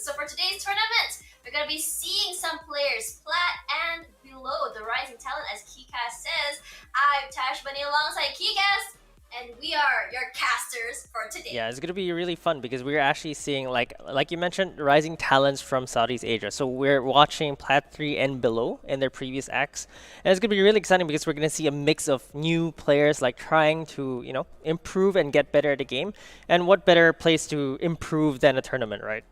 So for today's tournament, we're going to be seeing some players plat and below the rising talent, as Quis says. I'm Tashbunny alongside Quis, and we are your casters for today. Yeah, it's gonna be really fun because we're actually seeing like you mentioned, rising talents from Southeast Asia. So we're watching Plat 3 and below in their previous acts, and it's gonna be really exciting because we're gonna see a mix of new players like trying to improve and get better at the game. And what better place to improve than a tournament, right?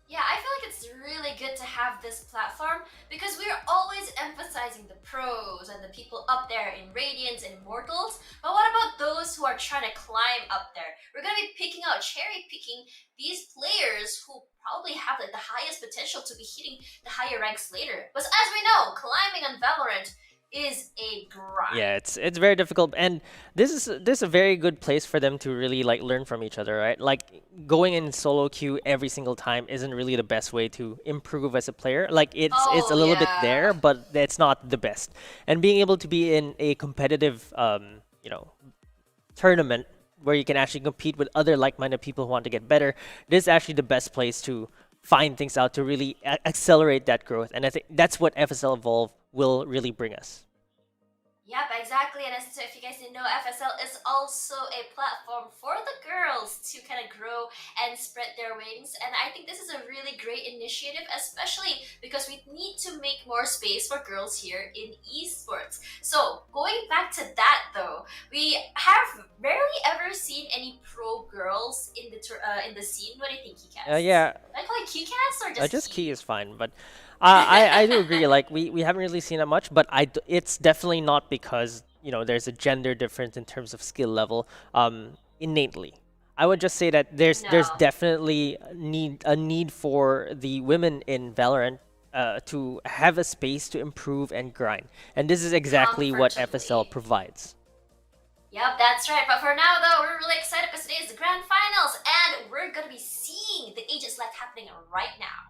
Yeah, I feel like it's really good to have this platform because we're always emphasizing the pros and the people up there in Radiants and Immortals. But what about those who are trying to climb up there? We're going to be picking out, cherry picking these players who probably have like the highest potential to be hitting the higher ranks later. But as we know, climbing on Valorant is a grind. Yeah, it's very difficult, and this is a very good place for them to really like learn from each other, right? Like going in solo queue every single time isn't really the best way to improve as a player. Like it's a little bit there, but it's not the best. And being able to be in a competitive tournament where you can actually compete with other like-minded people who want to get better, this is actually the best place to find things out to really accelerate that growth. And I think that's what FSL Evolve will really bring us. Yep, exactly. And so if you guys didn't know, FSL is also a platform for the girls to kind of grow and spread their wings. And I think this is a really great initiative, especially because we need to make more space for girls here in esports. So going back to that though, we have rarely ever seen any pro girls in the scene. What do you think, Quis? Yeah. I call it Quis or just Key is fine, but I do agree. Like we haven't really seen that much, but it's definitely not because there's a gender difference in terms of skill level innately. I would just say that there's definitely a need for the women in Valorant to have a space to improve and grind, and this is exactly what FSL provides. Yep, that's right. But for now, though, we're really excited because today is the grand finals, and we're going to be seeing the agent select happening right now.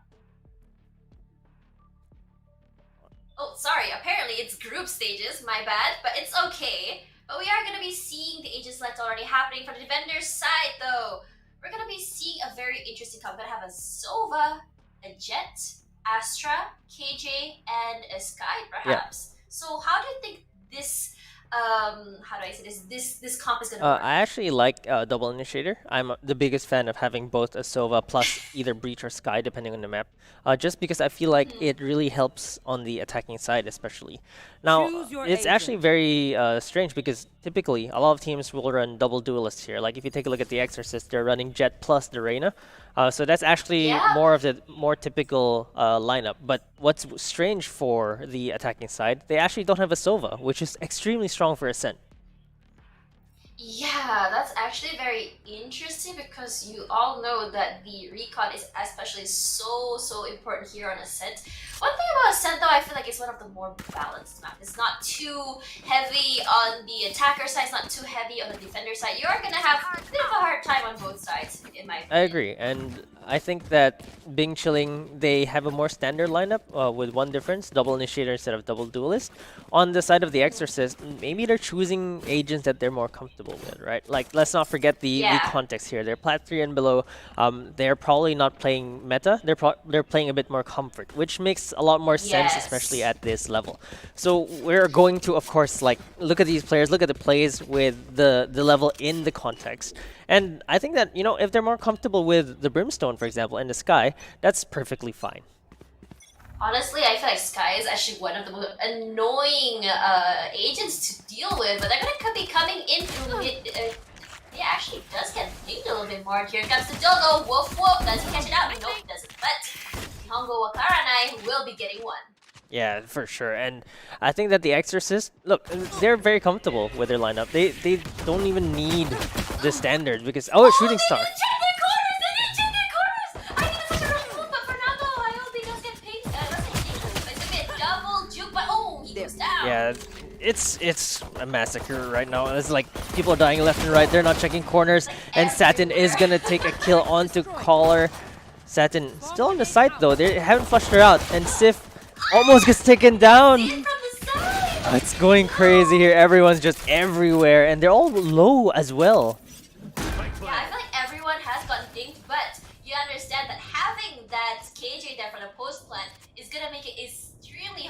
Oh, sorry, apparently it's group stages, my bad, but it's okay. But we are going to be seeing the agent select already happening. For the defender's side, though, we're going to be seeing a very interesting comp. We're going to have a Sova, a Jet, Astra, KJ, and a Sky, perhaps. Yeah. So how do you think this how do I say this comp is gonna work? I actually like Double Initiator. I'm the biggest fan of having both a Sova plus either Breach or Sky, depending on the map. Just because I feel like it really helps on the attacking side, especially. Now, it's actually very strange because typically a lot of teams will run double duelists here. Like if you take a look at the Exorcist, they're running Jet plus the Reyna. So that's actually more of the more typical lineup. But what's strange for the attacking side, they actually don't have a Sova, which is extremely strong for Ascent. Yeah, that's actually very interesting because you all know that the recon is especially so important here on Ascent. One thing about Ascent though, I feel like it's one of the more balanced maps. It's not too heavy on the attacker side, it's not too heavy on the defender side. You're gonna have a bit of a hard time on both sides, in my opinion. I agree, and I think that Bing Chilling, they have a more standard lineup with one difference, double initiator instead of double duelist. On the side of the Exorcist, maybe they're choosing agents that they're more comfortable with, right? Like, let's not forget the context here. They're Plat 3 and below. They're probably not playing meta. They're playing a bit more comfort, which makes a lot more sense, especially at this level. So we're going to, of course, like look at these players, look at the plays with the level in the context. And I think that, if they're more comfortable with the Brimstone, for example, and the Sky, that's perfectly fine. Honestly, I feel like Sky is actually one of the most annoying agents to deal with, but they're going to be coming in through mid. He actually does get pinged a little bit more. Here comes the Dogo. Woof woof. Does he catch it out? Nope, he doesn't. But Hongo Wakaranai will be getting one. Yeah, for sure. And I think that the Exorcist, look, they're very comfortable with their lineup. They don't even need the standards because Shooting Star. They need to check their corners. I think it's such a rough move, but for now though, I hope he does get pinged. But it's a bit double juke, but he goes down. Yeah, it's a massacre right now. It's like people are dying left and right. They're not checking corners, and Satin is gonna take a kill onto Caller. Satin still on the site though. They haven't flushed her out, and Sif almost gets taken down. It's going crazy here. Everyone's just everywhere, and they're all low as well. Yeah, I feel like everyone has gotten dinged, but you understand that having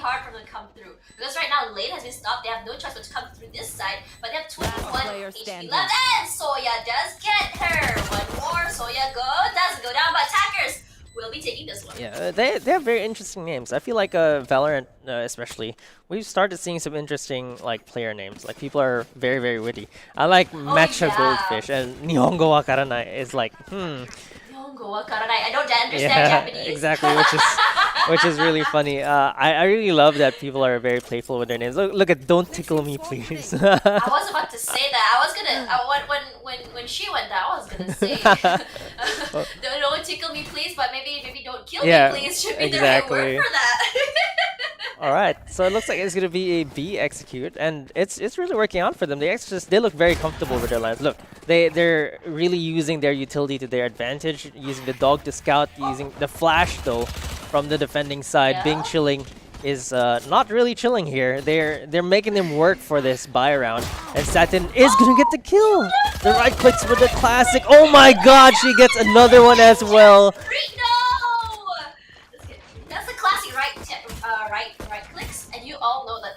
hard for them to come through. Because right now, lane has been stopped. They have no choice but to come through this side. But they have 21 HP left. And Soya does get her. One more. Soya doesn't go down. But attackers will be taking this one. Yeah, they have very interesting names. I feel like Valorant, especially, we've started seeing some interesting like player names. Like people are very, very witty. I like Matcha Goldfish and Nihongo Wakaranai is like, Nihongo Wakaranai. I don't understand Japanese. Exactly, which is really funny. I really love that people are very playful with their names. Look at Don't Tickle Me, please. I was about to say that. I was gonna when she went down, I was gonna say don't tickle me, please, but maybe don't kill me, please. Should be the right word for that. All right, so it looks like it's gonna be a B execute, and it's really working out for them. The Exorcist, they look very comfortable with their lines. Look, they're really using their utility to their advantage, using the dog to scout, using the flash though from the defending side. Bing chilling is not really chilling here. They're making them work for this buy round, and Satin is gonna get the kill. The right clicks with the classic. Oh my God, she gets another one as well. That's the classic right clicks, and you all know that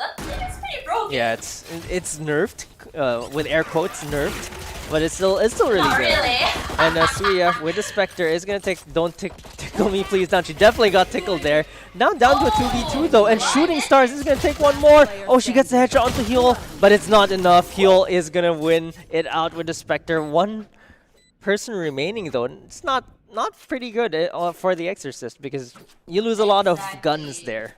is pretty broken. Yeah, it's nerfed, with air quotes nerfed, but it's still really Not good. really. And Suya with the Spectre is gonna take Don't Tickle Me Please down. She definitely got tickled there. Now down to a 2v2 though, and Shooting Stars is gonna take one more. Oh, she gets the headshot onto Heal, but it's not enough. Heal is gonna win it out with the Spectre. One person remaining though. It's not pretty good for the Exorcist because you lose a lot of guns there.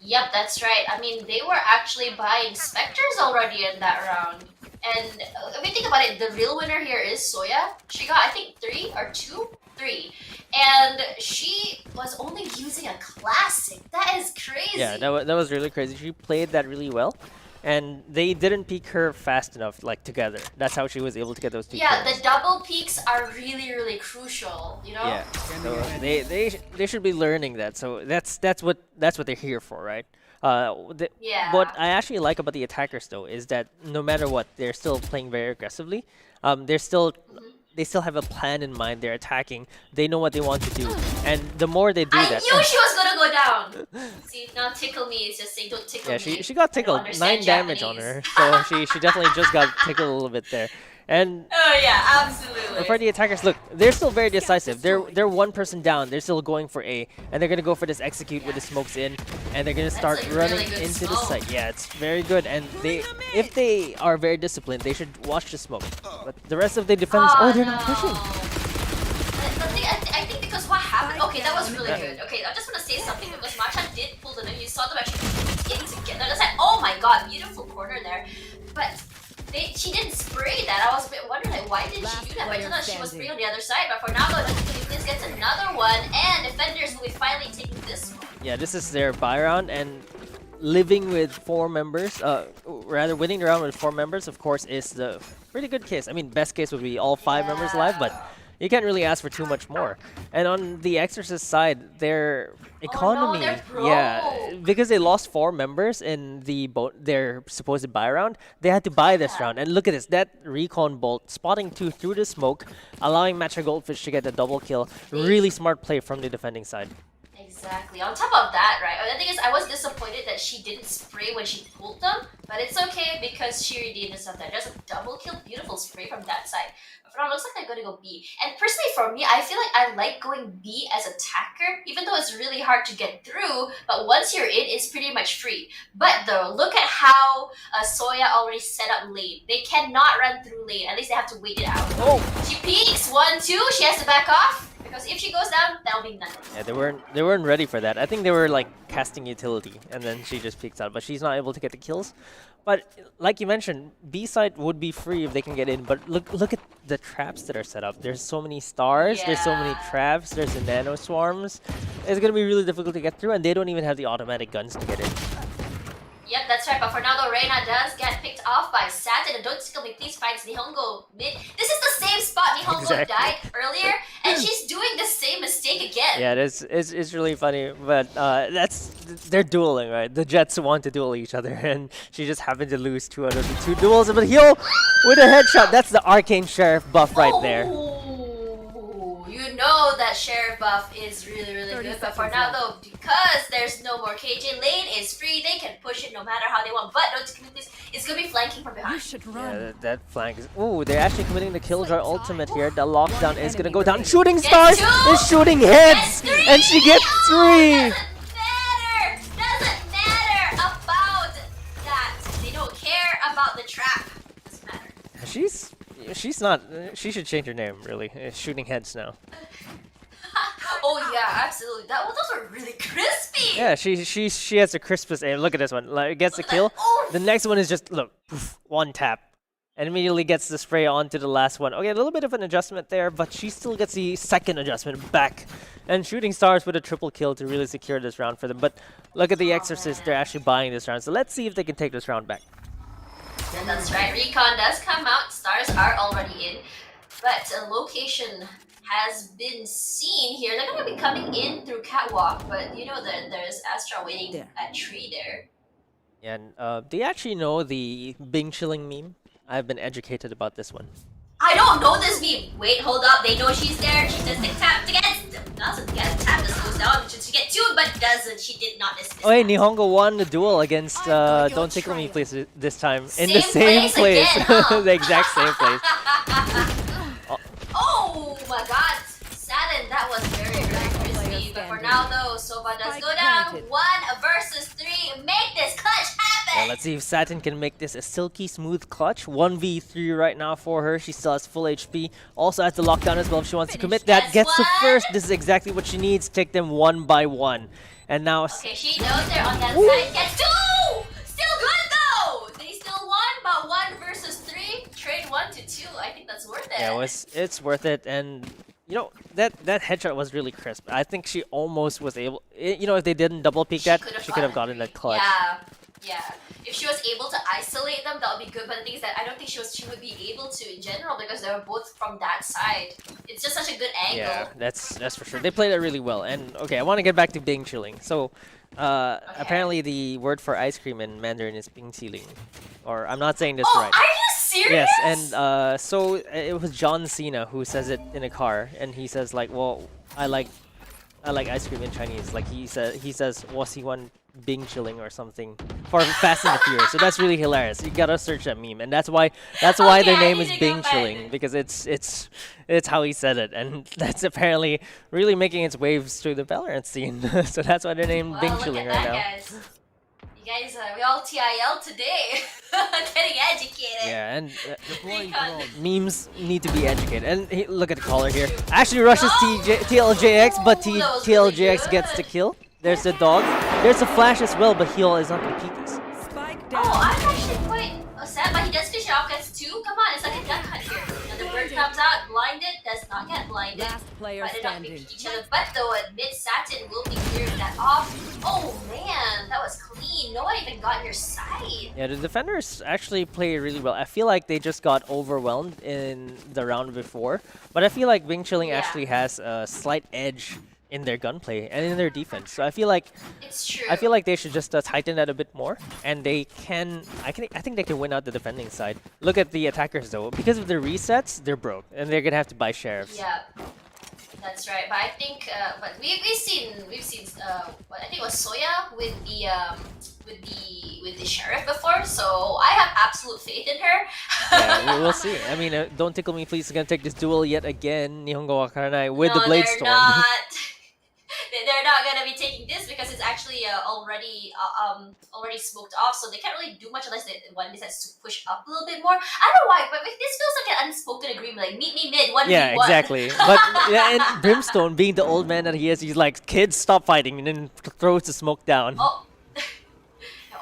Yep, that's right. I mean, they were actually buying Spectres already in that round. And if you think about it, the real winner here is Soya. She got, I think, 3. And she was only using a classic. That is crazy. Yeah, that was really crazy. She played that really well. And they didn't peek her fast enough, like together. That's how she was able to get those two kills. The double peaks are really, really crucial, you know? Yeah, so they should be learning that. So that's what they're here for, right? What I actually like about the attackers though is that no matter what, they're still playing very aggressively. They still have a plan in mind. They're attacking. They know what they want to do, and the more they do that. I knew she was gonna go down. See, now tickle me is just saying don't tickle me. Yeah, she got tickled. 9 damage on her, so she definitely just got tickled a little bit there. And oh yeah, absolutely. for the attackers, look, they're still very decisive. They're one person down. They're still going for A, and they're gonna go for this execute with the smokes in, and they're gonna start running really into the site. Yeah, it's very good. And if they are very disciplined, they should watch the smoke. But the rest of the defenders, they're not pushing. I think because what happened. Okay, that was really good. Okay, I just want to say something because Matcha did pull the. You saw them actually in together. It's like, oh my God, beautiful corner there, but. She didn't spray that. I was a bit wondering, like, why didn't she do that? But I thought she was spraying on the other side. But for now, Quis gets another one, and defenders will be finally taking this one. Yeah, this is their buy round, and living with 4 members, rather winning the round with 4 members, of course, is the pretty good case. I mean, best case would be all 5 members alive, but you can't really ask for too much more. And on the Exorcist side, their economy, because they lost 4 members in their supposed buy round, they had to buy this round. And look at this, that recon bolt spotting 2 through the smoke, allowing Matcha Goldfish to get the double kill. Really smart play from the defending side. Exactly. On top of that, right? The thing is, I was disappointed that she didn't spray when she pulled them, but it's okay because she redeemed herself there. Just a double kill, beautiful spray from that side. But for now, it looks like they're gonna go B. And personally, for me, I feel like I like going B as attacker, even though it's really hard to get through. But once you're in, it's pretty much free. But though, look at how Soya already set up lane. They cannot run through lane. At least they have to wait it out. Oh, she peeks 1, 2. She has to back off. Because if she goes down, that'll be nothing. Yeah, they weren't ready for that. I think they were like casting utility, and then she just peeks out. But she's not able to get the kills. But like you mentioned, B side would be free if they can get in. But look at the traps that are set up. There's so many stars. There's so many traps. There's the nano swarms. It's gonna be really difficult to get through, and they don't even have the automatic guns to get in. Yep, that's right. But for now, though, Reina does get picked off by Satin. And don't tickle me, please, finds Nihongo mid. This is the same spot Nihongo died earlier, and she's doing the same mistake again. Yeah, it's really funny, but they're dueling, right? The Jets want to duel each other, and she just happened to lose 2 out of the 2 duels. But Heal with a headshot. That's the Arcane Sheriff buff right there. You know that that sheriff buff is really good. But for now though, because there's no more KJ, lane is free. They can push it no matter how they want. But don't commit this. It's gonna be flanking from behind. You should run. Yeah, that flank is... Ooh, they're actually committing the Killjoy ultimate here. The lockdown is gonna go down. Shooting Stars is shooting heads! And she gets 3! Doesn't matter about that. They don't care about the trap. Doesn't matter. She's not... She should change her name, really. Shooting heads now. Oh yeah, absolutely. Those are really crispy. Yeah, she has the crispest aim. Look at this one. Like, gets the kill. The next one is just, look, poof, one tap. And immediately gets the spray onto the last one. Okay, a little bit of an adjustment there, but she still gets the second adjustment back. And Shooting Stars with a triple kill to really secure this round for them. But look at the Exorcist, they're actually buying this round. So let's see if they can take this round back. And that's right, Recon does come out. Stars are already in. But a location has been seen here. They're going to be coming in through Catwalk, but you know that there's Astra waiting at tree there. And do you actually know the Bing chilling meme? I've been educated about this one. I don't know this meme. Wait, hold up. They know she's there. She just tap to get doesn't get tap. This goes down. She get 2, but doesn't. She did not miss this. Oh, hey, Nihongo won the duel against Don't Tickle Me Please this time. In the same place. Again, huh? The exact same place. Oh my god. Sadden, that was very crispy. But for now though, Soba does go down. 1 versus 3. Make this clutch happen. Yeah, let's see if Satin can make this a silky smooth clutch. 1v3 right now for her. She still has full HP. Also has the lockdown as well if she wants to commit that. Gets to first. This is exactly what she needs. Take them 1 by 1. And now... Okay, she knows they're on that side. Gets 2! Still good though! They still won, but 1 versus 3. Trade 1 to 2. I think that's worth it. Yeah, it's worth it. And... You know, that headshot was really crisp. I think she almost was able... You know, if they didn't double peek that, she could have gotten that clutch. Yeah. If she was able to isolate them, that would be good. But the thing is that I don't think she would be able to in general because they were both from that side. It's just such a good angle. Yeah, that's for sure. They played it really well. And okay, I want to get back to Bing chilling. So, apparently the word for ice cream in Mandarin is Bing chilling. Or I'm not saying this right. Are you serious? Yes, and so it was John Cena who says it in a car, and he says like, well, I like ice cream in Chinese. Like he says, 我喜欢 Bing chilling or something for Fast and the Furious. So that's really hilarious. You gotta search that meme, and that's why their name is Bing chilling, because it's how he said it, and that's apparently really making its waves through the Valorant scene. So that's why they're named Bing chilling right now. Guys. You guys, we all TIL today. Getting educated. Yeah, and memes need to be educated. And look at the caller here. Actually rushes TLJX, but TLJX gets the kill. There's the dog. There's a flash as well, but Heal is not going to peek this. Oh, I'm actually quite sad, but he does fish off. Gets 2. Come on, it's like a duck hunt here. And the bird comes out, blinded, does not get blinded. Last player but standing. Not each other. But though, admit Satin will be clearing that off. Oh man, that was clean. No one even got your side. Yeah, the defenders actually play really well. I feel like they just got overwhelmed in the round before, but I feel like Bing chilling actually has a slight edge in their gunplay and in their defense. So I feel like it's true. I feel like they should just tighten that a bit more, and they can. I think they can win out the defending side. Look at the attackers though. Because of the resets, they're broke, and they're gonna have to buy sheriffs. Yeah, that's right. But I think, but we've seen. What I think it was Soya with the sheriff before. So I have absolute faith in her. Yeah, we'll see. I mean, Don't Tickle Me Please is gonna take this duel yet again. Nihongo Wakaranai with the Blade Storm. Not. They're not gonna be taking this because it's actually already smoked off, so they can't really do much unless one decides to push up a little bit more. I don't know why, but this feels like an unspoken agreement, like meet me mid, 1v1. Yeah, exactly. But yeah, and Brimstone, being the old man that he is, he's like, kids, stop fighting, and then throws the smoke down. Oh,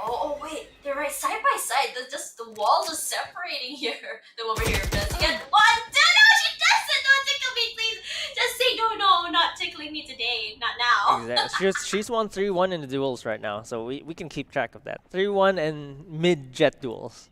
oh wait, they're right side by side. Just the walls are separating here. Them over here. Does he get 1? 2? No, she doesn't. Don't tickle me, please. Just say no, not tickling me today, not now. Exactly. She's won 3-1 in the duels right now, so we can keep track of that. 3-1 and mid-jet duels.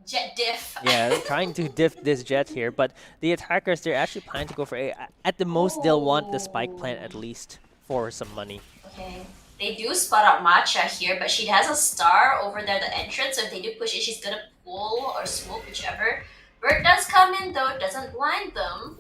Jet diff. Yeah, trying to diff this jet here, but the attackers, they're actually planning to go for A. At the most, they'll want the spike plant at least for some money. Okay. They do spot out Matcha here, but she has a star over there, the entrance, so if they do push it, she's gonna pull or smoke, whichever. Bird does come in though, doesn't blind them.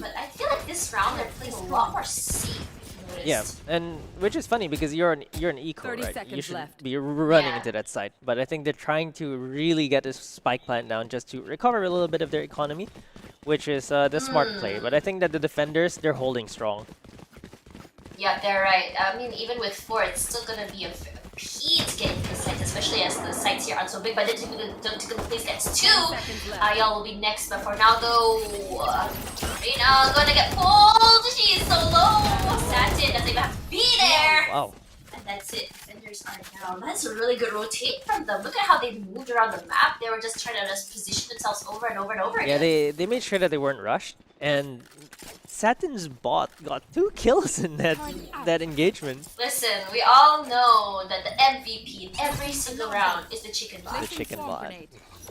But I feel like this round they're playing a lot more safe, if you noticed. Yeah, and which is funny because you're an eco, 30 right? You seconds should left. be running Yeah. into that site. But I think they're trying to really get this spike plant down just to recover a little bit of their economy, which is the smart play. But I think that the defenders, they're holding strong. Yeah, they're right. I mean, even with 4, it's still gonna be a key to getting the sites, especially as the sites here aren't so big. But then don't please gets 2. Y'all will be next, but for now though, Reina gonna get pulled. She's so low. Satin doesn't even have to be there. Wow. And that's it. Defenders are down. That's a really good rotate from them. Look at how they moved around the map. They were just trying to just position themselves over and over and over Yeah, again. they made sure that they weren't rushed, and Satin's bot got 2 kills in that engagement. Listen, we all know that the MVP in every single round is the chicken bot. The chicken bot.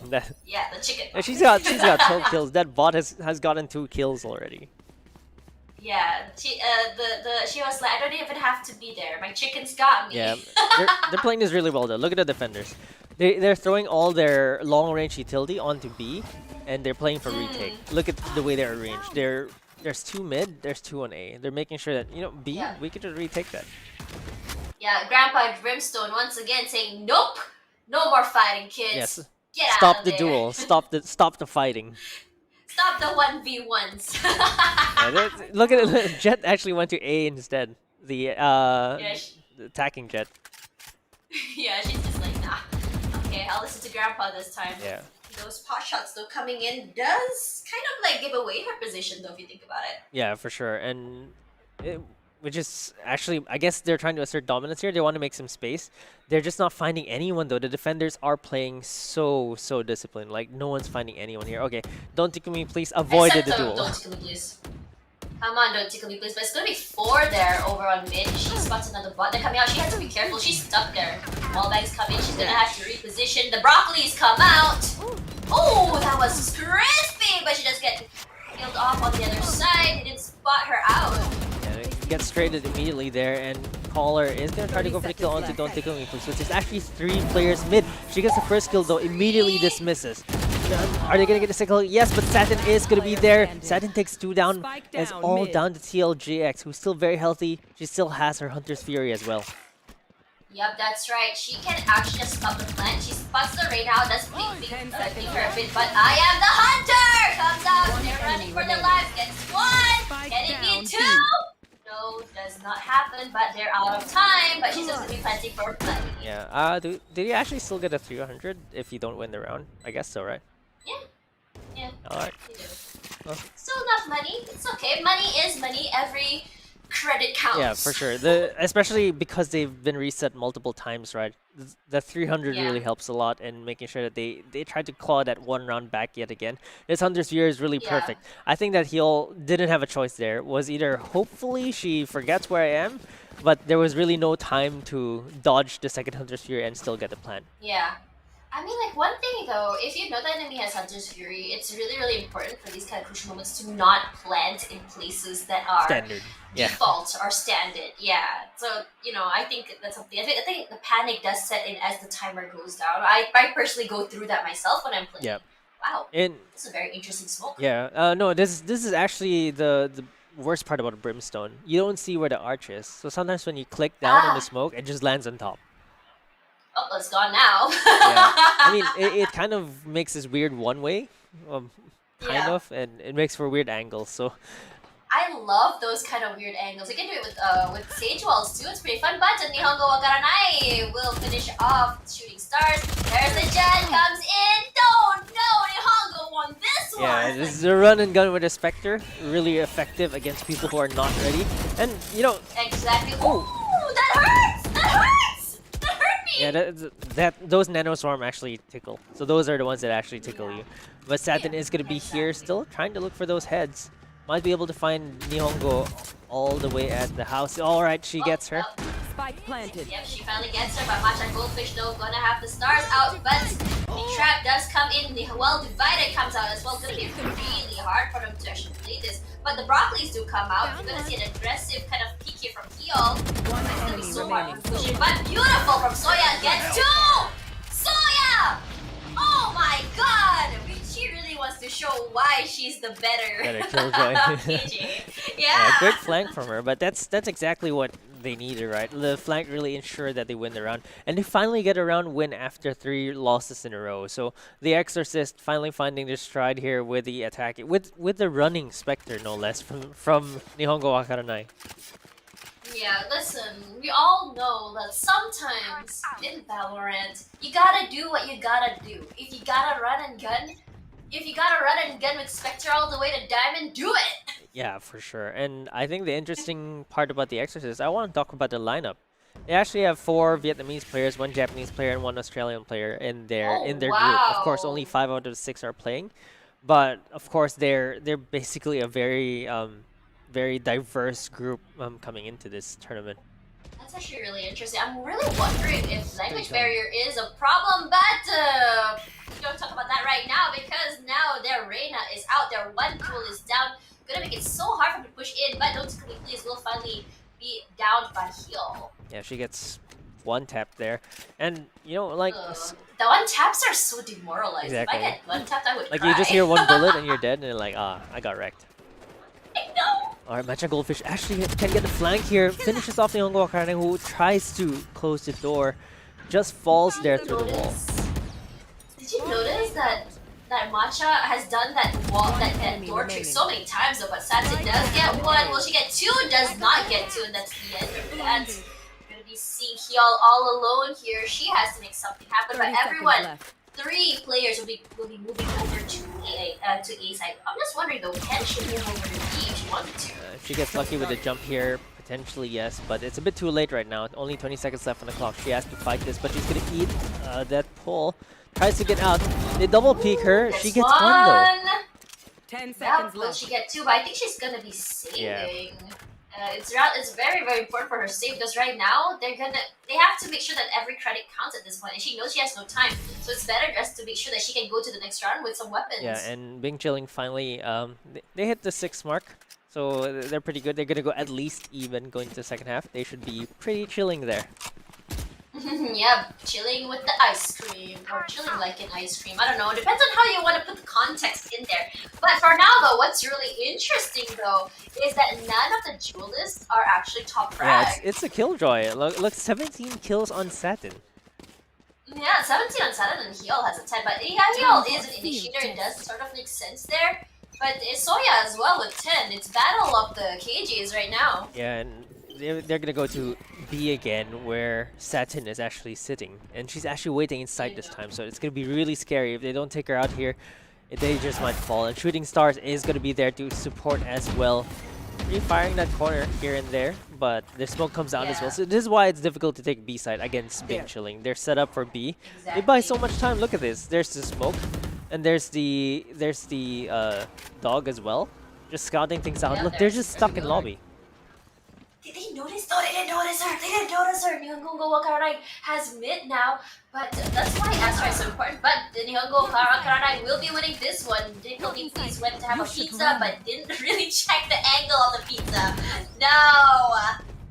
That, Yeah, the chicken and bot. she's got 12 kills. That bot has gotten 2 kills already. Yeah, she was like, I don't even have to be there. My chicken's got me. Yeah, they're playing this really well though. Look at the defenders. They're throwing all their long range utility onto B, and they're playing for retake. Look at the way they're arranged. There's 2 mid, there's 2 on A. They're making sure that B, Yeah. we could just retake that. Yeah, Grandpa Brimstone once again saying, nope, no more fighting, kids. Yes. Get out Stop of the there. duel. Stop the fighting. Stop the 1v1s. Yeah, look at it. Jet actually went to A instead. The the attacking Jet. Yeah, she's just like, nah. Okay, I'll listen to Grandpa this time. Yeah. Those pot shots though coming in does kind of like give away her position though if you think about it. Yeah, for sure. And which is actually, I guess they're trying to assert dominance here. They want to make some space. They're just not finding anyone though. The defenders are playing so disciplined. Like no one's finding anyone here. Okay, don't tickle me, please. Avoided the duel. Don't tickle me, please. Come on, don't tickle me, please. But it's gonna be 4 there over on mid. She spots another bot. They're coming out. She has to be careful. She's stuck there. Wallbangs come in. She's gonna have to reposition. The broccolis come out. Oh, that was crispy, but she does get killed off on the other side. They didn't spot her out. Yeah, they get traded immediately there, and Caller is gonna try to go for the kill onto Don't Tickle Me, please. Which is actually 3 players mid. She gets the first kill though, immediately dismisses. Are they gonna get a second kill? Yes, but Satin is gonna be there. Satin takes 2 down. It's all down to TLJX, who's still very healthy. She still has her Hunter's Fury as well. Yep, that's right. She can actually just stop the plant. She spots the rain out. That's being her a bit, but I am the hunter! Comes out. They're running for their lives. Gets 1. Can it be 2? No, does not happen, but they're out of time. But she's just gonna be planting for plenty. Yeah. Did you actually still get a 300 if you don't win the round? I guess so, right? Yeah. Alright. They do. Well. Still enough money. It's okay. Money is money. Every credit counts. Yeah, for sure. Especially because they've been reset multiple times, right? The 300 really helps a lot in making sure that they tried to claw that 1 round back yet again. This Hunter's Fury is really perfect. I think that Heal didn't have a choice there. It was either hopefully she forgets where I am, but there was really no time to dodge the second Hunter's Fury and still get the plant. Yeah. I mean, like, one thing though, if you know the enemy has Hunter's Fury, it's really important for these kind of crucial moments to not plant in places that are Standard. Yeah. default or standard. Yeah. So, I think that's something. I think the panic does set in as the timer goes down. I personally go through that myself when I'm playing. Yeah. Wow. And This is a very interesting smoke. yeah, no, this is actually the worst part about Brimstone. You don't see where the arch is. So sometimes when you click down on the smoke, it just lands on top. Oh, it's gone now. Yeah. I mean, it kind of makes this weird one-way, kind of, and it makes for weird angles. So I love those kind of weird angles. You can do it with Sage Walls too. It's pretty fun. But Nihongo Wakaranai will finish off Shooting Stars. There's the Jet comes in. No, Nihongo won this one. yeah, this is a run and gun with a Spectre, really effective against people who are not ready. And Exactly. Ooh, that hurts. That hurts. That hurt me. yeah, those Nano Swarm actually tickle. So those are the ones that actually tickle you. But Satin is gonna be here still, trying to look for those heads. Might be able to find Nihongo all the way at the house. All right, she gets her. Spike planted. Yep, she finally gets her, but Machan Goldfish though gonna have the stars out, but the trap does come in, the well divided comes out as well. It's gonna be really hard for them to actually play this. But the broccolis do come out. You're gonna see an aggressive kind of peek here from Heol. It's gonna be so hard for pushing, but beautiful from Soya gets 2! Soya! Oh my god! She really wants to show why she's the better Killjoy. KJ. Yeah, great Yeah. flank from her, but that's exactly what they needed, right? The flank really ensured that they win the round, and they finally get a round win after 3 losses in a row. So the Exorcist finally finding their stride here with the attack, with the running Spectre, no less, from Nihongo Wakaranai. Yeah, listen, we all know that sometimes in Valorant, you gotta do what you gotta do. If you gotta run and gun, with Spectre all the way to Diamond, do it! Yeah, for sure. And I think the interesting part about the Exorcist, I want to talk about the lineup. They actually have 4 Vietnamese players, 1 Japanese player, and 1 Australian player in their Oh, group. Of course, only wow. 5 out of 6 are playing, but of course they're basically a very diverse group coming into this tournament. That's actually really interesting. I'm really wondering if language Clinching. barrier is a problem, but we don't talk about that right now because now their Reina is out, their one tool is down. Gonna make it so hard for them to push in, but don't click please will finally be downed by heal. Yeah, she gets 1 tap there, and you know, like The one taps are so demoralizing. Exactly. If I get one tapped, I would like cry. you just hear 1 bullet and you're dead, and you're like, ah, I got wrecked. I know. Alright, Matcha Goldfish actually can get the flank here. Finishes off the Nihongo Wakaranai, who tries to close the door. Just falls there through the wall. Did you notice that Matcha has done that door trick so many times though, but Satin does get 1. Will she get 2? Does not get 2, and that's the end of that. We're gonna be seeing Hyul all alone here. She has to make something happen, but everyone, 3 players will be moving over to A side. I'm just wondering though, can she move over to B if she wanted to? If she gets lucky with the jump here, potentially yes, but it's a bit too late right now. Only 20 seconds left on the clock. She has to fight this, but she's gonna eat that pull. Tries to get out. They double peek her. She gets 1 though. 10 seconds Yeah, will left. she get 2? But I think she's gonna be saving. Yeah. It's very very important for her to save because right now they have to make sure that every credit counts at this point, and she knows she has no time, so it's better just to make sure that she can go to the next round with some weapons. Yeah, and Bing Chilling finally, they hit the 6 mark, so they're pretty good. They're gonna go at least even going to the second half. They should be pretty chilling there. Yeah, chilling with the ice cream, or chilling like an ice cream. I don't know. Depends on how you want to put the context in there. But for now, though, what's really interesting though is that none of the duelists are actually top Yeah, frag. it's a killjoy. Look, 17 kills on Satin. Yeah, 17 on Saturn and Hyul has a 10, but yeah, Hyul is an initiator. It does sort of make sense there. But Soya as well with 10. It's battle of the KJs right now. Yeah, and they're gonna go to B again, where Satin is actually sitting, and she's actually waiting inside this time. So it's gonna be really scary if they don't take her out here. They just might fall, and Shooting Stars is gonna be there to support as well. Refiring that corner here and there, but the smoke comes out as well. So this is why it's difficult to take B side against Bing Chilling. They're set up for B. Exactly. They buy so much time. Look at this. There's the smoke, and there's the dog as well, just scouting things out. Yeah, Look, they're just stuck in lobby. Did they notice? No, they didn't notice her. They didn't notice her. Nihongo Wakaranai has mid now, but that's why Astra is so important. But the Nihongo Wakaranai will be winning this one. Difficulty please went to have a pizza, but didn't really check the angle of the pizza. No.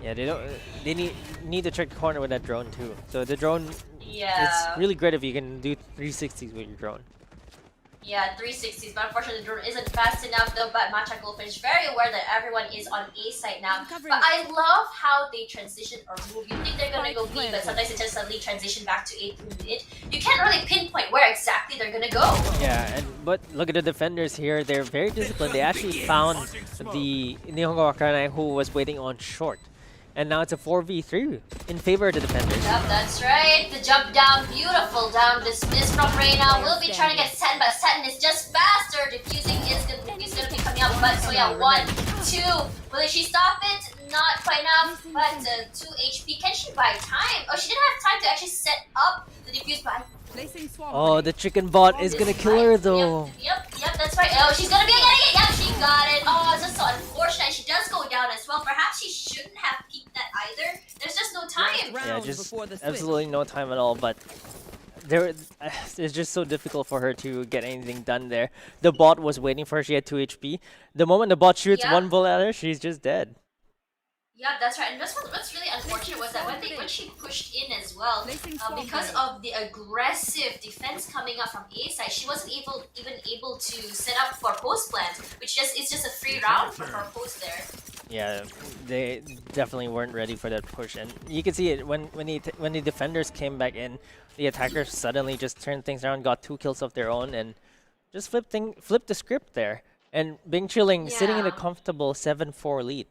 Yeah, they don't. They need to check the corner with that drone too. So the drone, Yeah. it's really great if you can do 360s with your drone. Yeah, 360s, but unfortunately the drone isn't fast enough though. But Matcha Goldfish very aware that everyone is on A side now. But I love how they transition or move. You think they're gonna go B, but sometimes they just suddenly transition back to A through mid. You can't really pinpoint where exactly they're gonna go. Yeah, but look at the defenders here. They're very disciplined. They actually found the Nihongo Wakaranai who was waiting on short. And now it's a 4v3 in favor of the defenders. Yep, that's right. The jump down, beautiful down. This from Reina. Will be trying to get Satin, but Satin is just faster. Diffusing is gonna be coming out. But so yeah, 1, 2. Will she stop it? Not quite enough. But 2 HP. Can she buy time? Oh, she didn't have time to actually set up the diffuse buy. Oh, the chicken bot is gonna kill her though. Yep, that's right. Oh, she's gonna be getting it. Yep, she got it. Oh, it's just so unfortunate. She does go down as well. Perhaps she shouldn't have peeked that either. There's just no time. Yeah, just absolutely no time at all. But it's just so difficult for her to get anything done there. The bot was waiting for her. She had 2 HP. The moment the bot shoots Yeah. 1 bullet at her, she's just dead. Yeah, that's right. And what's really unfortunate was that when she pushed in as well, because of the aggressive defense coming up from A side, she wasn't even able to set up for post plant, which just it's just a free round for post there. Yeah, they definitely weren't ready for that push, and you can see it when the defenders came back in, the attackers suddenly just turned things around, got 2 kills of their own, and just flipped the script there. And Bing Chilling sitting in a Yeah. comfortable 7-4 lead.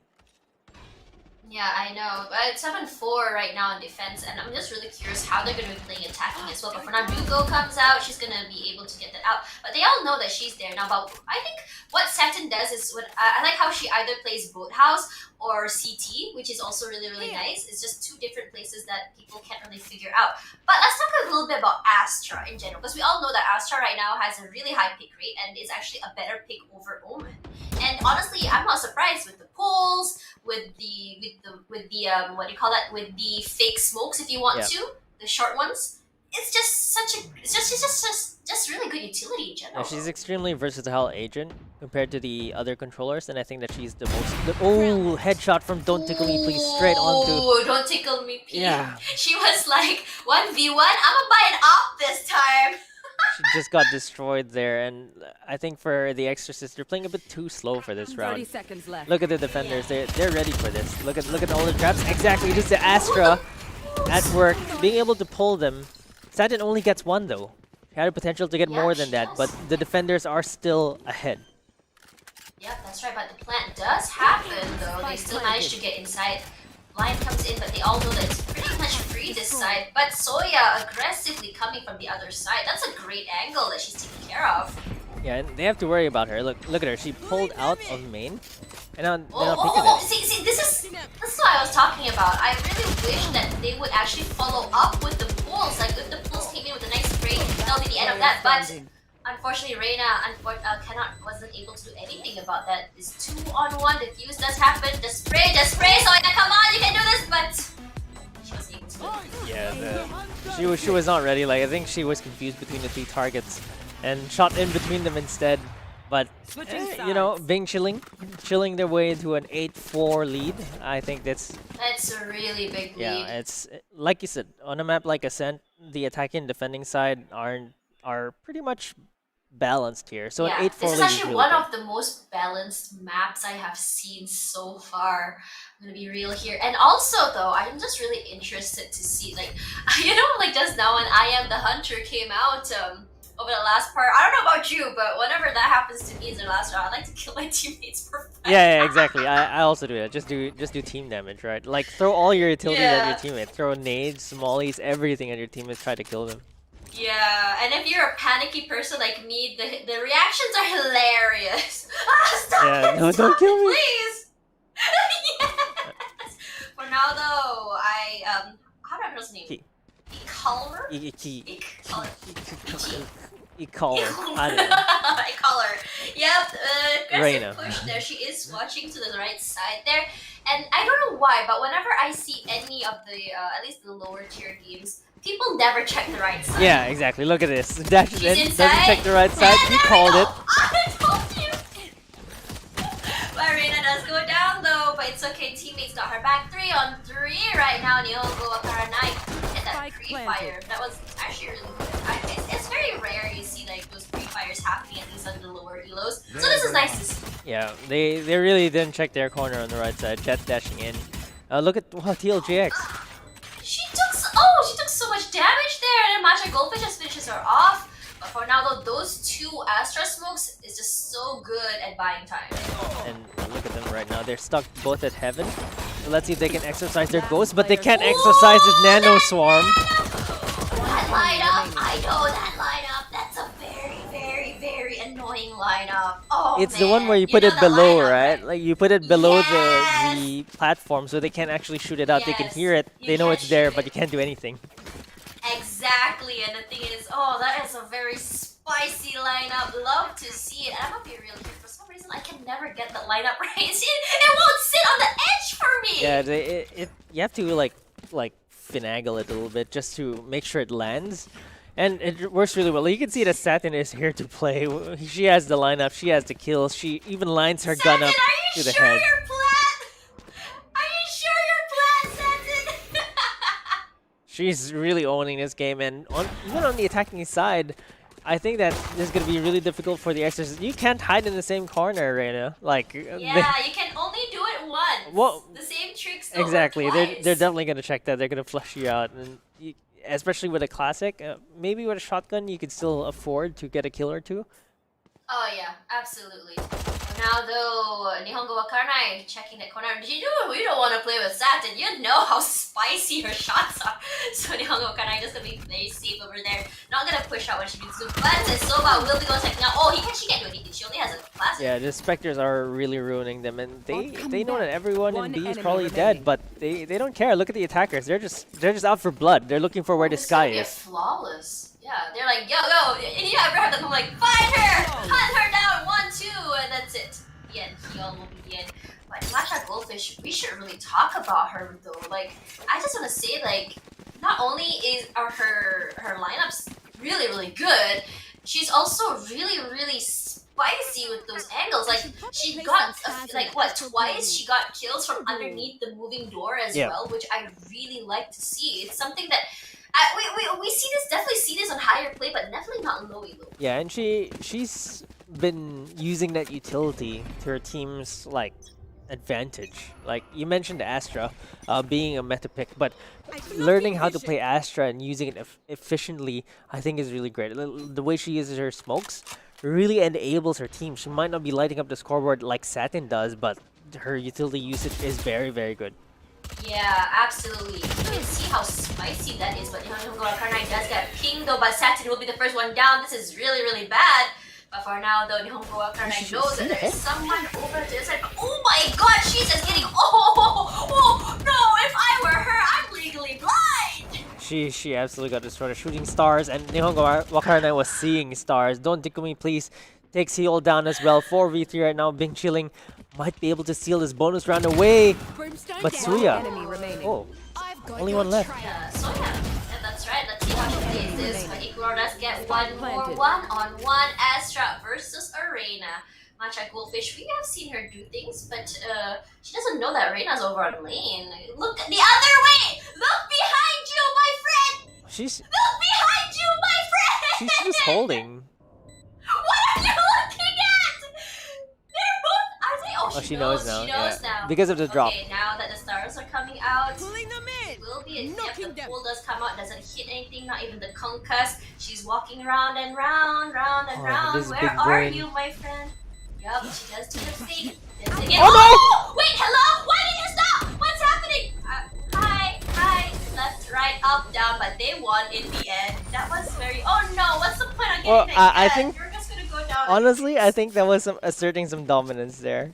Yeah, I know. But it's 7-4 right now in defense, and I'm just really curious how they're going to be playing attacking as well. But for now, Rugo comes out, she's going to be able to get that out. But they all know that she's there now. But I think what Satin does is, I like how she either plays Boathouse or CT, which is also really, really nice. It's just 2 different places that people can't really figure out. But let's talk a little bit about Astra in general, because we all know that Astra right now has a really high pick rate, and is actually a better pick over Omen. And honestly, I'm not surprised with the pulls, with the what do you call that? With the fake smokes, if you want to, the short ones. It's just just really good utility in general. Yeah, she's extremely versatile agent compared to the other controllers, and I think that she's the most. Headshot from Don't Tickle Me Please straight onto. Oh, Don't Tickle Me Please. Yeah. She was like 1v1. I'ma buy an op this time. She just got destroyed there, and I think for the Exorcist, they're playing a bit too slow for this 30 round. seconds left. Look at the defenders; they're ready for this. Look at all the traps. Exactly, just the Astra at work, being able to pull them. Satin only gets 1 though. He had a potential to get more than that, but the defenders are still ahead. Yep, that's right. But the plant does happen though. They still manage to get inside. Line comes in, but they all know that it's pretty much free this side. But Soya aggressively coming from the other side. That's a great angle that she's taking care of. Yeah, and they have to worry about her. Look at her. She pulled out of main, and now they're not picking it. See, this is what I was talking about. I really wish that they would actually follow up with the pulls. Like if the pulls came in with a nice spray, that'll be the end of that. But unfortunately, Reina wasn't able to do anything about that. This 2-on-1 defuse does happen. Just spray, Soya, come on, you can do this. But she wasn't able to do it. Yeah, she was not ready. Like I think she was confused between the 3 targets, and shot in between them instead. But you know, Bing chilling their way into an 8-4 lead. I think that's a really big lead. Yeah, it's like you said, on a map like Ascent, the attacking and defending side are pretty much balanced here. So yeah, an 8-4 lead this is is actually really one good. of the most balanced maps I have seen so far. I'm gonna be real here. And also though, I'm just really interested to see, like, you know, like just now when I Am the Hunter came out over the last part. I don't know about you, but whenever that happens to me in the last round, I like to kill my teammates for fun. Yeah, exactly. I also do that. Just do team damage, right? Like throw all your utilities at your teammate. Throw nades, mollies, everything at your teammates. Try to kill them. Yeah, and if you're a panicky person like me, the reactions are hilarious. Stop Yeah, it, no, stop don't kill it, me. please. Yes. For now though, how do I pronounce his name? Ecolor? Ecolor. I don't know. Ecolor. Yep, Reina. aggressive push there. She is watching to the right side there. And I don't know why, but whenever I see any of the, at least the lower tier games, people never check the right side. Yeah, exactly. Look at this. Dashes in, inside. doesn't check the right side. He called it. I told you. But Reina does go down though, but it's okay. Teammates got her back. 3-on-3 right now. Neil will go up her night. Hit that pre-fire. That was actually really good. It's very rare you see like those pre-fires happening at least on the lower elos. So this is nice to see. Yeah, they really didn't check their corner on the right side. Jet dashing in. Look at TLJX. She took so much damage there, and then Matcha Goldfish just finishes her off. But for now though, those 2 Astra smokes is just so good at buying time. And look at them right now. They're stuck both at heaven. So let's see if they can exercise their ghost, but they can't exercise this nano swarm. That lineup, I know that lineup. That's a very, very, very annoying lineup. Oh, It's the one where you put it below, right? Like you put it below the platform, so they can't actually shoot it out. They can hear it. They know it's there, but you can't do anything. Exactly, and the thing is, oh, that is a very spicy lineup. Love to see it. And I'm gonna be real here. For some reason, I can never get the lineup right. It won't sit on the edge for me. Yeah, you have to like finagle it a little bit just to make sure it lands. And it works really well. You can see that Satin is here to play. She has the lineup. She has the kills. She even lines her gun up to the head. Are you She's really owning this game, and even on the attacking side, I think that this is going to be really difficult for the Exorcist. You can't hide in the same corner, Reina. Like, Yeah, you can only do it once. well, The same tricks exactly. over twice. They're definitely going to check that. They're going to flush you out, and especially with a classic, maybe with a shotgun, you could still afford to get a kill or two. Oh yeah, absolutely. Now though, Nihongo Wakaranai checking that corner. You don't want to play with Satin. You know how spicy her shots are. So Nihongo Wakaranai just gonna be very safe over there. Not gonna push out when she needs to. But Soba will be going checking out. Oh, she can't do anything. She only has a classic. Yeah, the Spectres are really ruining them, and they know that everyone in B is probably dead, but they don't care. Look at the attackers. They're just out for blood. They're looking for where the sky is. Flawless. Yeah, they're like, yo, and you ever have them like, find her, hunt her down, 1-2, and that's it. The end. Heal will be the end. But Matcha Goldfish, we should really talk about her though. Like, I just want to say, like, not only are her lineups really, really good, she's also really, really spicy with those angles. Like, she got twice she got kills from underneath the moving door as well, which I really like to see. It's something that we definitely see this on higher play, but definitely not low elo. Yeah, and she's been using that utility to her team's like advantage. Like you mentioned Astra being a meta pick, but learning how to play Astra and using it efficiently, I think is really great. The way she uses her smokes really enables her team. She might not be lighting up the scoreboard like Satin does, but her utility usage is very, very good. Yeah, absolutely. You can see how spicy that is, but Nihongo Wakaranai does get pinged though, but Satin will be the first one down. This is really, really bad. But for now though, Nihongo Wakaranai knows that there is someone over to the side. But oh my god, she's just getting oh no, if I were her, I'm legally blind! She absolutely got destroyed. Shooting stars, and Nihongo Wakaranai was seeing stars. Don't Tikumi please takes Heal down as well. 4v3 right now. Bing Chilling might be able to steal this bonus round away. But Suya, oh, only one left. Yeah, Soya. Yeah, that's right. Let's see how she plays this. But Ignore does get one more one-on-one Astra versus Arena. Matcha Goldfish, we have seen her do things, but she doesn't know that Reina's over on lane. Look the other way! Look behind you, my friend! Look behind you, my friend! She's just holding. What are you looking at? They're both. Are they? Oh, she knows now. She knows now. Because of the drop. Okay, now that the stars are coming out, Pulling them in. will be a if the pool does come out, doesn't hit anything, not even the concuss. She's walking round and round and round. Where are you, my friend? Yup, she does do the fake. Oh, wait, hello? Why did you stop? What's happening? Hi, left, right, up, down, but they won in the end. That was very. Oh no, what's the point of getting I think you're just gonna go down. Honestly, I think that was asserting some dominance there.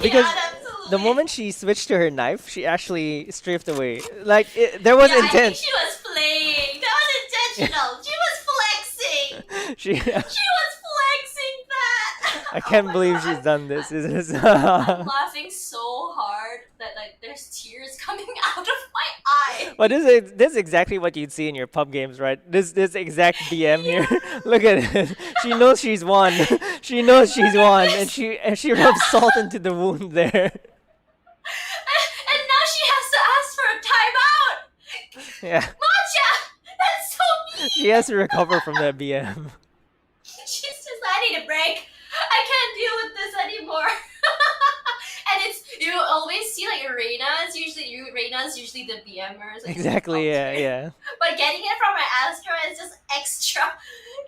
Because yeah, absolutely. the moment she switched to her knife, she actually strafed away. Like there was intent. I think she was playing. That was intentional. She was flexing. She was flexing that. I can't believe she's done this. I'm laughing so hard that like there's tears coming out of my eye. But this is exactly what you'd see in your pub games, right? This exact BM here. Look at it. She knows she's won. She knows she's won, and she rubs salt into the wound there. And now she has to ask for a timeout. Yeah. Matcha, that's so mean. She has to recover from that BM. She's just, I need a break. I can't deal with this anymore. And it's, you always see like Reina's usually the BMers. Like, Exactly, yeah. But getting it from an Astra is just extra.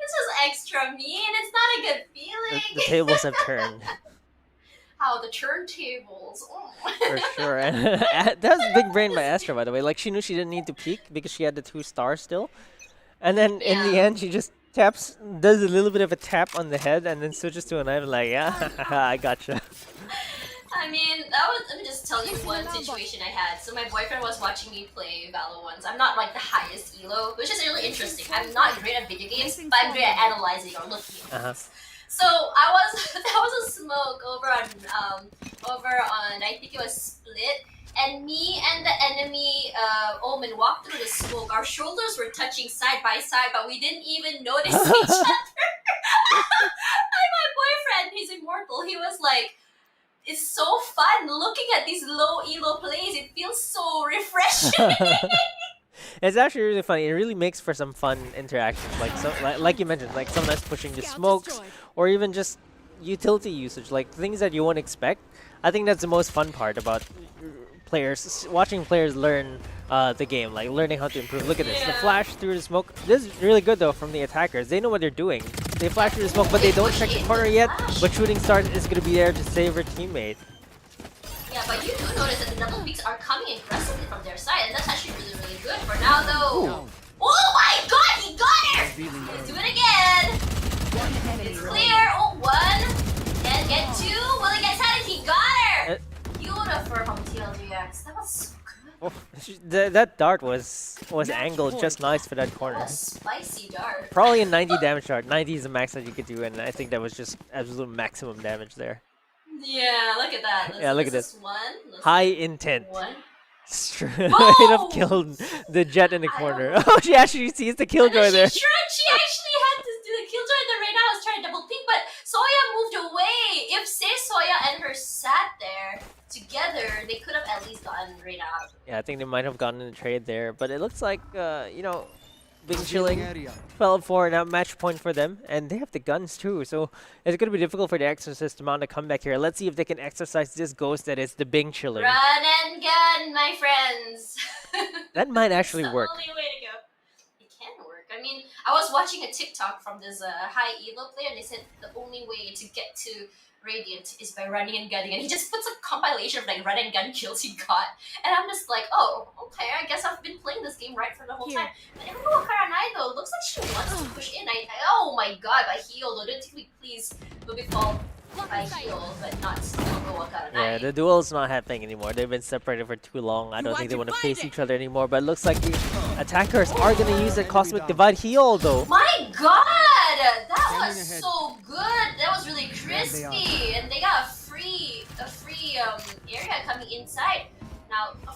It's just extra mean. It's not a good feeling. The tables have turned. How the turntables. For sure. That was big brain by Astra, by the way. Like she knew she didn't need to peek because she had the 2 stars still. And then in the end, she just does a little bit of a tap on the head and then switches to a knife and like, yeah, I gotcha. I mean, let me just tell you one situation I had. So my boyfriend was watching me play Valo once. I'm not like the highest elo, which is really interesting. I'm not great at video games, but I'm great at analyzing or looking at things. So that was a smoke over on I think it was Split, and me and the enemy Omen walked through the smoke. Our shoulders were touching side by side, but we didn't even notice each other. And my boyfriend, he's immortal. He was like, it's so fun looking at these low elo plays. It feels so refreshing. It's actually really funny. It really makes for some fun interactions, like like you mentioned, like sometimes pushing the smokes, or even just utility usage, like things that you won't expect. I think that's the most fun part about players, watching players learn the game, like learning how to improve. Look at this, the flash through the smoke. This is really good though from the attackers. They know what they're doing. They flash through the smoke, but they don't check the corner yet. But shooting star is going to be there to save her teammate. Yeah, but you do notice that the double peaks are coming aggressively from their side, and that's actually really, really good for now, though. Ooh. Oh my god, he got her! Let's do it again! It's clear. Oh, one. And get two. Will he get ten? He got her! Beautiful from TLGX. That was so good. Oh, that dart was angled just nice for that corner. What a spicy dart. Probably a 90 damage dart. 90 is the max that you could do, and I think that was just absolute maximum damage there. Yeah, look at that. Yeah, look at this. High intent. One. Straight up killed the Jet in the corner. Oh, she actually sees the killjoy there. She actually had to do the killjoy, and the Reyna was trying to double ping, but Soya moved away. If say Soya and her sat there together, they could have at least gotten Reyna out of it. Yeah, I think they might have gotten a trade there, but it looks like you know, Bing Chilling fell for a match point for them, and they have the guns too, so it's going to be difficult for the Exorcist to mount a comeback here. Let's see if they can exercise this ghost that is the Bing Chilling. Run and gun, my friends. That might actually work. That's the only way to go. It can work. I mean, I was watching a TikTok from this high elo player, and they said the only way to get to Radiant is by running and gunning, and he just puts a compilation of like run and gun kills he got, and I'm just like, oh, okay, I guess I've been playing this game right for the whole time. But everyone Karanai though looks like she wants to push in. Oh my god, by heal though, don't we please will be fall by heal, but not Karanai. Yeah, the duel's not happening anymore. They've been separated for too long. I don't think they want to face each other anymore, but it looks like the attackers are going to use their Cosmic Divide heal though. My god! That was so good! That was really crispy! And they got a free area coming inside. Now, the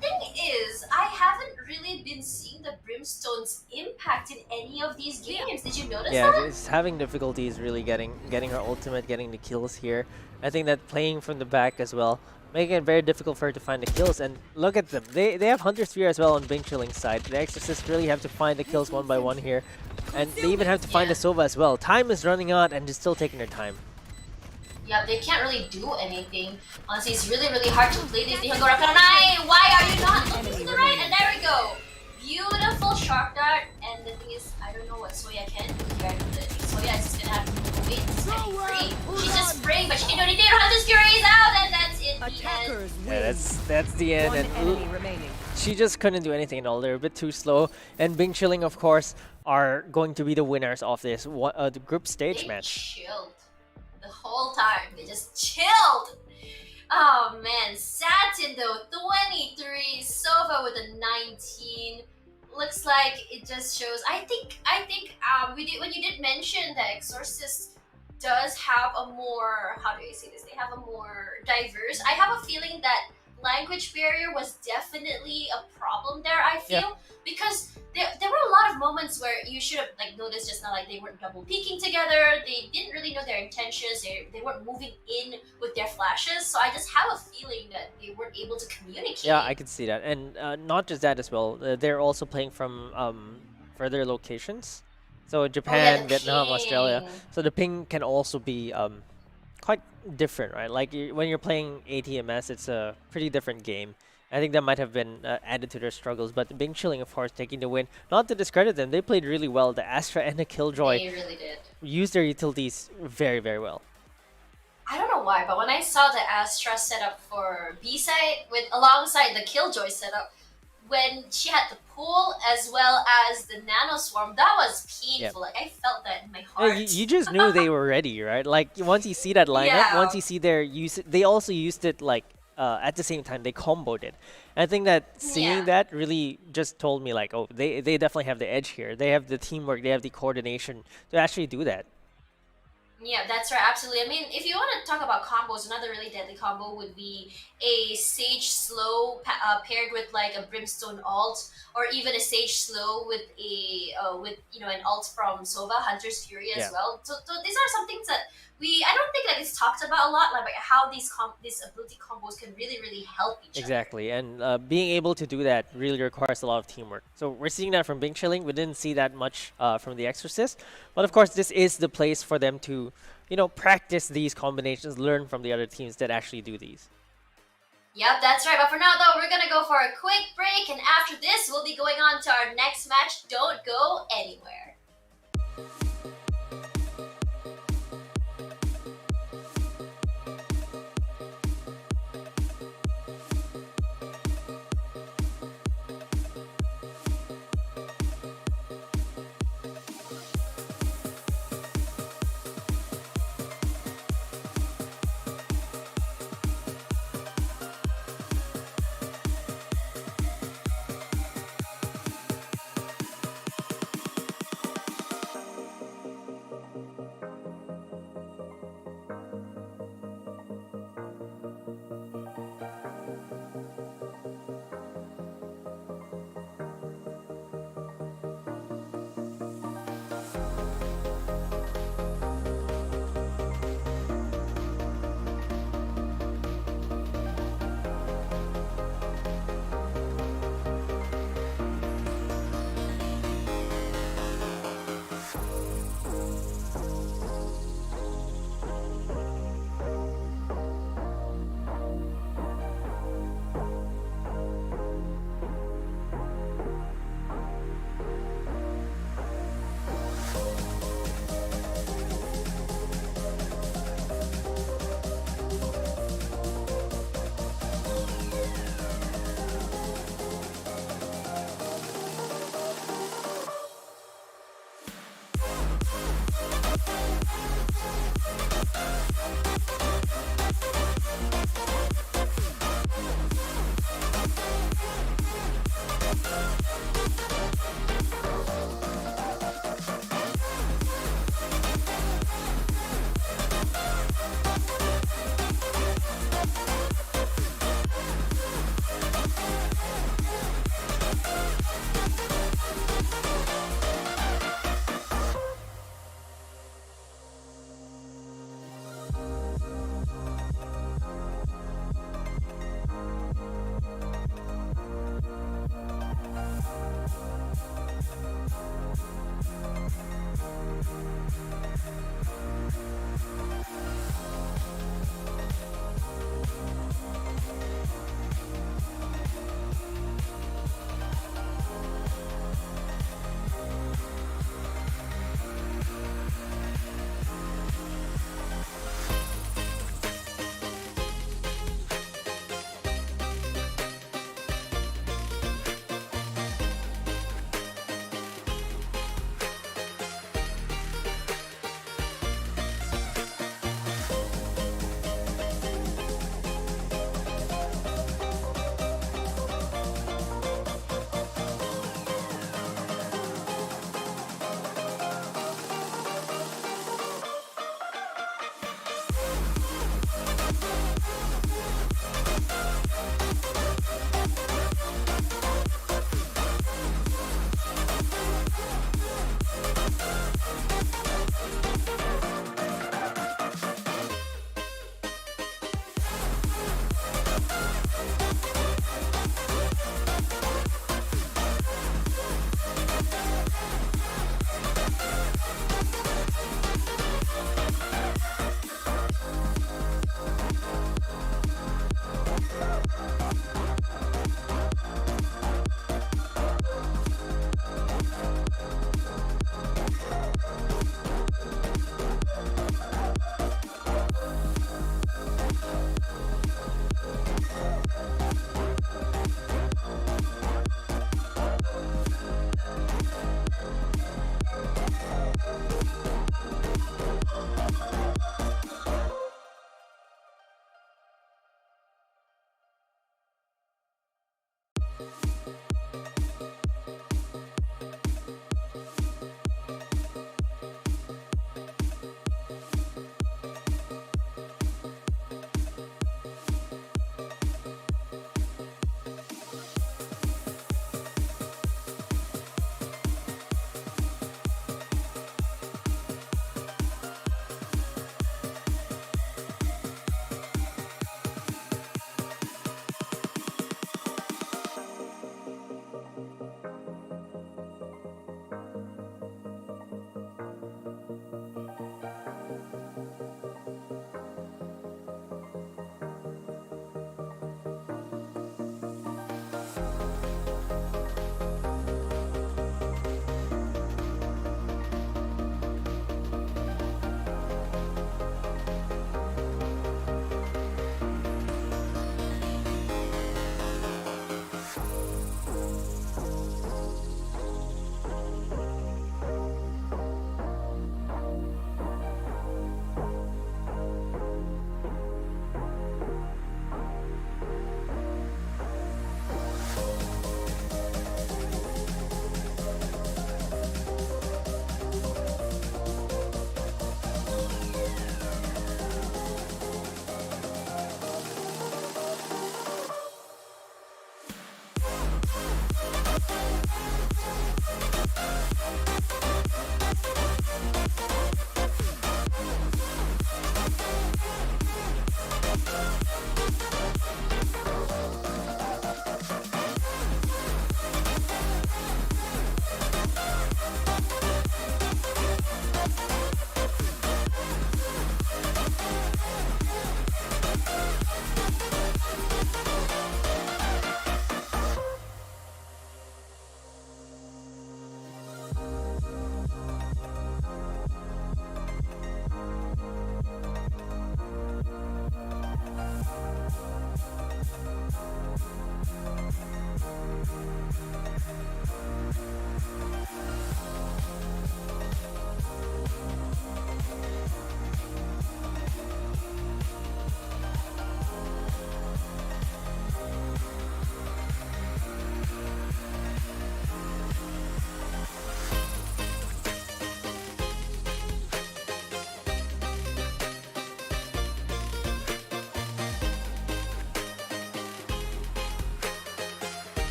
thing is, I haven't really been seeing the Brimstone's impact in any of these games. Did you notice that? Yeah, it's having difficulties really getting her ultimate, getting the kills here. I think that playing from the back as well, making it very difficult for her to find the kills. And look at them. They have Hunter Sphere as well on Bing Chilling's side. The Exorcists really have to find the kills one by one here. And they even have to find the Sova as well. Time is running out and they're still taking their time. Yeah, they can't really do anything. Honestly, it's really, really hard to play this. Why are you not looking to the right? And there we go. Beautiful shark dart. And the thing is, I don't know what Soya can do here. Soya is just gonna have to move away. It's gonna be free. She's just spraying, but she didn't do anything. Hunter's Fury is out, and that's it. The end. Yeah, that's the end. And she just couldn't do anything at all. They're a bit too slow. And Bing Chilling, of course, are going to be the winners of this the group stage match. Chilled the whole time. They just chilled. Oh man, Satin though, 23, Sova with a 19. Looks like it just shows. I think when you did mention that Exorcist does have a more, how do I say this? They have a more diverse. I have a feeling that language barrier was definitely a problem there, I feel, because there were a lot of moments where you should have like noticed just now, like they weren't double peeking together, they didn't really know their intentions, they weren't moving in with their flashes, so I just have a feeling that they weren't able to communicate. Yeah, I can see that. And not just that as well, they're also playing from further locations. So Japan, Vietnam, Australia. So the ping can also be quite different, right? Like when you're playing ATMS, it's a pretty different game. I think that might have been added to their struggles, but Bing Chilling, of course, taking the win. Not to discredit them, they played really well. The Astra and the Killjoy really did. Used their utilities very, very well. I don't know why, but when I saw the Astra setup for B side alongside the Killjoy setup, when she had the pool as well as the Nano Swarm, that was painful. Like I felt that in my heart. Yeah, you just knew they were ready, right? Like once you see that lineup, once you see their use, they also used it like at the same time. They comboed it. And I think that seeing that really just told me like, oh, they definitely have the edge here. They have the teamwork, they have the coordination to actually do that. Yeah, that's right, absolutely. I mean, if you want to talk about combos, another really deadly combo would be a Sage Slow paired with like a Brimstone ult, or even a Sage Slow with a an ult from Sova, Hunter's Fury as well. So these are some things that I don't think like it's talked about a lot, like how these ability combos can really help each other. Exactly, and being able to do that really requires a lot of teamwork. So we're seeing that from Bing Chilling. We didn't see that much from the Exorcist, but of course, this is the place for them to, practice these combinations, learn from the other teams that actually do these. Yep, that's right. But for now, though, we're gonna go for a quick break, and after this, we'll be going on to our next match. Don't go anywhere.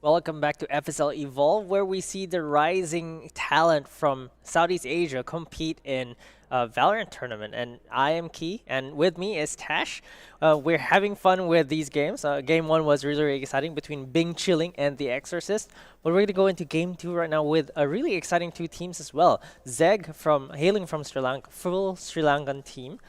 Welcome back to FSL Evolve, where we see the rising talent from Southeast Asia compete in a Valorant tournament. And I am Key, and with me is Tash. We're having fun with these games. Game 1 was really, really exciting between Bing Chilling and the Exorcist. But we're going to go into Game 2 right now with a really exciting two teams as well. ZEGG, hailing from Sri Lanka, full Sri Lankan team,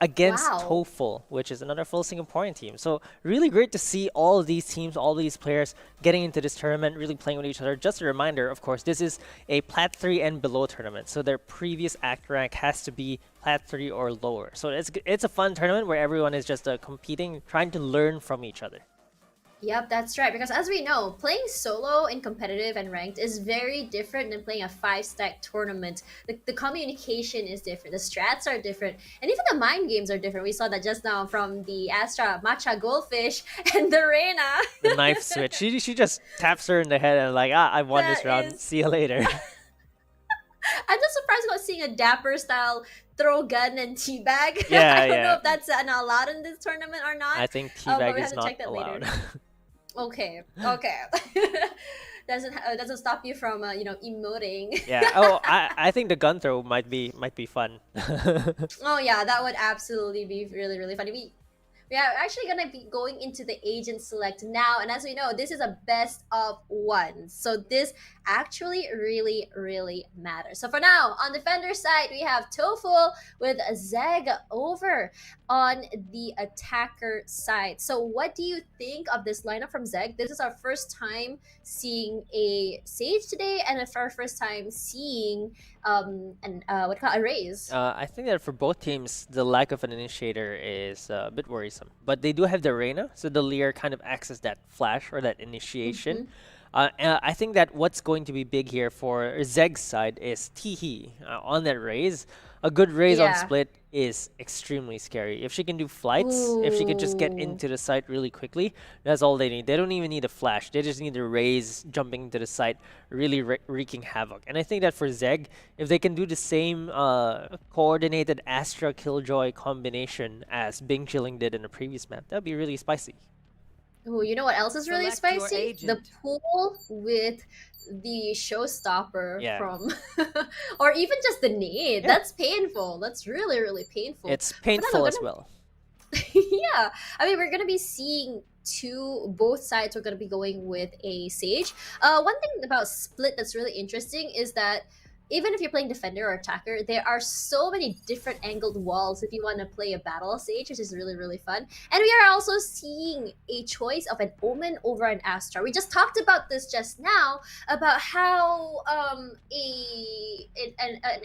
against Wow. Toh-Full, which is another full Singaporean team. So really great to see all of these teams, all these players getting into this tournament, really playing with each other. Just a reminder, of course, this is a Plat 3 and below tournament, so their previous act rank has to be Plat 3 or lower. So it's a fun tournament where everyone is just competing, trying to learn from each other. Yep, that's right. Because as we know, playing solo in competitive and ranked is very different than playing a 5-stack tournament. The communication is different, the strats are different, and even the mind games are different. We saw that just now from the Astra Matcha Goldfish and the Reina. The knife switch. She just taps her in the head and like, I won this That round. is- See you later. I'm just surprised about seeing a Dapper style throw gun and teabag. Yeah, I don't know yeah. if that's allowed in this tournament or not. I think But teabag we is have to not check that later. allowed. Okay. Doesn't stop you from emoting. Yeah. Oh, I think the gun throw might be fun. Oh yeah, that would absolutely be really, really funny. We are actually gonna be going into the agent select now, and as we know, this is a best of one. So this actually really, really matters. So for now, on defender side, we have Toh-Full with ZEGG over on the attacker side. So what do you think of this lineup from ZEGG? This is our first time seeing a Sage today, and it's our first time seeing a Raze. I think that for both teams, the lack of an initiator is a bit worrisome. But they do have the Reina, so the Lear kind of acts as that flash or that initiation. And I think that what's going to be big here for ZEGG's side is Teehee on that Raze. A good Raze on Yeah. split is extremely scary. If she can do flights, if she can just get Ooh. into the site really quickly, that's all they need. They don't even need a flash. They just need the Raze jumping into the site, really wreaking havoc. And I think that for ZEGG, if they can do the same coordinated Astra Killjoy combination as Bing Chilling did in the previous map, that'd be really spicy. Ooh, you know what else is really Select your spicy? The agent. pool with the showstopper Yeah. from, or even just the nade. Yeah. That's painful. That's really, really painful. It's But then painful we're as gonna- well. Yeah, I mean, we're gonna be seeing both sides are gonna be going with a Sage. One thing about split that's really interesting is that even if you're playing defender or attacker, there are so many different angled walls if you want to play a battle stage, which is really, really fun. And we are also seeing a choice of an Omen over an Astra. We just talked about this just now, about how an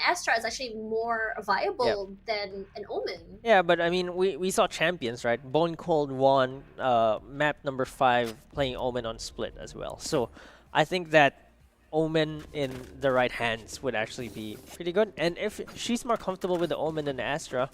Astra is actually more viable than an Omen. Yeah, but I mean, we saw champions, right? Bone Cold won map number 5 playing Omen on split as well. So I think that Omen in the right hands would actually be pretty good. And if she's more comfortable with the Omen than the Astra,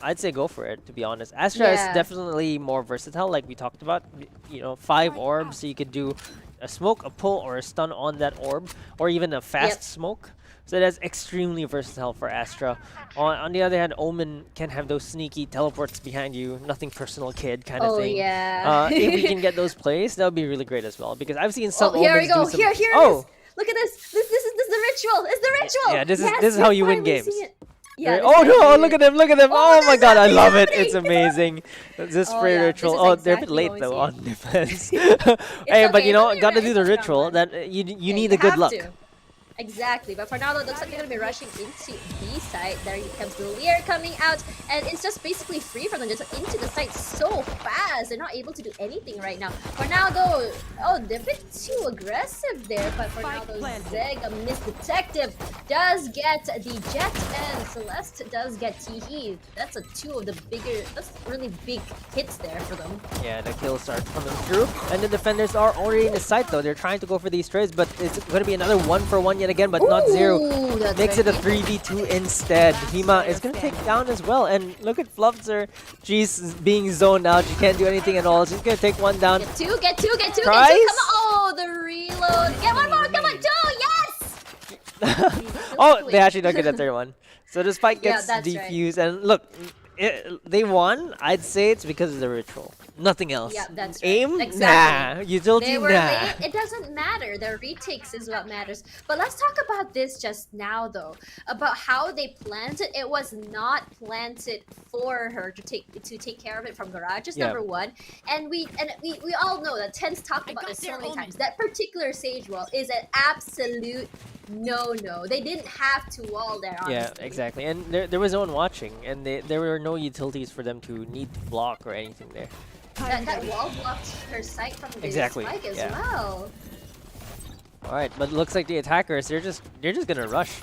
I'd say go for it, to be honest. Astra is definitely more versatile, like we talked about. You know, 5 orbs, so you could do a smoke, a pull, or a stun on that orb, or even a fast smoke. So that's extremely versatile for Astra. On the other hand, Omen can have those sneaky teleports behind you, nothing personal, kid kind of thing. If we can get those plays, that would be really great as well. Because I've seen some here Omens we go. do some... Here it is. Look at this. This is the ritual. It's the ritual. Yeah, this is how you win games. Yeah, oh no! Look at them! Look at them! Oh my God! I love it! happening. It's amazing. This spray ritual. This is They're a bit exactly late what we though see. on defense. Hey, but you know, gotta do the ritual. That you need the good luck. Exactly, but for now, it looks like they're going to be rushing into B site. There comes the Lear coming out, and it's just basically free from them, just into the site so fast. They're not able to do anything right now. For now, though, they're a bit too aggressive there, but for now, though, ZEGG, a Miss Detective, does get the Jet, and Celeste does get Teehee. That's that's really big hits there for them. Yeah, the kills are coming through, and the defenders are already in the site, though. They're trying to go for these trades, but it's going to be another 1-for-1 yet again, but not Zero. Makes it a 3v2 instead. Hima is going to take down as well. And look at Fluffzer. She's being zoned out. She can't do anything at all. She's going to take one down. Get two. Come on. Oh, the reload. Get one more. Come on, 2. Yes! Oh, they actually don't get the third one. So the spike gets defused. Right. And look, they won. I'd say it's because of the ritual. Nothing else. Yeah, that's right. Aim? Exactly. Nah. Utility? Nah. Late. It doesn't matter. Their retakes is what matters. But let's talk about this just now, though. About how they planted. It was not planted for her to take care of it from garages. Number 1, and we all know that Ten's talked about this so many times. That particular Sage wall is an absolute no. They didn't have to wall there. Honestly. Yeah, exactly. And there was no one watching, and there were no utilities for them to need to block or anything there. That wall blocked her sight from the spike as well. Alright, but it looks like the attackers, they're just gonna rush.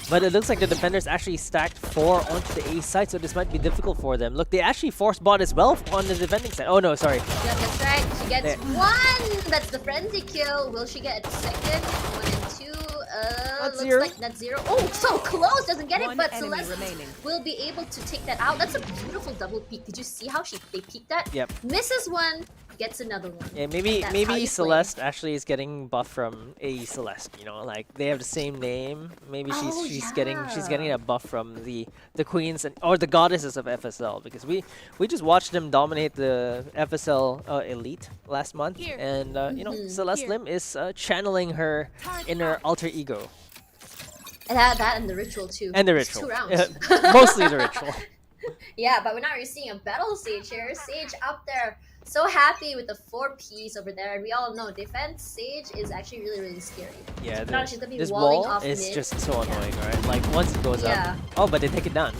But it looks like the defenders actually stacked 4 onto the A side, so this might be difficult for them. Look, they actually forced bot as well on the defending side. Oh no, sorry. Yeah, that's right. She gets 1! That's the frenzy kill. Will she get a second? 1 and 2. Looks like that's 0. Oh, so close! Doesn't get it, but Celeste will be able to take that out. That's a beautiful double peek. Did you see how they peeked that? Yep. Misses 1, gets another one. Yeah, maybe Celeste actually is getting buff from a Celeste. You know, like they have the same name. Maybe she's getting a buff from the queens or the goddesses of FSL, because we just watched them dominate the FSL Elite last month, and you know, Celeste Lim is channeling her inner alter ego. And that and the ritual too. And the ritual. 2 rounds. Mostly the ritual. Yeah, but we're not really seeing a battle Sage here. Sage up there, so happy with the 4 Ps over there, and we all know defense Sage is actually really, really scary. Yeah, she's gonna be this walling wall off is mid. just so annoying, right? Like once it goes up. Oh, but they take it down.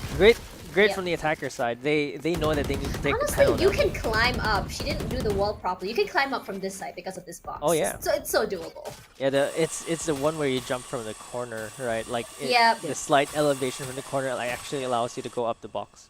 Great from the attacker side. They know that they need to take the panel Honestly, you down. can climb up. She didn't do the wall properly. You can climb up from this side because of this box. Oh yeah. So it's so doable. Yeah, it's the one where you jump from the corner, right? Like the slight elevation from the corner actually allows you to go up the box.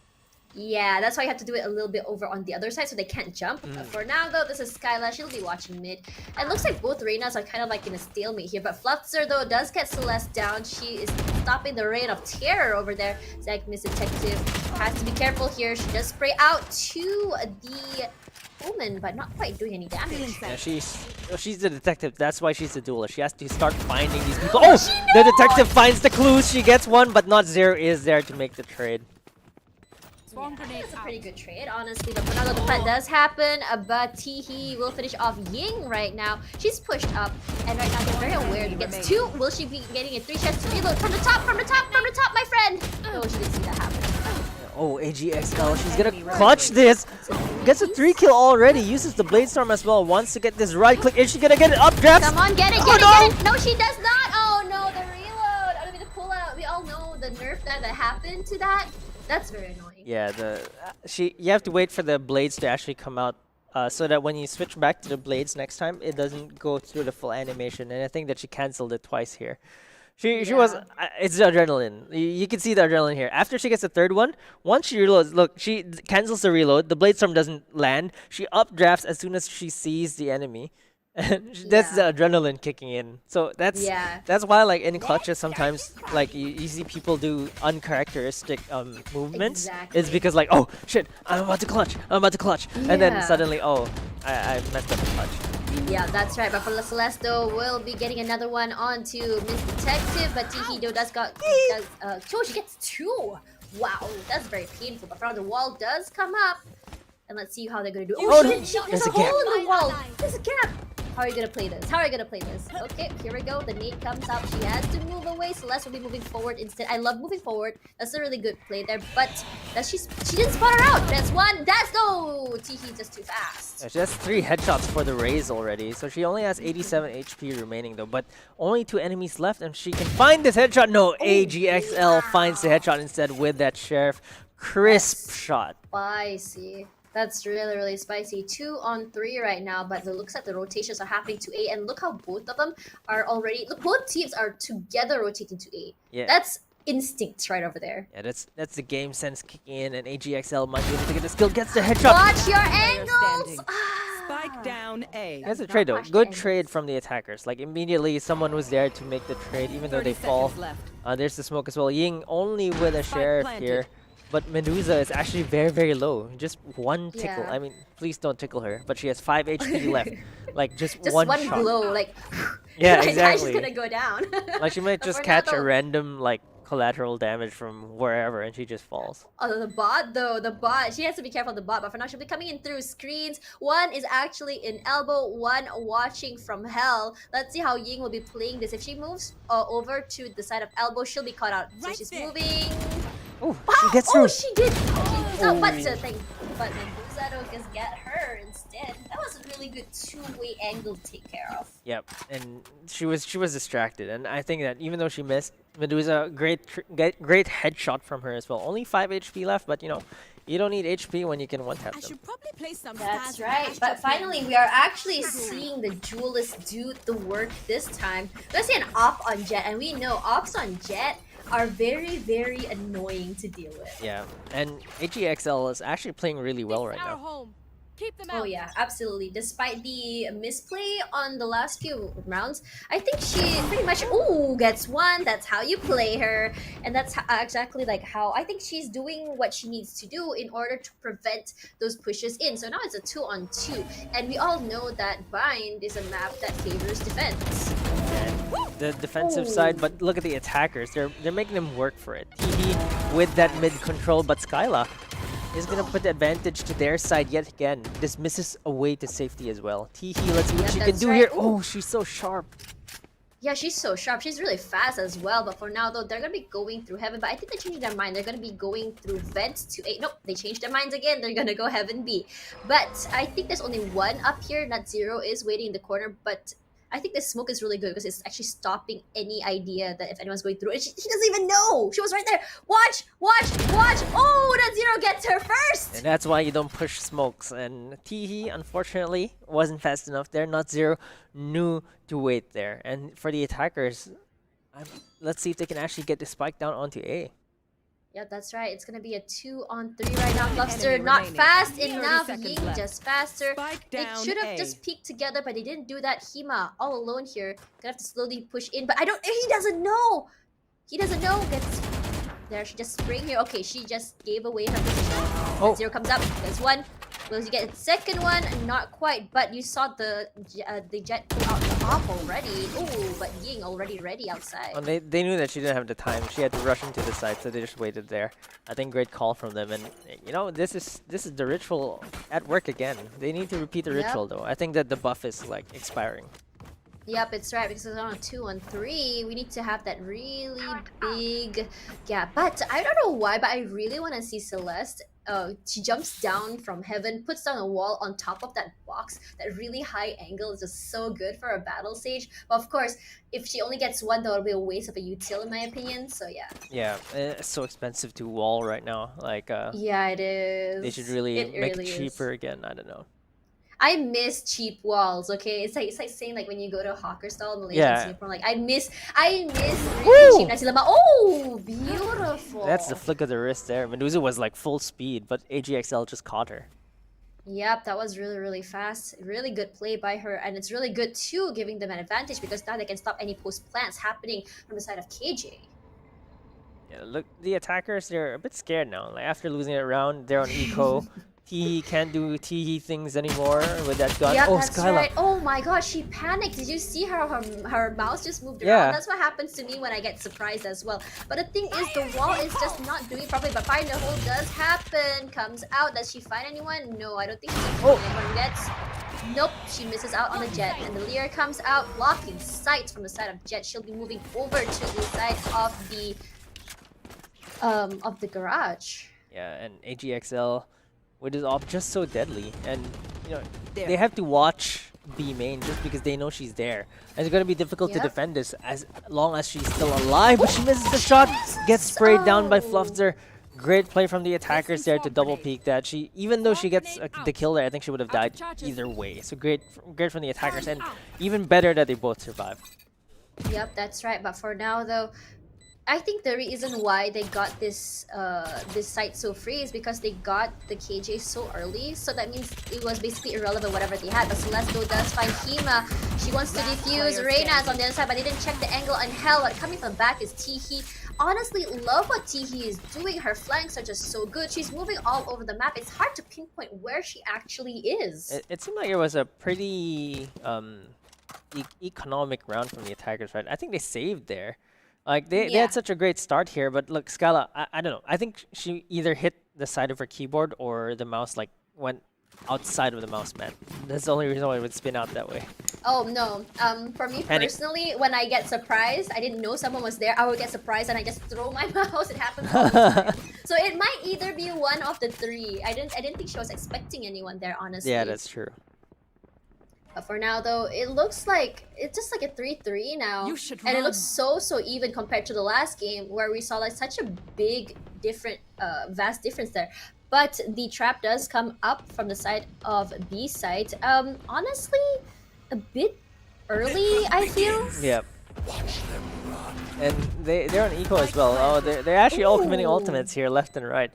Yeah, that's why you have to do it a little bit over on the other side so they can't jump. But for now, though, this is Skyla. She'll be watching mid. And it looks like both Reynas are kind of like in a stalemate here. But Fluffzer, though, does get Celeste down. She is stopping the reign of terror over there. ZEGG, Miss Detective, has to be careful here. She does spray out to the Omen, but not quite doing any damage. Yeah, she's the detective. That's why she's the duelist. She has to start finding these people. Oh! The detective finds the clues. She gets one, but not Zero is there to make the trade. Yeah, that's a pretty good trade, honestly. But another the plant does happen, but Teehee will finish off Ying right now. She's pushed up, and right now they're very aware. He gets 2. Will she be getting a 3 chance to reload from the top, my friend? Oh, she didn't see that happen. Oh, AGXL, she's gonna clutch this. Gets a 3 kill already. Uses the Blade Storm as well. Wants to get this right click. Is she gonna get it up, Drafts? Come on, get it, get it. No, she does not. Oh no, the reload. I mean, the pull that happened to that. That's very annoying. Yeah, you have to wait for the blades to actually come out, so that when you switch back to the blades next time, it doesn't go through the full animation. And I think that she canceled it twice here. She was. It's the adrenaline. You can see the adrenaline here. After she gets the third one, once she reloads, look, she cancels the reload. The blade storm doesn't land. She updrafts as soon as she sees the enemy. And that's the adrenaline kicking in. So that's why, like, in clutches sometimes, like, you see people do uncharacteristic movements. It's because, like, oh shit, I'm about to clutch, and then suddenly, oh, I messed up the clutch. Yeah, that's right. But for Celeste, we'll be getting another one on to Miss Detective. But Tihido she gets 2. Wow, that's very painful. But from the wall does come up. And let's see how they're gonna do. Oh, no. There's a hole in the wall. There's a gap. How are you gonna play this? Okay, here we go. The nade comes out. She has to move away. Celeste will be moving forward instead. I love moving forward. That's a really good play there. But she didn't spot her out. That's one. That's no. Tihi just too fast. Yeah, she has 3 headshots for the raise already. So she only has 87 HP remaining though. But only 2 enemies left, and she can find this headshot. No, AGXL finds the headshot instead with that Sheriff. Crisp shot. Spicy. That's really, really spicy. 2 on 3 right now, but it looks like the rotations are happening to A, and look how both of them are already. Look, both teams are together rotating to A. Yeah. That's instinct right over there. Yeah, that's the game sense kicking in, and AGXL might be able to get the skill. Gets the headshot. Watch your angles. Spike down A. That's a trade though. Good trade from the attackers. Like immediately, someone was there to make the trade, even though they fall. There's the smoke as well. Ying only with a Sheriff here. But Medusa is actually very, very low. Just 1 tickle. I mean, please don't tickle her. But she has 5 HP left. Like, just one shot. blow. Like, yeah, exactly. She's gonna go down. Like, she might just catch a random, like, collateral damage from wherever and she just falls. Oh, the bot though. The bot. She has to be careful of the bot. But for now, she'll be coming in through screens. One is actually in elbow. One watching from hell. Let's see how Ying will be playing this. If she moves over to the side of elbow, she'll be caught out. So she's moving. Oh, she gets through. Oh, she did. So, but Medusa just get her instead. That was a really good 2-way angle to take care of. Yep, and she was distracted, and I think that even though she missed, Medusa great headshot from her as well. Only 5 HP left, but you know, you don't need HP when you can one-tap them. That's right. But finally, we are actually seeing the duelists do the work this time. Let's see an op on Jet, and we know ops on Jet are very, very annoying to deal with. Yeah, and AGXL is actually playing really well right now. Oh yeah, absolutely. Despite the misplay on the last few rounds, I think she pretty much gets 1. That's how you play her, and that's exactly like how I think she's doing what she needs to do in order to prevent those pushes in. So now it's a 2 on 2, and we all know that Bind is a map that favors defense. And the defensive side, but look at the attackers. They're making them work for it. TD with that mid control, but Skyla is gonna put the advantage to their side yet again. This misses away to safety as well. Teehee, let's see what she can do here. Oh, she's so sharp. Yeah, she's so sharp. She's really fast as well. But for now, though, they're gonna be going through Heaven. But I think they changed their mind. They're gonna be going through Vent to A. Nope, they changed their minds again. They're gonna go Heaven B. But I think there's only 1 up here. Not 0 is waiting in the corner. But I think the smoke is really good because it's actually stopping any idea that if anyone's going through it. She doesn't even know. She was right there. Watch, watch, watch. Oh, that 0 gets her first. And that's why you don't push smokes. And Teehee, unfortunately, wasn't fast enough there. Not 0 knew to wait there. And for the attackers, let's see if they can actually get the spike down onto A. Yeah, that's right. It's gonna be a 2 on 3 right now. Fluster not fast enough. Ying just faster. They should have just peeked together, but they didn't do that. Hima all alone here. Gonna have to slowly push in, but he doesn't know. He doesn't know. Gets there. She just spring here. Okay, she just gave away her position. Oh. 0 comes up. There's 1. Will you get the second one? Not quite, but you saw the Jet pull out the off already. Oh, but Ying already ready outside. Well, they knew that she didn't have the time. She had to rush into the side, so they just waited there. I think great call from them, and you know this is the ritual at work again. They need to repeat the ritual though. I think that the buff is like expiring. Yep, it's right, because it's on a 2 on 3. We need to have that really big gap. But I don't know why, but I really want to see Celeste she jumps down from heaven, puts down a wall on top of that box. That really high angle is just so good for a battle stage. But of course, if she only gets one, that would be a waste of a util in my opinion. So yeah. Yeah, it's so expensive to wall right now. Like, Yeah, it is. they should really It make it really cheaper is. again. I don't know. I miss cheap walls. Okay, it's like saying like when you go to a hawker stall in Malaysia and Yeah. Singapore, like I miss really Woo! cheap nasi lemak. Oh, beautiful. That's the flick of the wrist there. Medusa was like full speed, but AGXL just caught her. Yep, that was really fast. Really good play by her, and it's really good too, giving them an advantage because now they can stop any post plants happening from the side of KJ. Yeah, look, the attackers, they're a bit scared now. Like after losing it round, they're on eco. Teehee can't do Teehee things anymore with that gun. Yep, Oh, that's Skyla. right. Oh my gosh, she panicked. Did you see her mouse just moved around? Yeah. That's what happens to me when I get surprised as well. But the thing is, the wall is just not doing it properly. But find the hole does happen. Comes out. Does she find anyone? No, I don't think she Oh. finds anyone yet. Nope, she misses out on the Jet. And the Lear comes out, blocking sight from the side of Jet. She'll be moving over to the side of the garage. Yeah, and AGXL with his op just so deadly. And, you know, There. they have to watch B main just because they know she's there. And it's going to be difficult to Yep. defend this as long as she's still alive. But she misses the shot, gets sprayed down by Fluffzer. Great play from the attackers there to double peek that. She, even though she gets the kill there, I think she would have died either way. So great from the attackers, and even better that they both survived. Yep, that's right. But for now, though, I think the reason why they got this site so free is because they got the KJ so early. So that means it was basically irrelevant whatever they had. But Celeste does find Hema. She wants to defuse. Reyna's on the other side, but they didn't check the angle. And hell, what coming from the back is Teehee. Honestly, love what Teehee is doing. Her flanks are just so good. She's moving all over the map. It's hard to pinpoint where she actually is. It seemed like it was a pretty economic round from the attackers, right? I think they saved there. Like they Yeah. had such a great start here, but look, Skyla, I don't know. I think she either hit the side of her keyboard or the mouse like went outside of the mouse mat. That's the only reason why it would spin out that way. Oh no. For me Panic. personally, when I get surprised, I didn't know someone was there. I would get surprised and I just throw my mouse. It happens all the time. So it might either be one of the three. I didn't think she was expecting anyone there, honestly. Yeah, that's true. But for now though, it looks like it's just like a 3-3 now. You should and it run. looks so even compared to the last game where we saw like such a big vast difference there. But the trap does come up from the side of B side. Honestly, a bit early, I feel. Yep. And they're on eco as well. Oh, they're actually all committing Ooh. ultimates here, left and right.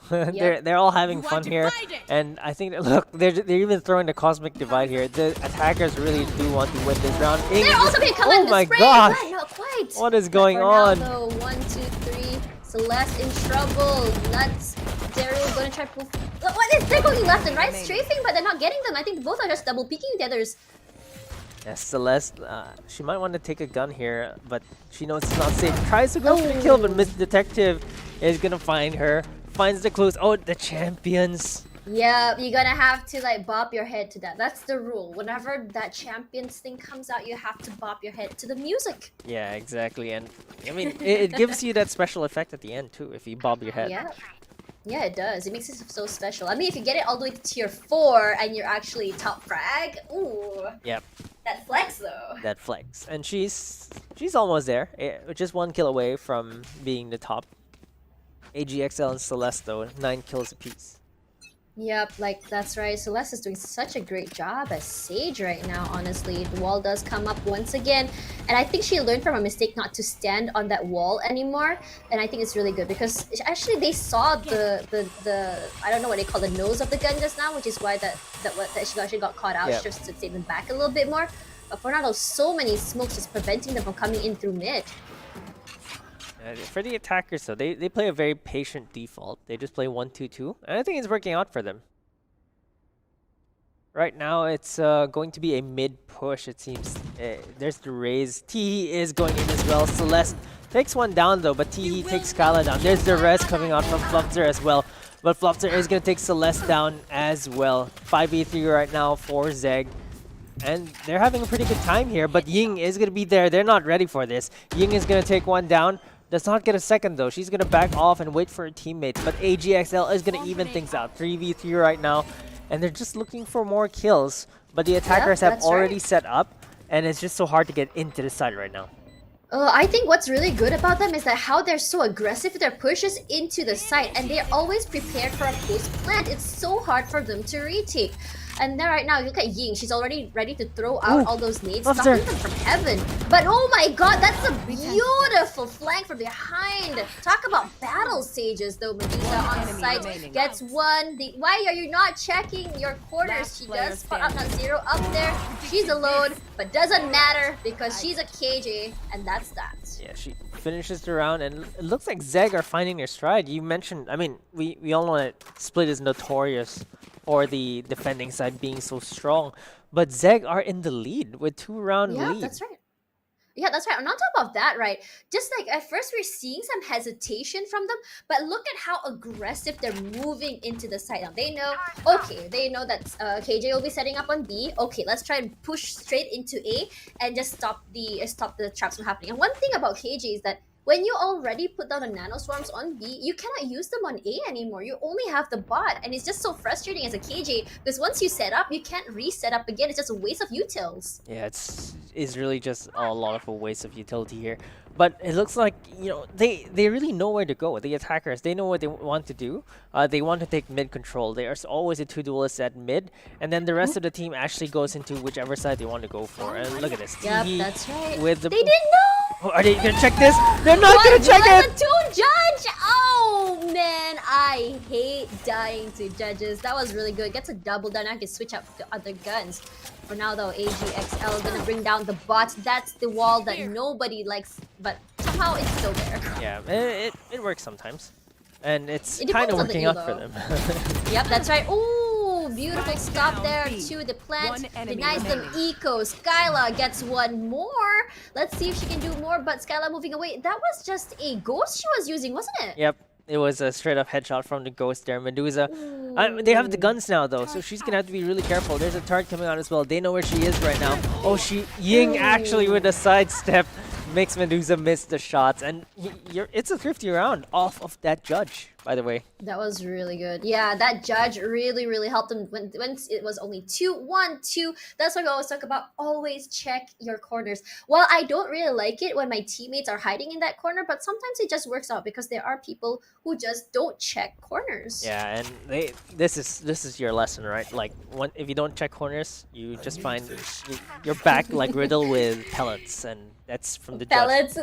Yep. They're all having You fun want to here, fight it. and I think look, they're even throwing the cosmic divide here. The attackers really do want to win this round. Ing They're is also being just- covered oh in the my spray, gosh! but not quite. What is But going for on? Now, though, 1, 2, 3. Celeste in trouble. Nuts. Daryl gonna try to move. What is they're going left and right, strafing, but they're not getting them. I think both are just double peeking the others. Yes, Celeste, she might want to take a gun here, but she knows it's not safe. Tries to go for the kill, but Miss Detective is gonna find her. Finds the clues. Oh, the champions. Yeah, you're gonna have to like bop your head to that. That's the rule. Whenever that champions thing comes out, you have to bop your head to the music. Yeah, exactly. And I mean, it gives you that special effect at the end too, if you bob your head. Yeah. Yeah, it does. It makes it so special. I mean, if you get it all the way to tier 4 and you're actually top frag, ooh. Yep, That flex though. that flex. And she's almost there. Just 1 kill away from being the top. AGXL and Celeste though, 9 kills apiece. Yep, like that's right. Celeste is doing such a great job as Sage right now, honestly. The wall does come up once again. And I think she learned from a mistake not to stand on that wall anymore. And I think it's really good because actually they saw the I don't know what they call the nose of the gun just now, which is why that she actually got caught out Yep. just to take them back a little bit more. But for now, there's so many smokes just preventing them from coming in through mid. For the attackers though, they play a very patient default. They just play 1-2-2, and I think it's working out for them. Right now, it's going to be a mid push, it seems. There's the raise. Teehee is going in as well. Celeste takes one down though, but Teehee takes Skyla down. There's the res coming out from Fluffzer as well. But Fluffzer is going to take Celeste down as well. 5v3 right now for ZEGG. And they're having a pretty good time here, but Ying is going to be there. They're not ready for this. Ying is going to take one down. Does not get a second though. She's gonna back off and wait for her teammates. But AGXL is gonna even things out. 3v3 right now. And they're just looking for more kills. But the attackers have already set up. And it's just so hard to get into the side right now. I think what's really good about them is that how they're so aggressive with their pushes into the site, and they're always prepared for a post plant. It's so hard for them to retake. And then right now, look at Ying. She's already ready to throw out all those nades, stopping them from heaven. But oh my god, that's a beautiful flank from behind. Talk about battle sages though. Medusa on site gets one. Why are you not checking your corners? She does spot up not zero up there. She's alone, but doesn't matter because she's a KJ, and that's that. Yeah, she finishes the round, and it looks like ZEGG are finding their stride. You mentioned, I mean, we all know that Split is notorious for the defending side being so strong, but ZEGG are in the lead with 2-round lead. Yeah, that's right. Yeah, that's right. And on top of that, right, just like at first we're seeing some hesitation from them, but look at how aggressive they're moving into the site. Now they know, okay, they know that KJ will be setting up on B. Okay, let's try and push straight into A and just stop the traps from happening. And one thing about KJ is that when you already put down the nano swarms on B, you cannot use them on A anymore. You only have the bot, and it's just so frustrating as a KJ because once you set up, you can't reset up again. It's just a waste of utils. Yeah, it's really just a lot of a waste of utility here. But it looks like, you know, they really know where to go. The attackers, they know what they want to do. They want to take mid control. There's always a 2 duelists at mid, and then the rest of the team actually goes into whichever side they want to go for. And look at this. Yep, that's right. With the they didn't know! Oh, are they gonna check this? They're not gonna check it! To judge! Oh man, I hate dying to judges. That was really good. Gets a double down. I can switch up to other guns. For now though, AGXL gonna bring down the bot. That's the wall that nobody likes, but somehow it's still there. Yeah, it works sometimes. And it's kind of working out for them. Yep, that's right. Ooh, beautiful stop there to the plant. Denies them eco. Skyla gets one more. Let's see if she can do more, but Skyla moving away. That was just a ghost she was using, wasn't it? Yep. It was a straight up headshot from the ghost there. Medusa. They have the guns now though, so she's gonna have to be really careful. There's a turret coming out as well. They know where she is right now. Oh, Ying actually with a sidestep makes Medusa miss the shots, and it's a 50 round off of that judge, by the way. That was really good. Yeah, that judge really helped them when it was only 2-1-2. That's why we always talk about always check your corners. Well, I don't really like it when my teammates are hiding in that corner, but sometimes it just works out because there are people who just don't check corners. Yeah, and this is your lesson, right? Like, if you don't check corners, you just find your back like riddled with pellets, and that's from the pellets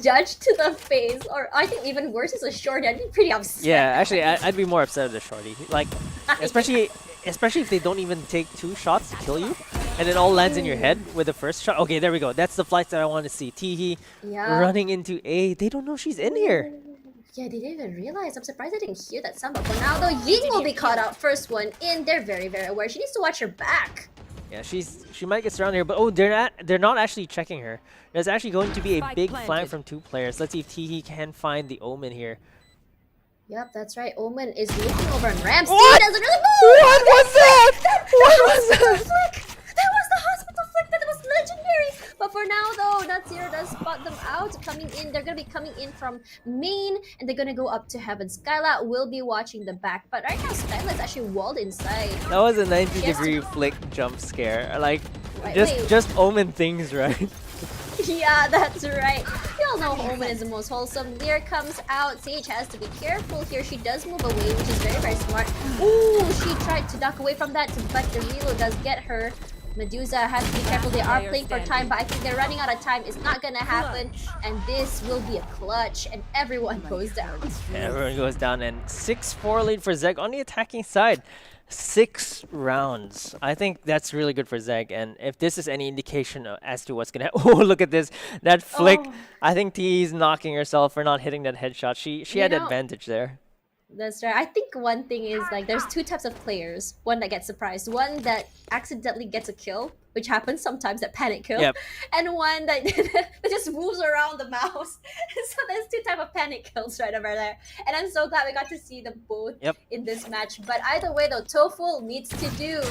judge to the face, or I think even worse is a shorty. I'd be pretty upset. Yeah, actually, I'd be more upset with the shorty. Like, especially if they don't even take 2 shots to kill you, and it all lands in your head with the first shot. Okay, there we go. That's the flights that I want to see. Teehee running into A. They don't know she's in here. Yeah, they didn't even realize. I'm surprised I didn't hear that sound. But for now, though, Ying will be caught out. First one in. They're very aware. She needs to watch her back. Yeah, she might get surrounded here, but oh, they're not actually checking her. There's actually going to be a big flank from 2 players. Let's see if Teehee can find the Omen here. Yep, that's right. Omen is looking over on Ramsey. What? Doesn't really move. What was that? What was that? Flick. That was the hospital flick. That was legendary. But for now, though, Natsir does spot them out. Coming in, they're gonna be coming in from main, and they're gonna go up to heaven. Skyla will be watching the back, but right now Skyla is actually walled inside. That was a 90-degree flick jump scare. Like, just Omen things, right? Yeah, that's right. We all know Omen is the most wholesome. Lear comes out. Sage has to be careful here. She does move away, which is very smart. Ooh, she tried to duck away from that, but the reload does get her. Medusa has to be careful. They are playing for time, but I think they're running out of time. It's not gonna happen, and this will be a clutch, and everyone goes down. Yeah, everyone goes down, and 6-4 lead for ZEGG on the attacking side. 6 rounds. I think that's really good for ZEGG, and if this is any indication as to what's gonna happen. Oh, look at this. That flick. I think T's knocking herself for not hitting that headshot. She had advantage there. That's right. I think one thing is, like, there's 2 types of players. One that gets surprised. One that accidentally gets a kill, which happens sometimes, that panic kill. Yep. And one that, that just moves around the mouse. So there's 2 types of panic kills right over there. And I'm so glad we got to see them both in this match. But either way, though, Toh-Full needs to do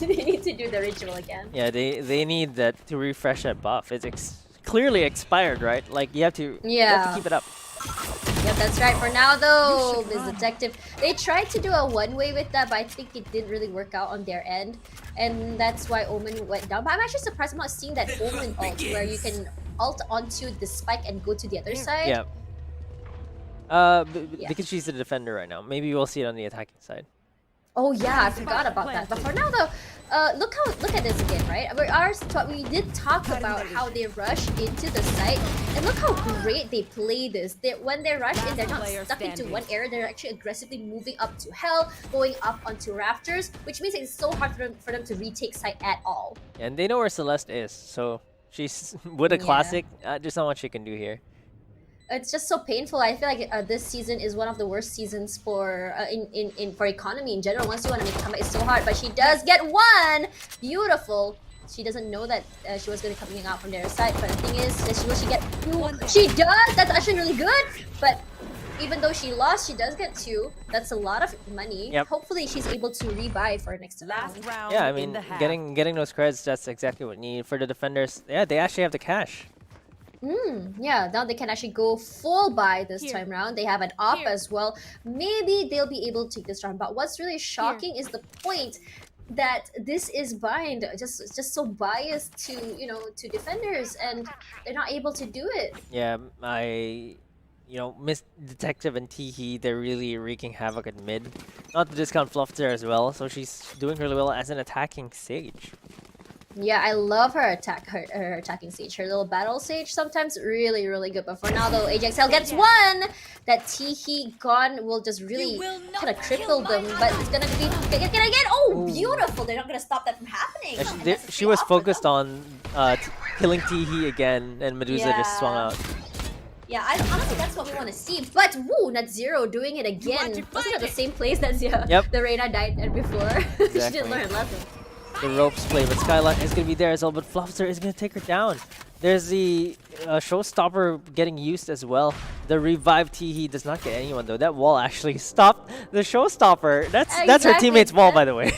they need to do the ritual again. Yeah, they need that to refresh that buff. It's clearly expired, right? Like you have to keep it up. Yep, that's right. For now, though, Ms. Detective, they tried to do a one-way with that, but I think it didn't really work out on their end, and that's why Omen went down. But I'm actually surprised I'm not seeing that Omen ult, where you can ult onto the spike and go to the other side. Yeah. Because she's the defender right now. Maybe we'll see it on the attacking side. Oh yeah, I forgot about that. But for now though, look at this again, right? We did talk about how they rush into the site, and look how great they play this. When they rush in, they're not stuck into one area. They're actually aggressively moving up to hell, going up onto rafters, which means it's so hard for them to retake site at all. And they know where Celeste is, so she's with a classic. There's not much she can do here. It's just so painful. I feel like this season is one of the worst seasons for for economy in general. Once you want to make a comeback, it's so hard. But she does get one. Beautiful. She doesn't know that she was going to be coming out from their side. But the thing is, will she get two? She does. That's actually really good. But even though she lost, she does get two. That's a lot of money. Yep. Hopefully, she's able to rebuy for next round. Yeah, I mean, getting those creds, that's exactly what you need for the defenders. Yeah, they actually have the cash. Yeah, now they can actually go full buy this time round. They have an op as well. Maybe they'll be able to take this round. But what's really shocking is the point that this is bind just so biased to to defenders, and they're not able to do it. Yeah, Miss Detective and Teehee, they're really wreaking havoc at mid. Not to discount Fluffter as well, so she's doing really well as an attacking Sage. Yeah, I love her her attacking Sage. Her little battle Sage sometimes really, really good. But for now though, AJXL gets one! That Teehee gone will just really kind of triple them. But it's gonna be... Oh, beautiful! They're not gonna stop that from happening. She was focused on killing Teehee again, and Medusa just swung out. Yeah, honestly, that's what we want to see. But woo, NetZero doing it again. Wasn't it the same place that the Reina died at before? Exactly. She didn't learn a lesson. The ropes play, but Skyline is going to be there as well, but Fluffster is going to take her down. There's the showstopper getting used as well. The revive Teehee does not get anyone though. That wall actually stopped the showstopper. That's her teammate's wall, by the way.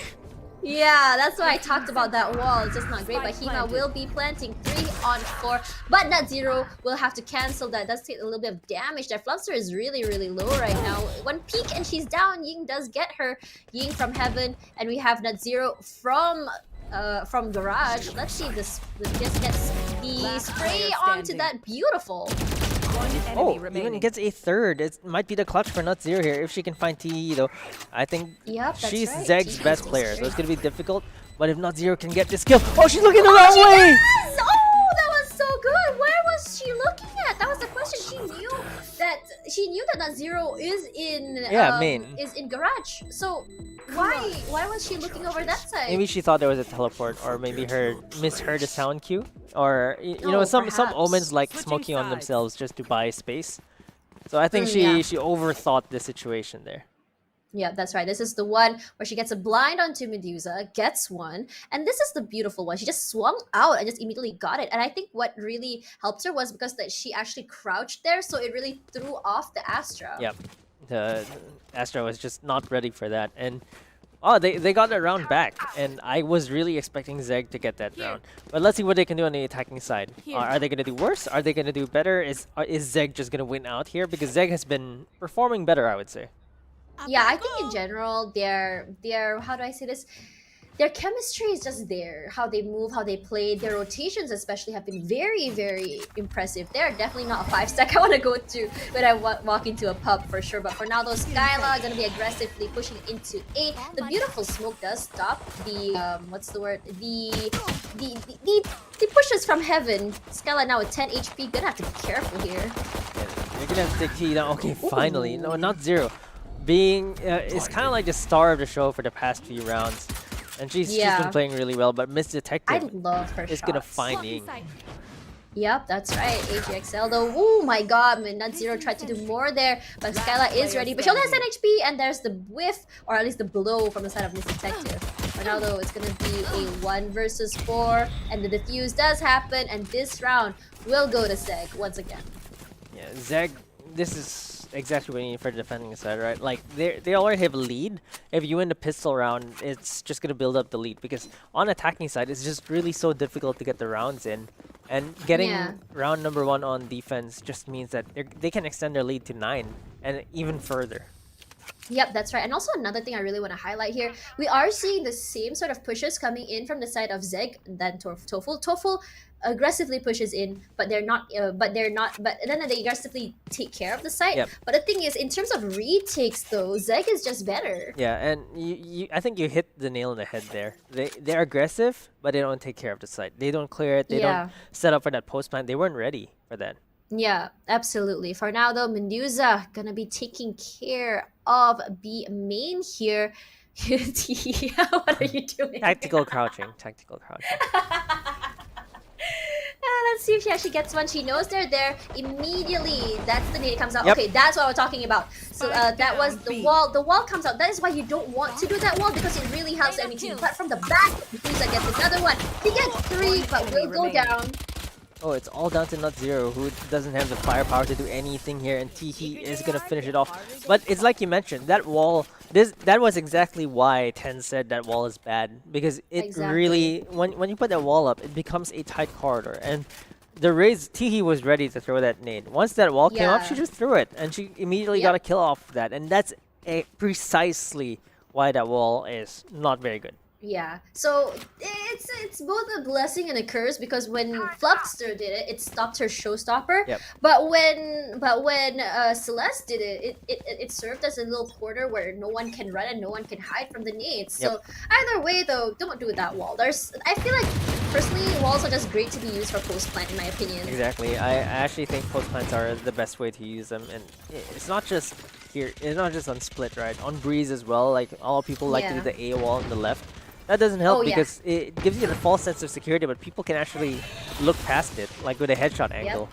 Yeah, that's why I talked about that wall. It's just not great, but Hema will be planting 3 on 4. But NetZero will have to cancel that. Does take a little bit of damage there. Fluffster is really, really low right now. One peek and she's down. Ying does get her. Ying from heaven. And we have NetZero from Garage. Let's see if this just gets the spray onto that. Beautiful. Oh, even gets a third. It might be the clutch for NetZero here if she can find Teehee though. I think she's ZEGG's best player, so it's going to be difficult. But if NetZero can get this kill... Oh, she's looking the wrong way! Does! Oh, that was so good! Where was she looking at? That was the question. She knew that NetZero is in main. Is in Garage. So why was she looking over that side? Maybe she thought there was a teleport, or maybe misheard a sound cue, or some Omens like smoking on themselves just to buy space. So I think she overthought the situation there. Yeah, that's right. This is the one where she gets a blind onto Medusa, gets one, and this is the beautiful one. She just swung out and just immediately got it. And I think what really helped her was because that she actually crouched there, so it really threw off the Astra. Yep, the Astra was just not ready for that, and they got that round back, and I was really expecting ZEGG to get that round. But let's see what they can do on the attacking side. Are they going to do worse? Are they going to do better? Is ZEGG just going to win out here? Because ZEGG has been performing better, I would say. Yeah, I think in general, their how do I say this? Their chemistry is just there. How they move, how they play, their rotations especially have been very, very impressive. They're definitely not a 5-stack I want to go to when I walk into a pub for sure. But for now, those Skyla are going to be aggressively pushing into A. The beautiful smoke does stop the what's the word? The pushes from heaven. Skyla now with 10 HP. Gonna have to be careful here. Yeah, you're gonna have to take T down. Okay, finally. No, not Zero. Being is kind of like the star of the show for the past few rounds, and she's been playing really well. But Miss Detective is gonna find Ying. Yep, that's right. AJXL though. Oh my god, NetZero tried to do more there, but Skyla is ready. But she only has 10 HP, and there's the whiff, or at least the blow from the side of Miss Detective. For now though, it's gonna be a 1 versus 4, and the defuse does happen, and this round will go to ZEGG once again. Yeah, ZEGG. This is exactly what you need for the defending side, right? Like they already have a lead. If you win the pistol round, it's just gonna build up the lead because on attacking side, it's just really so difficult to get the rounds in, and getting Yeah. round number 1 on defense just means that they can extend their lead to 9 and even further. Yep, that's right. And also another thing I really want to highlight here, we are seeing the same sort of pushes coming in from the side of ZEGG than Toh-Full. Toh-Full aggressively pushes in, but they're not. But then they aggressively take care of the site. Yep. But the thing is, in terms of retakes, though, ZEGG is just better. Yeah, and I think you hit the nail on the head there. They're aggressive, but they don't take care of the site. They don't clear it. They Yeah. don't set up for that post plant. They weren't ready for that. Yeah, absolutely. For now, though, Medusa gonna be taking care of B main here. What are you doing? Tactical crouching. Tactical crouching. Let's see if she actually gets one. She knows they're there. Immediately, that's the nade comes out. Yep. Okay, that's what we're talking about. So that was the wall. The wall comes out. That is why you don't want to do that wall because it really helps enemy team. But from the back, Medusa gets another one. He gets 3, but will go down. Oh, it's all down to Not Zero, who doesn't have the firepower to do anything here, and Teehee is gonna finish it off. But it's like you mentioned, that wall. That was exactly why Ten said that wall is bad, because it Exactly. really when you put that wall up, it becomes a tight corridor, and the Raze Teehee was ready to throw that nade. Once that wall came up, Yeah. she just threw it, and she immediately Yep. got a kill off that, and that's precisely why that wall is not very good. Yeah, so it's both a blessing and a curse because when Flupster did it, it stopped her showstopper. Yep. But when Celeste did it, it served as a little corner where no one can run and no one can hide from the nades. So either way, though, don't do that wall. I feel like personally, walls are just great to be used for post plant, in my opinion. Exactly. I actually think post plants are the best way to use them, and it's not just here. It's not just on split, right? On breeze as well. Like all people like to do the A wall on the left. That doesn't help Oh, yeah. because it gives you the false sense of security, but people can actually look past it, like with a headshot angle.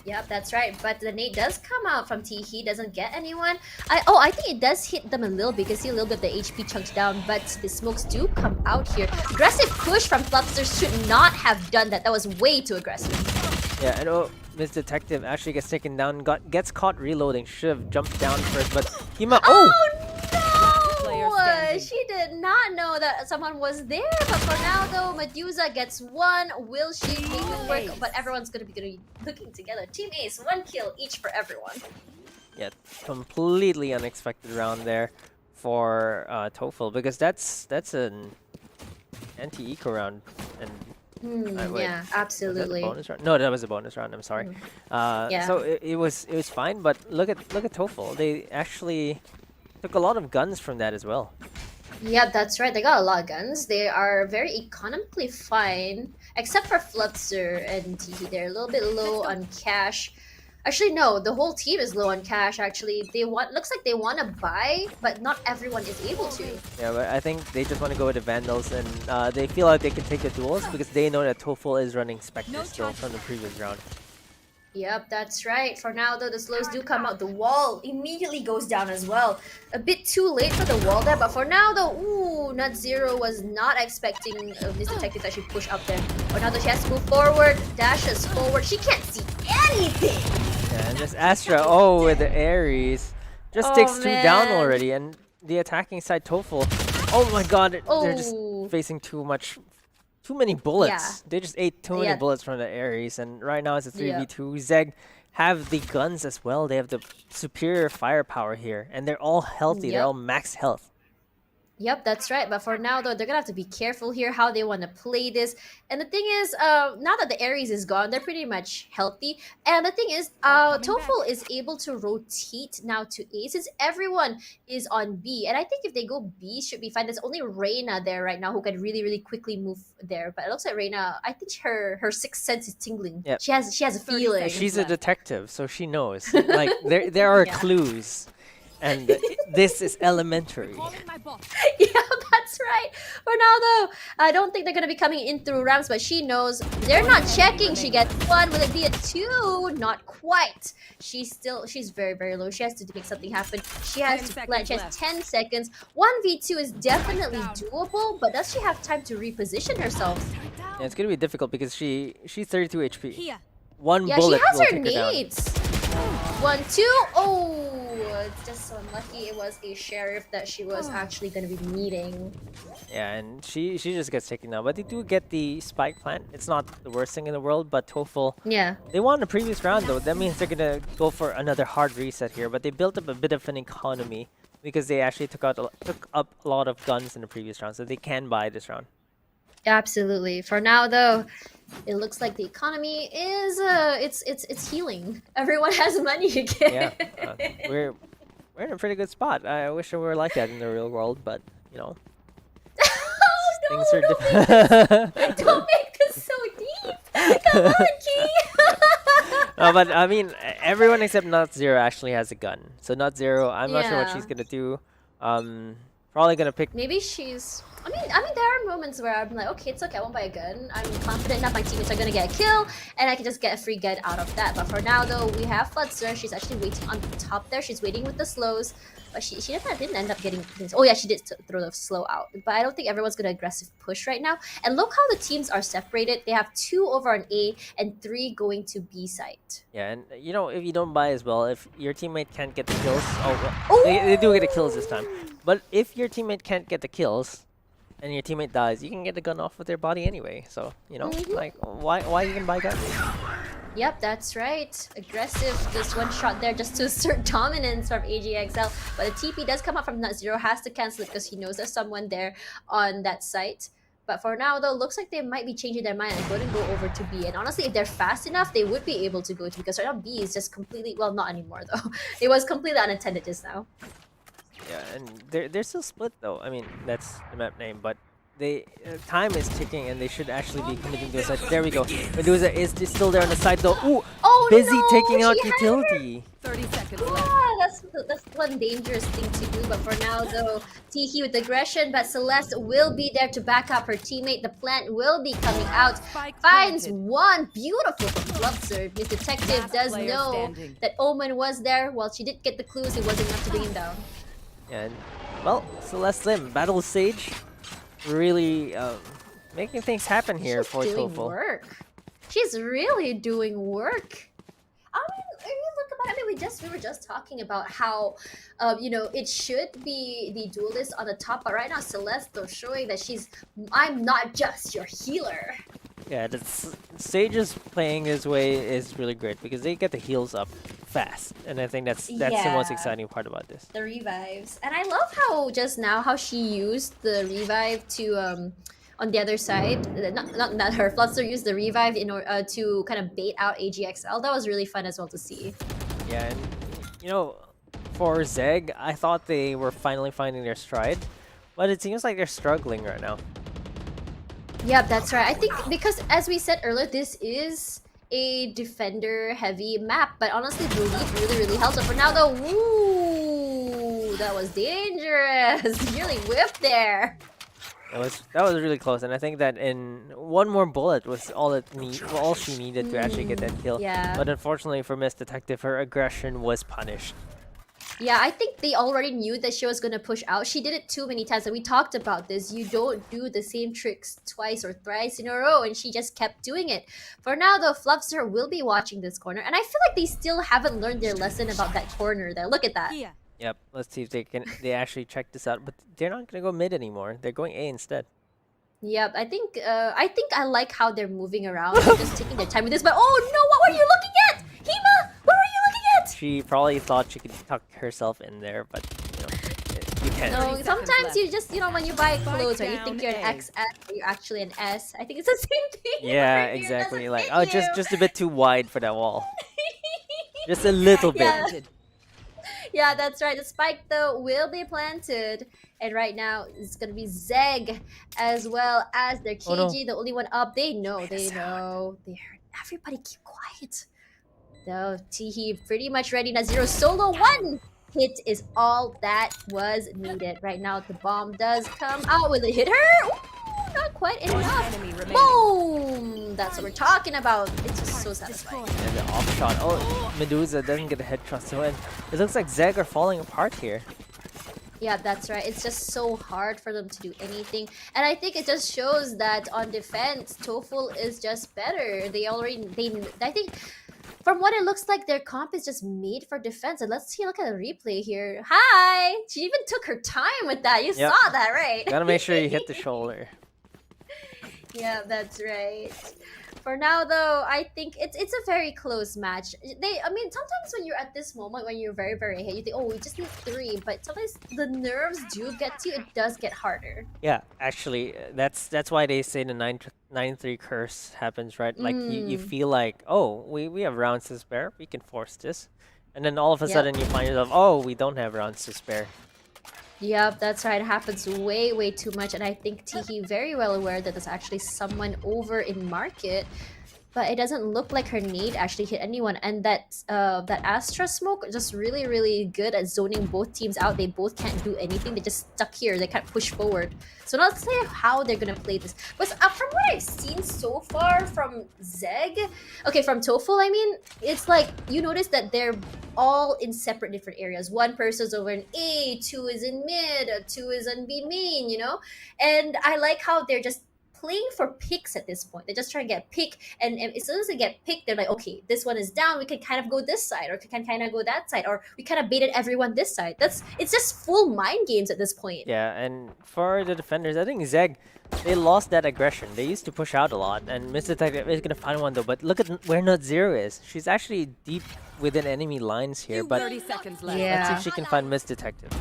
Yep, that's right. But the nade does come out from Teehee, doesn't get anyone. I think it does hit them a little bit. You can see a little bit of the HP chunks down, but the smokes do come out here. Aggressive push from Flupster should not have done that. That was way too aggressive. Yeah, and oh, Miss Detective actually gets taken down, gets caught reloading. Should have jumped down first, but Hima. Oh Player no! standing. She did not know that someone was there. But for now, though, Medusa gets one. Will she make it work? But everyone's gonna be looking together. Team Ace, 1 kill each for everyone. Yeah, completely unexpected round there for Toh-Full because that's an anti-eco round and. Wait, Yeah, was that a absolutely. bonus round? No, that was a bonus round. I'm sorry. Yeah. So it was fine, but look at Toh-Full. They actually took a lot of guns from that as well. Yeah, that's right. They got a lot of guns. They are very economically fine, except for Flutzer and Teehee. They're a little bit low on cash. Actually, no, the whole team is low on cash. Actually, looks like they want to buy, but not everyone is able to. Yeah, but I think they just want to go with the Vandals, and they feel like they can take the duels because they know that Toh-Full is running Spectre still from the previous round. Yep, that's right. For now, though, the slows do come out. The wall immediately goes down as well. A bit too late for the wall there, but for now, though, ooh, Nut Zero was not expecting this detective to actually push up there. But now that she has to move forward, dashes forward, she can't see anything. Yeah, and this Astra, oh, with the Ares, just Oh, takes 2 down man. already, and the attacking side Toh-Full, oh my god, they're just Oh. facing too many bullets. Yeah. They just ate too many Yeah. bullets from the Ares, and right now it's a Yeah. 3v2. ZEGG have the guns as well. They have the superior firepower here, and they're all healthy. They're Yep. all max health. Yep, that's right. But for now, though, they're gonna have to be careful here how they want to play this. And the thing is, now that the Ares is gone, they're pretty much healthy. And the thing is, Toh-Full is able to rotate now to A since everyone is on B. And I think if they go B, should be fine. There's only Reina there right now who can really, really quickly move there. But it looks like Reina, I think her sixth sense is tingling. Yep. She has a 30 feeling. seconds. She's a detective, so she knows. Like there are Yeah. clues, and this is elementary. Yeah, that's right. For now, though, I don't think they're gonna be coming in through ramps, but she knows they're not checking. She gets 1. Will it be a 2? Not quite. She's very, very low. She has to make something happen. She has 10 to seconds plan. She has left. 10 seconds. 1v2 is definitely doable, but does she have time to reposition herself? Yeah, it's gonna be difficult because she's 32 HP. Here. One Yeah, she bullet has will her take her down. nades. 1, 2. Oh, it's just so unlucky. It was a sheriff that she was actually going to be meeting. Yeah, and she just gets taken down. But they do get the spike plant. It's not the worst thing in the world, but Toh-Full, Yeah. they won the previous round though. That means they're gonna go for another hard reset here. But they built up a bit of an economy because they actually took up a lot of guns in the previous round, so they can buy this round. Absolutely. For now, though, it looks like the economy is it's healing. Everyone has money again. Yeah, we're in a pretty good spot. I wish we were like that in the real world, but you know, Oh, things are don't different. don't make this so deep. Come on, Key. No, but I mean, everyone except Not Zero actually has a gun. So Not Zero, I'm not sure what Yeah. she's gonna do. Probably gonna pick. Maybe she's. I mean, there are moments where I'm like, okay, it's okay, I won't buy a gun. I'm confident enough my teammates are gonna get a kill, and I can just get a free gun out of that. But for now, though, we have Floodster. She's actually waiting on top there. She's waiting with the slows, but she didn't end up getting things. Oh yeah, she did throw the slow out. But I don't think everyone's gonna aggressive push right now. And look how the teams are separated. They have 2 over on A and 3 going to B site. Yeah, and you know, if you don't buy as well, if your teammate can't get the kills, they do get the kills this time. But if your teammate can't get the kills, and your teammate dies, you can get the gun off with their body anyway. So you know, like why you can buy guns? Yep, that's right. Aggressive, just one shot there just to assert dominance from AGXL. But the TP does come up from Nut Zero, has to cancel it because he knows there's someone there on that site. But for now, though, looks like they might be changing their mind and going to go over to B. And honestly, if they're fast enough, they would be able to go to, because right now B is just completely, well, not anymore though. It was completely unattended just now. Yeah, and they're still split though. I mean, that's the map name, but they time is ticking, and they should actually be committing to a side. There we go. Medusa is still there on the side though. Ooh, Oh busy no, taking out she had her. utility. 30 seconds left. Yeah, that's one dangerous thing to do. But for now, though, Tiki with aggression, but Celeste will be there to back up her teammate. The plant will be coming out. Spike Finds planted. one. Beautiful from Flubser. Miss Detective Last does player know standing. that Omen was there. While she did get the clues, it wasn't enough to bring him down. And well, Celeste Lim, Battle Sage, really making things happen here She's for doing Toh-Full. work. She's really doing work. I mean, if you look about it, I mean, we were just talking about how, you know, it should be the duelist on the top, but right now Celeste though showing that I'm not just your healer. Yeah, Sage's playing his way is really great because they get the heals up fast, and I think that's the most Yeah. exciting part about this. The revives, and I love how just now how she used the revive to on the other side. Not her. Flutster used the revive in order to kind of bait out AGXL. That was really fun as well to see. Yeah, and you know, for ZEGG, I thought they were finally finding their stride, but it seems like they're struggling right now. Yep, that's right. I think because as we said earlier, this is a defender heavy map, but honestly the lead really helps. But for now though, ooh, that was dangerous. Really whipped there. That was really close, and I think that in one more bullet was all she needed to actually get that kill. Yeah. But unfortunately for Miss Detective, her aggression was punished. Yeah, I think they already knew that she was gonna push out. She did it too many times, and we talked about this. You don't do the same tricks twice or thrice in a row, and she just kept doing it. For now, though, Flubster will be watching this corner, and I feel like they still haven't learned their lesson about that corner there. Look at that. Here. Yep, let's see if they actually check this out. But they're not gonna go mid anymore. They're going A instead. Yep, I think I like how they're moving around. They're just taking their time with this. But oh no, what were you looking at, Hema? What were you looking at? She probably thought she could tuck herself in there, but you know, you can't. No, 30 seconds sometimes left. you just when you buy Spike clothes, right? You down think you're an A. XS, but you're actually an S. I think it's the same thing. Yeah, over here. It exactly. doesn't Like, fit oh, you. just a bit too wide for that wall. Just a little bit. Yeah. Planted. Yeah, that's right. The spike though will be planted, and right now it's gonna be ZEGG as well as their KG, Oh, no. the only one up. They know. They heard. Everybody keep quiet. Though Teehee pretty much ready. Now zero solo one hit is all that was needed. Right now the bomb does come out. Will it hit her? Ooh, not quite enough. Enemy remaining. Boom! That's what we're talking about. It's just so satisfying. And the off shot. Oh, Medusa doesn't get a headshot. So it looks like ZEGG are falling apart here. Yeah, that's right. It's just so hard for them to do anything. And I think it just shows that on defense, Toh-Full is just better. I think from what it looks like, their comp is just made for defense. And let's look at the replay here. Hi! She even took her time with that. You Yep. saw that, right? Gotta make sure you hit the shoulder. Yeah, that's right. For now, though, I think it's a very close match. I mean, sometimes when you're at this moment, when you're very, very ahead, you think, oh, we just need 3. But sometimes the nerves do get to you. It does get harder. Yeah, actually, that's why they say the 9-3 curse happens, right? Like you feel like, oh, we have rounds to spare, we can force this, and then all of a Yep. sudden you find yourself, oh, we don't have rounds to spare. Yep, that's right. It happens way, way too much. And I think Teehee very well aware that there's actually someone over in market. But it doesn't look like her nade actually hit anyone. And that Astra smoke just really, really good at zoning both teams out. They both can't do anything. They're just stuck here. They can't push forward. So not to say how they're gonna play this. But from what I've seen so far from ZEGG, okay, from Toh-Full, I mean, it's like you notice that they're all in separate different areas. One person's over in A, 2 is in mid, 2 is on B main, you know? And I like how they're just playing for picks at this point. They're just trying to get pick, and as soon as they get picked, they're like, okay, this one is down, we can kind of go this side, or we can kind of go that side, or we kind of baited everyone this side. It's just full mind games at this point. Yeah, and for the defenders, I think ZEGG, they lost that aggression. They used to push out a lot, and Mr. Detective is gonna find one though. But look at where Not Zero is. She's actually deep within enemy lines here, but 30 seconds left. let's see Yeah. if she can find Miss Detective.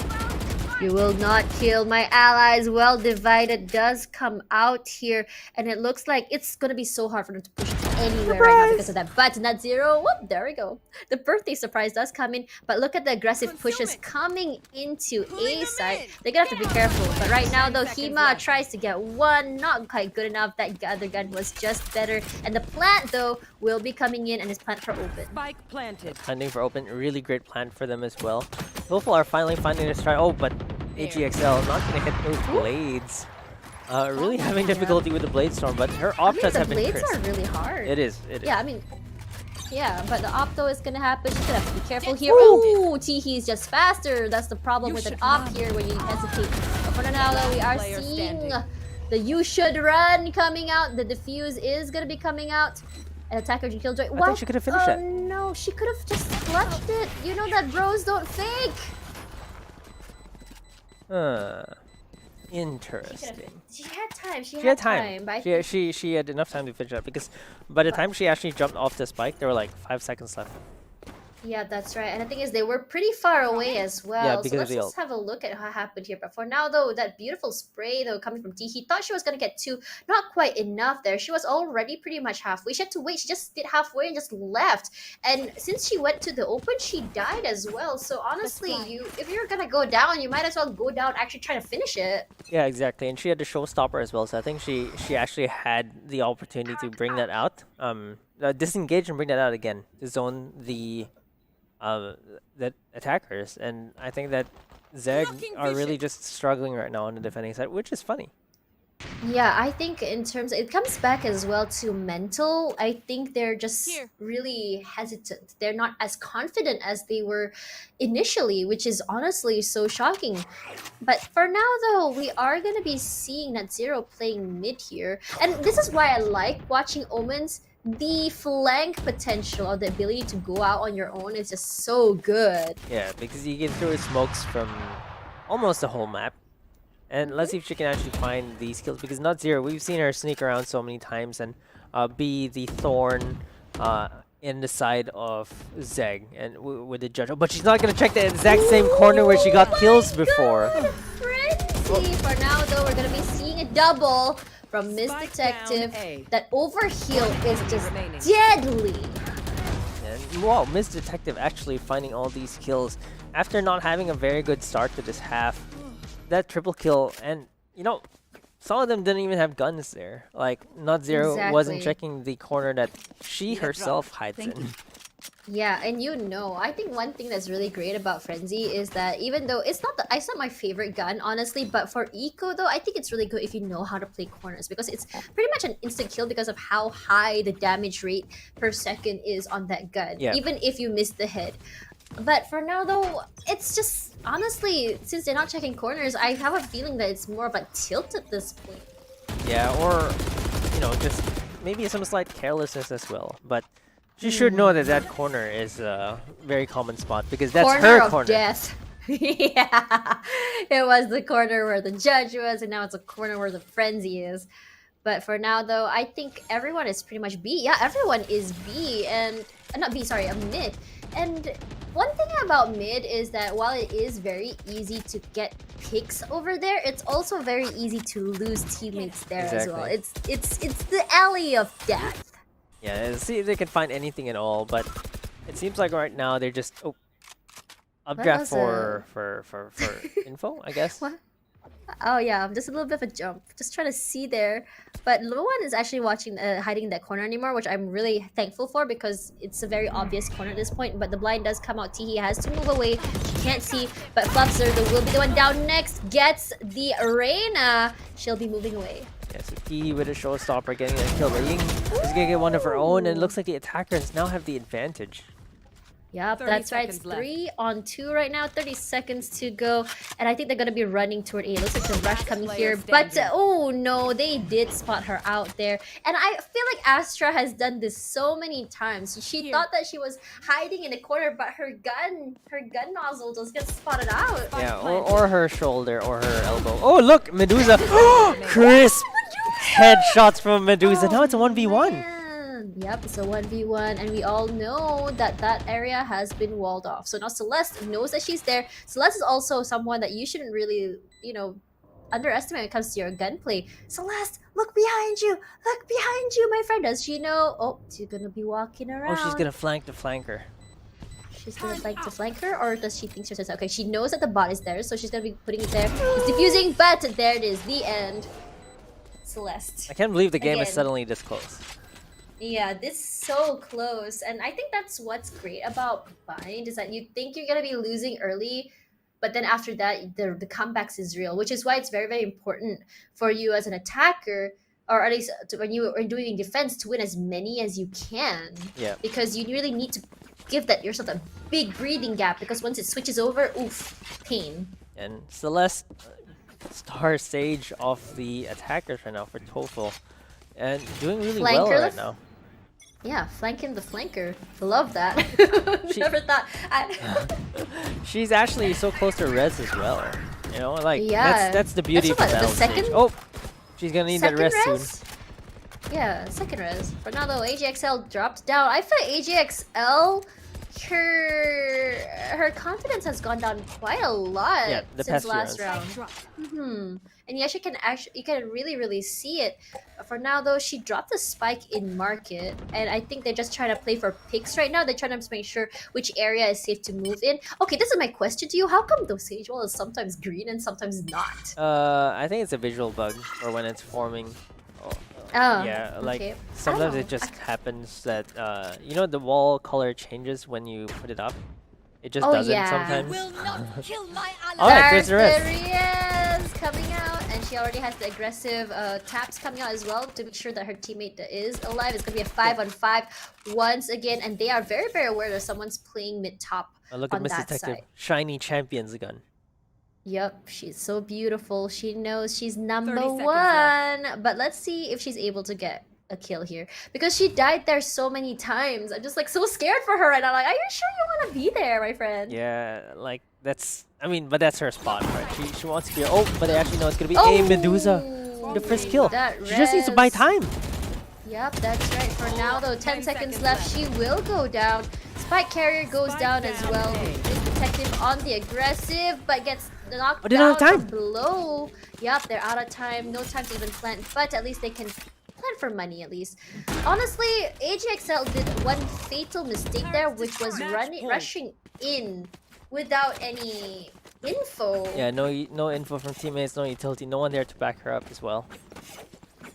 You will not kill my allies. Well divided does come out here, and it looks like it's gonna be so hard for them to push anywhere right now because of that. But Not Zero, whoop, there we go. The birthday surprise does come in, but look at the aggressive pushes coming into A side. They're gonna have to be careful. But right now, though, Hema tries to get one, not quite good enough. That other gun was just better, and the plant though will be coming in, and it's plant for open. Spike planted. Planting for open, really great plan for them as well. Toh-Full are finally finding their stride. Oh, but AGXL not gonna hit those blades. Really having difficulty with the blade storm, but her I opt mean, the have been blades crisp. are really hard. It is. Yeah, I mean, yeah, but the opto is gonna happen. She's gonna have to be careful here. Ooh, Teehee is just faster. That's the problem with an op here when you hesitate. But for now, though, we are Player seeing standing. the you should run coming out. The defuse is gonna be coming out. An attacker to killjoy. I think she could have finished Oh that. no, she could have just clutched it. You know that bros don't fake. Interesting. She had time. She She had time. But I She had enough time to finish that because by the time she actually jumped off the spike, there were like 5 seconds left. Yeah, that's right. And the thing is, they were pretty far away as well. Yeah, So because of let's the just ult. have a look at what happened here. But for now, though, that beautiful spray, though, coming from Teehee, thought she was going to get 2. Not quite enough there. She was already pretty much halfway. She had to wait. She just did halfway and just left. And since she went to the open, she died as well. So honestly, if you're going to go down, you might as well go down actually trying to finish it. Yeah, exactly. And she had the showstopper as well, so I think she actually had the opportunity to bring that out. Disengage and bring that out again to zone the attackers, and I think that ZEGG are really just struggling right now on the defending side, which is funny. Yeah, I think in terms it comes back as well to mental. I think they're just really hesitant. They're not as confident as they were initially, which is honestly so shocking. But for now, though, we are going to be seeing Not Zero playing mid here. And this is why I like watching Omens. The flank potential of the ability to go out on your own is just so good. Yeah, because you can throw smokes from almost the whole map. And let's see if she can actually find these kills, because Not Zero, we've seen her sneak around so many times and be the thorn in the side of ZEGG and with the judge. Oh, but she's not going to check the exact same corner where she got kills before. Frenzy! For now, though, we're going to be seeing a double from Miss Spike Detective. down A. That overheal is just remaining. deadly. And wow, Miss Detective actually finding all these kills after not having a very good start to this half. That triple kill, and you know, some of them didn't even have guns there. Like Not Zero wasn't Exactly. checking the corner that she herself hides in. Yeah, and you know, I think one thing that's really great about Frenzy is that even though it's not my favorite gun, honestly, but for Eco though, I think it's really good if you know how to play corners, because it's pretty much an instant kill because of how high the damage rate per second is on that gun, Yeah. even if you miss the head. But for now though, it's just honestly, since they're not checking corners, I have a feeling that it's more of a tilt at this point. Yeah, or you know, just maybe some slight carelessness as well. But She should know that that corner is a very common spot because that's Corner her of corner. death. Yeah, it was the corner where the judge was, and now it's a corner where the frenzy is. But for now, though, I think everyone is pretty much B. Yeah, everyone is B, and not B. Sorry, mid. And one thing about mid is that while it is very easy to get picks over there, it's also very easy to lose teammates there as well. Exactly. It's the alley of death. Yeah, see if they can find anything at all, but it seems like right now they're just updraft for info, I guess. What? Oh yeah, just a little bit of a jump. Just trying to see there. But no one is actually watching, hiding in that corner anymore, which I'm really thankful for because it's a very obvious corner at this point. But the blind does come out. Teehee has to move away. She can't see. But Fluffzer will be the one down next. Gets the Reina. She'll be moving away. Yeah, so Teehee with a showstopper getting a kill. But Ying is gonna get one of her own, and it looks like the attackers now have the advantage. Yep, 30 that's right. It's seconds left. 3 on 2 right now. 30 seconds to go. And I think they're going to be running toward A. Looks like the rush coming here. But, oh no, they did spot her out there. And I feel like Astra has done this so many times. She thought that she was hiding in a corner, but her gun nozzle just gets spotted out. Yeah, or her shoulder or her elbow. Oh, look, Medusa. Crisp headshots from Medusa. Now it's a 1v1. Man. Yep, it's a 1v1, and we all know that that area has been walled off. So now Celeste knows that she's there. Celeste is also someone that you shouldn't really, underestimate when it comes to your gunplay. Celeste, look behind you! Look behind you, my friend! Does she know? Oh, she's gonna be walking around. Oh, she's gonna flank the flanker. She's gonna flank her, or does she think she's okay? She knows that the bot is there, so she's gonna be putting it there. It's defusing, but there it is, the end. Celeste. I can't believe the game is Again. suddenly this close. Yeah, this is so close, and I think that's what's great about Bind is that you think you're gonna be losing early, but then after that, the comebacks is real, which is why it's very, very important for you as an attacker, or at least when you are doing defense, to win as many as you can. Yeah. Because you really need to give yourself a big breathing gap, because once it switches over, oof, pain. And Celeste, star sage of the attackers right now for Toh-Full, and doing really well Flanker. right now. Yeah, flanking the flanker. Love that. Never thought. She's actually so close to res as well. You know, like Yeah. that's the beauty of That's the what, the battle stage. second- Oh, she's gonna need that Second rest res? soon. Yeah, second res. For now though, AJXL dropped down. I feel like AJXL, her confidence has gone down quite a lot Yeah, the since past last few round. And you can really see it. For now though, she dropped the spike in market, and I think they're just trying to play for picks right now. They're trying to make sure which area is safe to move in. Okay, this is my question to you. How come the sage wall is sometimes green and sometimes not? I think it's a visual bug, or when it's forming. Oh, Yeah, like okay. sometimes Oh, it just happens that the wall color changes when you put it up. It just Oh, doesn't yeah. sometimes. Will not kill my ally. Alright, there's the rest. There he is coming out, and she already has the aggressive taps coming out as well to make sure that her teammate is alive. It's gonna be a 5-on-5 once again, and they are very, very aware that someone's playing mid top. Look at on Miss that Detective, side. shiny champion's gun. Yep, she's so beautiful. She knows she's number 30 seconds one. But let's see if she's able to get a kill here, because she died there so many times. I'm just like so scared for her right now. Like, are you sure you want to be there, my friend? Yeah, like but that's her spot, right? She wants to be. Oh, but they actually know it's gonna be Oh, a Medusa. The first kill. that She just needs to buy res. time. Yep, that's right. For now, though, 10 seconds left. She will go down. Spike carrier goes Spike down as down, well. A. This detective on the aggressive, but gets knocked Oh, they don't down have from below. Yep, they're out of time. No time to even plant, but at least they can plan for money at least. Honestly, AGXL did one fatal mistake there, which was rushing in without any info. Yeah, no info from teammates, no utility, no one there to back her up as well.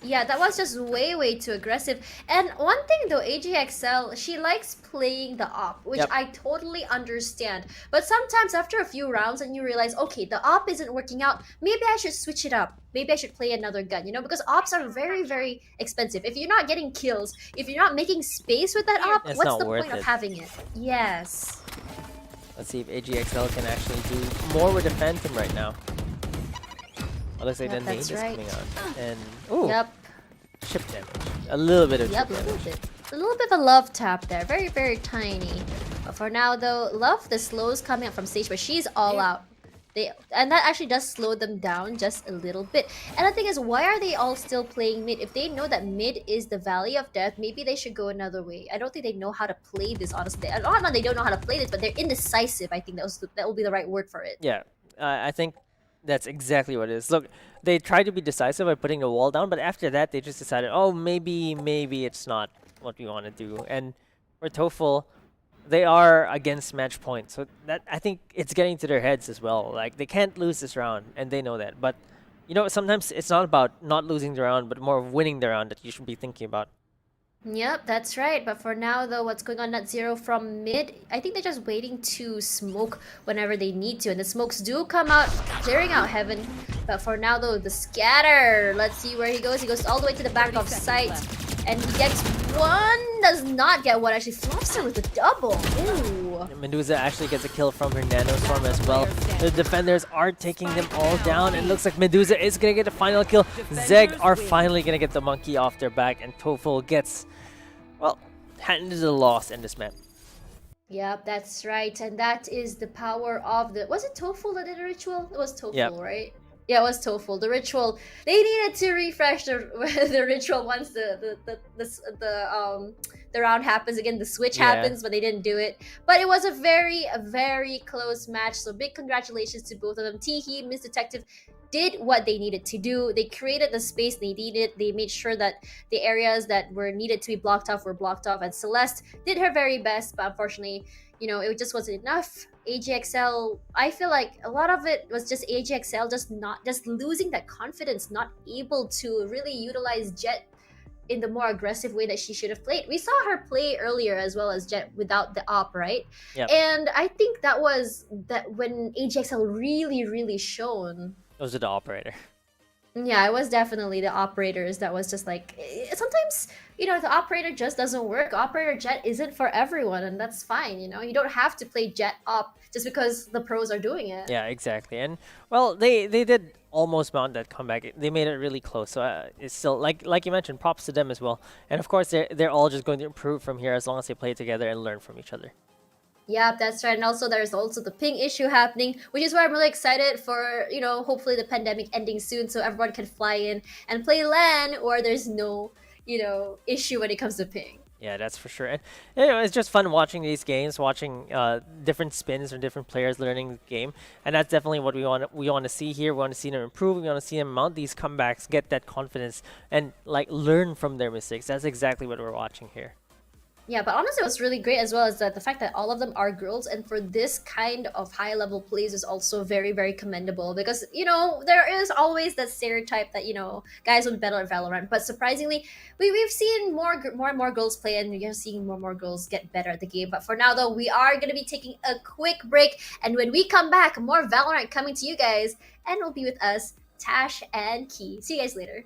Yeah, that was just way too aggressive. And one thing though, AGXL, she likes playing the op, which Yep. I totally understand. But sometimes after a few rounds and you realize, okay, the op isn't working out, maybe I should switch it up. Maybe I should play another gun, because ops are very expensive. If you're not getting kills, if you're not making space with that op, It's what's not the worth point of it. having it? Yes. Let's see if AGXL can actually do more with the Phantom right now. Oh, looks like Yep, the nade that's is right. coming out. And, ooh, Yep. chip damage. A little bit of Yep, chip a little damage. bit. A little bit of a love tap there. Very, very tiny. But for now, though, love the slows coming up from stage, but she's all out. And that actually does slow them down just a little bit. And the thing is, why are they all still playing mid? If they know that mid is the valley of death, maybe they should go another way. I don't think they know how to play this, honestly. Not they don't know how to play this, but they're indecisive. I think that will be the right word for it. Yeah, I think that's exactly what it is. Look, they tried to be decisive by putting the wall down, but after that, they just decided, oh, maybe it's not what we want to do. And for Toh-Full, they are against match point, so that I think it's getting to their heads as well. Like, they can't lose this round, and they know that. But you know, sometimes it's not about not losing the round, but more of winning the round that you should be thinking about. Yep, that's right. But for now, though, what's going on? Net zero from mid. I think they're just waiting to smoke whenever they need to. And the smokes do come out, clearing out heaven. But for now, though, the scatter. Let's see where he goes. He goes all the way to the back of sight. And he gets one. Does not get one. Actually, flops her with a double. Ooh. Medusa actually gets a kill from her nano storm as well. The defenders are taking them all down. And it looks like Medusa is going to get the final kill. ZEGG are finally going to get the monkey off their back. And Toh-Full gets, well, handed the loss in this map. Yep, that's right. And that is the power of the... Was it Toh-Full that did the ritual? It was Toh-Full, yep. Right? Yeah, it was Toh-Full. The ritual. They needed to refresh the the ritual once the round happens again. The switch happens, but they didn't do it. But it was a very close match. So big congratulations to both of them. Teehee, Miss Detective did what they needed to do. They created the space they needed. They made sure that the areas that were needed to be blocked off were blocked off. And Celeste did her very best, but unfortunately, you know, it just wasn't enough. AGXL, I feel like a lot of it was just AGXL just losing that confidence, not able to really utilize Jet in the more aggressive way that she should have played. We saw her play earlier as well as Jet without the op, right? Yep. And I think that was that when AGXL really shone. Those are the operator. Yeah, it was definitely the operators that was just like, sometimes, you know, the operator just doesn't work. Operator Jet isn't for everyone, and that's fine, you know? You don't have to play Jet op just because the pros are doing it. Yeah, exactly. And, well, they did almost mount that comeback. They made it really close, so it's still, like you mentioned, props to them as well. And, of course, they're all just going to improve from here as long as they play together and learn from each other. Yeah, that's right. And also there's also the ping issue happening, which is why I'm really excited for, you know, hopefully the pandemic ending soon so everyone can fly in and play LAN or there's no, you know, issue when it comes to ping. Yeah, that's for sure. And you know, it's just fun watching these games, watching different spins from different players learning the game, and that's definitely what we want to see here. We want to see them improve. We want to see them mount these comebacks, get that confidence, and like learn from their mistakes. That's exactly what we're watching here. Yeah, but honestly, what's really great as well is that the fact that all of them are girls, and for this kind of high-level plays is also very commendable because, you know, there is always that stereotype that, you know, guys will be better at Valorant, but surprisingly, we've seen more and more girls play, and we're seeing more and more girls get better at the game. But for now, though, we are going to be taking a quick break, and when we come back, more Valorant coming to you guys, and will be with us, Tash and Quis. See you guys later.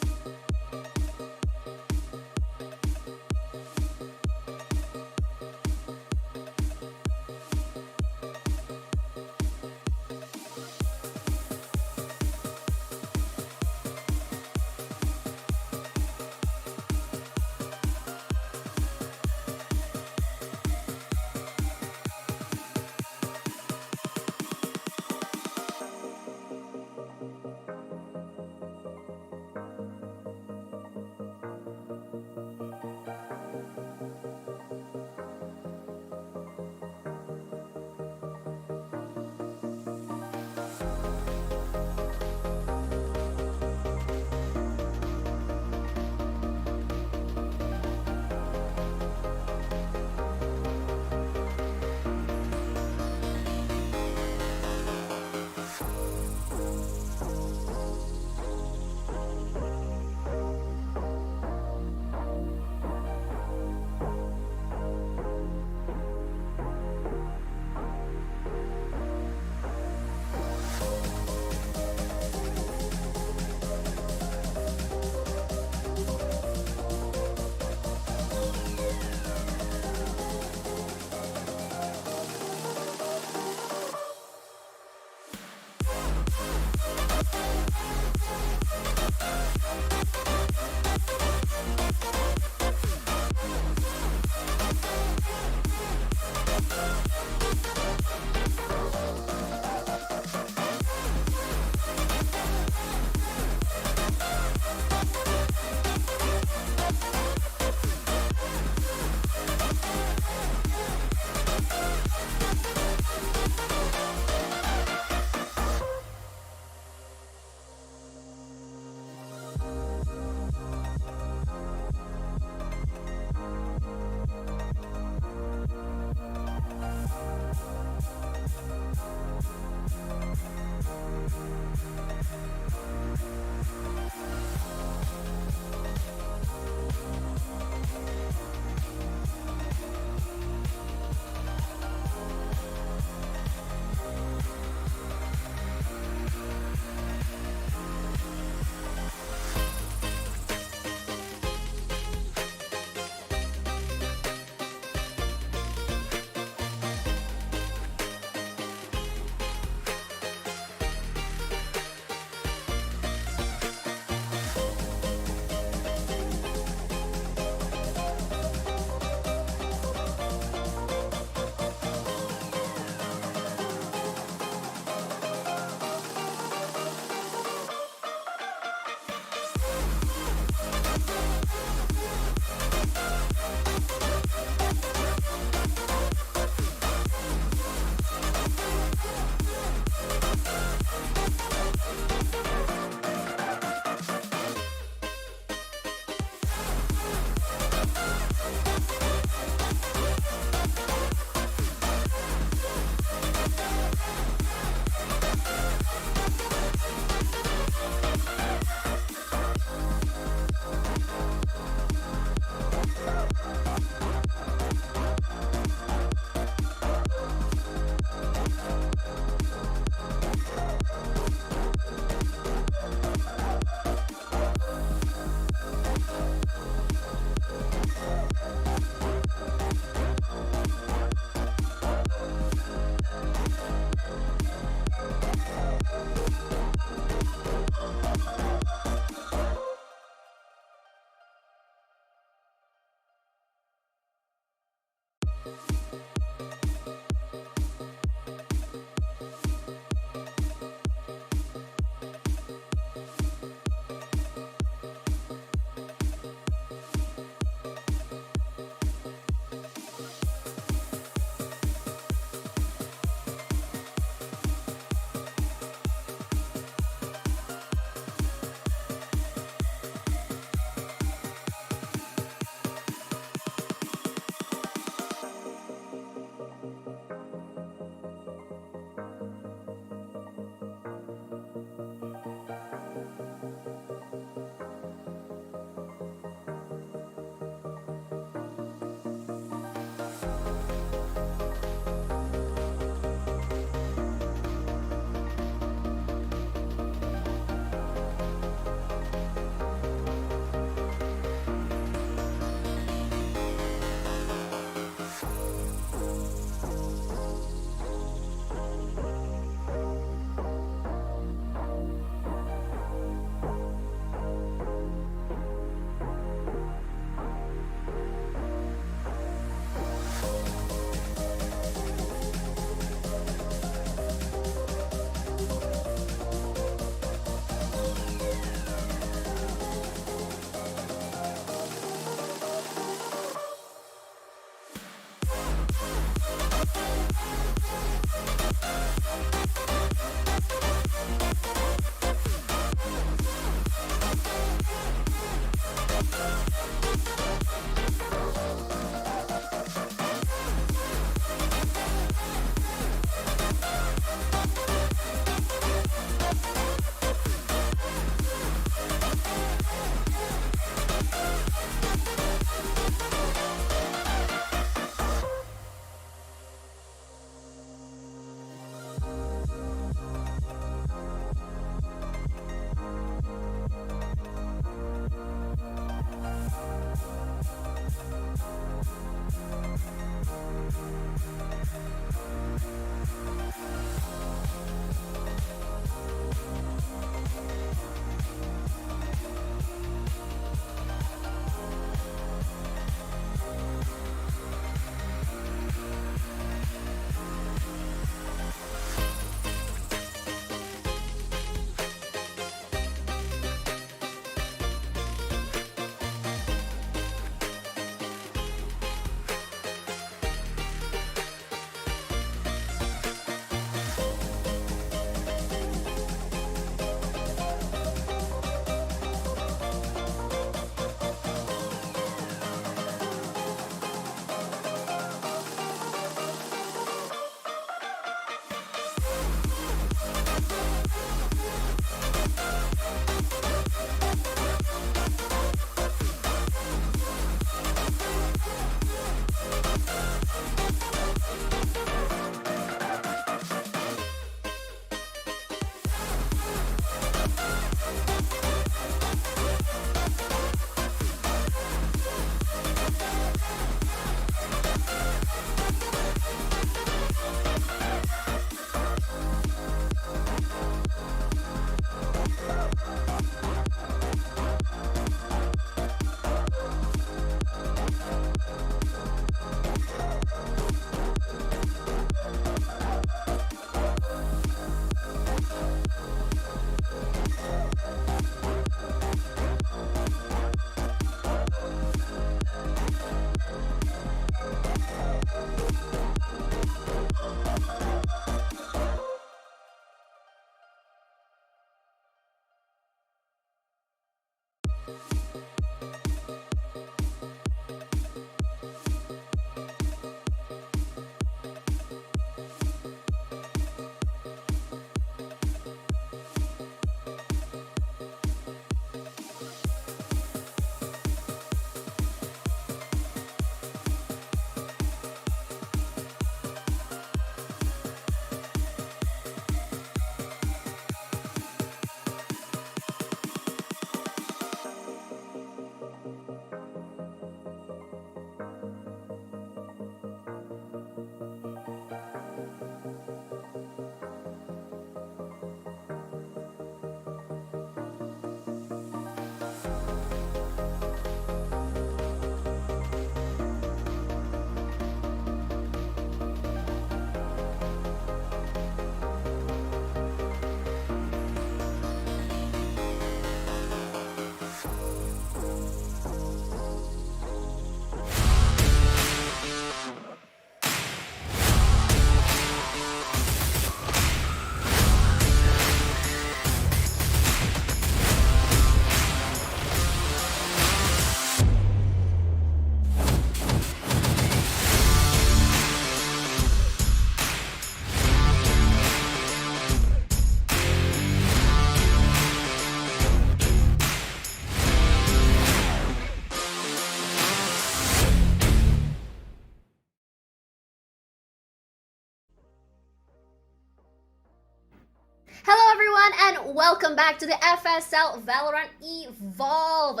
Welcome back to the FSL Valorant Evolve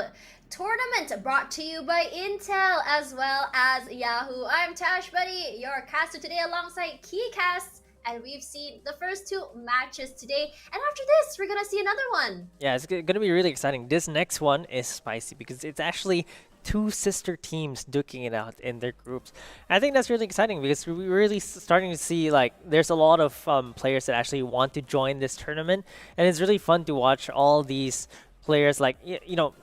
tournament, brought to you by Intel as well as Yahoo. I'm Tashbunny, your caster today alongside Quis, and we've seen the first two matches today, and after this we're gonna see another one. Yeah, it's gonna be really exciting. This next one is spicy because it's actually two sister teams duking it out in their groups. I think that's really exciting because we're really starting to see like there's a lot of players that actually want to join this tournament, and it's really fun to watch all these players like you know.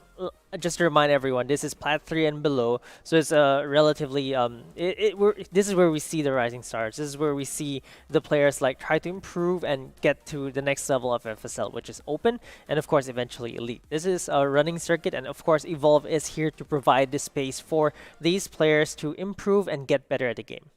Just to remind everyone, this is Plat 3 and below, so it's a relatively this is where we see the rising stars. This is where we see the players like try to improve and get to the next level of FSL, which is open and of course eventually elite. This is a running circuit, and of course Evolve is here to provide the space for these players to improve and get better at the game.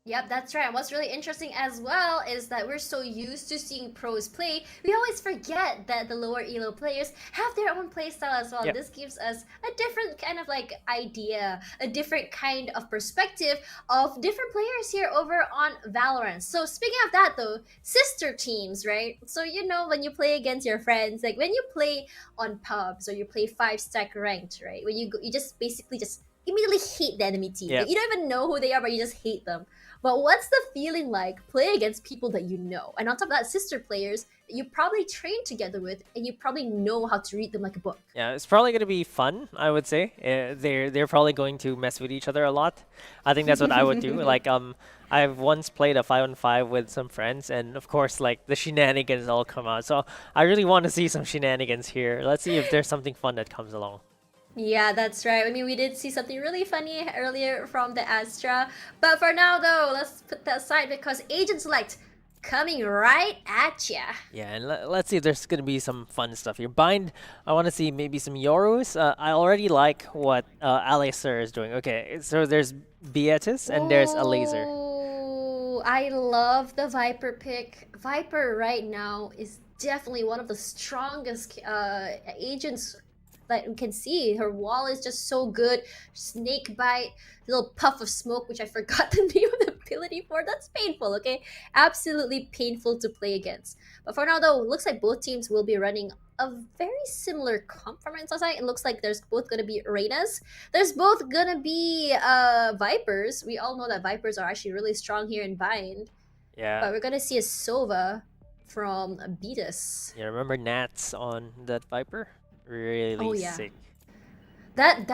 Yep, that's right. And what's really interesting as well is that we're so used to seeing pros play, we always forget that the lower elo players have their own playstyle as well. Yep. This gives us a different kind of like idea, a different kind of perspective of different players here over on Valorant. So speaking of that though, sister teams, right? So you know when you play against your friends, like when you play on pubs or you play 5-stack ranked, right? When you just basically just immediately hate the enemy team. Yep. Like, you don't even know who they are, but you just hate them. But what's the feeling like playing against people that you know? And on top of that, sister players that you probably train together with, and you probably know how to read them like a book. Yeah, it's probably going to be fun, I would say. They're probably going to mess with each other a lot. I think that's what I would do. Like I've once played a 5-on-5 with some friends, and of course like the shenanigans all come out. So I really want to see some shenanigans here. Let's see if there's something fun that comes along. Yeah, that's right. I mean, we did see something really funny earlier from the Astra. But for now, though, let's put that aside because Agent Select coming right at ya. Yeah, and let's see if there's going to be some fun stuff here. Bind, I want to see maybe some Yorus. I already like what Alacer is doing. Okay, so there's Beatus and there's Alacer. Oh, I love the Viper pick. Viper right now is definitely one of the strongest agents that we can see. Her wall is just so good. Snake bite, little puff of smoke, which I forgot the name of the ability for. That's painful, okay? Absolutely painful to play against. But for now though, it looks like both teams will be running a very similar comp from inside. It looks like there's both gonna be Reynas. There's both gonna be Vipers. We all know that Vipers are actually really strong here in Bind. Yeah. But we're gonna see a Sova from Beatus. Yeah, remember Nats on that Viper? Really sick. That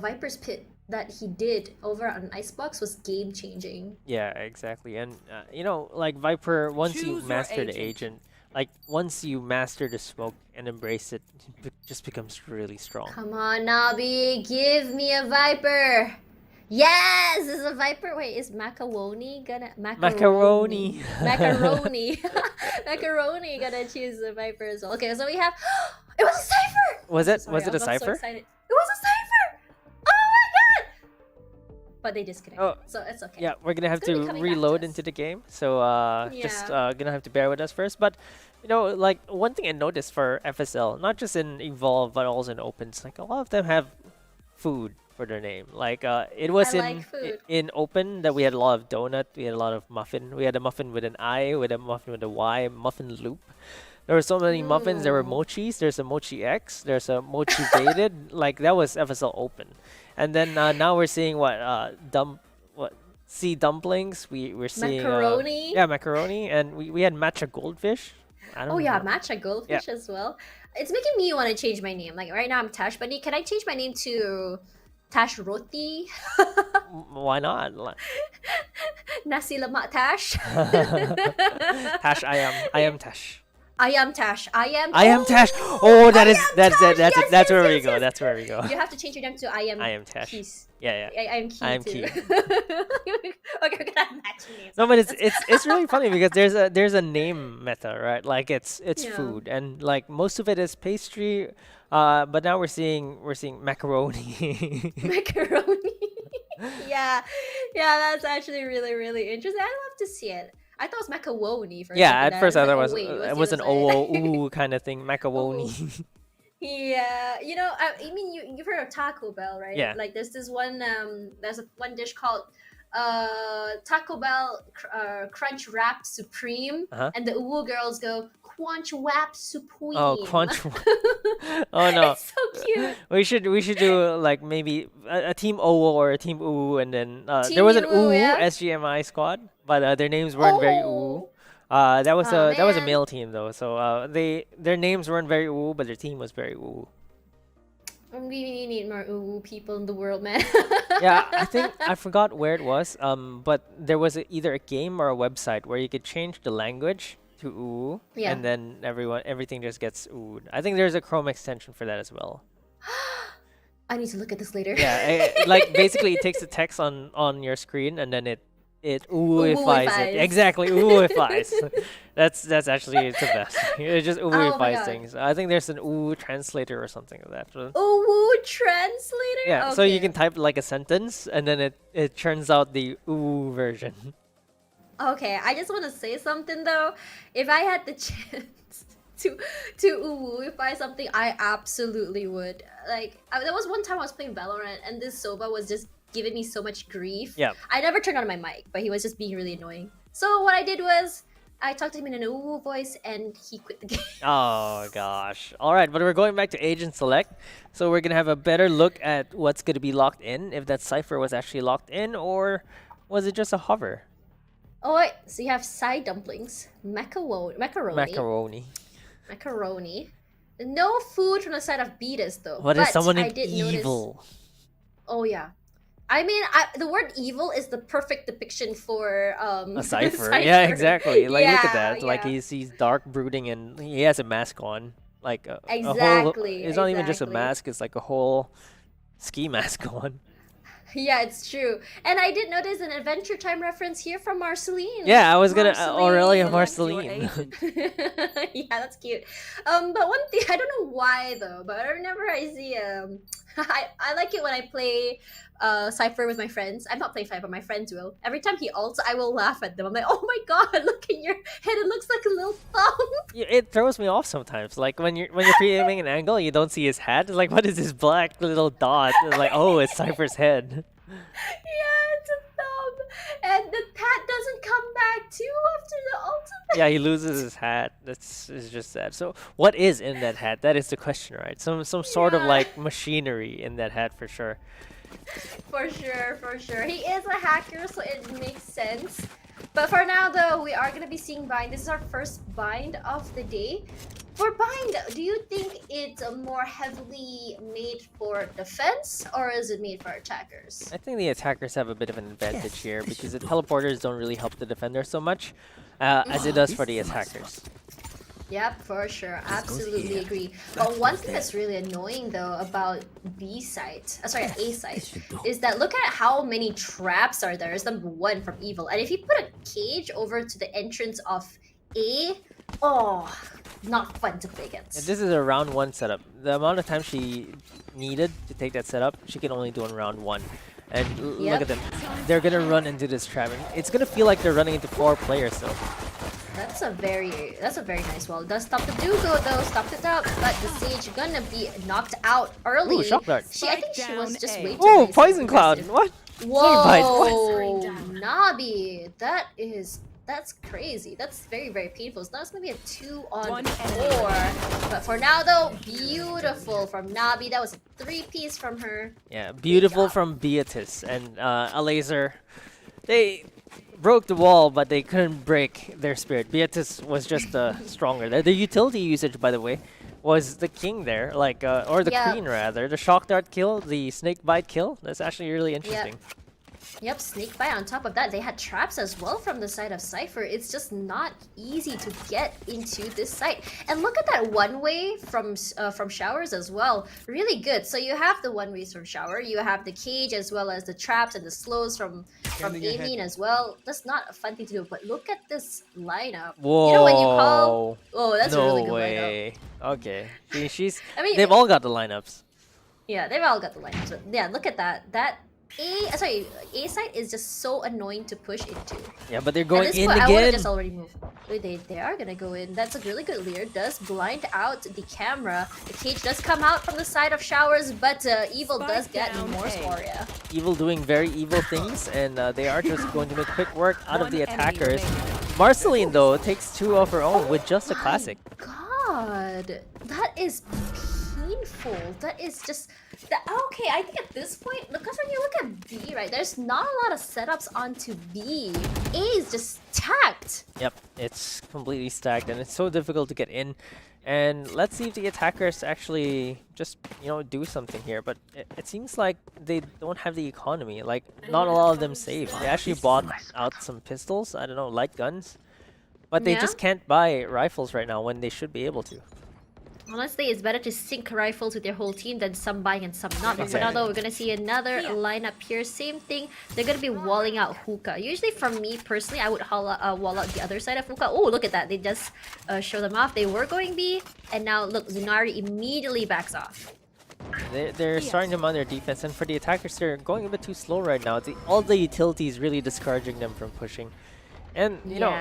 Viper's pit that he did over on Icebox was game changing. Yeah, exactly. And you know, like Viper, once you Choose master your the agent, like once you master the smoke and embrace it, it just becomes really strong. Come on, Nabi, give me a Viper. Yes, this is a Viper. Wait, is Macaroni gonna Macaroni? Macaroni gonna choose the Viper as well. Okay, so we have it was a Cypher! Was it? Sorry, Was it I a got so Cypher? excited. It was a Cypher! Oh my god! But they disconnected. Oh, So it's okay. yeah, we're gonna have gonna be to coming back to reload us. into the game, so just Yeah. gonna have to bear with us first. But you know, like one thing I noticed for FSL, not just in Evolve but also in Opens, like a lot of them have food for their name. Like it was I in like food. in Open that we had a lot of donut, we had a lot of muffin, we had a muffin with an I, with a muffin with a Y, muffin loop. There were so many muffins. There were mochis. There's a mochi X. There's a mochi baited. Like that was FSL Open, and then now we're seeing what sea dumplings. We're seeing Macaroni. yeah, macaroni, and we had matcha goldfish. I don't Oh yeah, know. matcha goldfish as well. It's making me want to change my name. Like right now I'm Tashbunny. Can I change my name to Tash Roti? Why not? Nasi lemak Tash. Tash, I am Tash. I am Tash. I am Tash. Oh, Tash! that's where we go. That's where we go. You have to change your name to I am Tash. Quis. Yeah. I am Key I am too. Key. Okay, we're gonna have matching names. No, but it's really funny because there's a name meta, right? Like it's Yeah. food, and like most of it is pastry. But now we're seeing macaroni. Macaroni. yeah, that's actually really interesting. I love to see it. I thought it was macaroni for a Yeah, second at first I there. thought I it was wait, what's it the was an other side? ooh kind of thing, macaroni. Yeah, you know, I mean, you've heard of Taco Bell, right? Yeah. Like, there's this one, one dish called Taco Bell Crunch Wrap Supreme, Uh-huh. and the Uwu girls go Quanch Wap Supreme. Oh, Crunch. Oh no. It's so cute. We should do like maybe a team OWO or a team UU, and then Team there was an UU, UU yeah. SGMI squad, but their names weren't very UU. That was Oh, that was a man. male team though, so their names weren't very UU, but their team was very UU. We need more UU people in the world, man. Yeah, I think I forgot where it was. But there was either a game or a website where you could change the language to UU, Yeah. and then everything just gets UU'd. I think there's a Chrome extension for that as well. I need to look at this later. Yeah, like basically it takes the text on your screen and then it ooifies it. Ooifies. Exactly, ooifies. That's actually it's the best. It just Oh my ooifies God. things. I think there's an ooh translator or something like that. UU translator. Yeah, so you Okay. can type like a sentence and then it churns out the ooh version. Okay, I just want to say something though. If I had the chance to UUify something, I absolutely would. Like, there was one time I was playing Valorant and this Soba was just giving me so much grief. Yeah. I never turned on my mic, but he was just being really annoying. So what I did was I talked to him in an UU voice and he quit the game. Oh gosh. All right, but we're going back to Agent Select. So we're going to have a better look at what's going to be locked in, if that cipher was actually locked in or was it just a hover? Oh wait, so you have side dumplings, macaroni. Macaroni. No food from the side of Beatus though. What is but someone I named did notice- Evil? Oh yeah. I mean, the word evil is the perfect depiction for A cipher. Yeah, exactly. Like look at that. Like yeah. he's dark, brooding, and he has a mask on. Like a whole. Exactly, It's not even just a exactly. mask. It's like a whole ski mask on. Yeah, it's true. And I did notice an Adventure Time reference here from Marceline. Yeah, I was gonna Aurelia Marceline. Marceline. Yeah, that's cute. But one thing, I don't know why though, but whenever I see I like it when I play Cypher with my friends. I'm not playing Cypher, my friends will. Every time he ults, I will laugh at them. I'm like, oh my god, look at your head, it looks like a little thumb. Yeah, it throws me off sometimes. Like when you're pre-aiming an angle, you don't see his head. It's like, what is this black little dot? It's like, oh, it's Cypher's head. Yeah, it's a thumb. And the hat doesn't come back too after the ultimate. Yeah, he loses his hat. It's just sad. So what is in that hat? That is the question, right? Some sort of Yeah. like machinery in that hat for sure. For sure, for sure. He is a hacker, so it makes sense. But for now, though, we are going to be seeing bind. This is our first bind of the day. For bind, do you think it's more heavily made for defense, or is it made for attackers? I think the attackers have a bit of an advantage here because the teleporters don't really help the defender so much as it does for the attackers. Yep, for sure. Absolutely agree. But one thing that's really annoying though about A site, is that look at how many traps are there. There's number one from Evil. And if you put a cage over to the entrance of A, oh, not fun to play against. And this is a round one setup. The amount of time she needed to take that setup, she can only do in round one. And look Yep. at them. They're gonna run into this trap. And it's gonna feel like they're running into 4 players though. That's a very nice wall. Does stop the Dugo though, stopped it up, but the Sage gonna be knocked out early. Ooh, shock dart. I think she was just way too Oh, nice poison and cloud! aggressive. What? Whoa, Nabi, that's crazy. That's very, very painful. So now it's gonna be a 2-on-4. But for now though, beautiful from Nabi. That was a 3-piece from her. Yeah, beautiful job. from Beatus and Alacer. They broke the wall, but they couldn't break their spirit. Beatus was just stronger. The utility usage, by the way, was the king there, like or the Yeah. queen rather. The shock dart kill, the snake bite kill. That's actually really interesting. Yep, snake bite. On top of that, they had traps as well from the side of Cypher. It's just not easy to get into this site. And look at that one-way from Showers as well. Really good. So you have the one-ways from Shower, you have the cage as well as the traps and the slows from Aiming as well. That's not a fun thing to do, but look at this lineup. Whoa! You know when you call... Oh, that's no a really good lineup. way. Okay, she's. I mean, they've all got the lineups. yeah, they've all got the lineups. But yeah, look at that. That A site is just so annoying to push into. Yeah, but they're At going this in point, I would have again. just already moved. Wait, they are gonna go in. That's a really good leer. Does blind out the camera. The cage does come out from the side of Showers, but Evil does get more Aureole. Evil doing very evil things, and they are just going to make quick work out of the attackers. Marceline, though, takes 2 of her own with just a classic. god, that is painful. That is just that. Okay, I think at this point, because when you look at B, right, there's not a lot of setups onto B. A is just stacked. Yep, it's completely stacked, and it's so difficult to get in. And let's see if the attackers actually just, do something here. But it seems like they don't have the economy. Like, not a lot of them save. They actually bought out some pistols, I don't know, light guns. But they just can't buy rifles right now when they should be able to. Honestly, it's better to sync rifles with your whole team than some buying and some not. But for now, though, we're gonna see another lineup here. Same thing. They're gonna be walling out hookah. Usually, for me personally, I would wall out the other side of hookah. Oh, look at that! They just show them off. They were going B, and now look, Zunari immediately backs off. They're starting them on their defense, and for the attackers, they're going a bit too slow right now. All the utilities really discouraging them from pushing, and you know.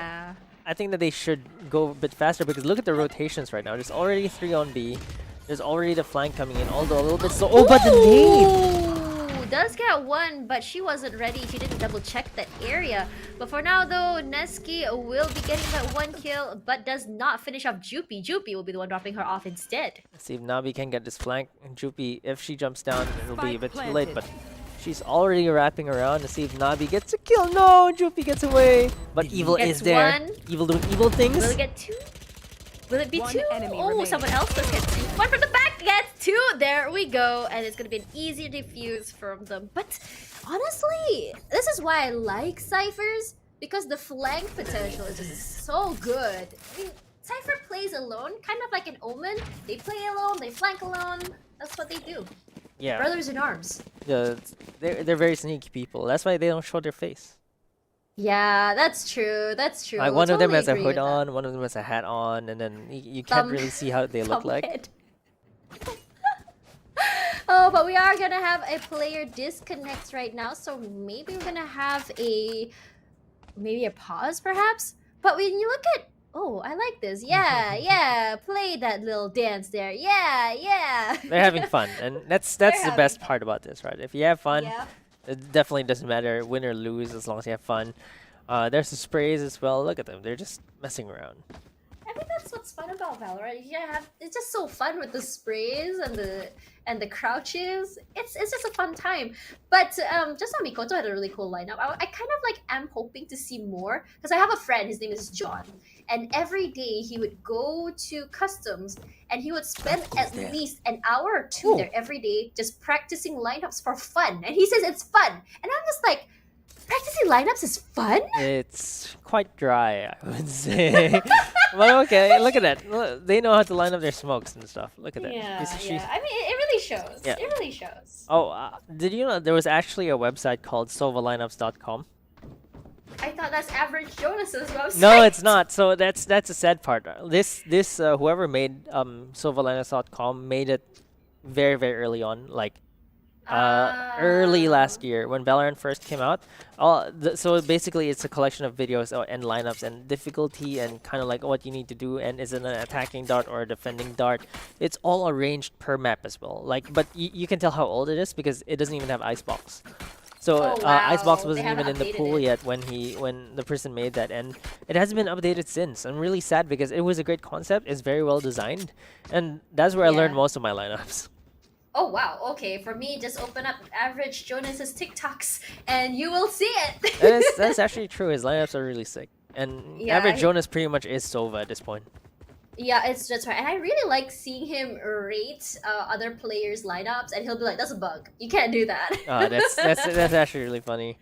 I think that they should go a bit faster because look at the rotations right now. There's already 3 on B. There's already the flank coming in, although a little bit slow. Oh, but the nade! Does get one, but she wasn't ready. She didn't double check that area. But for now, though, Neski will be getting that 1 kill, but does not finish off Jupi. Jupi will be the one dropping her off instead. Let's see if Nabi can get this flank. And Jupi, if she jumps down, it'll be a bit too late. But she's already wrapping around to see if Nabi gets a kill. No, Jupi gets away. But Evil is there. One. Evil doing evil things. Will it get 2? Will it be 2? Oh, remaining. someone else does get 2. One from the back gets 2. There we go. And it's going to be an easier defuse from them. But honestly, this is why I like Cyphers. Because the flank potential is just so good. I mean, Cypher plays alone, kind of like an Omen. They play alone, they flank alone. That's what they do. Yeah. Brothers in arms. They're very sneaky people. That's why they don't show their face. Yeah, that's true. That's true. Like one of them Totally has a agree hood with that. on, one of them has a hat on, and then you can't really see how they look like. Head. Oh, but we are gonna have a player disconnect right now, so maybe we're gonna have maybe a pause perhaps. But when you look at, oh, I like this. Yeah, yeah, play that little dance there. Yeah, yeah. They're having fun, and that's the best part about this, right? If you have fun, it definitely doesn't matter win or lose as long as you have fun. There's the sprays as well. Look at them; they're just messing around. I think that's what's fun about Valorant. It's just so fun with the sprays and the crouches. It's just a fun time. But just now Mikoto had a really cool lineup. I kind of like am hoping to see more because I have a friend. His name is John, and every day he would go to customs and he would spend at least an hour or 2 there every day just practicing lineups for fun. And he says it's fun, and I'm just like, practicing lineups is fun? It's quite dry, I would say. But okay, look at that. Look, they know how to line up their smokes and stuff. Look at that. Yeah. I mean, it really shows. Yeah. It really shows. Oh, did you know there was actually a website called sovalineups.com? I thought that's Average Jonas's website. No, it's not. So that's a sad part. This whoever made sovalineups.com made it very, very early on, like early last year when Valorant first came out. So basically it's a collection of videos and lineups and difficulty and kind of like what you need to do, and is it an attacking dart or a defending dart. It's all arranged per map as well. Like, but you can tell how old it is because it doesn't even have Icebox. So Icebox wasn't even in the pool yet when the person made that, and it hasn't been updated since. I'm really sad because it was a great concept. It's very well designed, and that's where I learned most of my lineups. Oh wow, okay. For me, just open up Average Jonas's TikToks and you will see it. That's actually true. His lineups are really sick. And Yeah, Average Jonas pretty much is Sova at this point. Yeah, it's just right. And I really like seeing him rate other players' lineups, and he'll be like, "That's a bug. You can't do that." That's actually really funny.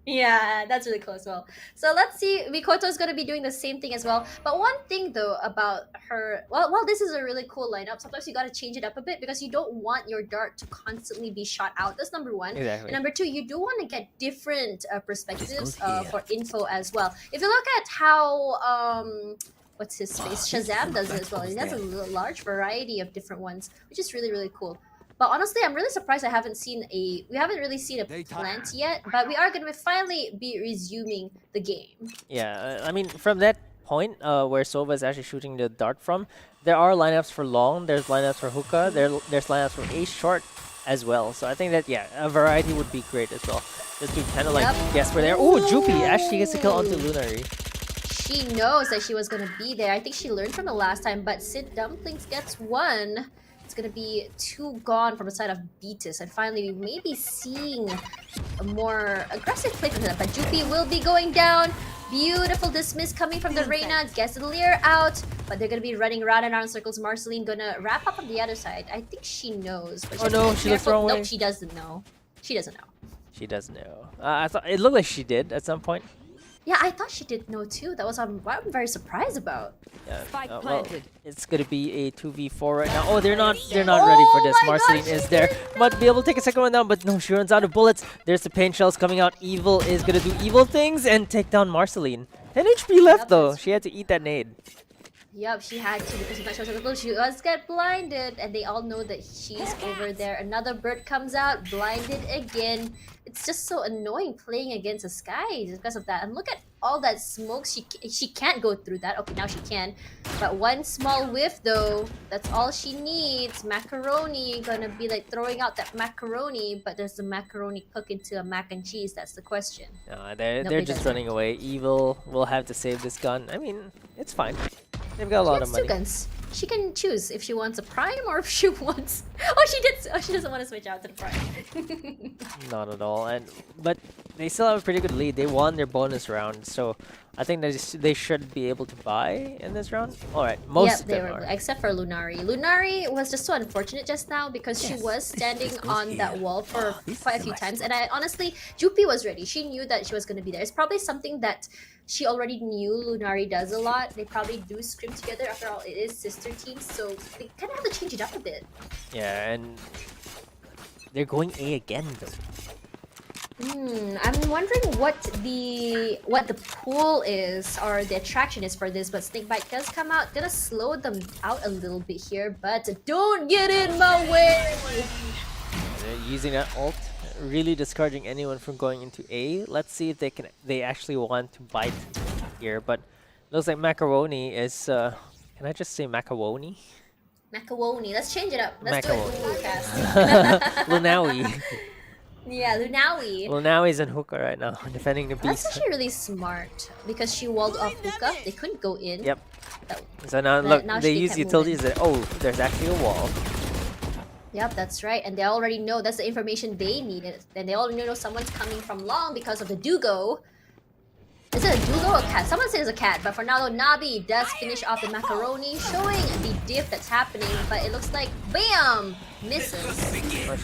Yeah, that's really cool as well. So let's see. Mikoto is going to be doing the same thing as well. But one thing though about her, well, this is a really cool lineup. Sometimes you got to change it up a bit because you don't want your dart to constantly be shot out. That's number one. Exactly. And number two, you do want to get different perspectives for info as well. If you look at how what's his face, Shazam does it as well. He has a large variety of different ones, which is really, really cool. But honestly, I'm really surprised we haven't really seen a plant yet, but we are going to finally be resuming the game. Yeah, I mean, from that point where Sova is actually shooting the dart from, there are lineups for long, there's lineups for hookah, there's lineups for ace short as well. So I think that, yeah, a variety would be great as well. Just to kind of like guess where they're. Oh, Jupi actually gets a kill onto Lunary. She knows that she was gonna be there. I think she learned from the last time, but Sid Dumplings gets one. It's gonna be 2 gone from the side of Beatus, and finally we may be seeing a more aggressive play from them. But Jupi will be going down. Beautiful dismiss coming from the Reyna. Gets the Lear out, but they're gonna be running round and round in circles. Marceline gonna wrap up on the other side. I think she knows. But Oh no, she looks the wrong way. Nope, she doesn't know. She doesn't know. She does know. I thought it looked like she did at some point. Yeah, I thought she did know too. That was what I'm very surprised about. Yeah. Spike Well, planted. it's gonna be a 2v4 right now. Oh, they're not ready for this. Oh my Marceline gosh, is she there. didn't Might be able to take a second one down, but no, she runs out of bullets. There's the pain shells coming out. Evil is gonna do evil things and take down Marceline. 10 HP left Yep, though. that's She had to eat that nade. Yup, she had to because of that she was get blinded, and they all know that she's over there. Another bird comes out, blinded again. It's just so annoying playing against a Sky because of that. And look at all that smoke. She can't go through that. Okay, now she can. But one small whiff though, that's all she needs. Macaroni gonna be like throwing out that macaroni, but there's the macaroni cooked into a mac and cheese. That's the question. They're Nobody just does running away. Evil will have to save this gun. I mean, it's fine. They've got a lot of She money. has 2 guns. She can choose if she wants a prime or if she wants. Oh, she did. Oh, she doesn't want to switch out to the prime. Not at all. But they still have a pretty good lead. They won their bonus round, so I think they should be able to buy in this round. All right, most Yep, of they them were, are. except for Lunari. Lunari was just so unfortunate just now because she was standing on that wall for quite a few times, and I honestly, Jupi was ready. She knew that she was going to be there. It's probably something that she already knew Lunari does a lot. They probably do scrim together. After all, it is sister teams, so they kind of have to change it up a bit. Yeah, and they're going A again though. I'm wondering what the pool is or the attraction is for this, but Snakebite does come out. Gonna slow them out a little bit here, but don't get in my way. They're using that ult, really discouraging anyone from going into A. Let's see if they actually want to bite here, but looks like Macaroni is can I just say Macaroni? Macaroni. Let's change it up. Let's do Macaroni. it Google cast. Lunawi. Yeah, Lunawi. Lunawi's in hookah right now, defending the That's beast. actually really smart because she walled off Hookah. They couldn't go in. Yep. That- So now But look, now they she use can't move utilities that, oh, there's actually a wall. Yep, that's right. And they already know that's the information they needed. And they already know someone's coming from long because of the Dugo. Is it a Dugo or a cat? Someone said it's a cat, but for now though, Nabi does finish off the macaroni, showing the diff that's happening, but it looks like BAM! Misses.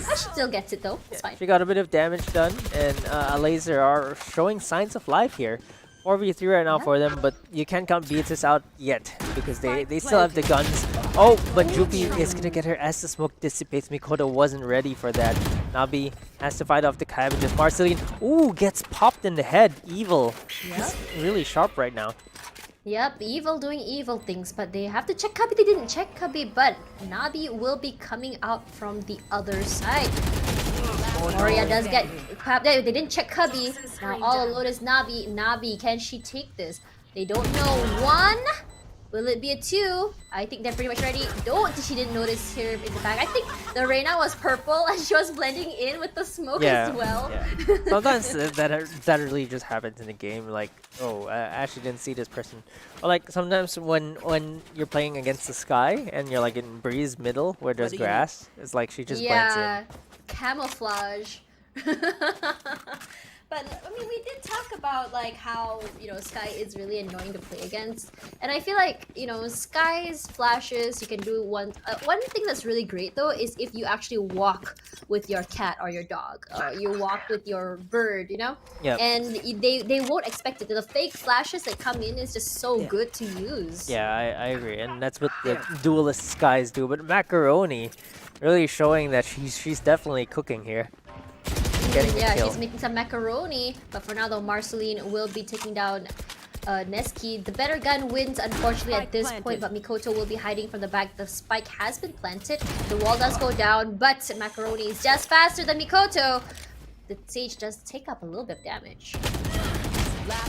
She still gets it though. It's fine. She got a bit of damage done, and Alacer are showing signs of life here. 4v3 right now for them, but you can't count Beatus out yet because they still have the guns. Oh, but Jupi is gonna get her as the smoke dissipates. Mikoto wasn't ready for that. Nabi has to fight off the cabbages. Marceline, ooh, gets popped in the head. Evil. He's really sharp right now. Yep, evil doing evil things, but they have to check Cubby. They didn't check Cubby, but Nabi will be coming out from the other side. Moria does get they didn't check Cubby. Now all alone is Nabi. Nabi, can she take this? They don't know. 1? Will it be a 2? I think they're pretty much ready. She didn't notice her in the back. I think the Reyna was purple and she was blending in with the smoke as well. Yeah. Sometimes that really just happens in the game. Like, oh, I actually didn't see this person. Or like sometimes when you're playing against the sky and you're like in breeze middle where there's grass, it's like she just blends in. Camouflage. But I mean, we did talk about like how Sky is really annoying to play against, and I feel like Sky's flashes you can do one thing that's really great though is if you actually walk with your cat or your dog, you walk with your bird, Yep. and they won't expect it. The fake flashes that come in is just so good to use. Yeah, I agree, and that's what the duelist skies do. But Macaroni, really showing that she's definitely cooking here. Getting the kill. She's making some macaroni, but for now though, Marceline will be taking down Neski. The better gun wins unfortunately at this point, but Mikoto will be hiding from the back. The spike has been planted. The wall does go down, but Macaroni is just faster than Mikoto. The Sage does take up a little bit of damage.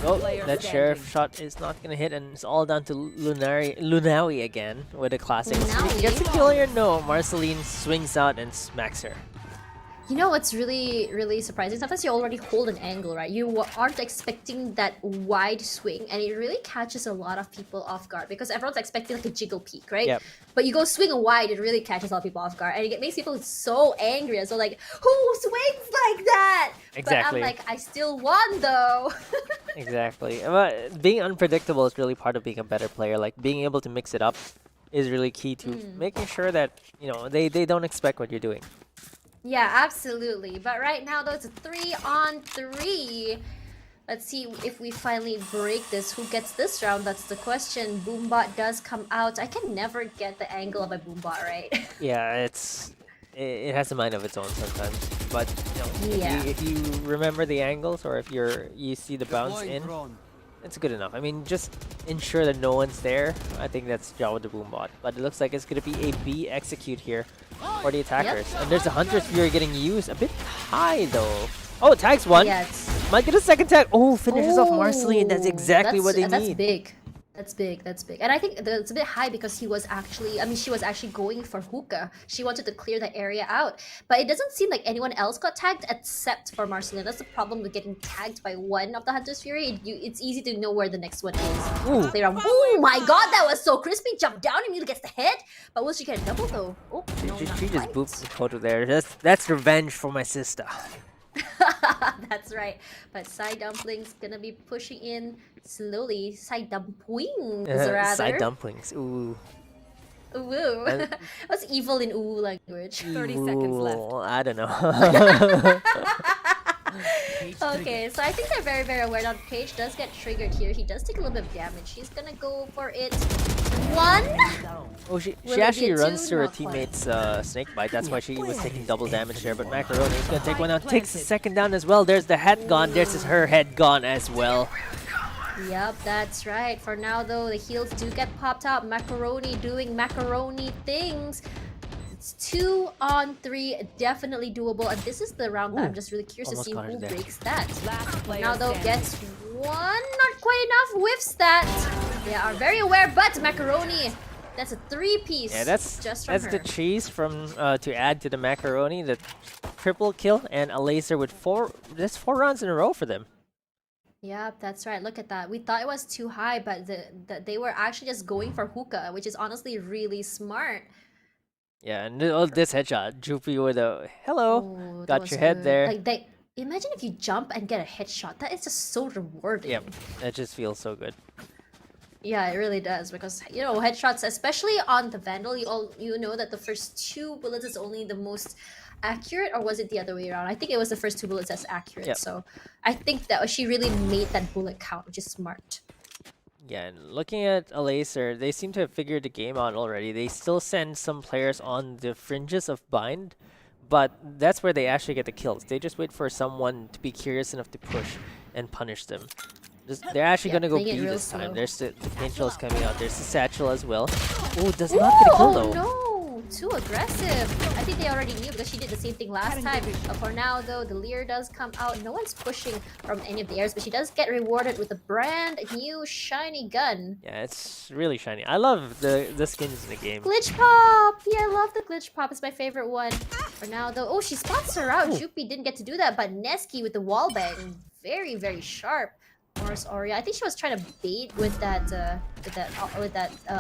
Oh, that sheriff shot is not gonna hit, and it's all down to Lunawi again with a classic. Lunawi. Gets the kill here? No, Marceline swings out and smacks her. You know what's really surprising? Sometimes you already hold an angle, right? You aren't expecting that wide swing, and it really catches a lot of people off guard because everyone's expecting like a jiggle peak, right? Yep. But you go swing wide, it really catches a lot of people off guard, and it makes people so angry as well. Like, who swings like that? Exactly. But I'm like, I still won though. Exactly. But being unpredictable is really part of being a better player. Like being able to mix it up is really key to making sure that they don't expect what you're doing. Yeah, absolutely. But right now, though, it's a 3-on-3. Let's see if we finally break this. Who gets this round? That's the question. Boombot does come out. I can never get the angle of a Boombot, right? Yeah, it has a mind of its own sometimes. But Yeah. if you remember the angles or if you see the bounce in, it's good enough. I mean, just ensure that no one's there. I think that's the job with the Boombot. But it looks like it's going to be a B execute here for the attackers. Yep. And there's a Hunter's Fury getting used. A bit high, though. Oh, tags one. Yeah, Might get a second tag. Oh, finishes off Marceline. That's exactly what they that's need. big. That's big. That's big. And I think it's a bit high because she was actually going for hookah. She wanted to clear the area out. But it doesn't seem like anyone else got tagged except for Marceline. That's the problem with getting tagged by one of the Hunter's Fury. It's easy to know where the next one is. Ooh. Clear out. Oh my god, that was so crispy. Jumped down, immediately gets the head. But will she get a double though? Oh, no, She not just quite. booped the Koto there. That's revenge for my sister. That's right. But Side Dumpling's gonna be pushing in slowly. Side Dumplings, rather. Side dumplings. Ooh. Ooh. And- What's evil in ooh language? 30 seconds left. Ooh, I don't know. Okay, so I think they're very, very aware that Page does get triggered here. He does take a little bit of damage. He's gonna go for it. One. Oh, she Will it be actually a runs two? through her Not quite. teammate's snake bite. That's why she was taking double damage there. But Macaroni is gonna take one out. Takes the second down as well. There's the head gone. There's her head gone as well. Yep, that's right. For now, though, the heals do get popped out. Macaroni doing macaroni things. It's 2-on-3, definitely doable. And this is the round that I'm just really curious to Almost see got her who there. breaks that. Last player Now, though, standing. gets one, not quite enough, whiffs that. They are very aware, but macaroni. That's a 3-piece. Yeah, that's just from that's her. the cheese from to add to the macaroni. The triple kill and Alacer with that's 4 rounds in a row for them. Yep, that's right. Look at that. We thought it was too high, but they were actually just going for hookah, which is honestly really smart. Yeah, and this headshot, Droopy with a hello. Oh, that Got was your head good. there. Like imagine if you jump and get a headshot. That is just so rewarding. Yep, that just feels so good. Yeah, it really does because headshots, especially on the Vandal, you know that the first 2 bullets is only the most accurate, or was it the other way around? I think it was the first 2 bullets that's accurate. Yep. So I think that she really made that bullet count, which is smart. Yeah, and looking at Alacer, they seem to have figured the game out already. They still send some players on the fringes of bind, but that's where they actually get the kills. They just wait for someone to be curious enough to push and punish them. They're actually Yeah, gonna go playing it B real this time. slow. There's the Angel is coming out. There's the Satchel as well. Oh, does not get a kill though. Oh no! Too aggressive. I think they already knew because she did the same thing last time. But for now, though, the Lear does come out. No one's pushing from any of the airs, but she does get rewarded with a brand new shiny gun. Yeah, it's really shiny. I love the skins in the game. Glitch Pop! Yeah, I love the Glitch Pop. It's my favorite one. For now, though, oh, she spots her out. Jupi didn't get to do that, but Neski with the wall bang, very, very sharp. Morris Aureole. I think she was trying to bait with that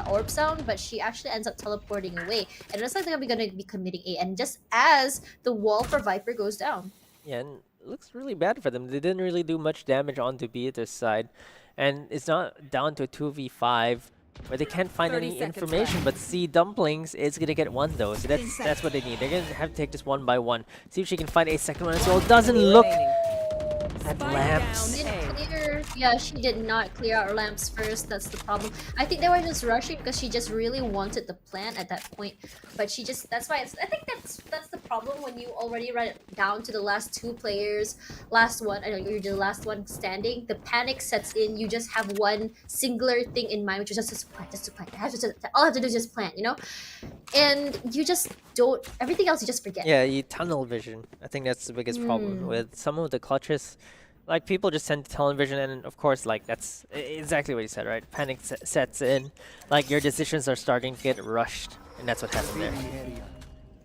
orb sound, but she actually ends up teleporting away. And it looks like they're gonna be committing A. And just as the wall for Viper goes down. Yeah, and it looks really bad for them. They didn't really do much damage onto Beatus' side. And it's not down to a 2v5 where they can't find 30 any seconds information, left. but see Dumplings is gonna get one though. So that's what they need. They're gonna have to take this one by one. See if she can find a second one as well. Doesn't look at Spike lamps. down. Didn't clear. Yeah, she did not clear out lamps first. That's the problem. I think they were just rushing because she just really wanted the plant at that point. But she just, that's why I think that's the problem when you already run it down to the last 2 players. Last one, I know you're the last one standing. The panic sets in. You just have one singular thing in mind, which is just to plant, just to plant. All I have to do is just plant, And you just don't, everything else you just forget. Yeah, you tunnel vision. I think that's the biggest problem with some of the clutches. Like, people just tend to tunnel vision, and of course, like, that's exactly what you said, right? Panic sets in. Like, your decisions are starting to get rushed, and that's what happened there.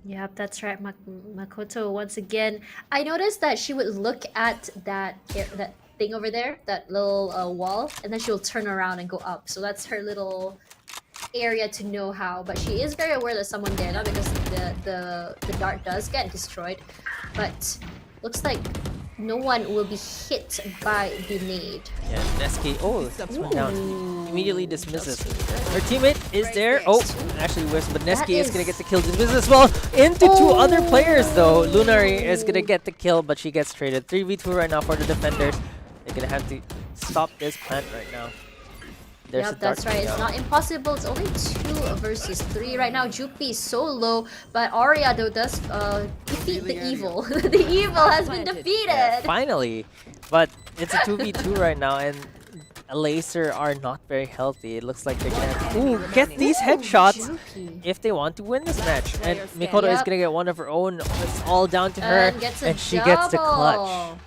Yep, that's right. Makoto once again. I noticed that she would look at that thing over there, that little wall, and then she'll turn around and go up. So that's her little area to know how. But she is very aware there's someone there now because the dart does get destroyed. But looks like no one will be hit by the nade. Yeah, Neski. Oh, this one down. Immediately dismisses. Her teammate is there. Oh, actually whiffs, but Neski is gonna get the kill. Dismisses as well. Into two other players though. Lunari is gonna get the kill, but she gets traded. 3v2 right now for the defenders. They're gonna have to stop this plant right now. Yep, that's right. It's not impossible. It's only 2 versus 3 right now. Jupi is so low, but Aureole though does defeat the evil. The evil has been defeated. Yeah, finally, but it's a 2v2 right now, and Alacer are not very healthy. It looks like they're gonna get these headshots if they want to win this match. And Mikoto is gonna get one of her own. It's all down to her, and she gets the clutch.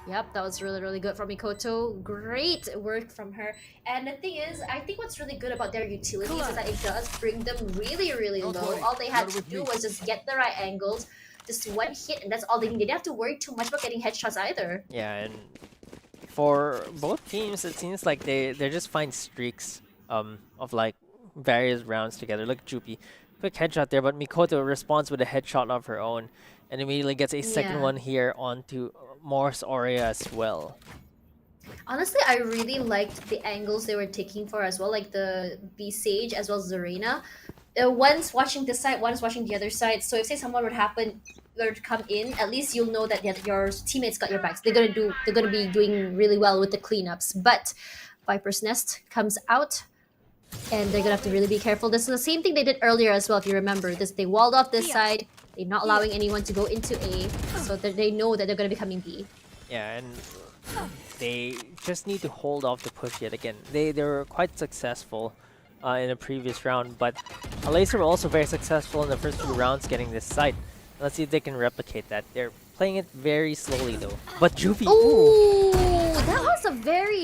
Yep, that was really good from Mikoto. Great work from her. And the thing is, I think what's really good about their utilities is that it does bring them really low. All they had to do was just get the right angles, just one hit, and that's all they need. They didn't have to worry too much about getting headshots either. Yeah, and for both teams, it seems like they're just fine streaks of like various rounds together. Look, Jupi, quick headshot there, but Mikoto responds with a headshot of her own, and immediately gets a second one here onto Morse Aurea as well. Honestly, I really liked the angles they were taking for as well, like the Sage as well as Zarina. One's watching this side, one's watching the other side. So if say someone would come in, at least you'll know that your teammates got your backs. They're gonna be doing really well with the cleanups. But Viper's Nest comes out, and they're gonna have to really be careful. This is the same thing they did earlier as well, if you remember. They walled off this side. They're not allowing anyone to go into A, so that they know that they're gonna be coming B. Yeah, and they just need to hold off the push yet again. They were quite successful in the previous round, but Alacer were also very successful in the first few rounds getting this site. Let's see if they can replicate that. They're playing it very slowly though. But Jupi, that was a very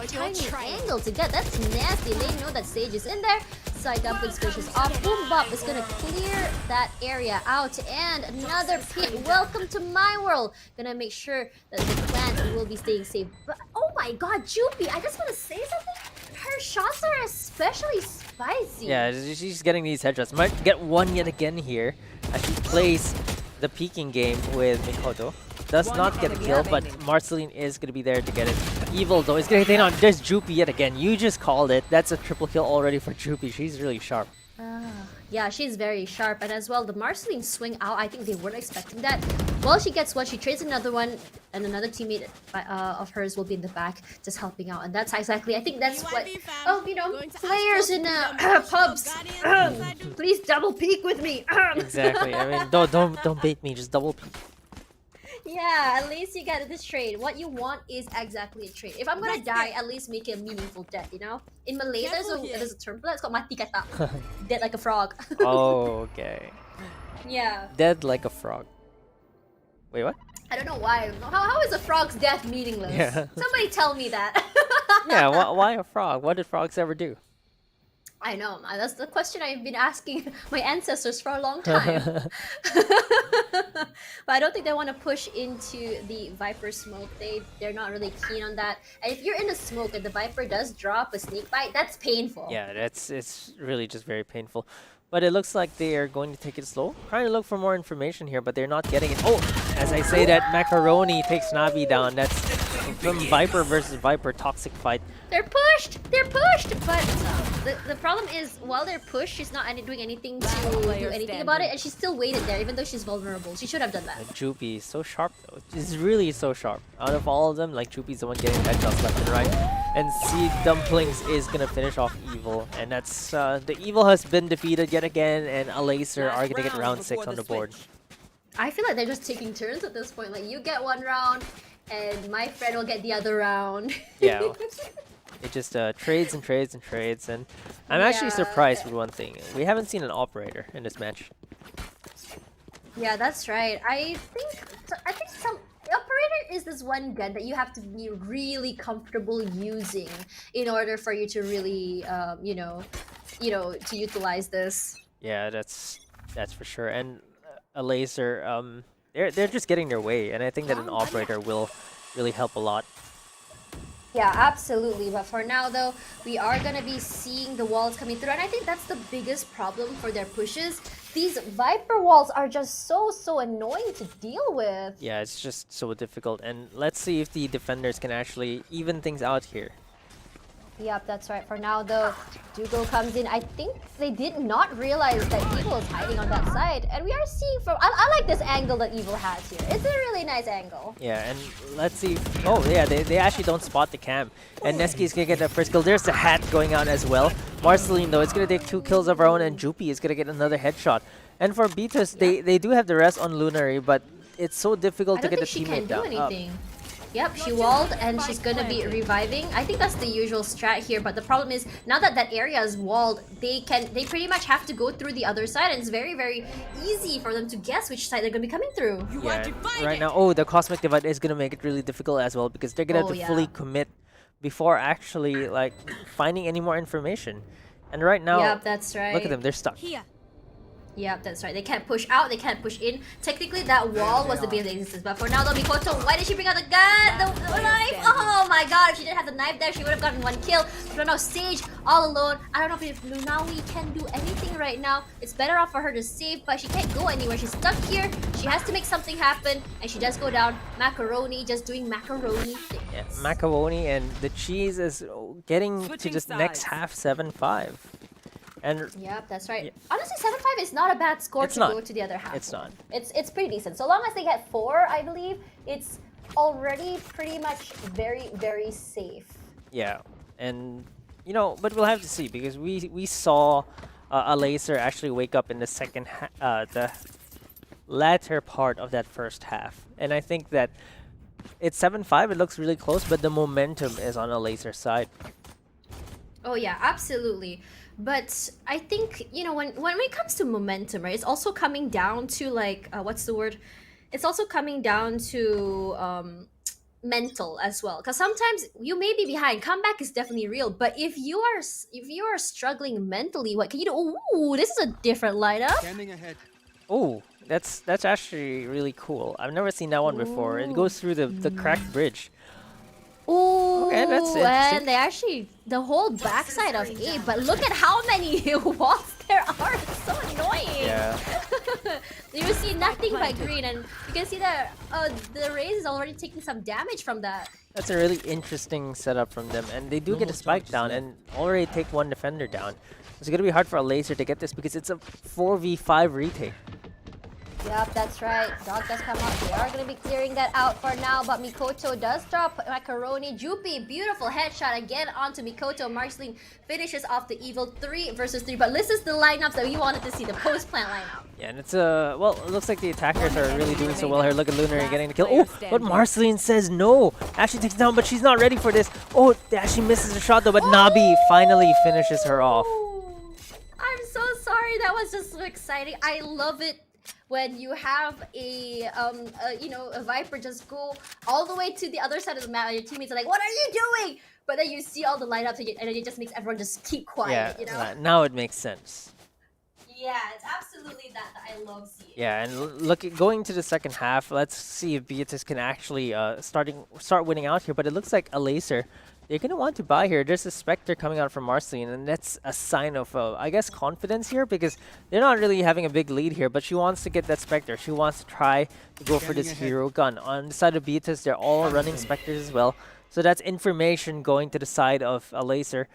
tiny angle to get. That's nasty. They know that Sage is in there. Side dumping switches off. Boom Bop is gonna clear that area out. And another pit. Welcome to my world. Gonna make sure that the plant will be staying safe. But oh my god, Jupi, I just wanna say something. Her shots are especially spicy. Yeah, she's getting these headshots. Might get one yet again here as she plays the peeking game with Mikoto. Does not get a kill, but Marceline is going to be there to get it. Evil though is going to get on. There's Jupi yet again. You just called it. That's a triple kill already for Jupi. She's really sharp. Yeah, she's very sharp. And as well, the Marceline swing out, I think they weren't expecting that. Well, she gets one. She trades another one, and another teammate of hers will be in the back just helping out. And that's exactly, I think that's what, players in pubs, please double peek with me. Exactly. I mean, don't bait me. Just double peek. Yeah, at least you get this trade. What you want is exactly a trade. If I'm gonna die, at least make it a meaningful death, you know? In Malay, there's a term for that. It's called mati kata. Dead like a frog. Oh, okay. Yeah. Dead like a frog. Wait, what? I don't know why. How is a frog's death meaningless? Yeah. Somebody tell me that. Yeah, why a frog? What did frogs ever do? I know. That's the question I've been asking my ancestors for a long time. But I don't think they want to push into the Viper smoke. They're not really keen on that. And if you're in the smoke and the Viper does drop a sneak bite, that's painful. Yeah, it's really just very painful. But it looks like they are going to take it slow. Trying to look for more information here, but they're not getting it. Oh, as I say that, Macaroni takes Navi down. That's from Viper versus Viper toxic fight. They're pushed! They're pushed! But the problem is, while they're pushed, she's not doing anything to do anything about it, and she still waited there, even though she's vulnerable. She should have done that. Jupi is so sharp though. She's really so sharp. Out of all of them, like Jupi's the one getting headshots left and right. And Seed Dumplings is gonna finish off Evil. And that's the Evil has been defeated yet again, and Alacer are gonna get round 6 on the board. I feel like they're just taking turns at this point. Like, you get one round, and my friend will get the other round. Yeah. It just trades and trades and trades, and I'm actually surprised with one thing. We haven't seen an operator in this match. Yeah, that's right. I think some operator is this one gun that you have to be really comfortable using in order for you to really to utilize this. Yeah, that's That's for sure. And Alacer, they're just getting their way, and I think that an operator will really help a lot. Yeah, absolutely. But for now, though, we are going to be seeing the walls coming through. And I think that's the biggest problem for their pushes. These Viper walls are just so annoying to deal with. Yeah, it's just so difficult. And let's see if the defenders can actually even things out here. Yep, that's right. For now, though, Dougal comes in. I think they did not realize that Evil is hiding on that side. And we are seeing from... I like this angle that Evil has here. It's a really nice angle. Yeah, and let's see... Oh, yeah, they actually don't spot the cam. And Neski is going to get the first kill. There's the hat going out as well. Marceline, though, is going to take 2 kills of her own, and Jupi is going to get another headshot. And for Beatus, they do have the rest on Lunary, but it's so difficult to get the teammate down. I don't think she can do anything. Yep, she walled and she's gonna be reviving. I think that's the usual strat here, but the problem is now that that area is walled, they pretty much have to go through the other side, and it's very easy for them to guess which side they're gonna be coming through. Yeah, right now, oh, the Cosmic Divide is gonna make it really difficult as well, because they're gonna have to fully commit before actually like finding any more information. And right now, yep, that's right. Look at them, they're stuck. Here. Yep, that's right. They can't push out, they can't push in. Technically, that wall was the base of existence. But for now, though, Mikoto, why did she bring out the gun? The knife? Oh my god, if she didn't have the knife there, she would have gotten 1 kill. But now, Sage, all alone. I don't know if Lunawi can do anything right now. It's better off for her to save, but she can't go anywhere. She's stuck here. She has to make something happen, and she does go down. Macaroni, just doing macaroni things. Yeah, macaroni, and the cheese is getting to just next half 7-5. And yep, that's right. Yeah. Honestly, 7-5 is not a bad score to go to the other half. It's not. It's pretty decent. So long as they get 4, I believe, it's already pretty much very safe. Yeah, and you know, but we'll have to see, because we saw Alacer actually wake up in the the latter part of that first half, and I think that it's 7-5. It looks really close, but the momentum is on Alacer's side. Oh yeah, absolutely. But I think, you know, when it comes to momentum, right, it's also coming down to like what's the word? It's also coming down to mental as well. Because sometimes you may be behind. Comeback is definitely real. But if you are struggling mentally, what can you do? Ooh, this is a different lineup. Standing ahead. Oh, that's actually really cool. I've never seen that one before. It goes through the cracked bridge. Ooh, okay, that's interesting. And they actually, the whole backside of A, but look at how many walls there are. It's so annoying. Yeah. You see nothing but green, and you can see that the Raze is already taking some damage from that. That's a really interesting setup from them, and they do get a spike down and already take 1 defender down. It's gonna be hard for Alacer to get this, because it's a 4v5 retake. Yep, that's right. Dog does come up. They are going to be clearing that out for now, but Mikoto does drop Macaroni. Jupi, beautiful headshot again onto Mikoto. Marceline finishes off the Evil 3 versus 3, but this is the lineups that we wanted to see, the post-plant lineup. Yeah, and it's well, it looks like the attackers are really doing so well here. Look at Lunary getting the kill. Oh, but Marceline says no. Ashley takes it down, but she's not ready for this. Oh, Ashley misses the shot though, but Nabi finally finishes her off. I'm so sorry. That was just so exciting. I love it when you have a Viper just go all the way to the other side of the map and your teammates are like, what are you doing? But then you see all the lineups and then it just makes everyone just keep quiet, yeah, you know? Now it makes sense. Yeah, it's absolutely that I love seeing. Yeah, and going to the second half, let's see if Beatus can actually start winning out here. But it looks like Alacer, they're going to want to buy here. There's a Spectre coming out from Marceline, and that's a sign of, I guess, confidence here, because they're not really having a big lead here, but she wants to get that Spectre. She wants to try to go for this hero gun. On the side of Beatus, they're all running Spectres as well. So that's information going to the side of Alacer.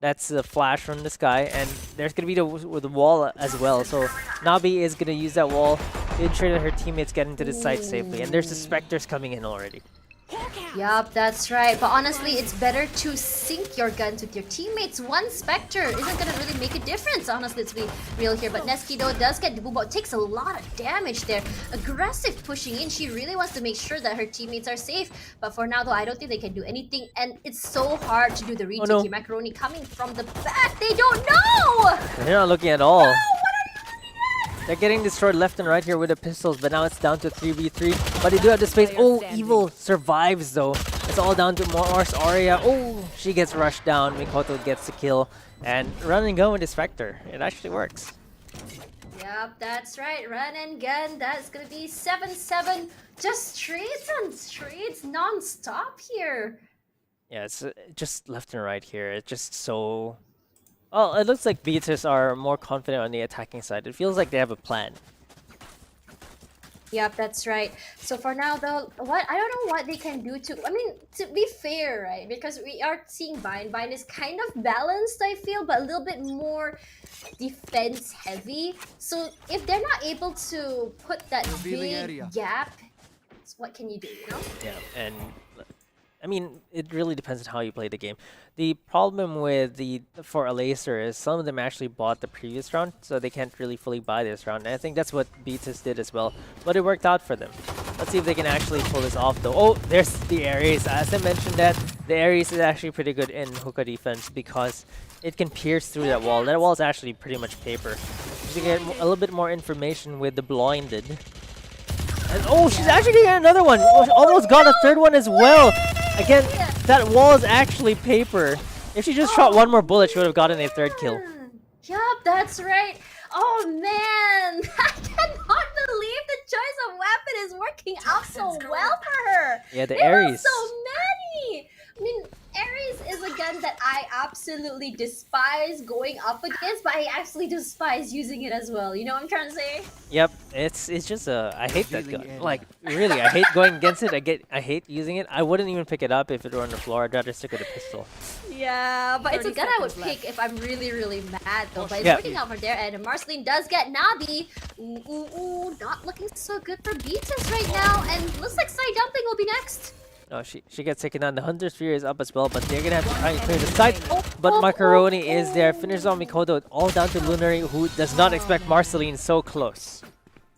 That's the flash from the sky, and there's going to be the wall as well. So Nabi is going to use that wall to ensure that her teammates get into the site safely. And there's the Spectres coming in already. Yup, that's right. But honestly, it's better to sync your guns with your teammates. 1 Spectre isn't gonna really make a difference. Honestly, let's be real here. But Neski though does get the boom, but takes a lot of damage there. Aggressive pushing in. She really wants to make sure that her teammates are safe. But for now though, I don't think they can do anything. And it's so hard to do the retake. no. Macaroni coming from the back. They don't know! They're not looking at all. No! They're getting destroyed left and right here with the pistols, but now it's down to 3v3. But they do have the space. Oh, Evil survives though. It's all down to Mars Aurea. Oh, she gets rushed down. Mikoto gets the kill. And run and go with the Spectre. It actually works. Yep, that's right. Run and gun. That's gonna be 7-7. Just trades on trades non-stop here. Yeah, it's just left and right here. It's just so. Well, it looks like Beatus are more confident on the attacking side. It feels like they have a plan. Yep, that's right. So for now, though, what I don't know what they can do to. I mean, to be fair, right? Because we are seeing Vine. Vine is kind of balanced, I feel, but a little bit more defense heavy. So if they're not able to put that big gap, what can you do? You know? Yeah, and I mean, it really depends on how you play the game. The problem with for Alacer is some of them actually bought the previous round, so they can't really fully buy this round. And I think that's what Beatus did as well, but it worked out for them. Let's see if they can actually pull this off though. Oh, there's the Ares. As I mentioned that, the Ares is actually pretty good in hookah defense because it can pierce through that wall. That wall is actually pretty much paper. You get a little bit more information with the blinded. And oh, she's actually getting another one. Oh, she almost got a third one as well. Again, that wall is actually paper. If she just shot one more bullet, she would have gotten a third kill. Yup, that's right. Oh man, I cannot believe the choice of weapon is working out so well for her. Yeah, the There are Ares. so many. I mean, Ares is a gun that I absolutely despise going up against, but I actually despise using it as well. You know what I'm trying to say? Yep, it's just I hate that gun. Like really, I hate going against it. I hate using it. I wouldn't even pick it up if it were on the floor. I'd rather stick with a pistol. Yeah, but it's a 30 gun I would seconds pick if I'm really mad though. But it's Yeah. working out for there, and Marceline does get Nabi. Ooh, not looking so good for Beatus right now, and looks like Side Dumpling will be next. Oh, she gets taken down. The Hunter's Fury is up as well, but they're gonna have to try and clear the site. But Macaroni is there. Finishes on Mikoto. All down to Lunary, who does not expect Marceline so close.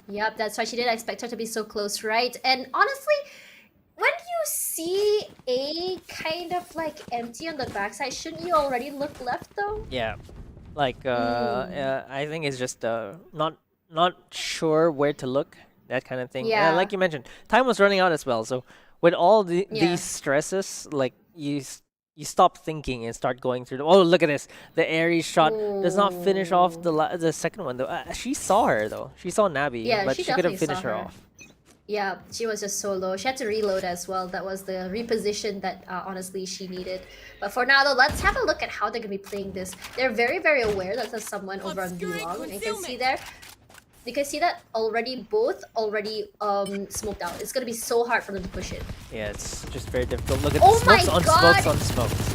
Yep, that's why she didn't expect her to be so close, right? And honestly, when you see A kind of like empty on the backside, shouldn't you already look left though? Yeah, like I think it's just not sure where to look, that kind of thing. Yeah. Like you mentioned, time was running out as well. So with all Yeah. these stresses, like you stop thinking and start going through. Oh, look at this! The Ares shot does not finish off the second one though. She saw her though. She saw Nabi, Yeah, but she she couldn't definitely finish saw her her. off. Yeah, she was just so low. She had to reload as well. That was the reposition that honestly she needed. But for now though, let's have a look at how they're gonna be playing this. They're very aware that there's someone over on B-Long. And you can see there. You can see that both already smoked out. It's gonna be so hard for them to push it. Yeah, it's just very difficult. Look at Oh the my smokes on God! smokes on smokes.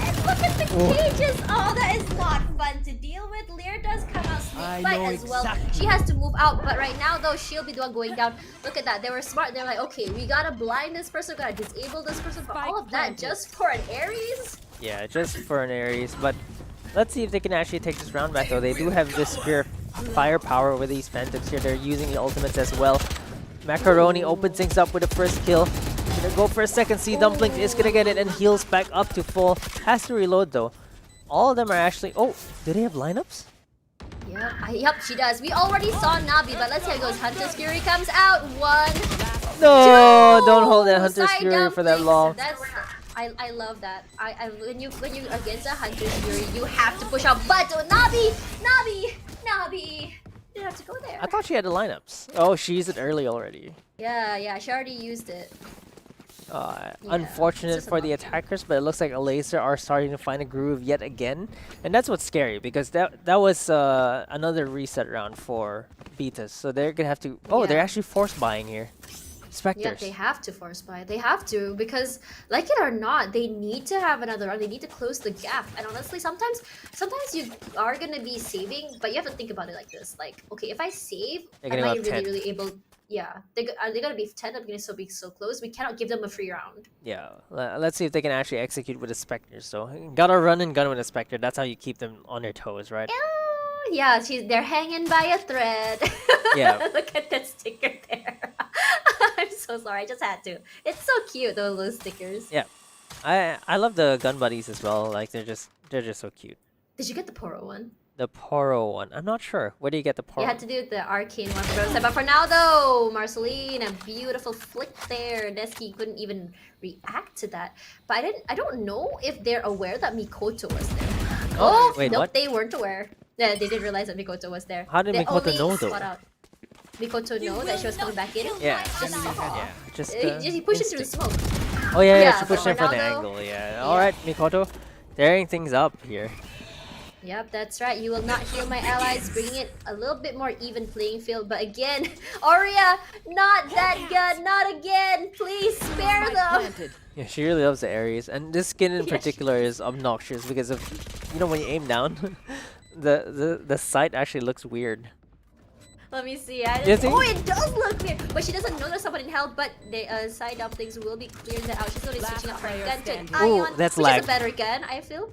And look at the cages! Oh, that is not fun to deal with. Lear does come out snake bite as well. She has to move out, but right now though, she'll be the one going down. Look at that. They were smart. They're like, okay, we gotta blind this person, we gotta disable this person, but all of that just for an Ares? Yeah, just for an Ares. But let's see if they can actually take this round back though. They do have this pure firepower with these Phantoms here. They're using the ultimates as well. Macaroni opens things up with the first kill. Gonna go for a second. C Dumpling is gonna get it and heals back up to full. Has to reload though. All of them are actually. Oh, do they have lineups? Yep, she does. We already saw Nabi, but let's see how it goes. Hunter's Fury comes out. 1, No, 2. don't hold that Hunter's Side Fury for that Dumplings. long. I love that. When you against a Hunter's Fury, you have to push out. But Nabi, you have to go there. I thought she had the lineups. Oh, she used it early already. Yeah, she already used it. Unfortunate it's just for the about- attackers, but it looks like Alacer are starting to find a groove yet again, and that's what's scary because that was another reset round for Beatus, so they're gonna have to. Oh, they're Yeah. actually force buying here. Specters. Yeah, they have to force buy. They have to because, like it or not, they need to have another round. They need to close the gap. And honestly, sometimes you are gonna be saving, but you have to think about it like this: like, okay, if I save, They're am gonna I go up 10. really able? Yeah, are they gonna be 10? I'm gonna still be so close. We cannot give them a free round. Yeah, let's see if they can actually execute with the Specters. So gotta run and gun with a Spectre. That's how you keep them on their toes, right? Yeah, they're hanging by a thread. Yeah. Look at that sticker there. I'm so sorry. I just had to. It's so cute, those stickers. Yeah, I love the gun buddies as well. Like they're just so cute. Did you get the Poro one? The Poro one. I'm not sure. Where do you get the Poro? You had to do the arcane one for Rose. But for now, though, Marceline, a beautiful flick there. Neski couldn't even react to that. But I don't know if they're aware that Mikoto was there. Oh, wait, nope, what? they weren't aware. Yeah, they didn't realize that Mikoto was there. How did They Mikoto only know, though? spot out. Mikoto know that she was coming back in? Yeah. Just saw. Yeah. Just He pushed it through the instinct. smoke. Oh yeah, Yeah, she pushed but him for the Ronaldo- angle. Yeah. All right, Mikoto, tearing things up here. Yep, that's right. You will not heal my allies, bringing it a little bit more even playing field. But again, Aurea, not that good, not again. Please spare them. Yeah, she really loves the Ares, and this skin in Yeah, particular is obnoxious because of, you know, when you aim down, the sight actually looks weird. Let me see. You think? Oh, it does look weird. But she doesn't know there's someone in hell. But the side up things will be clearing that out. She's already switching up her gun to an Ooh, Ion, that's which lag. is a better gun, I feel.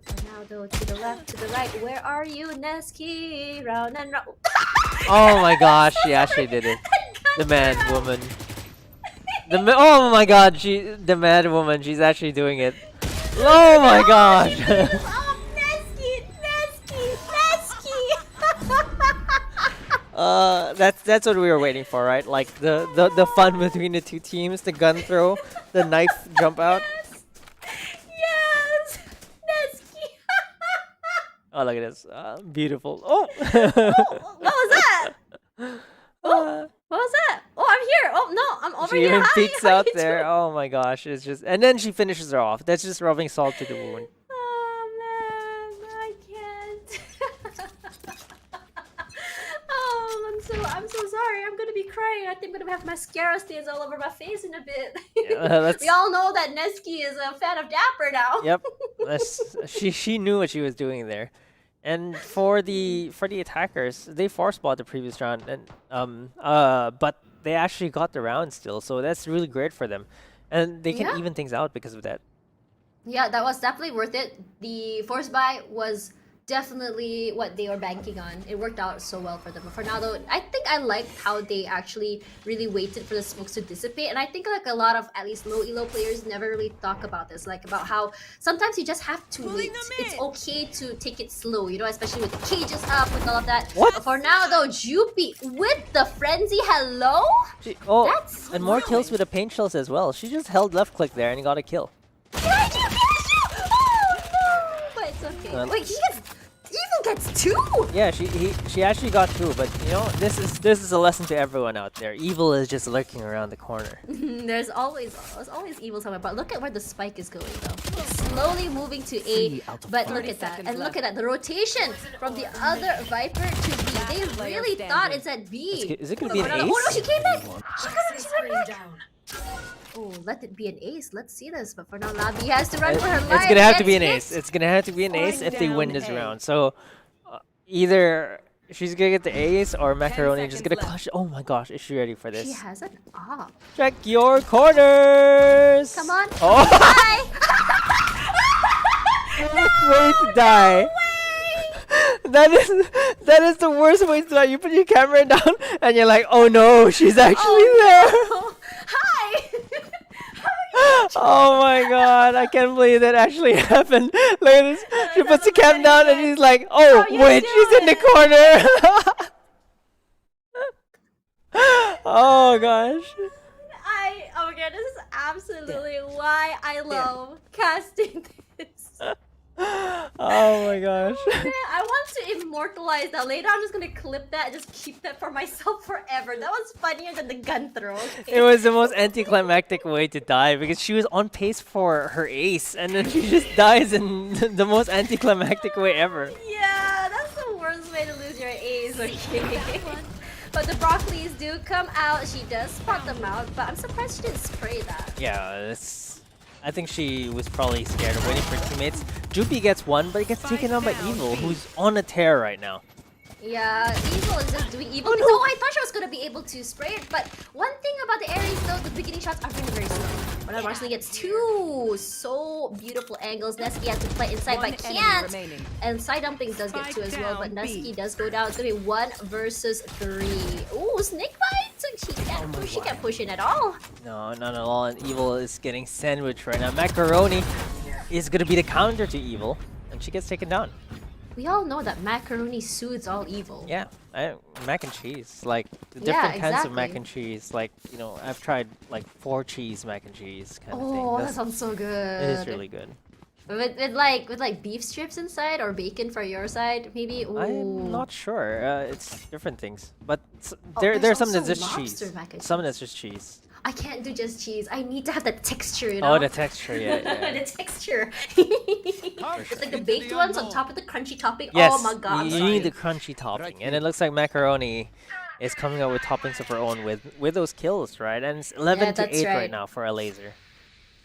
Ronaldo to the left, to the right. Where are you, Neski? Round and round. Oh my gosh, she actually did it. The mad woman. Oh my god, the mad woman, she's actually doing it. Oh my gosh. Oh, Neski! That's what we were waiting for, right? Like the fun between the two teams, the gun throw, the knife jump out. Yes! Neski! Oh, look at this. Beautiful. Oh! What was that? Oh, what was that? Oh, I'm here. Oh, no, I'm over She here. even Hi, peeks how out you there. doing? Oh my gosh, it's just, and then she finishes her off. That's just rubbing salt to the wound. Oh, man, I can't. Oh, I'm so sorry. I'm gonna be crying. I think I'm gonna have mascara stains all over my face in a bit. That's, We all know that Neski is a fan of Dapper now. yep. She knew what she was doing there. And for the attackers, they force bought the previous round, and but they actually got the round still, so that's really great for them, and they can Yeah. even things out because of that. Yeah, that was definitely worth it. The force buy was definitely what they were banking on. It worked out so well for them. But for now, though, I think I liked how they actually really waited for the smokes to dissipate. And I think like a lot of at least low elo players never really talk about this, like about how sometimes you just have to wait. It's okay to take it slow, you know, especially with cages up, with all of that. What? But for now, though, Jupi with the frenzy, hello. Oh, That's and more kills with the paint shells as well. She just held left click there and got a kill. Can you? Oh no! But it's okay. Wait, Evil gets two. Yeah, she actually got two, but you know, this is a lesson to everyone out there. Evil is just lurking around the corner. There's always evil somewhere. But look at where the spike is going though. It's slowly moving to A. But look at that, and look at that. The rotation from the other Viper to B. They really thought it's at B. Is it gonna be an ace? Oh no, she came back. She went back. Oh, let it be an ace. Let's see this. But for now, Labi has to run for her life. It's gonna have to be an Gets ace. It's gonna have to be an ace if they win this round. So either she's gonna get the ace or Macaroni just gonna clutch. Oh my gosh, is she ready for She this? has an op. Check your corners. Come on. Oh, Bye. way to die. That is the worst way to die. You put your camera down and you're like, oh no, she's actually there. Oh, hi. Oh my god, I can't believe that actually happened. Look at this. She puts the cam down and she's like, oh, you wait, she's in the corner. Oh gosh. Oh my god, this is absolutely why I love casting this. Oh my gosh. Man, I want to immortalize that. Later, I'm just gonna clip that and just keep that for myself forever. That was funnier than the gun throw. Okay? It was the most anticlimactic way to die because she was on pace for her ace and then she just dies in the most anticlimactic way ever. Yeah, that's the worst way to lose your ace. Okay. But the broccolis do come out. She does spot them out, but I'm surprised she didn't spray that. Yeah, I think she was probably scared of waiting for teammates. Jupi gets one, but it gets taken on by Evil, who's on a tear right now. Yeah, Evil is just doing evil. Oh, no. Oh, I thought she was gonna be able to spray it, but one thing about the Ares though, the beginning shots are very, very slow. When Marceline gets two so beautiful angles, Neski has to play inside but can't. And side dumping does get two as well, but Neski does go down. It's gonna be 1 versus 3. Ooh, snake bites! She can't push in at all. No, not at all. And Evil is getting sandwiched right now. Macaroni is gonna be the counter to Evil, and she gets taken down. We all know that macaroni soothes all evil. Yeah, mac and cheese, like the Yeah, different kinds of mac exactly. and cheese. Like, you know, I've tried like 4 cheese mac and cheese kind of thing. Oh, that sounds so good. It is really good. with beef strips inside or bacon for your side, maybe. Ooh. I'm not sure. It's different things, but Oh, there's some also that's just lobster cheese. mac and Some cheese. that's just cheese. I can't do just cheese. I need to have that texture, you know. Oh, the texture, yeah. The texture. It's like the baked ones on top of the crunchy topping. Yes, Oh my god. you need the crunchy topping, and it looks like Macaroni is coming up with toppings of her own with those kills, right? And it's 11 to that's 8 right right. now for Alacer.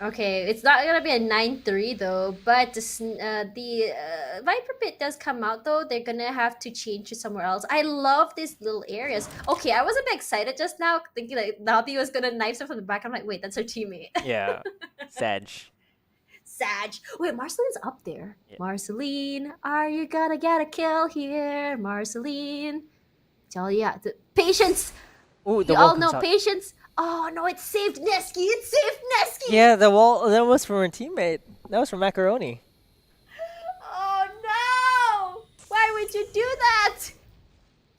Okay, it's not gonna be a 9-3 though, but the Viper Pit does come out though. They're gonna have to change to somewhere else. I love these little areas. Okay, I was a bit excited just now, thinking like Nabi was gonna knife them from the back. I'm like, wait, that's her teammate. Yeah, Sag. Sag. Wait, Marceline's up there. Yeah. Marceline, are you gonna get a kill here? Marceline. Tell ya, patience! Ooh, the You wall all know comes out. patience. Oh no, it saved Nesky! It saved Nesky! Yeah, the wall, that was from her teammate. That was from Macaroni. Oh no! Why would you do that?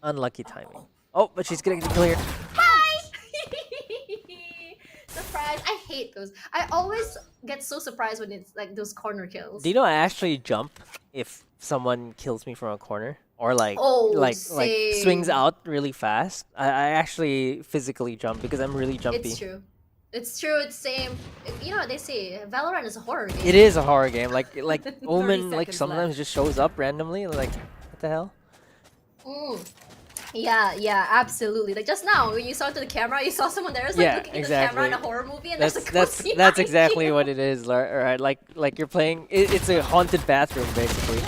Unlucky timing. Oh, but she's gonna get cleared. Bye! Surprise! I hate those. I always get so surprised when it's like those corner kills. Do you know I actually jump if someone kills me from a corner? Or like Oh, like swings same. out really fast. I actually physically jump because I'm really jumpy. It's true. It's true. It's same. You know what they say? Valorant is a horror game. It is a horror game. Like 30 Omen like seconds sometimes left. just shows up randomly. Like what the hell? Mm. Yeah, absolutely. Like just now, when you saw to the camera, you saw someone there is like Yeah, looking at the camera in a exactly. horror movie, and That's there's a that's ghost that's behind exactly you. what it is. Right? Like you're playing. It's a haunted bathroom basically.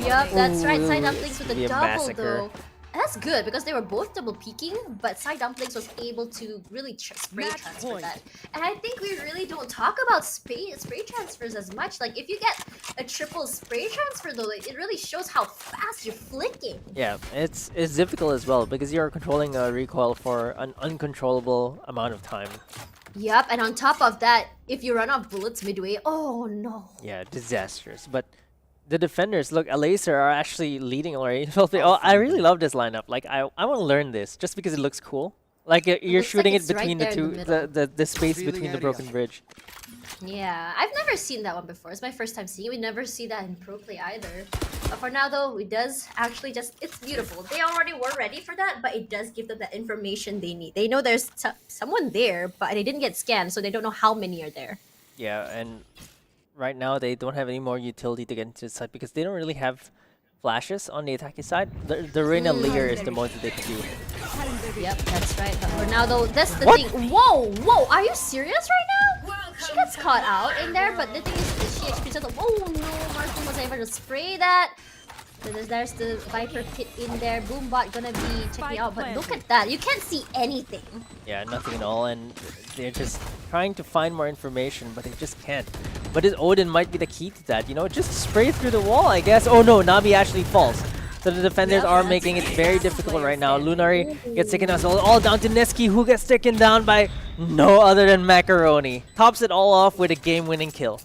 Yep, that's right. Side Ooh, Dumplings with it's a gonna be a double massacre. though. And that's good because they were both double peeking, but Side Dumplings was able to really spray Match transfer point. that. And I think we really don't talk about spray transfers as much. Like if you get a triple spray transfer though, like, it really shows how fast you're flicking. Yeah, it's difficult as well because you're controlling a recoil for an uncontrollable amount of time. Yep, and on top of that, if you run out bullets midway, oh no. Yeah, disastrous. But the defenders, look, Alacer are actually leading already. Oh, I really love this lineup. Like, I want to learn this just because it looks cool. Like, you're looks like shooting it it's right between the there in two, the middle. the space Revealing between the area. broken bridge. Yeah, I've never seen that one before. It's my first time seeing it. We never see that in pro play either. But for now though, it does actually it's beautiful. They already were ready for that, but it does give them the information they need. They know there's someone there, but they didn't get scanned, so they don't know how many are there. Yeah, and right now they don't have any more utility to get into the side because they don't really have flashes on the attacking side. The Reina Lear is the most that they can do. Yep, that's right. But for now though, that's the What? thing. Whoa! Are you serious right now? She gets caught out in there, but the thing is that she experiences oh no, Martin was able to spray that. So there's the Viper Pit in there. Boombot gonna be checking out, but look at that. You can't see anything. Yeah, nothing at all, and they're just trying to find more information, but they just can't. But his Odin might be the key to that, you know? Just spray through the wall, I guess. Oh no, Nabi actually falls. So the defenders are making it very difficult right now. Lunari gets taken out, so all down to Neski, who gets taken down by no other than Macaroni. Tops it all off with a game-winning kill.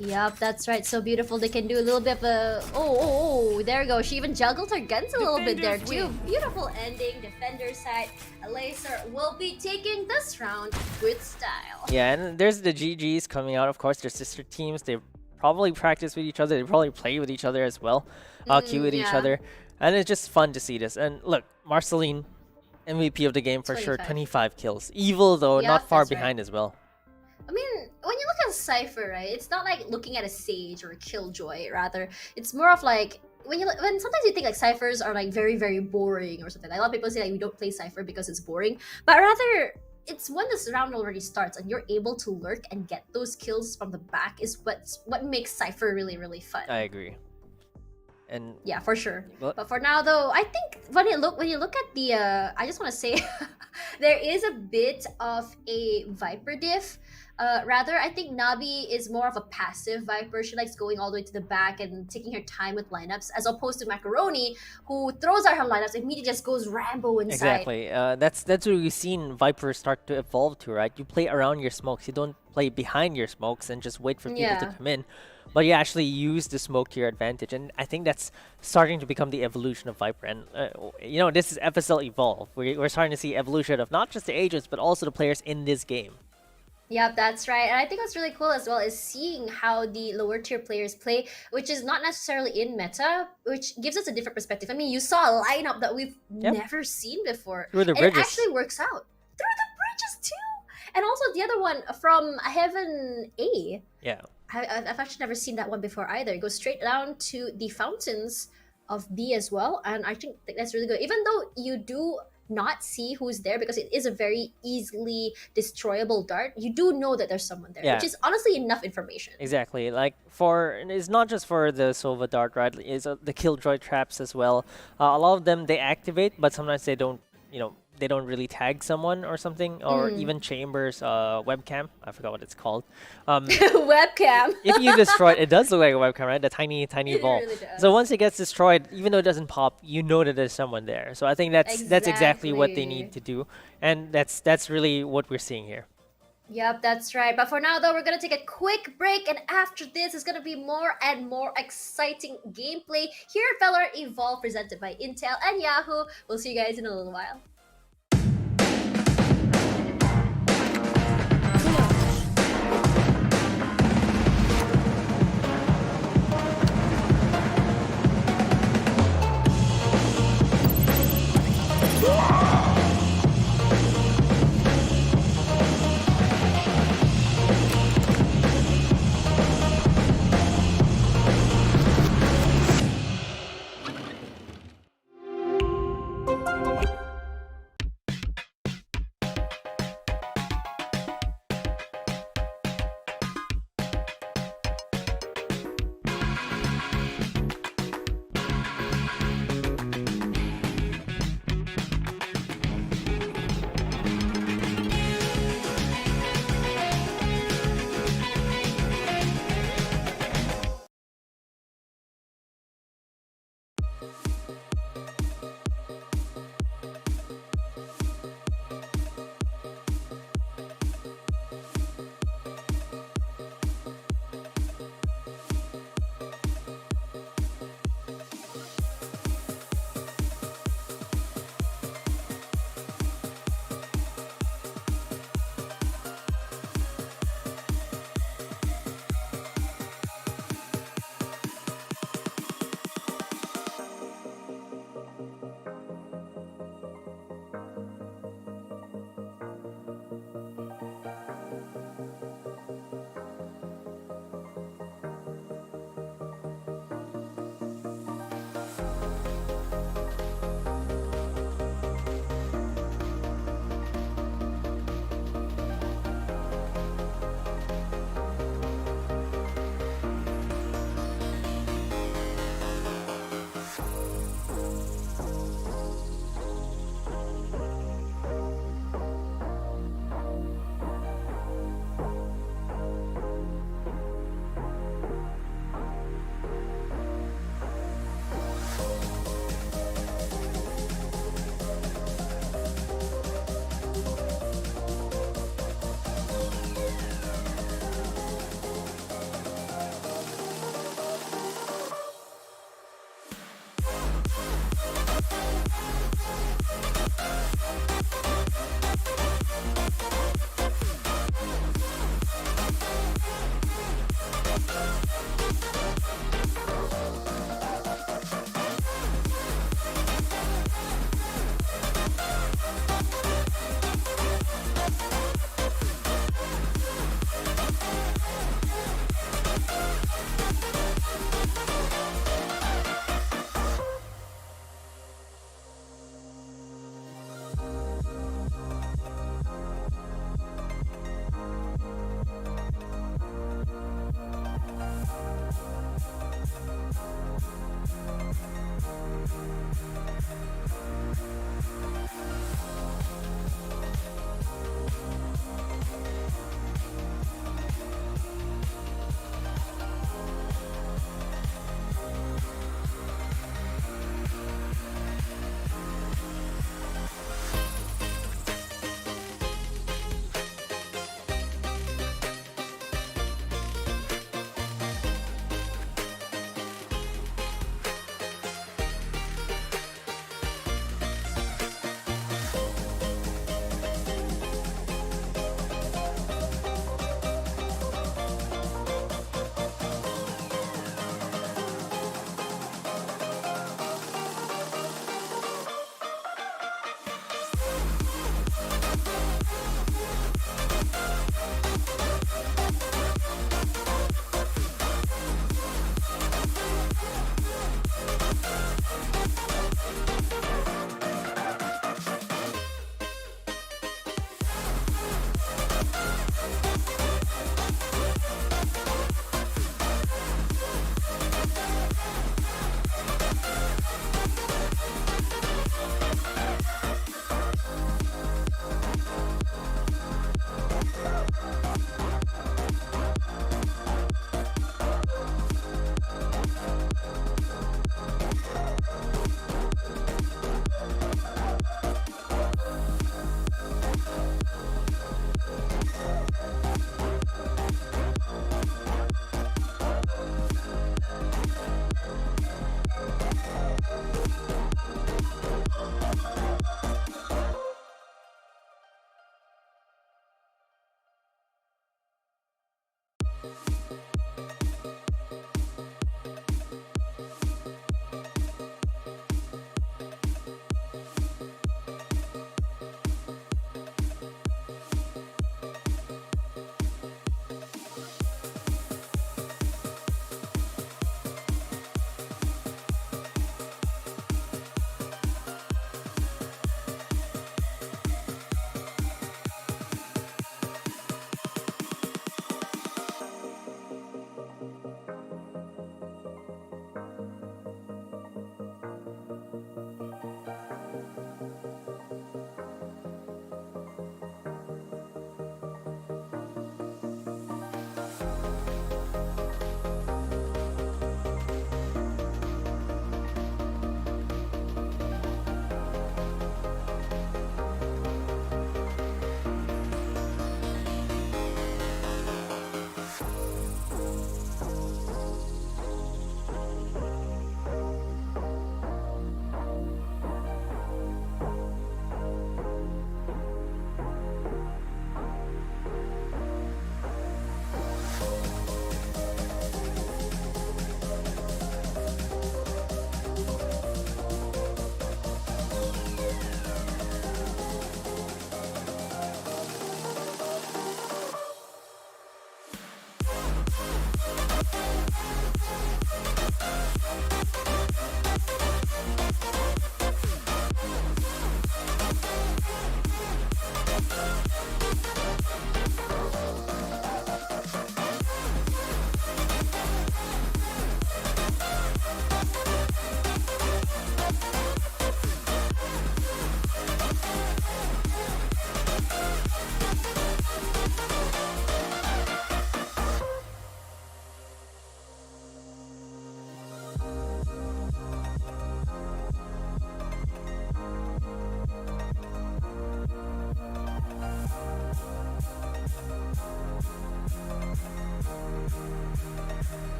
Yep, that's right. So beautiful. They can do a little bit of a... Oh, there we go. She even juggled her guns a little bit there too. Beautiful ending. Defender side. Alacer will be taking this round with style. Yeah, and there's the GGs coming out. Of course, they're sister teams. They probably practice with each other. They probably play with each other as well. Queue with each yeah. other. And it's just fun to see this. And look, Marceline, MVP of the game for sure. 25 kills. Evil, though, Yep, not far that's right. behind as well. I mean, when you look at Cypher, right, it's not like looking at a Sage or a Killjoy, rather. It's more of like, when sometimes you think like Cyphers are like very, very boring or something. Like, a lot of people say like we don't play Cypher because it's boring. But rather, it's when this round already starts and you're able to lurk and get those kills from the back is what makes Cypher really, really fun. I agree. And Yeah, for sure. Well- But for now, though, I think when you look at the, I just want to say, there is a bit of a Viper diff. Rather, I think Nabi is more of a passive Viper. She likes going all the way to the back and taking her time with lineups, as opposed to Macaroni, who throws out her lineups and immediately just goes Rambo inside. exactly. That's what we've seen Viper start to evolve to, right? You play around your smokes. You don't play behind your smokes and just wait for people to Yeah. come in. But you actually use the smoke to your advantage. And I think that's starting to become the evolution of Viper. And, you know, this is FSL Evolve. We're starting to see evolution of not just the agents, but also the players in this game. Yep, that's right. And I think what's really cool as well is seeing how the lower tier players play, which is not necessarily in meta, which gives us a different perspective. I mean, you saw a lineup that we've Yep. never seen before. Through the And it bridges. actually works out. Through the bridges too! And also the other one from Heaven A. Yeah. I've actually never seen that one before either. It goes straight down to the fountains of B as well. And I think that's really good. Even though you do not see who's there because it is a very easily destroyable dart, you do know that there's someone there, Yeah. which is honestly enough information. Exactly. Like and it's not just for the Sova dart, right? It's the killjoy traps as well. A lot of them they activate, but sometimes they don't. They don't really tag someone or something, or even Chambers webcam. I forgot what it's called. Webcam. If you destroy it, it does look like a webcam, right? The tiny It ball. really does. So once it gets destroyed, even though it doesn't pop, you know that there's someone there. So I think that's exactly what they need to do, and that's really what we're seeing here. Yep, that's right. But for now, though, we're gonna take a quick break, and after this, it's gonna be more and more exciting gameplay here at Valorant Evolve, presented by Intel and Yahoo. We'll see you guys in a little while.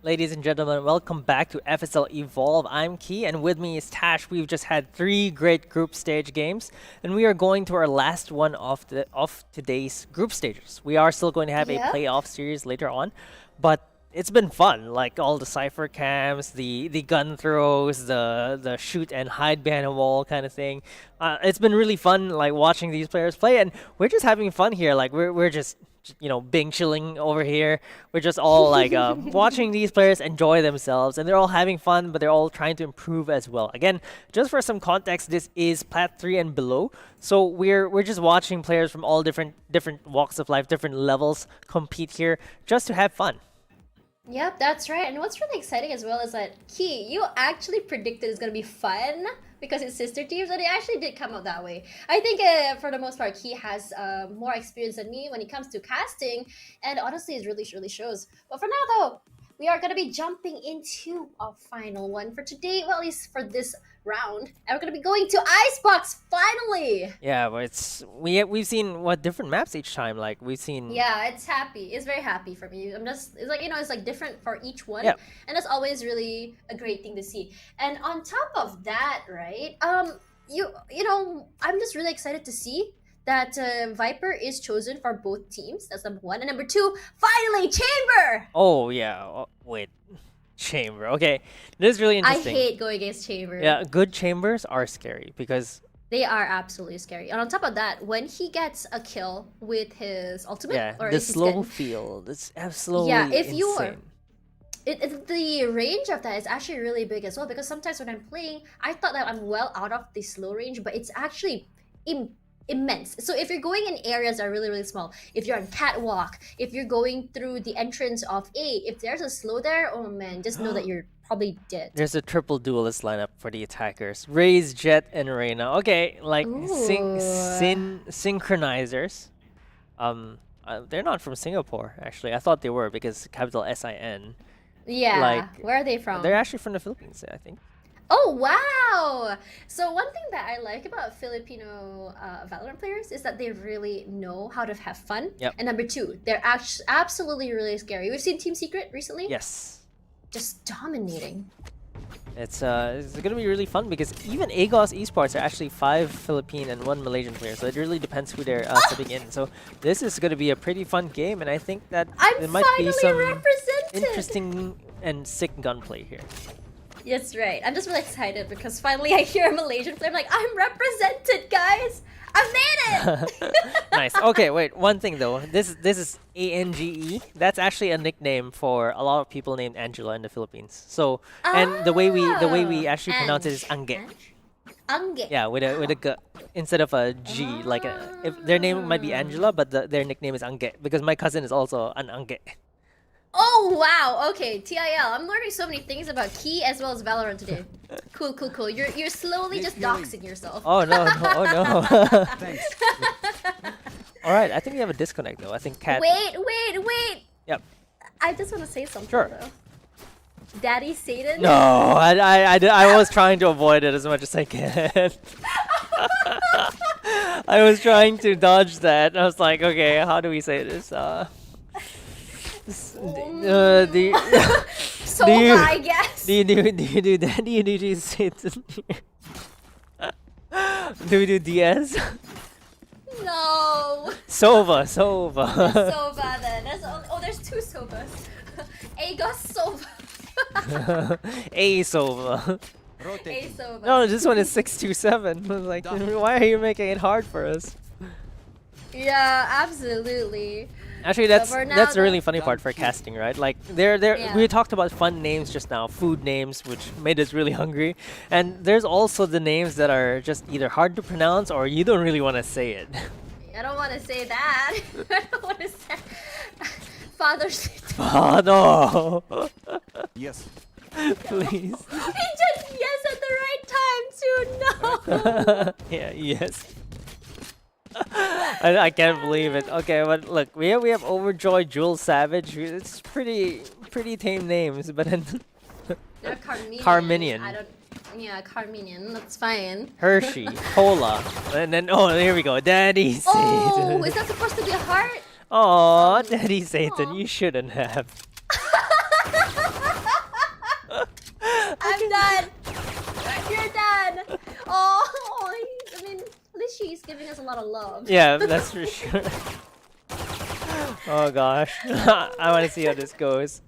Ladies and gentlemen, welcome back to FSL Evolve. I'm Key, and with me is Tash. We've just had 3 great group stage games, and we are going to our last one of today's group stages. We are still going to have a playoff series later on, but it's been fun. Like all the cipher cams, the gun throws, the shoot and hide behind a wall kind of thing. It's been really fun, like watching these players play, and we're just having fun here. Like we're just Bing chilling over here. We're just all like watching these players enjoy themselves, and they're all having fun, but they're all trying to improve as well. Again, just for some context, this is Plat 3 and below, so we're just watching players from all different walks of life, different levels compete here, just to have fun. Yep, that's right. And what's really exciting as well is that Key, you actually predicted it's gonna be fun because it's sister teams, and it actually did come out that way. I think for the most part, Key has more experience than me when it comes to casting, and honestly, it really shows. But for now, though, we are gonna be jumping into our final one for today, well, at least for this round, and we're gonna be going to Icebox finally. Yeah, but we've seen different maps each time. Like we've seen. Yeah, it's happy. It's very happy for me. It's like it's like different for each one, Yep. and that's always really a great thing to see. And on top of that, right? I'm just really excited to see that Viper is chosen for both teams. That's number 1, and number 2, finally Chamber. Oh yeah. Oh, wait. Chamber. Okay, this is really interesting. I hate going against Chamber. Yeah, good chambers are scary because they are absolutely scary. And on top of that, when he gets a kill with his ultimate, or the if he's slow field, it's absolutely if you are. insane. The range of that is actually really big as well, because sometimes when I'm playing, I thought that I'm well out of the slow range, but it's actually immense. So if you're going in areas that are really small, if you're on catwalk, if you're going through the entrance of A, if there's a slow there, oh man, just know that you're probably dead. There's a triple duelist lineup for the attackers: Raze, Jet, and Reyna. Okay, like SINchronizers. They're not from Singapore, actually. I thought they were because capital SIN. Yeah, like, where are they from? They're actually from the Philippines, I think. Oh, wow! So one thing that I like about Filipino Valorant players is that they really know how to have fun. Yep. And number 2, they're absolutely really scary. We've seen Team Secret recently. Yes. Just dominating. It's gonna be really fun because even Agos Esports are actually 5 Philippine and 1 Malaysian players, so it really depends who they're putting in. So this is gonna be a pretty fun game, and I think that there might be some interesting and sick gunplay here. That's right. I'm just really excited because finally I hear a Malaysian player. I'm like, I'm represented, guys. I made it. Nice. Okay, wait. One thing though. This is ANGE. That's actually a nickname for a lot of people named Angela in the Philippines. So and the way we actually pronounce it is Angge. Angge. Yeah, with a g instead of a G. Like if their name might be Angela, but their nickname is Angge because my cousin is also an Angge. Oh wow, okay, TIL. I'm learning so many things about Key as well as Valorant today. Cool. You're slowly just doxing yourself. Oh no, oh no. Thanks. Alright, I think we have a disconnect though. I think Cat. Wait. Yep. I just want to say something Sure. though. Daddy Satan? No, I was trying to avoid it as much as I can. I was trying to dodge that. I was like, okay, how do we say this? So I guess. Do you do that? Do you do Satan here? Do we do DS? No. Sova. Sova then. There's 2 Sovas. Agos Sova. A Sova. A Sova. No, this one is 627. I was like, why are you making it hard for us? Yeah, absolutely. Actually, that's a really funny part for casting, right? Like, we talked about fun names just now, food names, which made us really hungry. And there's also the names that are just either hard to pronounce or you don't really want to say it. I don't want to say that. I don't want to say Father's Day. Oh, no. Yes. Please. He just yes at the right time too. No. Yeah, yes. I can't believe it. Okay, but look, we have Overjoy, Jewel Savage. It's pretty tame names, but then They're Carminian. Carminian. Carminian. That's fine. Hershey, Cola, and then here we go, Daddy Satan. Oh, is that supposed to be a heart? Aw, Daddy Satan, Aw. you shouldn't have. done. You're done. Oh, I mean, at least she's giving us a lot of love. Yeah, that's for sure. Oh gosh, I want to see how this goes.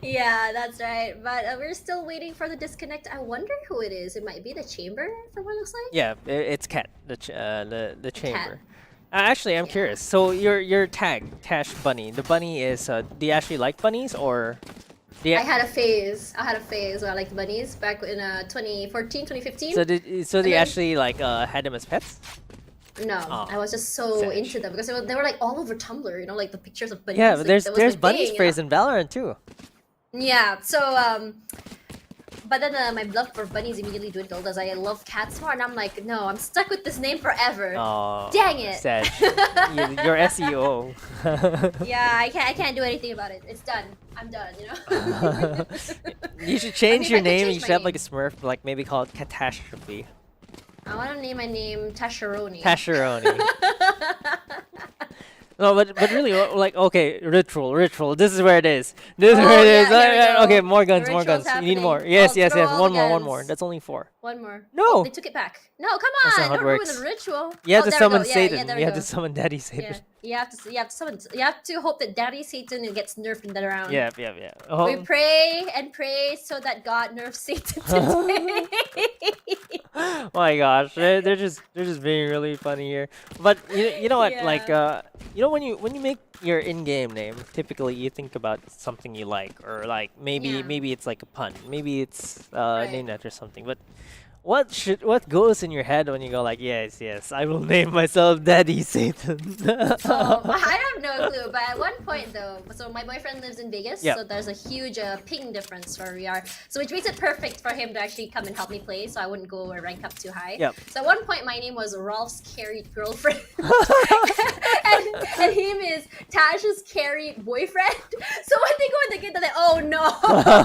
Yeah, that's right. But we're still waiting for the disconnect. I wonder who it is. It might be the chamber, from what it looks like. Yeah, it's Cat, the chamber. Actually, I'm curious. So your tag, Tashbunny. The bunny is. Do you actually like bunnies or? I had a phase. Where I liked bunnies back in 2014, 2015. So they actually like had them as pets? No, Oh, I was just so sad. into them because they were like all over Tumblr. You know, like the pictures of bunnies. Yeah, like, but that was there's my bunny thing, sprays in Valorant too. Yeah. So but then my love for bunnies immediately dwindled as I love cats more, and I'm like, no, I'm stuck with this name forever. Oh, Dang it. sad. Your SEO. Yeah, I can't do anything about it. It's done. I'm done. You know. You should change I your could name. change You my should have like a name. Smurf, like maybe call it Catastrophe. I want to name my name Tasharoni. Tasharoni. No, but really, like, okay, ritual. This is where it is. This is Oh, where it yeah, is. here we go. Okay, more guns, The more ritual's guns. You need more. happening. Yes, Oh, yes, throw yes. all One the more. guns. That's only 4. One more. No. Oh, they took it back. No, come That's on. not how it Don't ruin works. the ritual. You have Oh, to there we summon go. Yeah, Satan. there You we have go. to summon Daddy Satan. Yeah, you have to summon. You have to hope that Daddy Satan gets nerfed in that round. Yeah. Oh, We pray and pray so that God nerfs Satan today. my gosh, they're just being really funny here. But you know what? Yeah. Like when you make your in-game name, typically you think about something you like, or like maybe it's like a pun, maybe it's Right. named after something. But what goes in your head when you go like, yes, I will name myself Daddy Satan? I have no clue, but at one point though, so my boyfriend lives in Vegas, Yep. so there's a huge ping difference where we are, so which makes it perfect for him to actually come and help me play, so I wouldn't go or rank up too high. Yep. So at one point, my name was Rolf's carried girlfriend, and him is Tash's carried boyfriend. So when they go in the game, they're like, oh no!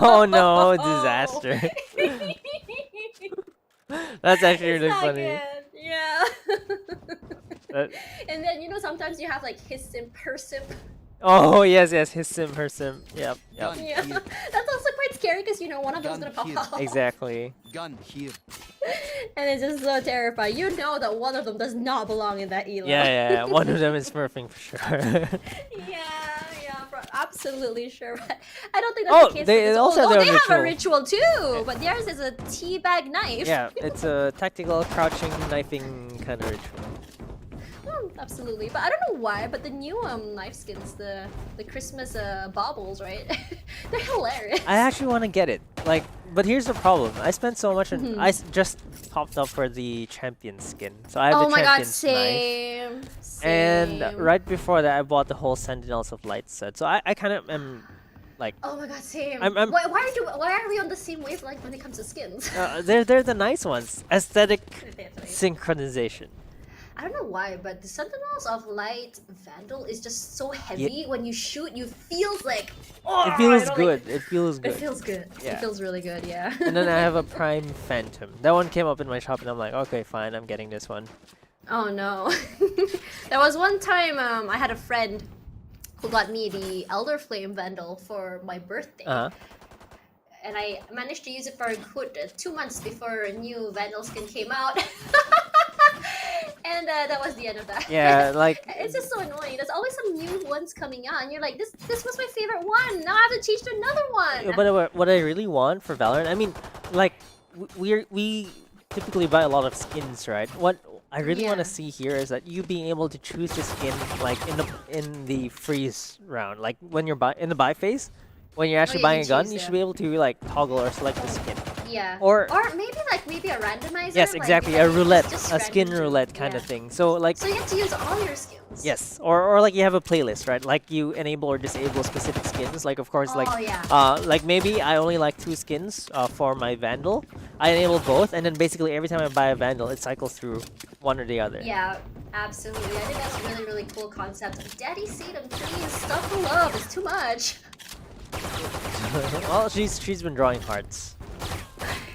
Oh no, disaster. That's actually It's really not funny. good. Yeah. That- And then sometimes you have like his simp, her simp. oh yes, his sim, her sim. Yep. Gun Yeah, here. that's also quite scary because one of them's Gun gonna pop here. out. Exactly. Gun here. And it's just so terrifying. You know that one of them does not belong in that elo. Yeah. One of them is smurfing for sure. yeah, bro, absolutely sure. But I don't think that's Oh, the case. they for this. also have they their have a ritual. ritual too, but theirs is a teabag knife. Yeah, it's a tactical crouching knifing kind of ritual. Absolutely, but I don't know why. But the new knife skins, the Christmas baubles, right? They're hilarious. I actually want to get it. Like, but here's the problem. I spent so much on. Just popped up for the champion skin, so I have Oh the my god, champion's knife. same. And right before that, I bought the whole Sentinels of Light set. So I kind of am like. Oh my god, same. I'm- Why are we on the same wavelength when it comes to skins? They're the nice ones. Aesthetic Definitely. synchronization. I don't know why, but the Sentinels of Light Vandal is just so heavy. When you shoot, you feel like It feels good. It feels It good. feels good. Yeah. It feels really good. Yeah. And then I have a Prime Phantom. That one came up in my shop, and I'm like, okay, fine, I'm getting this one. Oh no. There was one time I had a friend who got me the Elder Flame Vandal for my birthday. And I managed to use it for a good 2 months before a new Vandal skin came out. And that was the end of that. Yeah, like It's just so annoying. There's always some new ones coming out, and you're like, this was my favorite one. Now I have to change to another one. But what I really want for Valorant, I mean, like we typically buy a lot of skins, right? What I really want to Yeah. see here is that you being able to choose the skin like in the freeze round, like when you're in the buy phase, when you're actually yeah, buying you a gun, choose, you yeah. should be able to like toggle or select the skin. Yeah. Or- maybe a randomizer. Yes, like, exactly, like a roulette, just a skin random- roulette kind of yeah. thing. So like. So you have to use all your skills. Yes, or like you have a playlist, right? Like you enable or disable specific skins. Like of course, Oh, yeah. like maybe I only like 2 skins for my Vandal. I enable both, and then basically every time I buy a Vandal, it cycles through one or the other. Yeah, absolutely. I think that's a really, really cool concept. Daddy Satan, please stop the love. It's too much. Well, she's been drawing hearts.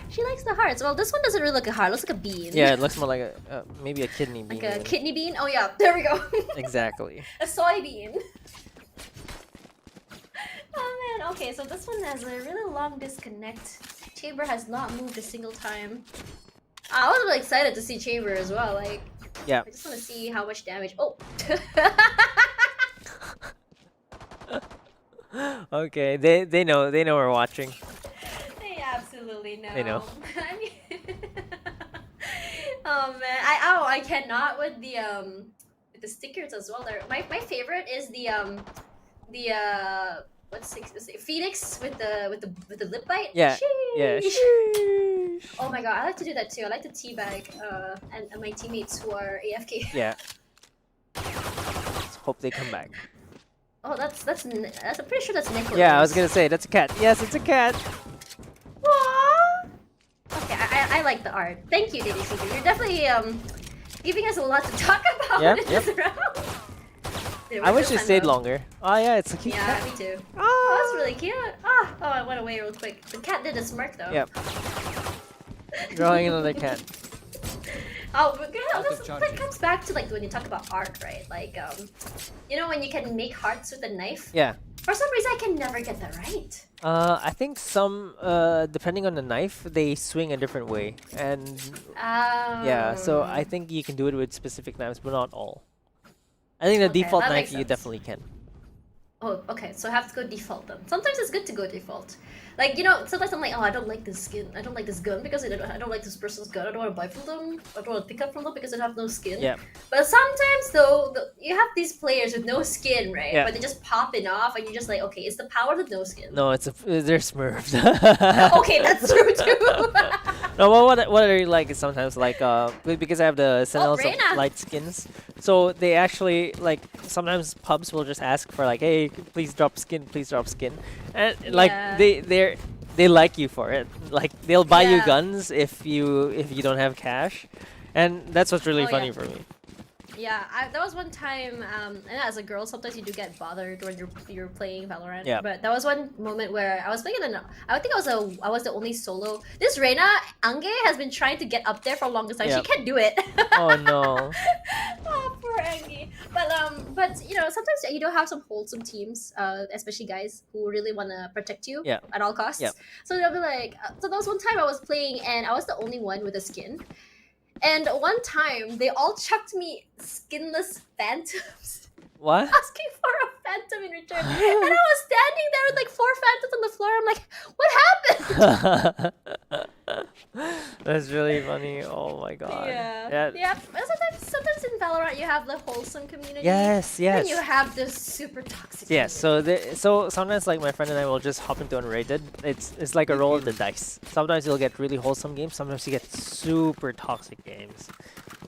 She likes the hearts. Well, this one doesn't really look a heart. It looks like a bean. Yeah, it looks more like maybe a kidney bean. Like a even. kidney bean. Oh yeah, there we go. Exactly. A soybean. Oh man. Okay, so this one has a really long disconnect. Chamber has not moved a single time. I was really excited to see Chamber as well. Like, Yeah. I just want to see how much damage. Oh. Okay, they know we're watching. They absolutely know. They know. I mean, oh man, I cannot with the stickers as well. My favorite is the what's it, Phoenix with the lip bite. Yeah. Yeah. Sheesh. Oh my god, I like to do that too. I like to teabag and my teammates who are AFK. Yeah. Let's hope they come back. Oh, that's I'm pretty sure that's Nicholas. Yeah, I was gonna say that's a cat. Yes, it's a cat. Aww. Okay, I like the art. Thank you, Diddy Super. You're definitely giving us a lot to talk about Yep, in yep. this round. Dude, I we're wish so it fun, stayed though. longer. Oh yeah, it's a cute Yeah, cat. me too. Ah. Oh, that's really cute. Oh, I went away real quick. The cat did a smirk though. Yep. Drawing another cat. Oh, but that comes back to like when you talk about art, right? Like, you know when you can make hearts with a knife? Yeah. For some reason, I can never get that right. I think some, depending on the knife, they swing a different way, and yeah. So I think you can do it with specific knives, but not all. I think the Okay, default that knife makes you sense. definitely can. Oh, okay. So I have to go default then. Sometimes it's good to go default. Like, you know, sometimes I'm like, oh, I don't like this skin. I don't like this gun because I don't like this person's gun. I don't want to buy from them. I don't want to pick up from them because they have no skin. Yeah. But sometimes, though, you have these players with no skin, right? Yeah. But they're just popping off, and you're just like, okay, it's the power of the no skin. No, they're Smurfs. Okay, that's true too. No, well, what I really like is sometimes like because I have the Sentinels of Reina. light skins, so they actually like sometimes pubs will just ask for like, hey, please drop skin, and like Yeah. they like you for it. Like they'll buy you Yeah. guns if you don't have cash, and that's what's really Oh, funny yeah. for me. Yeah, there was one time, and as a girl, sometimes you do get bothered when you're playing Valorant. Yeah. But that was one moment where I was playing I think I was the only solo. This Reina Ange has been trying to get up there for the longest time. Yeah. She can't do it. Oh no. Oh, poor Angie. But you know, sometimes you don't have some wholesome teams, especially guys who really want to protect you Yeah. at all costs. Yeah. So they'll be like, so there was one time I was playing and I was the only one with a skin. And one time, they all chucked me skinless phantoms, What? asking for a phantom in return. And I was standing there with like 4 phantoms on the floor. I'm like, what happened? That's really funny. Oh my god. Yeah. But sometimes in Valorant, you have the wholesome community. Yes. And you have the super toxic Yes, community. so sometimes like my friend and I will just hop into unrated. It's like a roll of the dice. Sometimes you'll get really wholesome games. Sometimes you get super toxic games.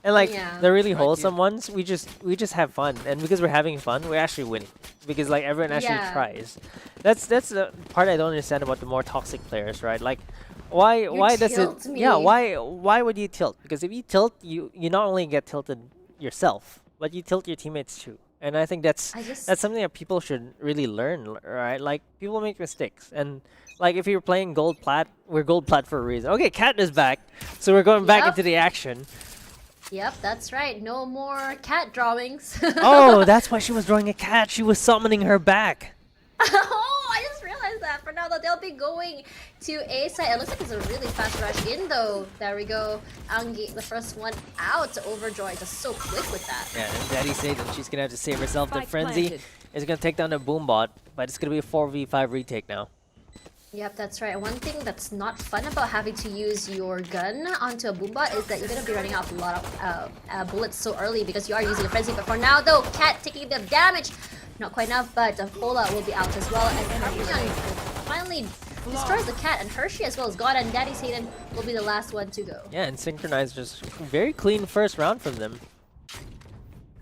And like Yeah. the really wholesome ones, we just have fun. And because we're having fun, we're actually winning. Because like everyone actually Yeah. tries. That's the part I don't understand about the more toxic players, right? Like why does it tilt me. why would you tilt? Because if you tilt, you not only get tilted yourself, but you tilt your teammates too. And I think that's something that people should really learn, right? Like people make mistakes, and like if you're playing gold plat, we're gold plat for a reason. Okay, Cat is back, so we're going back Yep. into the action. Yep, that's right. No more cat drawings. Oh, that's why she was drawing a cat. She was summoning her back. Oh, I just realized that. For now, though, they'll be going to A side. It looks like it's a really fast rush in, though. There we go. Angie, the first one out. Overjoy, just so quick with that. Yeah, and Daddy said that she's gonna have to save herself. The Spike frenzy planted. is gonna take down the boombot, but it's gonna be a 4v5 retake now. Yep, that's right. One thing that's not fun about having to use your gun onto a boombot is that you're gonna be running out a lot of bullets so early because you are using a frenzy. But for now, though, Cat taking the damage. Not quite enough, but Fola will be out as well. And Carmion finally destroys the cat, and Hershey as well is gone, and Daddy Satan will be the last one to go. Yeah, and SINchronizers, very clean first round from them.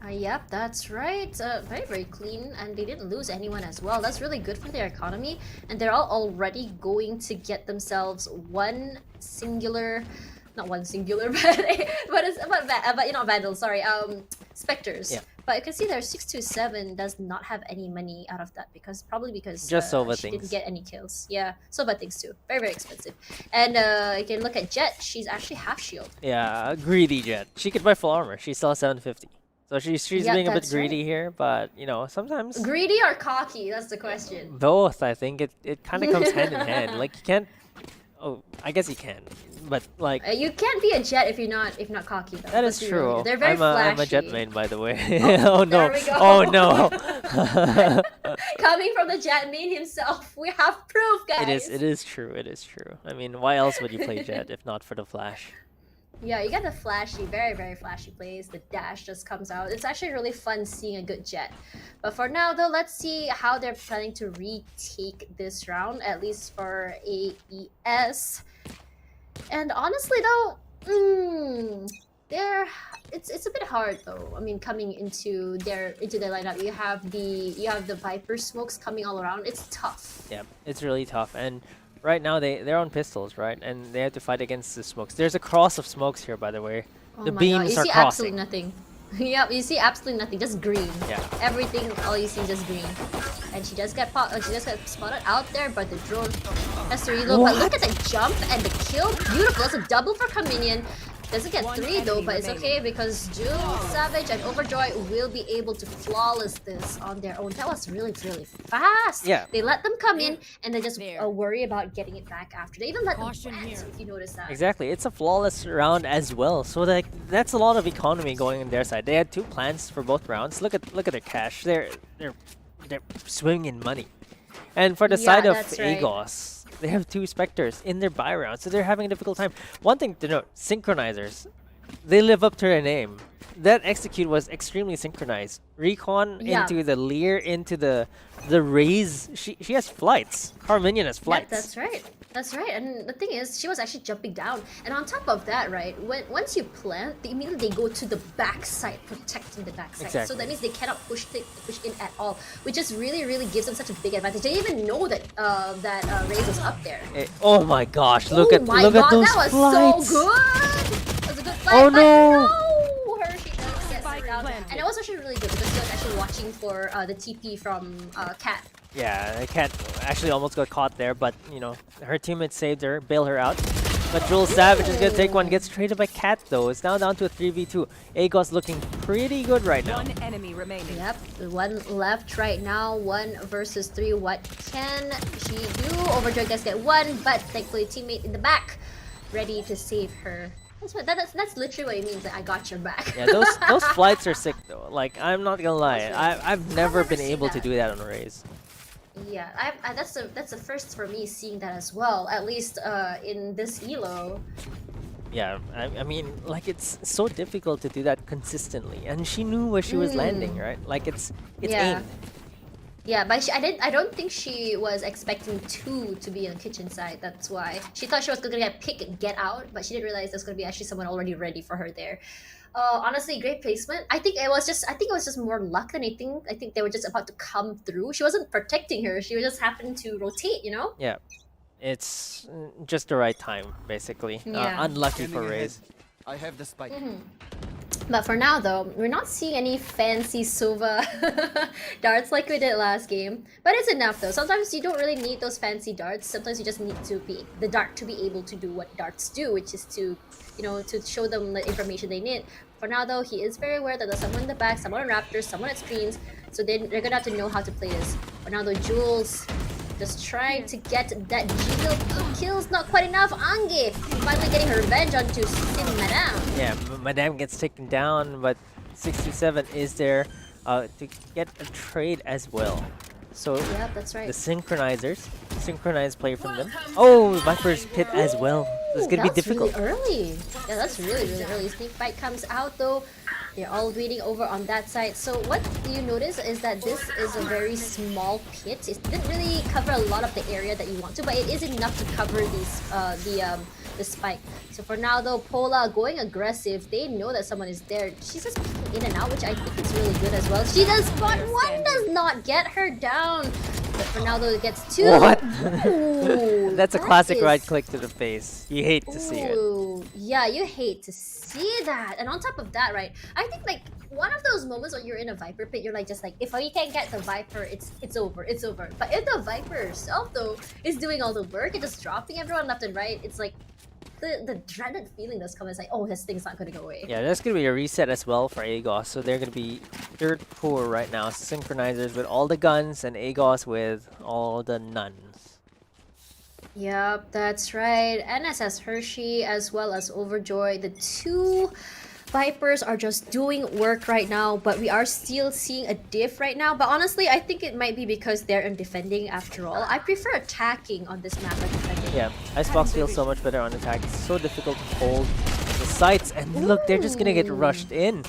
Yep, that's right. Very, very clean, and they didn't lose anyone as well. That's really good for their economy, and they're all already going to get themselves one singular, not one singular, but you know, Vandals. Sorry, Spectres. Yeah. But you can see their 627 does not have any money out of that probably because Just Sova she things. didn't get any kills. Yeah, Sova things too. Very, very expensive. And you can look at Jet. She's actually half shield. Yeah, a greedy Jet. She could buy full armor. She's still 750. So she's Yeah, being a bit that's greedy right. here, but you know, sometimes Greedy or cocky? That's the question. both. I think it kind of comes hand in hand. Like you can't Oh, I guess he can, but like You can't be a Jet if you're not cocky though. that is Let's be true. real. They're very I'm a Jet flashy. main, by the way. Oh no! there we go. Oh no! Coming from the Jet main himself, we have proof, guys. It is true. It is true. I mean, why else would you play Jet if not for the flash? Yeah, you get the flashy, very, very flashy plays. The dash just comes out. It's actually really fun seeing a good Jet. But for now, though, let's see how they're planning to retake this round, at least for AES. And honestly, though, it's a bit hard though. I mean, coming into their lineup, you have the Viper smokes coming all around. It's tough. Yeah, it's really tough. And right now they're on pistols, right? And they have to fight against the smokes. There's a cross of smokes here, by the way. Oh The my God. beams You are see crossing. absolutely nothing. Yep, you see absolutely nothing, just green. Yeah. Everything, all you see is just green. And she just got spotted out there, but the drone has to reload. But look at the jump and the kill. Beautiful. That's a double for Kaminian. Doesn't get 3 though, but it's okay because Jewel, Savage, and Overjoy will be able to flawless this on their own. That was really, really fast. Yeah. They let them come in and they just There. worry about getting it back after. They even let them Caution plant, here. if you notice that. Exactly. It's a flawless round as well. So like that's a lot of economy going on their side. They had 2 plans for both rounds. Look at their cash. They're swimming in money. And for the Yeah, side of that's right. Agos, they have 2 Spectres in their buy round, so they're having a difficult time. One thing to note, SINchronizers, they live up to their name. That execute was extremely synchronized. Recon Yeah. into the Lear, into the Raze. She has flights. Carminion has flights. Yeah, that's right. That's right. And the thing is, she was actually jumping down. And on top of that, right, once you plant, immediately they go to the backside, protecting the backside. So Exactly. that means they cannot push in at all, which just really, really gives them such a big advantage. They didn't even know that Raze was up there. Oh my gosh! Look oh at my look God, at those that was flights. so good. That was a good flight. Oh, but no. Hershey does get sent down. And it was actually really good because he was actually watching for the TP from Cat. Yeah, the cat actually almost got caught there, but you know her teammate saved her, bailed her out. But Jules Savage is gonna take one, gets traded by Cat though. It's now down to a 3v2. Agos looking pretty good right now. One enemy remaining. Yep, one left right now, 1 versus 3. What can she do? Overjoy does get 1, but thankfully teammate in the back, ready to save her. That's literally what it means, that I got your back. Yeah, those flights are sick though. Like I'm not gonna lie, I've never been seen able to that. do that on a Raze. Yeah, that's the first for me seeing that as well. At least in this elo. Yeah, I mean, like it's so difficult to do that consistently, and she knew where she was landing, right? Like it's Yeah. aimed. Yeah, but I don't think she was expecting 2 to be on the kitchen side. That's why she thought she was gonna get pick and get out, but she didn't realize there's gonna be actually someone already ready for her there. Honestly, great placement. I think it was just more luck than anything. I think they were just about to come through. She wasn't protecting her. She was just happened to rotate, you know? Yeah, it's just the right time, basically. Yeah. Unlucky for Raze. I have the spike. But for now, though, we're not seeing any fancy Sova darts like we did last game. But it's enough, though. Sometimes you don't really need those fancy darts. Sometimes you just need to be the dart to be able to do what darts do, which is to, you know, to show them the information they need. For now, though, he is very aware that there's someone in the back, someone on Raptors, someone at screens. So they're gonna have to know how to play this. For now, though, Jules just trying to get that kills, not quite enough. Ange finally getting her revenge onto Sin Madame. Yeah, Madame gets taken down, but 67 is there to get a trade as well. So Yep, that's the right. SINchronizers, synchronized play from them. Oh, Viper's pit as well. So it's gonna be That's difficult. really early. Yeah, that's really, really early. Snake Bite comes out though. They're all waiting over on that side. So what you notice is that this is a very small pit. It didn't really cover a lot of the area that you want to, but it is enough to cover these the spike. So for now though, Pola going aggressive. They know that someone is there. She's just peeking in and out, which I think is really good as well. She does spot 1, does not get her down. But for now though, it gets 2. What? Ooh, That's a that classic is- right click to the face. You hate to see it. Ooh, yeah, you hate to see that. And on top of that, right, I think like one of those moments when you're in a Viper pit, you're like just like, if you can't get the Viper, it's over, it's over. But if the Viper herself though is doing all the work and just dropping everyone left and right, it's like the dreaded feeling that's coming. It's like, oh, this thing's not gonna go away. Yeah, there's gonna be a reset as well for Agos, so they're gonna be third poor right now. SINchronizers with all the guns and Agos with all the nuns. Yep, that's right. NSS Hershey as well as Overjoy, the two Vipers are just doing work right now, but we are still seeing a diff right now. But honestly, I think it might be because they're in defending after all. I prefer attacking on this map than defending. Yeah, Icebox feels so much better on attack. It's so difficult to hold the sights, and look, they're just gonna get rushed in.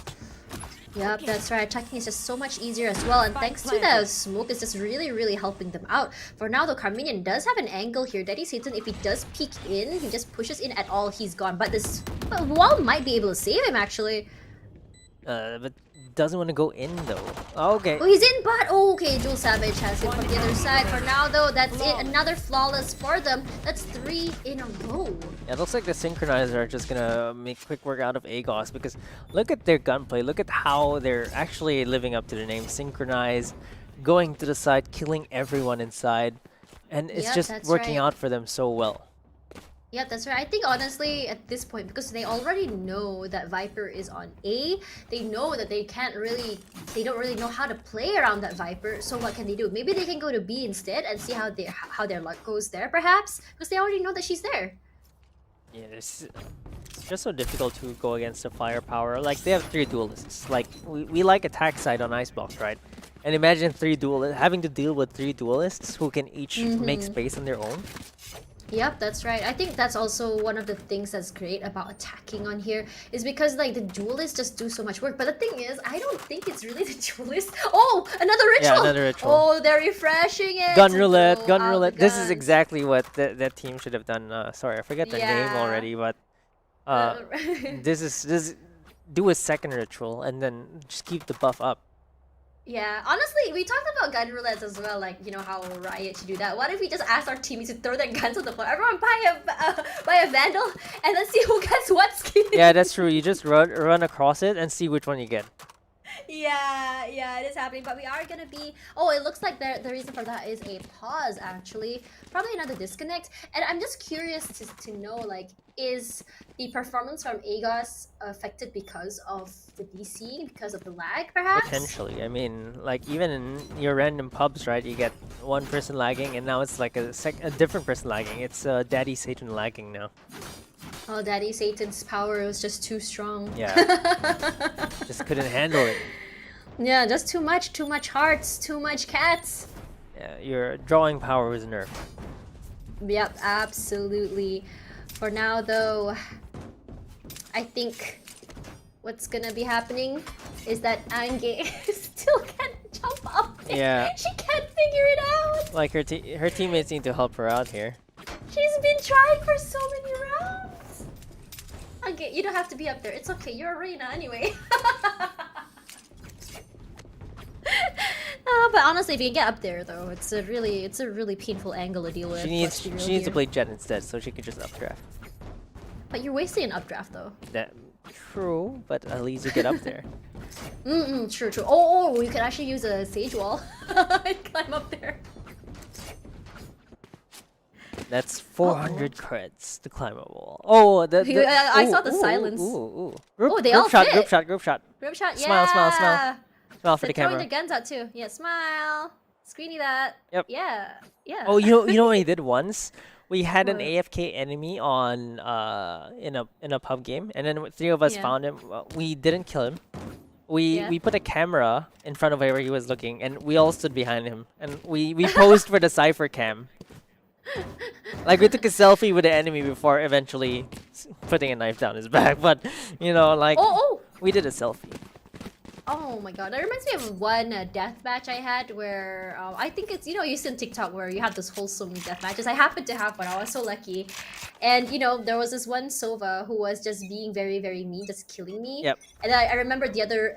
Yep, that's right. Attacking is just so much easier as well, and thanks to the smoke, it's just really helping them out. For now, though, Carminian does have an angle here. Daddy Satan, if he does peek in, he just pushes in at all, he's gone. But this wall might be able to save him, actually. But doesn't want to go in though. Okay. Oh, he's in, but oh, okay, Jewel Savage has him from the other side. For now, though, that's it. Another flawless for them. That's 3 in a row. Yeah, it looks like the Synchronizers are just gonna make quick work out of Agos because look at their gunplay. Look at how they're actually living up to their name. Synchronized, going to the side, killing everyone inside. And it's Yep, just that's working right. out for them so well. Yeah, that's right. I think honestly at this point, because they already know that Viper is on A, they know that they don't really know how to play around that Viper. So what can they do? Maybe they can go to B instead and see how their luck goes there, perhaps, because they already know that she's there. Yeah, it's just so difficult to go against the firepower. Like they have 3 duelists. Like we like attack side on Icebox, right? And imagine having to deal with 3 duelists who can each make space on their own. Yep, that's right. I think that's also one of the things that's great about attacking on here is because like the duelists just do so much work. But the thing is, I don't think it's really the duelists. Oh, another ritual! Yeah, another ritual. Oh, they're refreshing it. Gun to roulette, throw gun out roulette. the This is guns. exactly what that team should have done. Sorry, I forget their name Yeah. already, but this do a second ritual and then just keep the buff up. Yeah, honestly, we talked about gun roulette as well, like, you know, how Riot should do that. What if we just asked our teammates to throw their guns on the floor? Everyone buy a Vandal, and let's see who gets what skin. Yeah, that's true. You just run across it and see which one you get. Yeah, it is happening, but we are gonna be... Oh, it looks like the reason for that is a pause, actually. Probably another disconnect. And I'm just curious to know, like, is the performance from Agos affected because of the DC, because of the lag, perhaps? Potentially. I mean, like even in your random pubs, right? You get one person lagging, and now it's like a different person lagging. It's Daddy Satan lagging now. Oh, Daddy Satan's power was just too strong. Yeah. Just couldn't handle it. Yeah, just too much hearts, too much cats. Yeah, your drawing power was nerfed. Yep, absolutely. For now, though, I think what's gonna be happening is that Ange still can't jump up there. Yeah. She can't figure it out. Like her teammates need to help her out here. She's been trying for so many rounds. Ange, you don't have to be up there. It's okay. You're Arena anyway. But honestly, if you can get up there, though, it's a really painful angle to deal with. She needs to play Jet instead, so she could just updraft. But you're wasting an updraft, though. That true, but at least you get up there. True. Oh, you could actually use a Sage Wall and climb up there. That's 400 creds to climb a wall. Oh, I saw the silence. Ooh. They all shot, fit. group shot. Group shot, Smile, yeah. smile, smile. Smile for They're the throwing camera. their guns out too. Yeah, smile. Screeny that. Yep. Yeah. Oh, you know what we did once? We had an What? AFK enemy on in a pub game, and then 3 of us Yeah. found him. We didn't kill him. We Yeah. put a camera in front of where he was looking, and we all stood behind him, and we posed for the cipher cam. Like we took a selfie with the enemy before eventually putting a knife down his back, but you know, like Oh. we did a selfie. Oh my god, that reminds me of one death match I had where I think it's, you see on TikTok where you have this wholesome death matches. I happened to have one. I was so lucky. And there was this one Sova who was just being very, very mean, just killing me. Yep. And I remember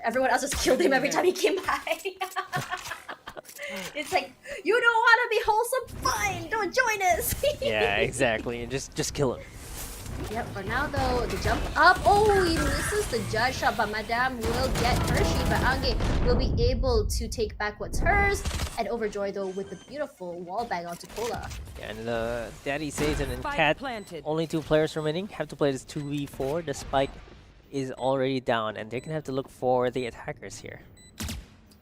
everyone else just killed him every time he came by. It's like, you don't want to be wholesome? Fine, don't join us. Yeah, exactly. Just kill him. Yep, for now though, the jump up. Oh, he misses the judge shot, but Madame will get Hershey. But Ange will be able to take back what's hers. And Overjoy though with the beautiful wall bang onto Cola. Yeah, and Daddy Satan and Spike Cat, planted. only 2 players remaining, have to play this 2v4. The spike is already down, and they're gonna have to look for the attackers here.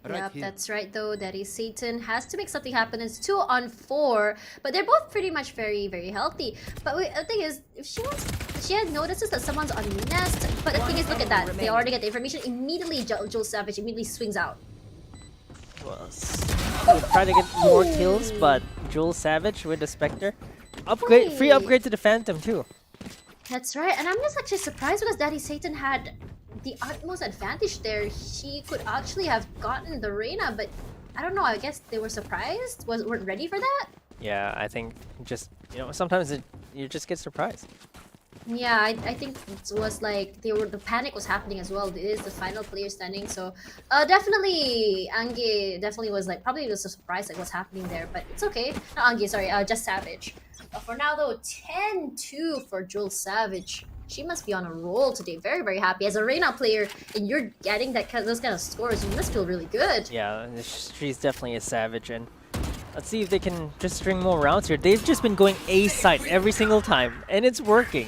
Yep, that's right though. Daddy Satan has to make something happen. It's 2-on-4, but they're both pretty much very, very healthy. But wait, the thing is, if she had notices that someone's on nest, but the thing is, look at that. They already get the information immediately. Joel Savage immediately swings out. Well, try to get more kills, but Joel Savage with the Spectre. Upgrade, free upgrade to the Phantom too. That's right, and I'm just actually surprised because Daddy Satan had the utmost advantage there. He could actually have gotten the Reyna, but I don't know, I guess they were surprised? Weren't ready for that? Yeah, I think just, sometimes you just get surprised. Yeah, I think it was like the panic was happening as well. It is the final player standing, so definitely Ange definitely was like probably was surprised like what's happening there, but it's okay. Not Ange, sorry, just Savage. For now though, 10-2 for Joel Savage. She must be on a roll today. Very, very happy. As a Reyna player, and you're getting those kind of scores, you must feel really good. Yeah, she's definitely a Savage, and let's see if they can just string more rounds here. They've just been going A site every single time, and it's working.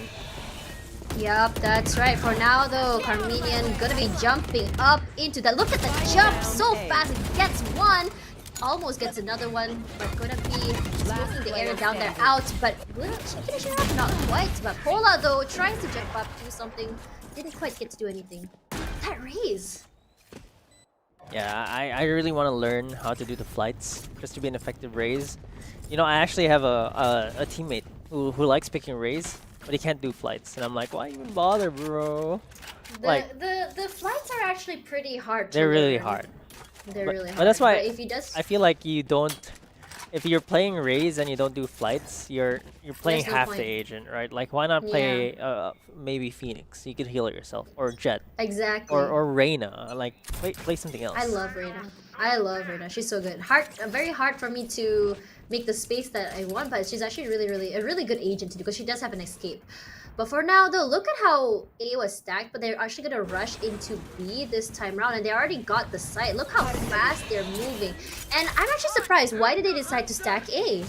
Yep, that's right. For now though, Carminian gonna be jumping up into that. Look at the jump, so fast. It gets one, almost gets another one, but gonna be smoking the area down there out. But will she finish it up? Not quite. But Pola though tries to jump up, do something. Didn't quite get to do anything. That raise. Yeah, I really want to learn how to do the flights just to be an effective raise. I actually have a teammate who likes picking raise, but he can't do flights, and I'm like, why even bother, bro? The flights are actually pretty hard. They're really hard. They're really hard. But that's why if he does, I feel like you don't. If you're playing raise and you don't do flights, you're playing no half point. the agent, right? Like, why not play maybe Phoenix? You could heal it yourself, or Jet, exactly. or Reyna. Like, play something else. I love Reyna. I love Reyna. She's so good. Very hard for me to make the space that I want, but she's actually a really good agent to do because she does have an escape. But for now though, look at how A was stacked, but they're actually gonna rush into B this time around, and they already got the site. Look how fast they're moving. And I'm actually surprised, why did they decide to stack A?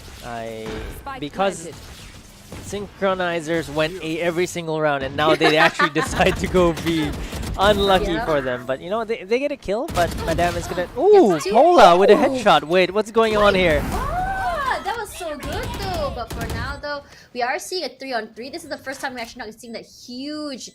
Because Synchronizers went A every single round, and now they actually decide to go B. Unlucky for them, but they get a kill, but Madame is gonna... Ooh, Pola with a headshot. Wait, what's going on here? That was so good though, but for now though, we are seeing a 3-on-3. This is the first time we're actually not seeing that huge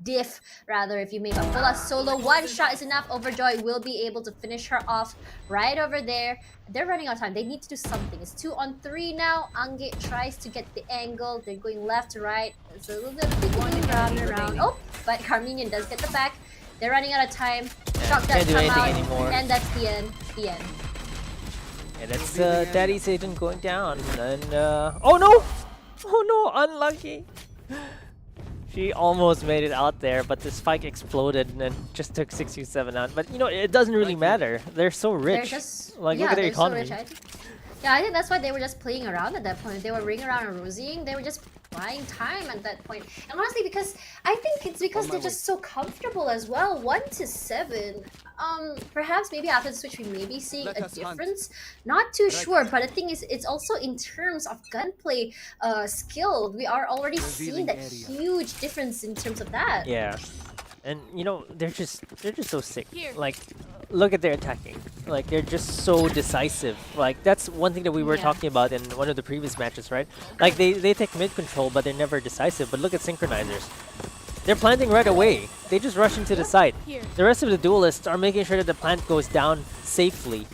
diff, rather, if you make a Pola solo. One shot is enough. Overjoy will be able to finish her off right over there. They're running out of time. They need to do something. It's 2-on-3 now. Ange tries to get the angle. They're going left to right. It's a little bit going round and around. Oh, but Carminian does get the back. They're running out of time. Shock does Can't do come anything out, anymore. and that's the end. The end. And that's Daddy Satan going down, and oh no! Oh no, unlucky! She almost made it out there, but the spike exploded and then just took 67 out. But it doesn't really matter. They're so rich. They're just, look at their economy. So rich. I think that's why they were just playing around at that point. They were ringing around and rosying. They were just buying time at that point. And honestly, because I think it's because they're just so comfortable as well. 1-7. Perhaps maybe after the switch we may be seeing a difference. Not too sure, but the thing is, it's also in terms of gunplay skill. We are already seeing that huge difference in terms of that. Yeah, and they're just so sick. Like, look at their attacking. Like, they're just so decisive. Like, that's one thing that we were talking about in one of the previous matches, right? Like, they take mid control, but they're never decisive. But look at Synchronizers. They're planting right away. They just rush into the site. The rest of the duelists are making sure that the plant goes down safely.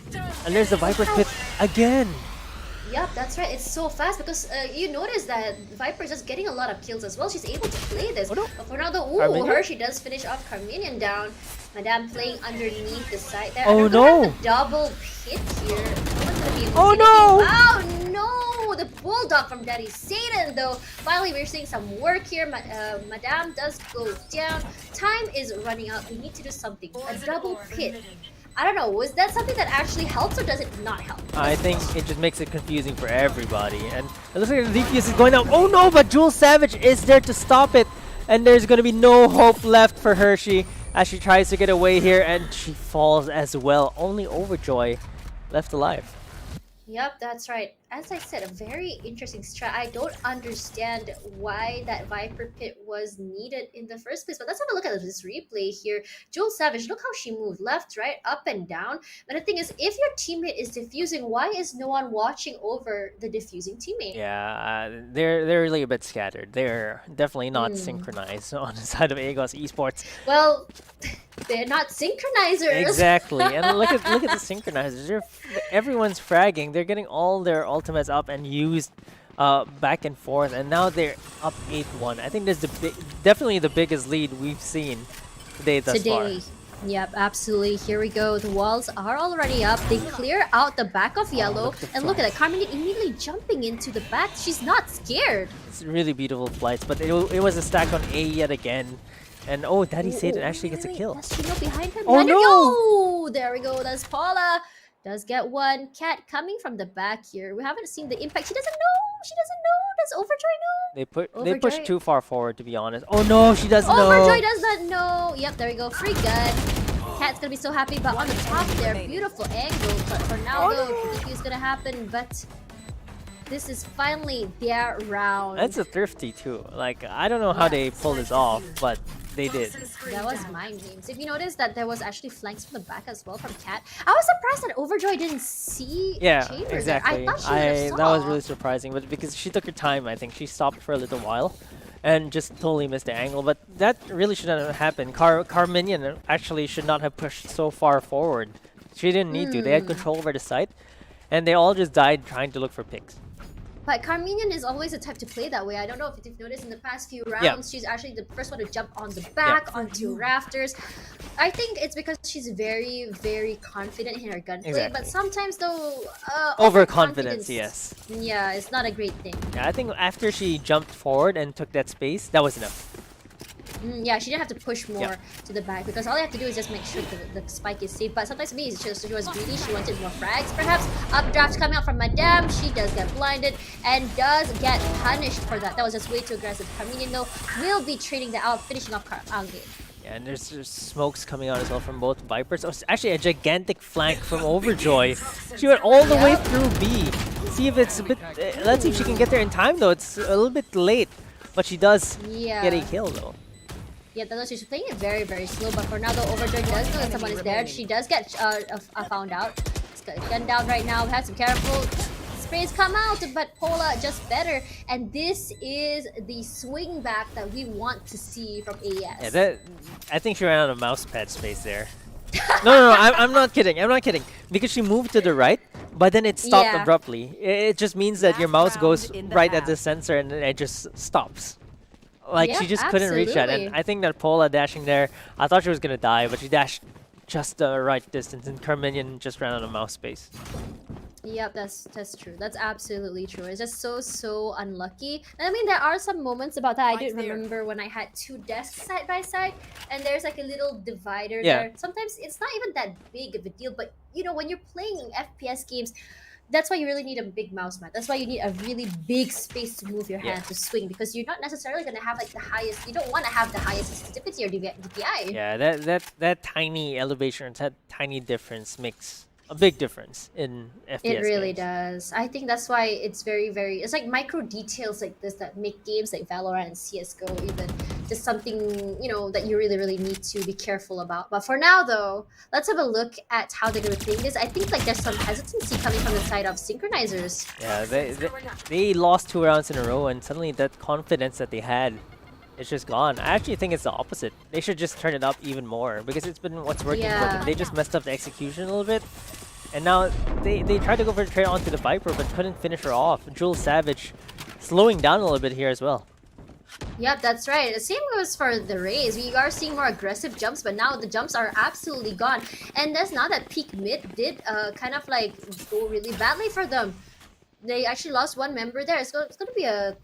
And there's the Viper's Pit again. Yep, that's right. It's so fast because you notice that Viper is just getting a lot of kills as well. She's able to play this. But for now, though, she does finish off Carminian down. Madame playing underneath the side there. Oh no! Have a double hit here. No one's gonna be able oh to no! Oh no! The bulldog from Daddy Satan, though. Finally, we're seeing some work here. Madame does go down. Time is running out. We need to do something. A double hit. I don't know, was that something that actually helps or does it not help? I think it just makes it confusing for everybody. And it looks like the DPS is going down. Oh no, but Joel Savage is there to stop it. And there's going to be no hope left for Hershey as she tries to get away here, and she falls as well. Only Overjoy left alive. Yep, that's right. as I said, a very interesting strat. I don't understand why that Viper pit was needed in the first place. But let's have a look at this replay here. Jewel Savage, look how she moved. Left, right, up and down. But the thing is, if your teammate is defusing, why is no one watching over the defusing teammate? Yeah, they're really a bit scattered. They're definitely not synchronized on the side of Agos Esports. Well, they're not synchronizers. Exactly, and look at the synchronizers. Everyone's fragging. They're getting all their ultimates up and used back and forth, and now they're up 8-1. I think this is definitely the biggest lead we've seen today thus far. Yep, absolutely. Here we go. The walls are already up. They clear out the back of yellow. And look at that. Carmine immediately jumping into the back. She's not scared. It's really beautiful flights, but it was a stack on A yet again. And oh, Daddy Satan actually gets a kill. Does she know behind him? Oh no! Oh, there we go. That's Paula. Does get one. Cat coming from the back here. We haven't seen the impact. She doesn't know. She doesn't know. Does Overjoy know? They pushed too far forward, to be honest. Oh no, she doesn't know. Overjoy does not know. Yep, there we go. Free gun. Cat's gonna be so happy, but on the top there, beautiful angle. But for now, though, DQ is gonna happen. But this is finally their round. That's a thrifty too. Like, I don't know how they pulled this off, but they did. That was mind games. If you notice that there was actually flanks from the back as well from Cat. I was surprised that Overjoy didn't see Chamber exactly. there. I thought she would have saw. That was really surprising, but because she took her time, I think she stopped for a little while and just totally missed the angle. But that really shouldn't have happened. Carminion actually should not have pushed so far forward. She didn't need to. They had control over the site, and they all just died trying to look for picks. But Carminion is always the type to play that way. I don't know if you've noticed in the past few rounds, she's actually the first one to jump on the back, onto rafters. I think it's because she's very, very confident in her gunplay. Exactly. But sometimes, though, overconfidence, yes. Yeah, it's not a great thing. Yeah, I think after she jumped forward and took that space, that was enough. Yeah, she didn't have to push more to the back because all you have to do is just make sure the spike is safe. But sometimes maybe she was greedy. She wanted more frags, perhaps. Updraft coming out from Madame. She does get blinded and does get punished for that. That was just way too aggressive. Carminian, though, will be trading that out, finishing off Angate. Yeah, and there's smokes coming out as well from both Vipers. Oh, it's actually a gigantic flank from Overjoy. She went all the way through B. See if it's a bit... let's see if she can get there in time, though. It's a little bit late. But she does get a kill, though. Yeah, though she's playing it very, very slow. But for now, though, Overjoy does know that someone is there. She does get found out. It's gunned down right now. We have to be careful. Sprays come out, but Pola just better. And this is the swing back that we want to see from AS. Yeah, I think she ran out of mouse pad space there. No, I'm not kidding. I'm not kidding. Because she moved to the right, but then it stopped abruptly. It just means that your mouse goes right at the sensor and it just stops. Like, she just couldn't reach that. And I think that Pola dashing there, I thought she was going to die, but she dashed just the right distance, and Carminion just ran out of mouse space. Yep, that's true. That's absolutely true. It's just so unlucky. And I mean, there are some moments about that. I do remember when I had two desks side by side, and there's like a little divider there. Sometimes it's not even that big of a deal, but you know, when you're playing FPS games, that's why you really need a big mouse mat. That's why you need a really big space to move your hand to swing, because you're not necessarily going to have like the highest. You don't want to have the highest sensitivity or DPI. Yeah, that tiny elevation, that tiny difference makes a big difference in FPS. It really games. does. I think that's why it's very, very. It's like micro details like this that make games like Valorant and CS:GO even just something, you know, that you really, really need to be careful about. But for now, though, let's have a look at how they're going to play this. I think like there's some hesitancy coming from the side of SINchronizers. Yeah, they lost 2 rounds in a row, and suddenly that confidence that they had, it's just gone. I actually think it's the opposite. They should just turn it up even more, because it's been what's working for them. They just messed up the execution a little bit, and now they tried to go for the trade onto the Viper, but couldn't finish her off. Jewel Savage slowing down a little bit here as well. Yep, that's right. The same goes for the Rays. We are seeing more aggressive jumps, but now the jumps are absolutely gone. And that's now that peak mid did kind of like go really badly for them. They actually lost one member there. It's going to be a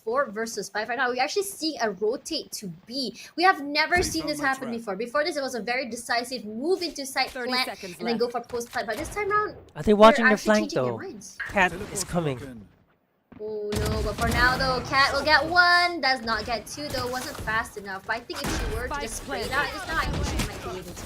4 versus 5 right now. We're actually seeing a rotate to B. We have never seen this happen before. Before this, it was a very decisive move into side plant and then go for post plant. But this time around, are they watching their flank though? Cat is coming. Oh no, but for now though, Cat will get 1, does not get 2 though, wasn't fast enough. But I think if she were to just spray it out just now, I think she might be able to.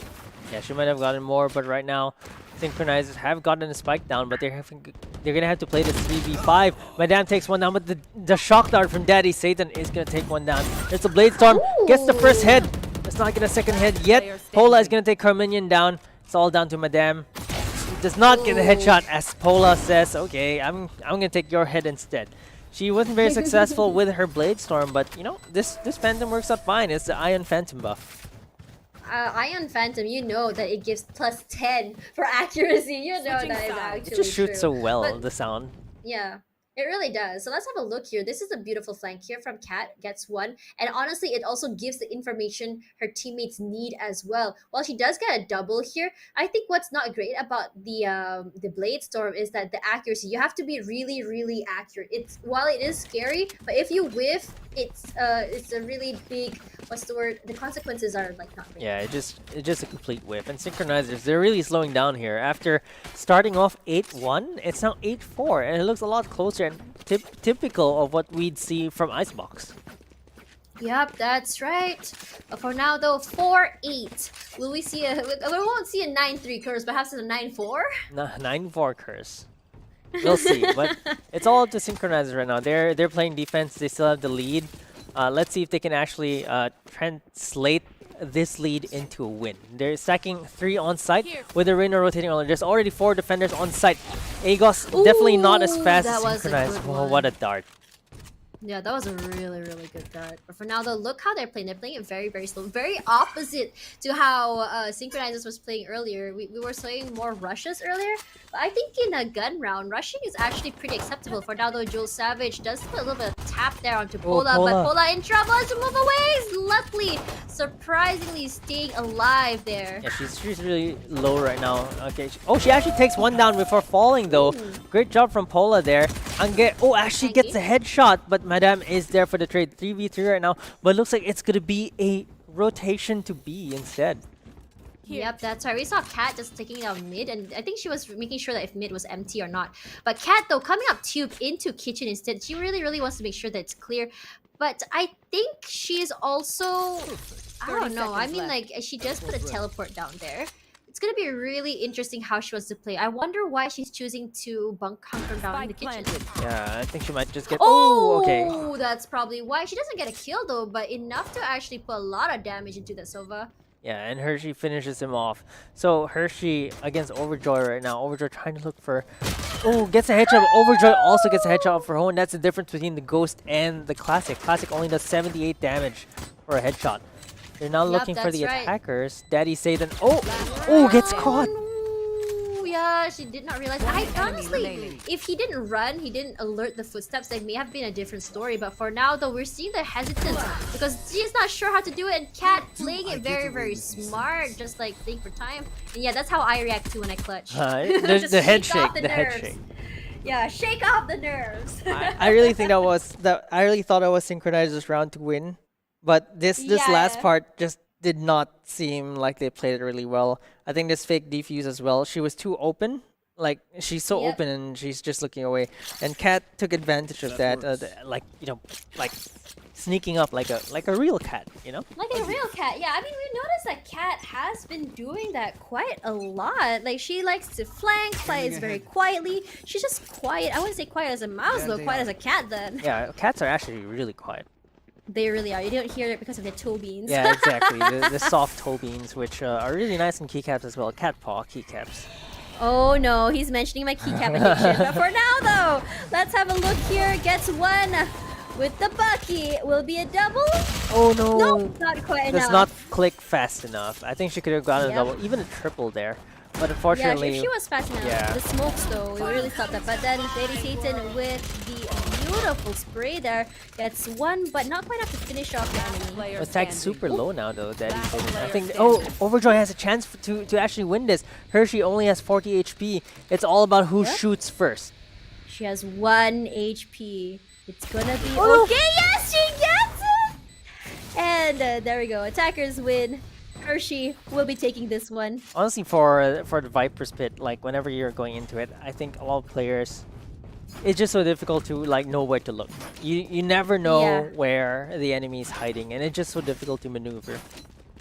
Yeah, she might have gotten more, but right now, SINchronizers have gotten a spike down, but they're gonna have to play this 3v5. Madame takes one down, but the shock dart from Daddy Satan is gonna take one down. There's a Blade Storm, gets the first head. Let's not get a second head yet. Pola is gonna take her minion down. It's all down to Madame. She does not get a headshot, as Pola says, okay, I'm gonna take your head instead. She wasn't very successful with her Blade Storm, but you know, this Phantom works out fine. It's the Ion Phantom buff. Ion Phantom, you know that it gives plus 10 for accuracy. You know that is actually It just shoots true. so well, But- the sound. Yeah, it really does. So let's have a look here. This is a beautiful flank here from Cat, gets one. And honestly, it also gives the information her teammates need as well. While she does get a double here, I think what's not great about the Blade Storm is that the accuracy. You have to be really, really accurate. While it is scary, but if you whiff, it's a really big, what's the word? The consequences are like not great. Yeah, it's just a complete whiff. And SINchronizers, they're really slowing down here. After starting off 8-1, it's now 8-4, and it looks a lot closer and typical of what we'd see from Icebox. Yep, that's right. But for now though, 4-8. Will we see we won't see a 9-3 curse, perhaps it's a 9-4? 9-4 curse. We'll see, but it's all up to SINchronizers right now. They're playing defense. They still have the lead. Let's see if they can actually translate this lead into a win. They're stacking 3 on site with the Reina rotating on. There's already 4 defenders on site. Agos definitely not as fast as that was a SINchronizers. good Oh, what a dart. Yeah, that was a really, really good dart. But for now, though, look how they're playing. They're playing it very, very slow. Very opposite to how SINchronizers was playing earlier. We were saying more rushes earlier. But I think in a gun round, rushing is actually pretty acceptable. For now, though, Joel Savage does put a little bit of tap there onto Pola. Pola. But Pola in trouble to move away. Luckily, surprisingly staying alive there. Yeah, she's really low right now. Okay. She actually takes one down before falling, though. Great job from Pola there. Actually gets a headshot, but Madame is there for the trade. 3v3 right now, but it looks like it's gonna be a rotation to B instead. Yep, that's right. We saw Cat just taking out mid, and I think she was making sure that if mid was empty or not. But Cat, though, coming up tube into kitchen instead, she really, really wants to make sure that it's clear. But I think she's also, I don't know. I mean, like, she does put a teleport down there. It's gonna be really interesting how she wants to play. I wonder why she's choosing to hunker down in the kitchen. Yeah, I think she might just get. Oh, Okay. That's probably why. She doesn't get a kill though, but enough to actually put a lot of damage into that Sova. Yeah, and Hershey finishes him off. So Hershey against Overjoy right now. Overjoy trying to look for. Oh, gets a headshot. Overjoy also gets a headshot for Hone. That's the difference between the Ghost and the Classic. Classic only does 78 damage for a headshot. They're now looking for the attackers. Daddy Satan. Oh, gets caught. Ooh, yeah, she did not realize. I honestly, if he didn't run, he didn't alert the footsteps, that may have been a different story. But for now, though, we're seeing the hesitance because she's not sure how to do it. And Cat playing it very, very smart, just like think for time. And yeah, that's how I react to when I clutch. There's the head shake off shake. the The head nerves. shake. Yeah, shake off the nerves. I really think that was I really thought that was SINchronizers round to win, but this last Yeah. part just did not seem like they played it really well. I think this fake defuse as well. She was too open. Like she's so Yep. open and she's just looking away. And Cat took advantage of that. Like sneaking up like a real cat. You know. Like a real cat, yeah. I mean, we noticed that Cat has been doing that quite a lot. Like, she likes to flank, plays very quietly. She's just quiet. I wouldn't say quiet as a mouse, though. Quiet as a cat, then. Yeah, cats are actually really quiet. They really are. You don't hear it because of their toe beans. Yeah, exactly. the soft toe beans, which are really nice in keycaps as well. Cat paw keycaps. Oh no, he's mentioning my keycap addiction. But for now, though, let's have a look here. Gets one with the Bucky. Will be a double? Oh no! Nope, not quite enough. Does not click fast enough. I think she could have gotten Yep. a double, even a triple there. But Yeah, unfortunately, if she was fast enough. yeah. The smokes, though, we really thought that. But then Lady Satan with the beautiful spray there gets one, but not quite enough to finish off the enemy. attack's super low now though. Daddy Satan. I think. Oh, Overjoy has a chance to actually win this. Hershey only has 40 HP. It's all about who Yep. shoots first. She has 1 HP. It's gonna be Oh. okay. Yes, she gets it. And there we go. Attackers win. Hershey will be taking this one. Honestly, for the Viper's Pit, like whenever you're going into it, I think a lot of players, it's just so difficult to like know where to look. You never know Yeah. where the enemy is hiding, and it's just so difficult to maneuver.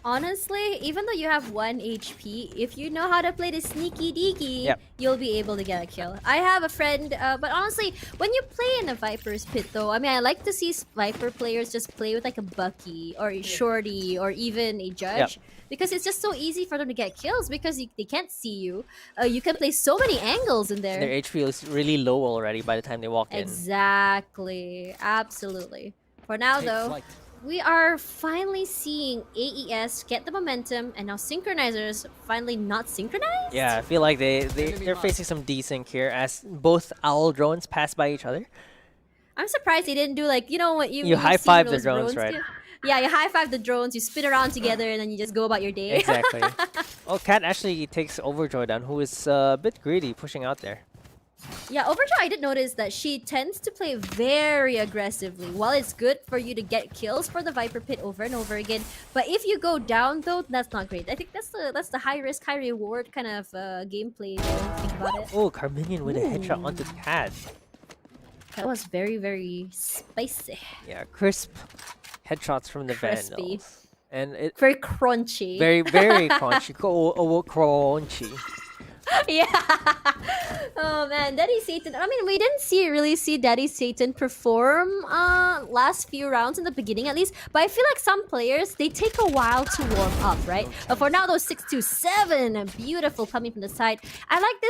Honestly, even though you have 1 HP, if you know how to play the sneaky deaky, Yep. you'll be able to get a kill. I have a friend, but honestly, when you play in a Viper's pit though, I mean, I like to see Viper players just play with like a Bucky or a Shorty or even a Judge. Because it's just so easy for them to get kills because they can't see you. You can play so many angles in there. Their HP is really low already by the time they walk in. Exactly. Absolutely. For now though, we are finally seeing AES get the momentum, and now Synchronizers finally not synchronized? Yeah, I feel like they're facing some desync here as both owl drones pass by each other. I'm surprised they didn't do like, you know what, You you've high-five seen the those drones, right? do? Yeah, you high-five the drones, you spin around together, and then you just go about your day. Exactly. Oh, Cat actually takes Overjoy down, who is a bit greedy, pushing out there. Yeah, Overjoy, I did notice that she tends to play very aggressively. While it's good for you to get kills for the Viper pit over and over again, but if you go down though, that's not great. I think that's the high risk, high reward kind of gameplay. Think about it. Oh, Carminion with a headshot onto Cat. That was very, very spicy. Yeah, crisp headshots from the Crispy. Vandals. And it Very crunchy. very crunchy. Crunchy. Yeah. Oh man, Daddy Satan. I mean, we didn't really see Daddy Satan perform last few rounds in the beginning at least, but I feel like some players they take a while to warm up, right? But for now, those 627, beautiful coming from the side. I like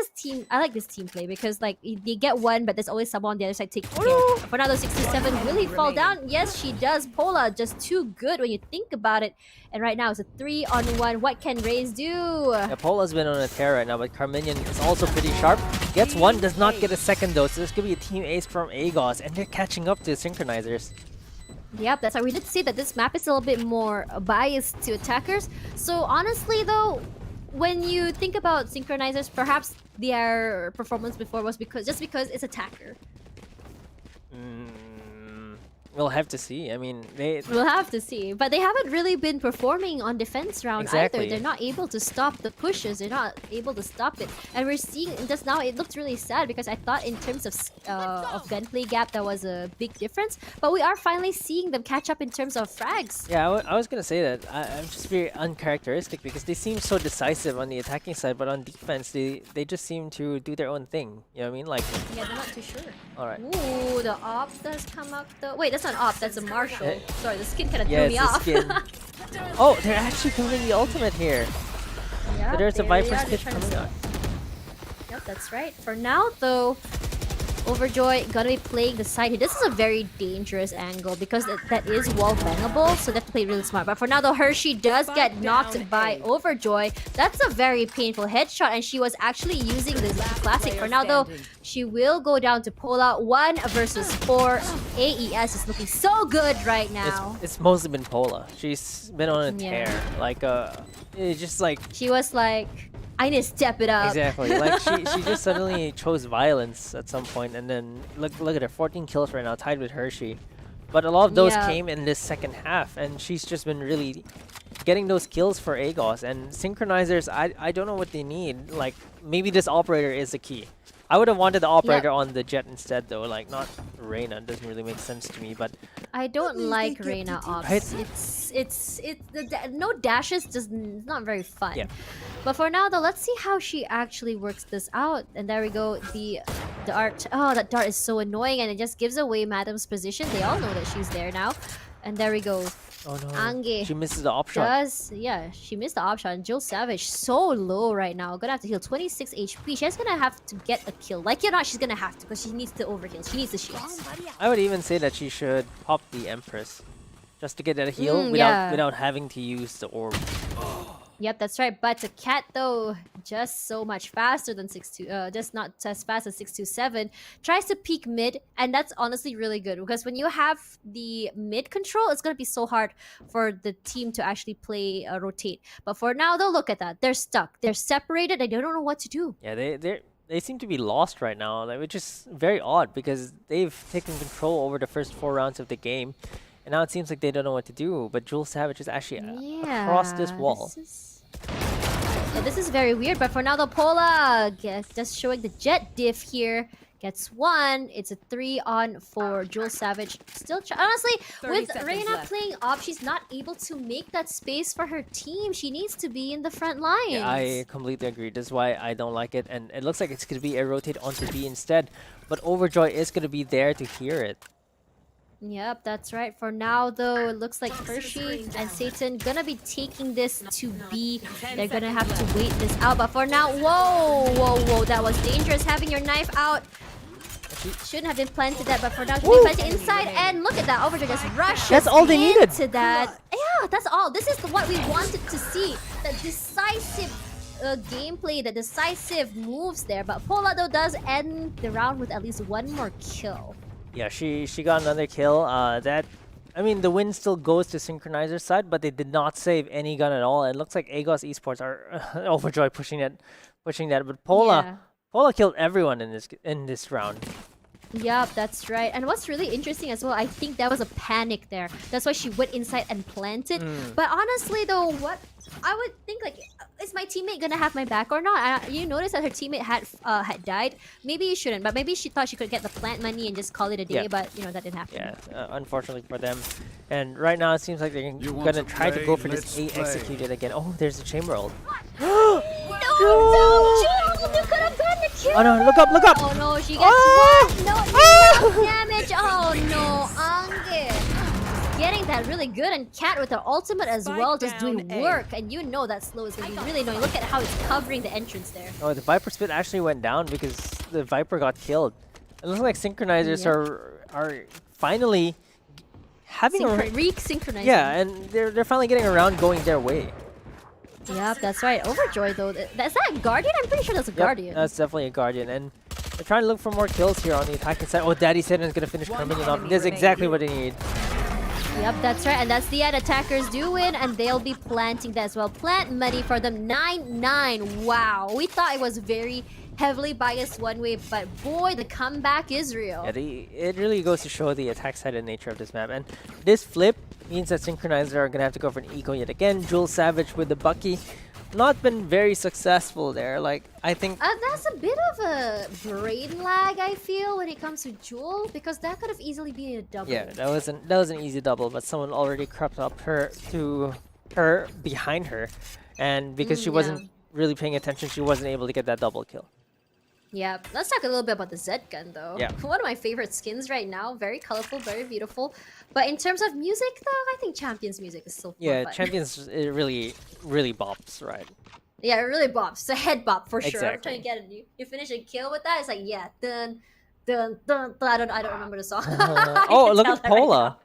this team play because like they get one, but there's always someone on the other side taking care. For now, those 627 will he fall down? Yes, she does. Pola just too good when you think about it. And right now it's a 3-on-1. What can Raze do? Yeah, Pola's been on a tear right now, but Carminion is also pretty sharp. Gets one, does not get a second though, so this could be a team ace from Agos, and they're catching up to Synchronizers. Yep, that's why we did say that this map is a little bit more biased to attackers. So honestly though, when you think about Synchronizers, perhaps their performance before was because it's attacker. We'll have to see. I mean, We'll have to see. But they haven't really been performing on defense round Exactly. either. They're not able to stop the pushes. They're not able to stop it. And we're seeing just now, it looks really sad because I thought in terms of gunplay gap, that was a big difference. But we are finally seeing them catch up in terms of frags. Yeah, I was gonna say that. I'm just very uncharacteristic because they seem so decisive on the attacking side, but on defense, they just seem to do their own thing. You know what I mean? Like, Yeah, they're not too sure. alright. Ooh, the op does come up though. Wait, that's not op, that's a Marshall. Eh. Sorry, the skin kind of Yeah, threw me it's the off. skin. Oh, they're actually coming the ultimate here. Yeah, So there's a they really Viper's are. They're pit trying to coming sell out. it. Yep, that's right. For now though, Overjoy gonna be playing the side here. This is a very dangerous angle because that is wall bangable, so they have to play really smart. But for now though, Hershey does get knocked by Overjoy. That's a very painful headshot, and she was actually using this classic. For now though, she will go down to Pola 1 versus 4. AES is looking so good right now. It's mostly been Pola. She's been on a Yeah. tear. Like, it's just like She was like, I need to step it up. exactly. Like she just suddenly chose violence at some point, and then look at her, 14 kills right now, tied with Hershey. But a lot of those Yeah. came in this second half, and she's just been really getting those kills for Agos. And Synchronizers, I don't know what they need. Like, maybe this operator is the key. I would have wanted the operator on the Jet instead though, like not Reyna. Doesn't really make sense to me, but I don't like Reyna ops. Right? No dashes, just not very fun. Yeah. But for now though, let's see how she actually works this out. And there we go, the dart. Oh, that dart is so annoying, and it just gives away Madam's position. They all know that she's there now. And there we go. oh no, Ange she misses the op shot. she missed the option. Jill Savage so low right now. Gonna have to heal 26 HP. She's gonna have to get a kill. Like it or not, she's gonna have to because she needs to overheal. She needs the shields. I would even say that she should pop the Empress just to get that heal yeah. without having to use the orb. Yep, that's right. But the cat though, just so much faster than 6-2, just not as fast as 627. Tries to peek mid, and that's honestly really good because when you have the mid control, it's gonna be so hard for the team to actually play rotate. But for now, though, look at that. They're stuck. They're separated. And they don't know what to do. Yeah, they seem to be lost right now, like, which is very odd because they've taken control over the first 4 rounds of the game, and now it seems like they don't know what to do. But Jewel Savage is actually across this wall. Yeah, this is very weird, but for now, the Pola just showing the jet diff here. Gets one. It's a 3-on-4. Jewel Savage still honestly, 30 with seconds Reina left. playing off, she's not able to make that space for her team. She needs to be in the front lines. Yeah, I completely agree. This is why I don't like it. And it looks like it's going to be a rotate onto B instead. But Overjoy is going to be there to hear it. Yep, that's right. For now, though, it looks like Hershey and Satan gonna be taking this to B. They're gonna have to wait this out. But for now, whoa, that was dangerous. Having your knife out shouldn't have been planted that, but for now, she planted inside. And look at that, Overjoy just rushes. That's all they needed. To that. Yeah, that's all. This is what we wanted to see. The decisive gameplay, the decisive moves there. But Pola, though, does end the round with at least one more kill. Yeah, she got another kill. I mean, the win still goes to SINchronizers side, but they did not save any gun at all. It looks like Agos Esports are Overjoy pushing that. But Pola killed everyone in this round. Yup, that's right. And what's really interesting as well, I think that was a panic there. That's why she went inside and planted. But honestly, though, what I would think, like, is my teammate gonna have my back or not? You notice that her teammate had died. Maybe you shouldn't, but maybe she thought she could get the plant money and just call it a day. Yeah. But you know that didn't happen. Yeah, unfortunately for them. And right now it seems like they're gonna try to go for this A executed again. Oh, there's the chamber ult. No, Jewel, you could have gotten the kill. Oh no, look up! Oh no, she gets one. No, damage. Oh no, Ange. Getting that really good, and Cat with her ultimate as well, just doing work. And you know that slow is going to be really annoying. Look at how it's covering the entrance there. Oh, the Viper spit actually went down because the Viper got killed. It looks like SINchronizers are finally having re-synchronizing. Yeah, and they're finally getting around going their way. Yep, that's right. Overjoy though. That's that a Guardian? I'm pretty sure that's a Guardian. That's definitely a Guardian, and they're trying to look for more kills here on the attacking side. Oh, Daddy Satan is gonna finish Carminion off. That's exactly what they need. Yep, that's right, and that's the end. Attackers do win, and they'll be planting that as well. Plant money for them, 9-9. Wow, we thought it was very heavily biased one way, but boy, the comeback is real. Yeah, it really goes to show the attack-sided nature of this map, and this flip means that SINchronizers are gonna have to go for an eco yet again. Jewel Savage with the Bucky. Not been very successful there. Like, I think that's a bit of a brain lag, I feel, when it comes to Jewel, because that could have easily been a double. Yeah, that was an easy double, but someone already crept up to her behind her, and because she wasn't really paying attention, she wasn't able to get that double kill. Yeah, let's talk a little bit about the ZEGG gun though. Yeah. One of my favorite skins right now. Very colorful, very beautiful. But in terms of music though, I think Champions music is still Yeah, fun. Champions, it really bops, right? Yeah, it really bops. It's a head bop for sure. I'm Exactly. trying to get it. You finish a kill with that, it's like, yeah, dun, dun, dun, dun. I don't remember the song. Oh, look at Pola.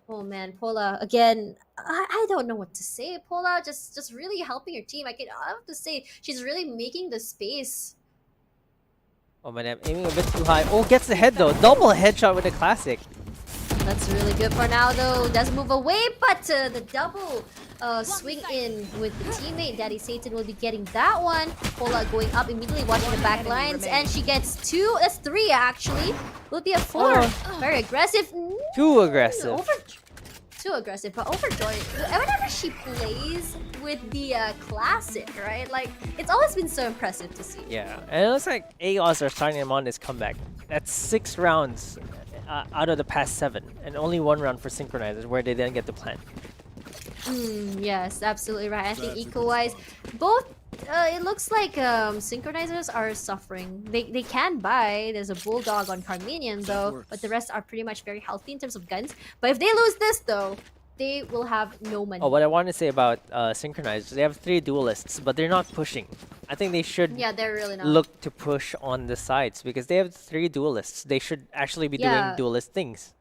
Oh man, Pola again. I don't know what to say. Pola just really helping your team. I have to say she's really making the space. Oh man, I'm aiming a bit too high. Oh, gets the head though. Double headshot with the classic. That's really good for now though. Does move away, but the double swing in with the teammate. Daddy Satan will be getting that one. Pola going up immediately, watching the back lines, and she gets 2. That's 3 actually. Will be a 4. Very aggressive. Too aggressive. Too aggressive, but Overjoy, whenever she plays with the classic, right? Like, it's always been so impressive to see. Yeah, and it looks like AOS are starting them on this comeback. That's 6 rounds out of the past 7, and only 1 round for SINchronizers, where they then get to plant. Yes, absolutely right. I think eco-wise, both, it looks like SINchronizers are suffering. They can buy. There's a Bulldog on Carminian though, but the rest are pretty much very healthy in terms of guns. But if they lose this though, they will have no money. Oh, what I want to say about SINchronizers, they have 3 duelists, but they're not pushing. I think they should they're really not. look to push on the sides because they have 3 duelists. They should actually be doing duelist things.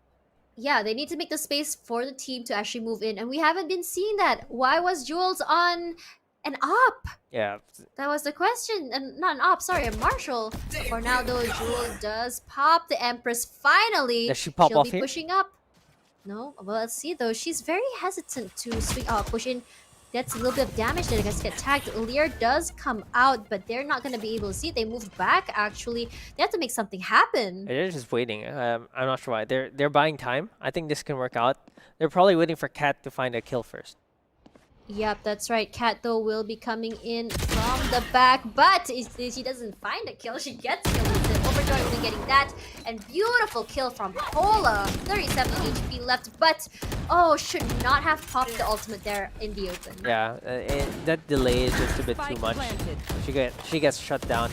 Yeah, they need to make the space for the team to actually move in, and we haven't been seeing that. Why was Jules on an op? Yeah. That was the question. Not an op, sorry, a Marshall. For now, though, Jules does pop. The Empress finally. Does she pop She'll off be here? pushing up. No, well, let's see though. She's very hesitant to swing push in. That's a little bit of damage there. Gets get tagged. Lear does come out, but they're not going to be able to see it. They moved back, actually. They have to make something happen. They're just waiting. I'm not sure why. They're buying time. I think this can work out. They're probably waiting for Cat to find a kill first. Yep, that's right. Cat though will be coming in from the back, but she doesn't find a kill. She gets killed instead. Overjoy will be getting that, and beautiful kill from Pola. 37 HP left, but oh, should not have popped the ultimate there in the open. Yeah, that delay is just a bit too much. She gets shut down.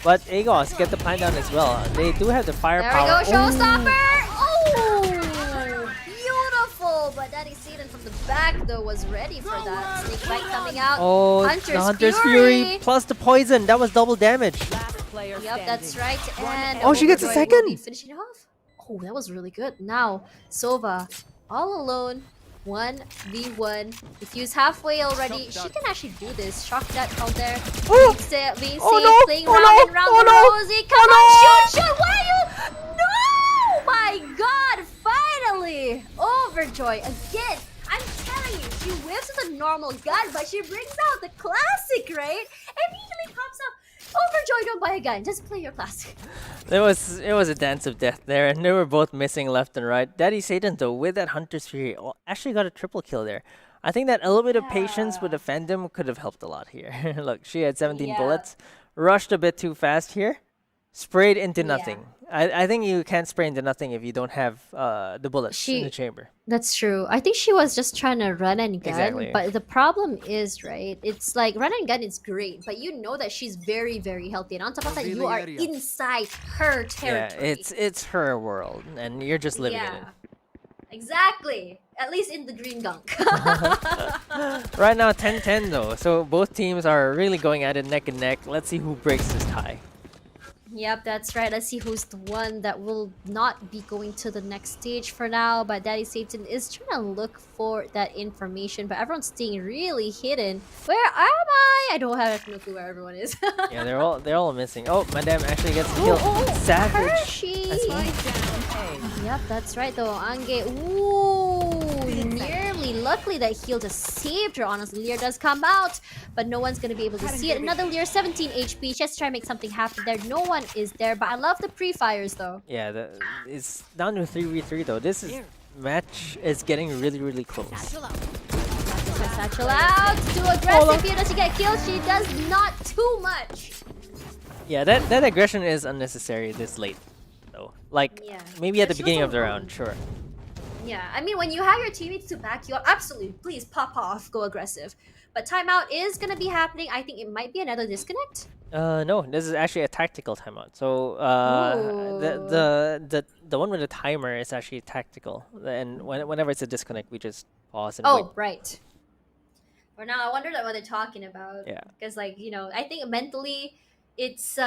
But Agos get the plant down as well. They do have the firepower. There we go, showstopper! Oh, beautiful! But Daddy Satan from the back though was ready for that. Snake bite coming out. Oh, the Hunter's Fury plus the poison. That was double damage. Yep, that's right. And Oh, she gets a Overjoy will second. be finishing it off. Oh, that was really good. Now, Sova, all alone, 1v1. Diffuse halfway already. She can actually do this. Shock that out there. Oh! Being Oh, safe, no! playing Oh, round no! and round Oh, with no! Rosie. Come on, shoot! Why are you? No! My God! Finally, Overjoy again. I'm telling you, she whips with a normal gun, but she brings out the classic, right? Immediately pops up. Overjoy, don't buy a gun. Just play your classic. It was a dance of death there, and they were both missing left and right. Daddy Satan though, with that Hunter's Fury, actually got a triple kill there. I think that a little bit of patience with the fandom could have helped a lot here. Look, she had 17 bullets, rushed a bit too fast here, sprayed into nothing. I think you can't spray into nothing if you don't have the bullets in the chamber. That's true. I think she was just trying to run and gun. Exactly. But the problem is, right, it's like run and gun is great, but you know that she's very, very healthy. And on top of that, you are inside her territory. Yeah, it's her world, and you're just living in it. Exactly. At least in the green gunk. Right now, 10-10 though, so both teams are really going at it neck and neck. Let's see who breaks this tie. Yep, that's right. Let's see who's the one that will not be going to the next stage for now. But Daddy Satan is trying to look for that information, but everyone's staying really hidden. Where am I? I don't have no clue where everyone is. Yeah, they're all missing. Oh, Madame actually gets killed. Savage. Hershey. Yep, that's right though. Ange. Ooh, nearly. Luckily that heal just saved her. Honestly, Lear does come out, but no one's gonna be able to see it. Another Lear, 17 HP. Just try to make something happen there. No one is there, but I love the pre-fires though. Yeah, it's down to 3v3 though. This match is getting really close. Satchel out. Too aggressive. Here does she get killed? She does not too much. Yeah, that aggression is unnecessary this late though. Like maybe at the beginning of the round, sure. Yeah, I mean when you have your teammates to back you up, absolutely, please pop off, go aggressive. But timeout is gonna be happening. I think it might be another disconnect. No, this is actually a tactical timeout. So the one with the timer is actually tactical, and whenever it's a disconnect, we just pause and wait. Oh, right. For now, I wonder what they're talking about. Yeah. Because like I think mentally, it's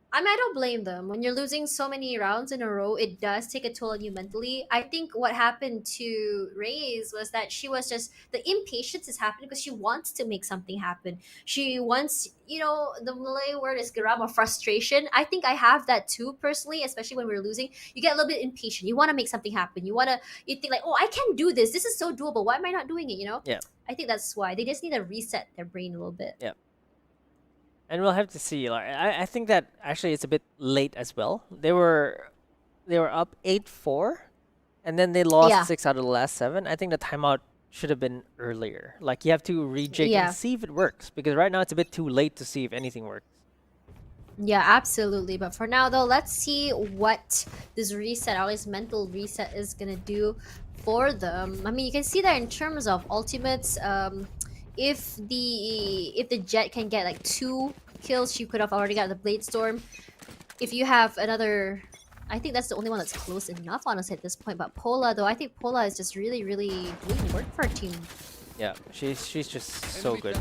I mean, I don't blame them. When you're losing so many rounds in a row, it does take a toll on you mentally. I think what happened to Reyes was that she was just, the impatience is happening because she wants to make something happen. She wants, the Malay word is garam, or frustration. I think I have that too, personally, especially when we're losing. You get a little bit impatient. You want to make something happen. You think like, oh, I can do this. This is so doable. Why am I not doing it, Yeah. I think that's why. They just need to reset their brain a little bit. Yeah. And we'll have to see. Like, I think that actually it's a bit late as well. They were up 8-4, and then they lost 6 out of the last 7. I think the timeout should have been earlier. Like you have to rejig and see if it works, because right now it's a bit too late to see if anything works. Yeah, absolutely. But for now, though, let's see what this reset, or this mental reset, is gonna do for them. I mean, you can see that in terms of ultimates. If the Jet can get like 2 kills, she could have already got the Blade Storm. If you have another, I think that's the only one that's close enough, honestly, at this point. But Pola, though, I think Pola is just really doing work for her team. Yeah, she's just so good.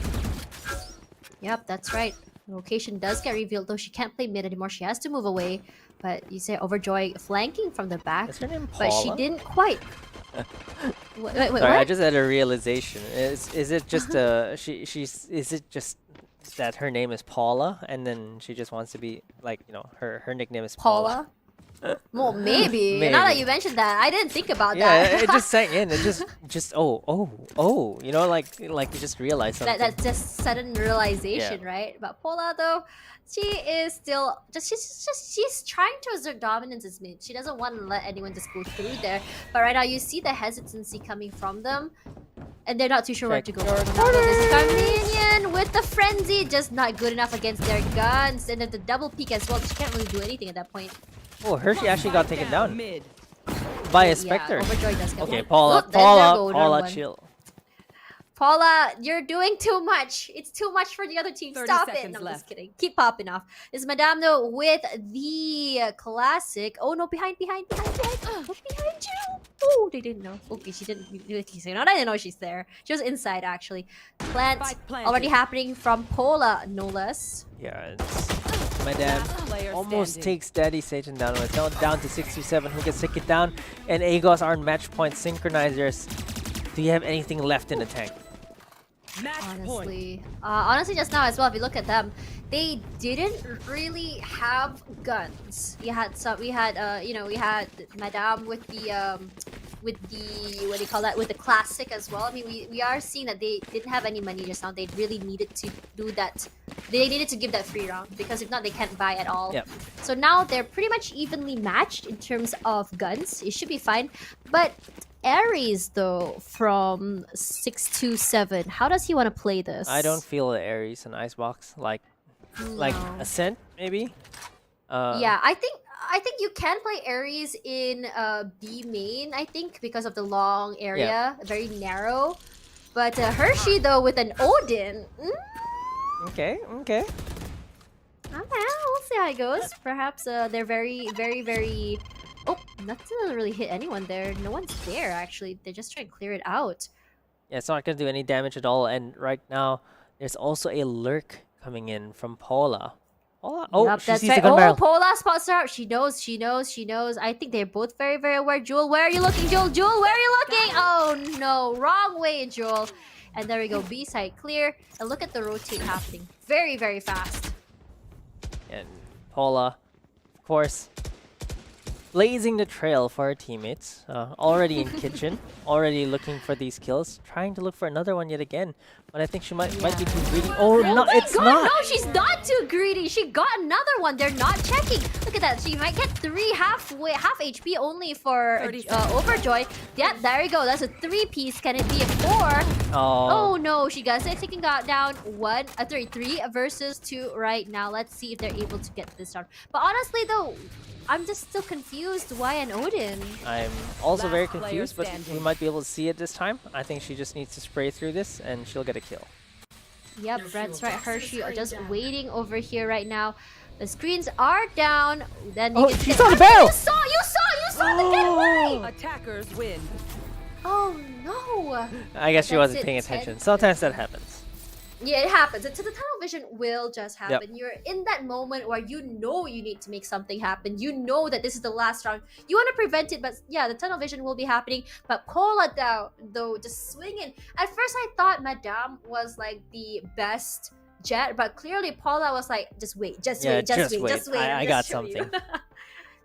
Yep, that's right. Location does get revealed, though she can't play mid anymore. She has to move away. But you say Overjoy flanking from the back. Is her name but she Paula? didn't quite. Wait, Sorry, what? I just had a realization. Is it just is it just that her name is Paula, and then she just wants to be like, her nickname is Paula? Well, maybe. Maybe. Now that you mentioned that, I didn't think about Yeah, that. it just sank in. It just oh, like you just realized something. That's just sudden realization, right? But Pola, though, she is still she's trying to assert dominance as mid. She doesn't want to let anyone just go through there. But right now, you see the hesitancy coming from them. And they're not too sure where to Check go. your This Carminian with the frenzy, just not good enough against their guns. And then the double peek as well. She can't really do anything at that point. Oh, Hershey actually got taken down Mid. by a Yeah, Spectre. Overjoy does get Okay, one. Paula, Look, there go, another Paula, one. chill. Paula, you're doing too much. It's too much for the other team. 30 Stop it. seconds No, I'm just left. kidding. Keep popping off. This is Madame though with the classic. Oh no, behind. Look behind you. Oh, they didn't know. Okay, she didn't. I didn't know she's there. She was inside actually. Plant Spike planted. already happening from Paula, no less. Yeah, it's Madame Player almost standing. takes Daddy Satan down. It's now down to 6-7. Who gets take it down? And Agos are on match point. Synchronizers. Do you have anything left in the tank? Match point. Honestly, just now as well, if you look at them, they didn't really have guns. We had Madame with the what do you call that? With the classic as well. I mean, we are seeing that they didn't have any money just now. They really needed to do that. They needed to give that free round because if not, they can't buy at all. Yep. So now they're pretty much evenly matched in terms of guns. It should be fine, but. Ares though from 6-7. How does he want to play this? I don't feel the Ares and Icebox like No. Ascent maybe. Yeah, I think you can play Ares in B main. I think because of the long area, very narrow. But Hershey though with an Odin. Okay. Okay, we'll see how it goes. Perhaps they're very. Oh, that doesn't really hit anyone there. No one's there actually. They're just trying to clear it out. Yeah, it's not gonna do any damage at all. And right now, there's also a lurk coming in from Paula. Paula? Oh, Yup, she that's sees right. the gun Oh, barrel. Paula spots her out. She knows. I think they're both very aware. Jewel, where are you looking? Jewel, where are you looking? Oh no, wrong way, Jewel. And there we go. B side clear. And look at the rotate happening. Very fast. And Paula, of course, blazing the trail for her teammates. Already in kitchen, already looking for these kills, trying to look for another one yet again. But I think she might be too greedy. Oh no, my it's God, not. No, she's not too greedy. She got another one. They're not checking. Look at that. She might get half HP only for 30 seconds. Overjoy. Yeah, there you go. That's a 3-piece. Can it be a 4? Oh, Oh no, she got it. Taking down 3 versus 2 right now. Let's see if they're able to get this round. But honestly though, I'm just still confused. Why an Odin? I'm also very Last player confused, but standing. we might be able to see it this time. I think she just needs to spray through this, and she'll get a kill. Yep, Brent's right. Hershey are just waiting over here right now. The screens are down. Then you Oh, can she see- saw the barrel! You saw the get away! Attackers win. Oh no! I guess she That's wasn't it, paying 10. attention. Sometimes that happens. Yeah, it happens. So the tunnel vision will just happen. You're in that moment where you know you need to make something happen. You know that this is the last round. You want to prevent it, but yeah, the tunnel vision will be happening. But Paula though, just swinging. At first, I thought Madame was like the best jet, but clearly Paula was like, just wait. Yeah, just wait. I I'm got just showing you." something.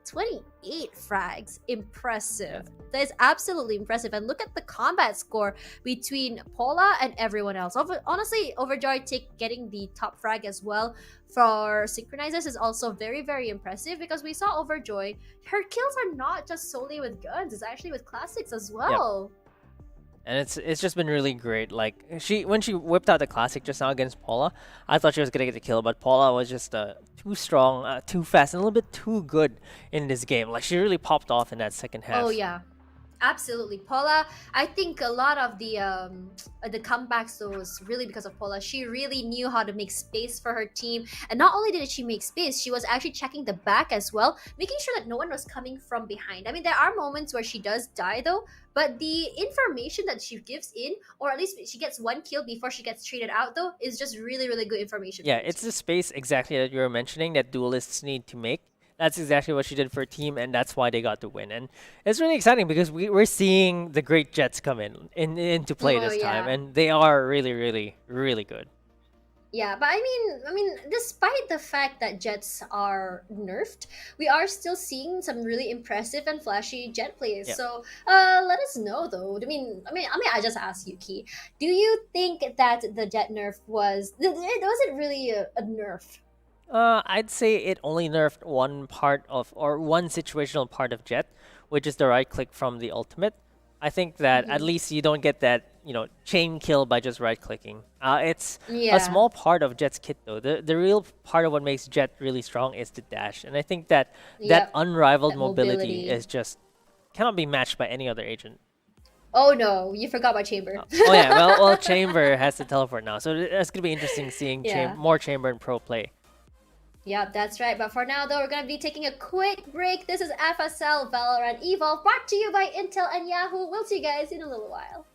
28 frags. Impressive. That is absolutely impressive. And look at the combat score between Paula and everyone else. Honestly, Overjoy getting the top frag as well for Synchronizers is also very impressive because we saw Overjoy. Her kills are not just solely with guns, it's actually with classics as well. And it's just been really great. Like when she whipped out the classic just now against Paula, I thought she was gonna get the kill, but Paula was just too strong, too fast, and a little bit too good in this game. Like she really popped off in that second half. Oh yeah, absolutely. Paula, I think a lot of the comebacks though was really because of Paula. She really knew how to make space for her team, and not only did she make space, she was actually checking the back as well, making sure that no one was coming from behind. I mean, there are moments where she does die though, but the information that she gives in, or at least she gets one kill before she gets traded out though, is just really good information. Yeah, for her it's team. the space exactly that you were mentioning that duelists need to make. That's exactly what she did for her team, and that's why they got the win. And it's really exciting because we're seeing the great Jets come into play Oh, this time, yeah. and they are really good. Yeah, but I mean, despite the fact that Jets are nerfed, we are still seeing some really impressive and flashy Jet plays. Yeah. So, let us know though. I just ask you, Key. Do you think that the Jet nerf was it really a nerf? I'd say it only nerfed one situational part of Jet, which is the right click from the ultimate. I think that at least you don't get that, chain kill by just right-clicking. It's Yeah. a small part of Jet's kit, though. The real part of what makes Jet really strong is the dash, and I think that Yep. unrivaled That mobility mobility. is just cannot be matched by any other agent. Oh no, you forgot about Chamber. Oh yeah, well, Chamber has to teleport now, so it's gonna be interesting seeing Yeah. more Chamber in pro play. Yep, that's right. But for now, though, we're going to be taking a quick break. This is FSL Valorant Evolve, brought to you by Intel and Yahoo. We'll see you guys in a little while.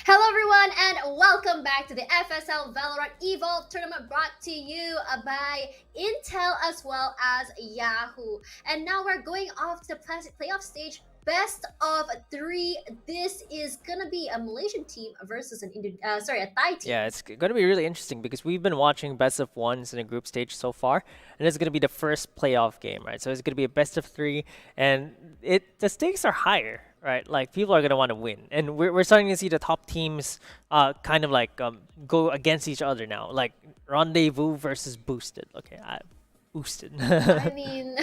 Hello everyone and welcome back to the FSL Valorant Evolve tournament brought to you by Intel as well as Yahoo. And now we're going off to the Classic Playoff stage, best of 3. This is gonna be a Malaysian team versus a Thai team. Yeah, it's going to be really interesting because we've been watching best of ones in a group stage so far, and it's going to be the first playoff game, right? So it's going to be a best of 3, and the stakes are higher, right? Like people are going to want to win, and we're starting to see the top teams kind of like go against each other now, like Rendezvous versus Boosted. Okay, boosted. I mean,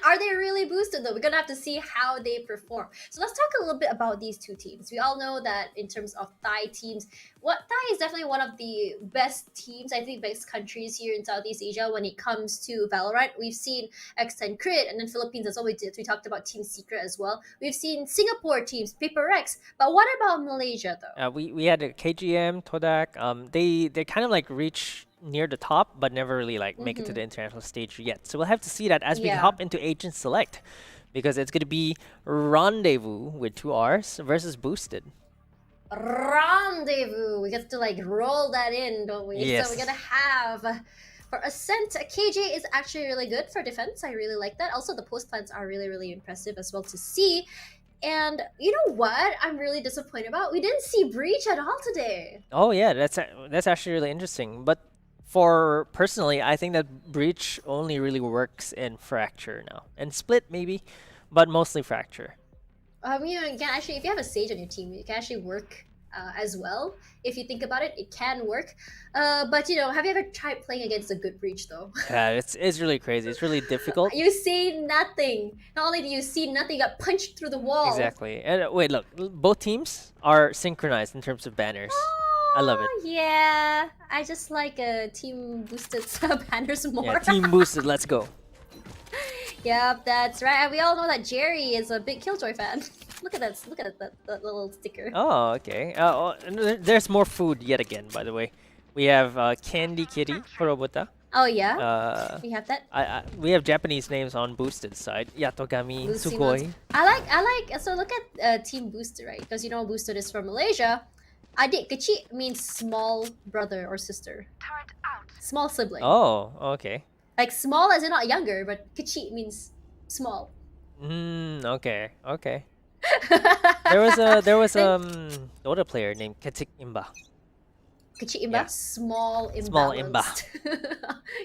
are they really boosted though? We're gonna have to see how they perform. So let's talk a little bit about these two teams. We all know that in terms of Thai teams, Thai is definitely one of the best teams, I think, best countries here in Southeast Asia when it comes to Valorant. We've seen X10 Crit, and then Philippines as well. We talked about Team Secret as well. We've seen Singapore teams, Paper X. But what about Malaysia though? We had a KGM, Todak. They kind of like reach near the top, but never really like make it to the international stage yet. So we'll have to see that as we hop into Agent Select, because it's gonna be Rendezvous with 2 R's versus Boosted. Rendezvous. We get to like roll that in, don't we? Yes. So we're gonna have for Ascent, KJ is actually really good for defense. I really like that. Also, the post plants are really, really impressive as well to see. And you know what I'm really disappointed about? We didn't see Breach at all today. Oh yeah, that's actually really interesting. But for personally, I think that Breach only really works in Fracture now, and Split maybe, but mostly Fracture. You know, you can actually, if you have a Sage on your team, it can actually work as well. If you think about it, it can work. But you know, have you ever tried playing against a good Breach though? Yeah, it's really crazy. It's really difficult. You see nothing. Not only do you see nothing, you got punched through the wall. Exactly. And wait, look, both teams are synchronized in terms of banners. I love it. Yeah, I just like team boosted banners more. Yeah, team boosted. Let's go. Yep, that's right. And we all know that Jerry is a big Killjoy fan. Look at that! Look at that little sticker. Oh, okay. And there's more food yet again, by the way. We have Candy Kitty for Robuta. Oh yeah. We have that. We have Japanese names on boosted side. Yatogami, Boosty Sugoi. notes. I like. So look at Team Boosted, right? Because you know Boosted is from Malaysia. Adik kecil means small brother or sister. Small sibling. Oh, okay. Like small as in not younger, but kecil means small. Okay. There was Dota player named Ketik Imba. Kecil Imba, Yeah. small Imba. Small Imba.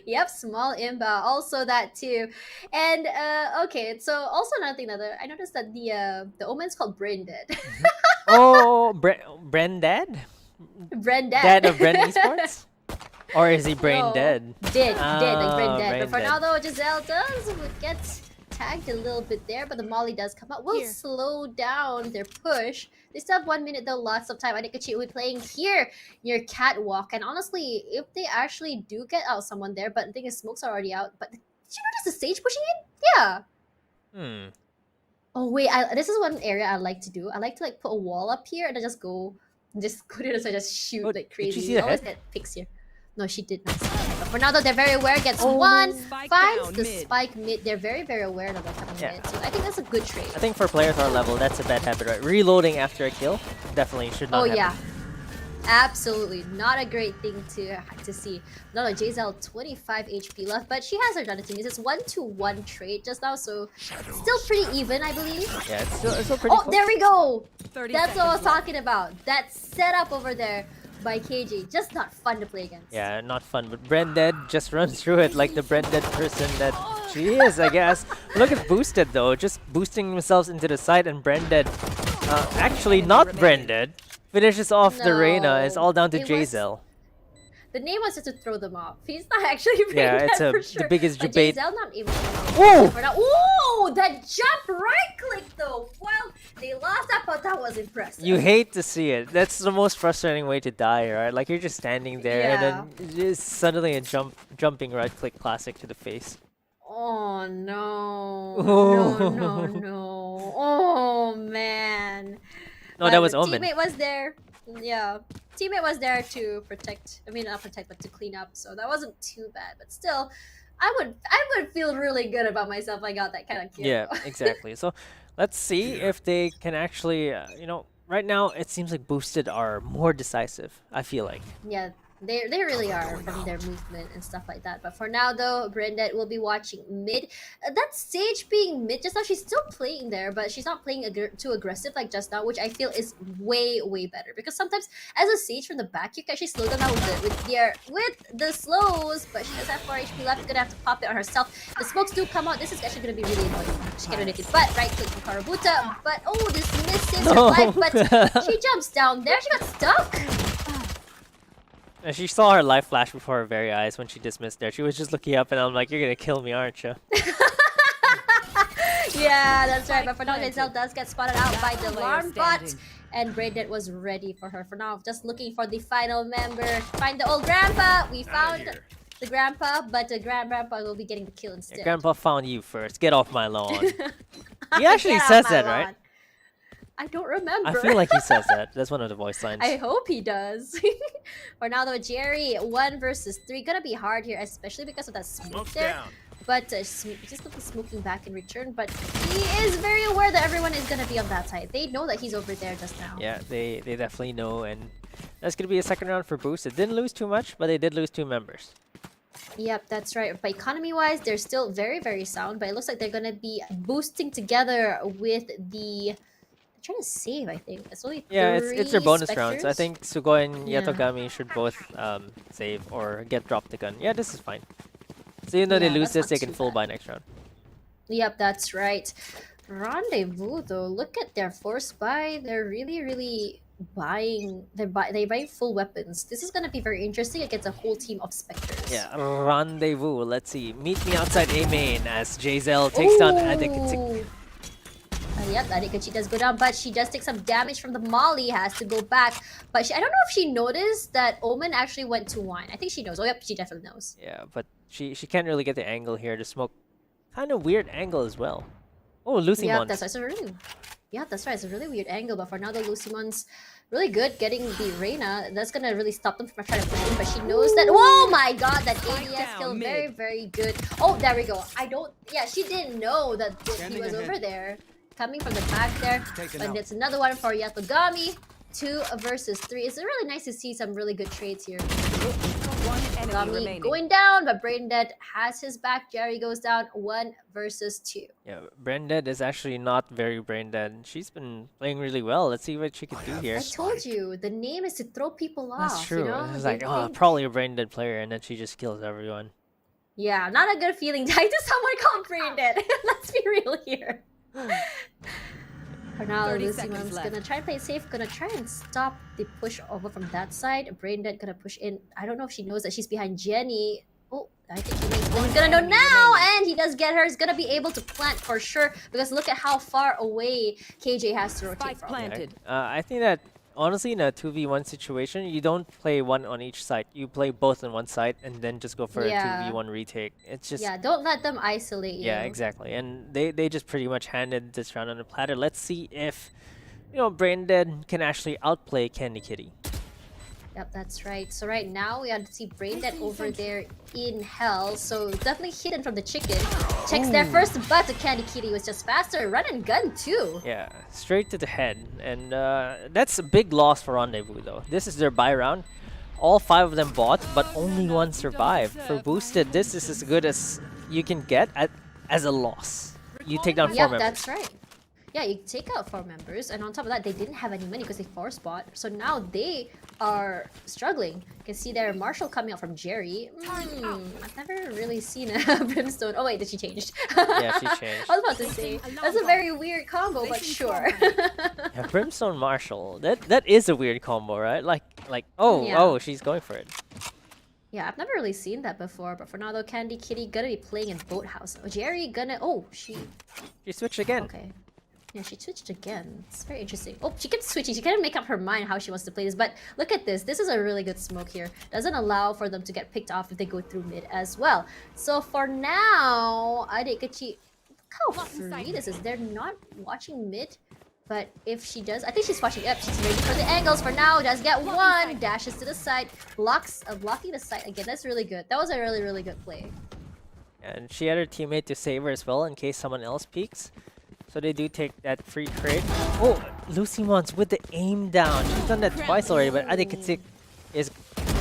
Yep, small Imba. Also that too. And okay, so also another thing that I noticed that the Omen's called Brain Dead. Oh, Bren Dad? Brain Dead. Dad of Bren Esports? Or is he brain No. dead? Dead, like Brain Dead. Brain But for dead. now though, Giselle does get tagged a little bit there, but the Molly does come out. Will Here. slow down their push. They still have 1 minute though, lots of time. I think Kachi will be playing here near Catwalk. And honestly, if they actually do get out someone there, but the thing is Smoke's already out. But did you notice the Sage pushing in? Yeah. Oh wait, this is one area I like to do. I like to like put a wall up here and then just go to the side, just shoot Oh, like did you crazy. see the Always head? get picks here. No, she did not. But for now, though, they're very aware. Gets Oh. one, Spike finds down the mid. spike mid. They're very, very aware that they're coming Yeah. mid. So I think that's a good trade. I think for players our level, that's a bad habit, right? Reloading after a kill definitely should not Oh happen. yeah, absolutely not a great thing to see. No, Giselle 25 HP left, but she has her Jonathan. This is 1-to-1 trade just now, so still pretty even, I believe. Yeah, it's still pretty Oh, close. there we go. 30 That's what I was seconds left. talking about. That setup over there by KJ, just not fun to play against. Yeah, not fun, but Branded just runs through it like the Branded person that she is, I guess. Look at Boosted though, just boosting themselves into the site, and Branded, actually not Branded, finishes off the Reyna. It's all down to It was- Giselle. The name was just to throw them off. He's not actually Yeah, playing it's that for the sure. biggest But debate. Giselle not even. Ooh! Ooh, that jump right click though. Well, they lost that, but that was impressive. You hate to see it. That's the most frustrating way to die, right? Like you're just standing there and then just suddenly a jumping right click classic to the face. Oh no. Oh. No. Oh man. No, But that was the Omen. Teammate was there. Yeah. Teammate was there to protect. I mean, not protect, but to clean up. So that wasn't too bad. But still, I would feel really good about myself if I got that kind of kill. Yeah, exactly. So let's see if they can actually, right now it seems like Boosted are more decisive, I feel like. Yeah, they really are from their movement and stuff like that. But for now, though, Brenda will be watching mid. That Sage being mid just now, she's still playing there, but she's not playing too aggressive like just now, which I feel is way better. Because sometimes, as a Sage from the back, you can actually slow them down with the slows. But she does have 4 HP left. Gonna have to pop it on herself. The smokes do come out. This is actually gonna be really annoying. She can hit it, but right click from Karabuta. But oh, this misses her No. life. But she jumps down there. She got stuck. And she saw her life flash before her very eyes when she dismissed there. She was just looking up and I'm like, you're gonna kill me, aren't you? Yeah, that's right. But for now, Planted. Denzel does get spotted out by the Last player alarm bot. standing. And Braindead was ready for her. For now, just looking for the final member. Find the old grandpa. We found the grandpa, but the grandpa will be getting the kill instead. Your grandpa found you first. Get off my lawn. He Get actually off says my that, lawn. right? I don't remember. I feel like he says that. That's one of the voice lines. I hope he does. For now, though, Jerry, 1 versus 3. Gonna be hard here, especially because of that smoke there. But just gonna be smoking back in return. But he is very aware that everyone is gonna be on that side. They know that he's over there just now. Yeah, they definitely know, and that's gonna be a second round for Boost. It didn't lose too much, but they did lose 2 members. Yep, that's right. But economy-wise, they're still very, very sound. But it looks like they're gonna be boosting together with the. They're trying to save, I think. It's only Yeah, it's their bonus rounds. I Spectres. think Sugoi and Yeah. Yatogami should both save or get dropped the gun. Yeah, this is fine. So even though they Yeah, lose that's this, they not can too full bad. buy next round. Yep, that's right. Rendezvous, though, look at their force buy. They're really buying. They're buying full weapons. This is gonna be very interesting against a whole team of Spectres. Yeah, Rendezvous. Let's see. Meet me outside A main as Jzel takes down Adikatik. Ooh. Yep, Adikachi does go down, but she does take some damage from the Molly, has to go back. But I don't know if she noticed that Omen actually went to wine. I think she knows. Oh, yep, she definitely knows. Yeah, but she can't really get the angle here. The smoke, kind of weird angle as well. Oh, Lucy Yeah, Mons. that's right. That's right. It's a really weird angle, but for now, the Lucimon's really good getting the Reina. That's gonna really stop them from trying to push in, but she knows that. Oh my god, that ADS down, kill, mid. very good. Oh, there we go. Yeah, she didn't know that he Standing was ahead. over there, coming from the back there. Taken But out. it's another one for Yatogami. 2 versus 3. It's really nice to see some really good trades here. One enemy Yatogami remaining. going down, but Braindead has his back. Jerry goes down. 1 versus 2. Yeah, Braindead is actually not very brain dead. She's been playing really well. Let's see what she can do here. I told you, the name is to throw people off. That's true. You know? It's They like, oh, think- probably a brain dead player, and then she just kills everyone. Yeah, not a good feeling. Died to someone called brain dead. Let's be real here. For now, 30 Lucy seconds Mom's left. gonna try and play it safe, gonna try and stop the push over from that side. Brain dead gonna push in. I don't know if she knows that she's behind Jenny. Oh, I think he knows. He's gonna know now, and he does get her. He's gonna be able to plant for sure, because look at how far away KJ has to rotate Spike from. planted. I think that honestly, in a 2v1 situation, you don't play one on each side. You play both on one side and then just go for Yeah. a 2v1 retake. It's just Yeah, don't let them isolate you. yeah, exactly. And they just pretty much handed this round on a platter. Let's see if Braindead can actually outplay Candy Kitty. Yep, that's right. So right now we have to see Braindead over there in hell. So definitely hidden from the chicken. Checks there first, but the Candy Kitty was just faster. Run and gun too. Yeah, straight to the head. And that's a big loss for Rendezvous though. This is their buy round. All 5 of them bought, but only 1 survived. For Boosted, this is as good as you can get as a loss. You take down 4 Yep, members. that's right. Yeah, you take out 4 members, and on top of that, they didn't have any money because they force bought. So now they are struggling. You can see there Marshall coming out from Jerry. I've never really seen a Brimstone. Oh wait, did she change? Yeah, she changed. I was about to say that's a very weird combo, but sure. Yeah, Brimstone Marshall. That is a weird combo, right? Like Yeah. oh, she's going for it. Yeah, I've never really seen that before. But for now, though, Candy Kitty gonna be playing in Boathouse. Oh, Jerry gonna. Oh, she. She switched again. Okay. Yeah, she switched again. It's very interesting. Oh, she kept switching. She couldn't make up her mind how she wants to play this. But look at this. This is a really good smoke here. Doesn't allow for them to get picked off if they go through mid as well. So for now, Adekachi, look how free this is. They're not watching mid. But if she does, I think she's watching up. She's ready for the angles. For now, does get 1. Dashes to the side. Blocking the side again. That's really good. That was a really good play. And she had her teammate to save her as well in case someone else peeks. So they do take that free trade. Oh, Lucy Mons with the aim down. She's done that twice already, but Adikatik is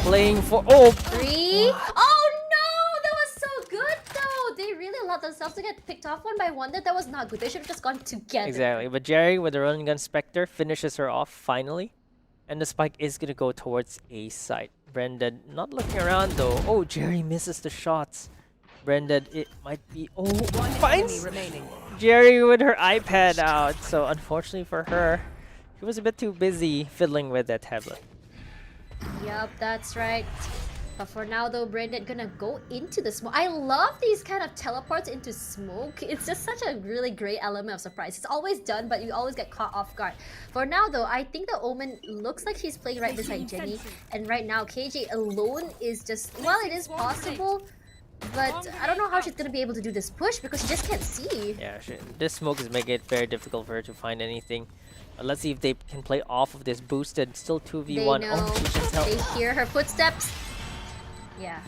playing for... Oh! 3. Oh no! That was so good though! They really allowed themselves to get picked off 1 by 1. That was not good. They should have just gone together. Exactly. But Jerry with the run and gun Spectre finishes her off finally. And the spike is going to go towards A side. Brendan not looking around though. Oh, Jerry misses the shots. Brendan, it might be... Oh, One enemy finds remaining. Jerry with her iPad out. So unfortunately for her, she was a bit too busy fiddling with that tablet. Yep, that's right. But for now though, Brandon gonna go into the smoke. I love these kind of teleports into smoke. It's just such a really great element of surprise. It's always done, but you always get caught off guard. For now though, I think the Omen looks like she's playing right beside Jenny. And right now, KJ alone is just... Well, it is possible, but I don't know how she's gonna be able to do this push because she just can't see. Yeah, this smoke is making it very difficult for her to find anything. Let's see if they can play off of this boosted. Still 2v1. They know. Oh, she just helped. They hear her footsteps. Yeah.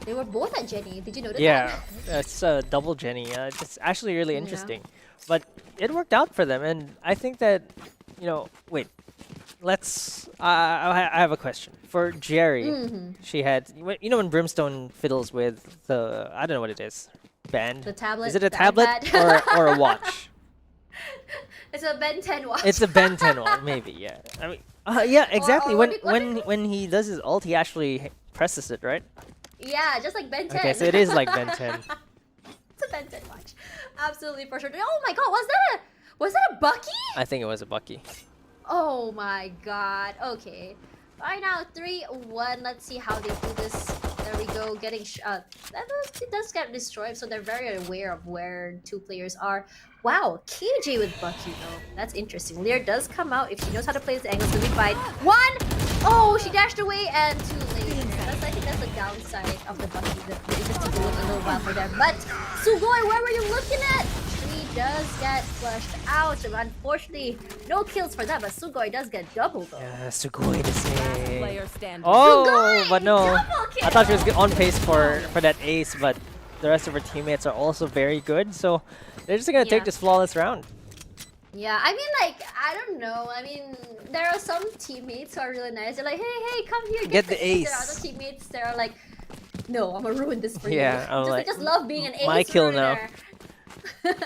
They were both at Jenny. Did you notice Yeah, that? it's double Jenny. It's actually really interesting. But it worked out for them, and I think that, you know, wait. Let's... I have a question. For Jerry, she had... You know when Brimstone fiddles with the... I don't know what it is. Band? The tablet? Is it a the tablet iPad? or a watch? It's a Ben 10 watch. It's a Ben 10 one, maybe, yeah. I mean, yeah, exactly. what When he does his ult, he actually presses it, right? Yeah, just like Ben 10. Okay, so it is like Ben 10. It's a Ben 10 watch. Absolutely, for sure. Oh my god, was that a Bucky? I think it was a Bucky. Oh my god. Okay. Right now, 3-1. Let's see how they do this. There we go. Getting it does get destroyed, so they're very aware of where two players are. Wow, KJ with Bucky though. That's interesting. Lear does come out. If she knows how to play this angle, it's gonna be fine. One! Oh, she dashed away and too late. I think that's the downside of the Bucky. It just took a little while for them. But Sugoi, where were you looking at? She does get flushed out. Unfortunately, no kills for that, but Sugoi does get double though. Yeah, Sugoi to say. Player standing. Oh, Sugoi! but no. Double kill! I thought she was on pace for that ace, but the rest of her teammates are also very good, so they're just gonna take this flawless round. Yeah, I mean, like, I don't know. I mean, there are some teammates who are really nice. They're like, hey, come here, Get the ace. There are other teammates that are like, no, I'm gonna ruin this for Yeah, you. I'm They like, just love being an ace my kill now. ruiner.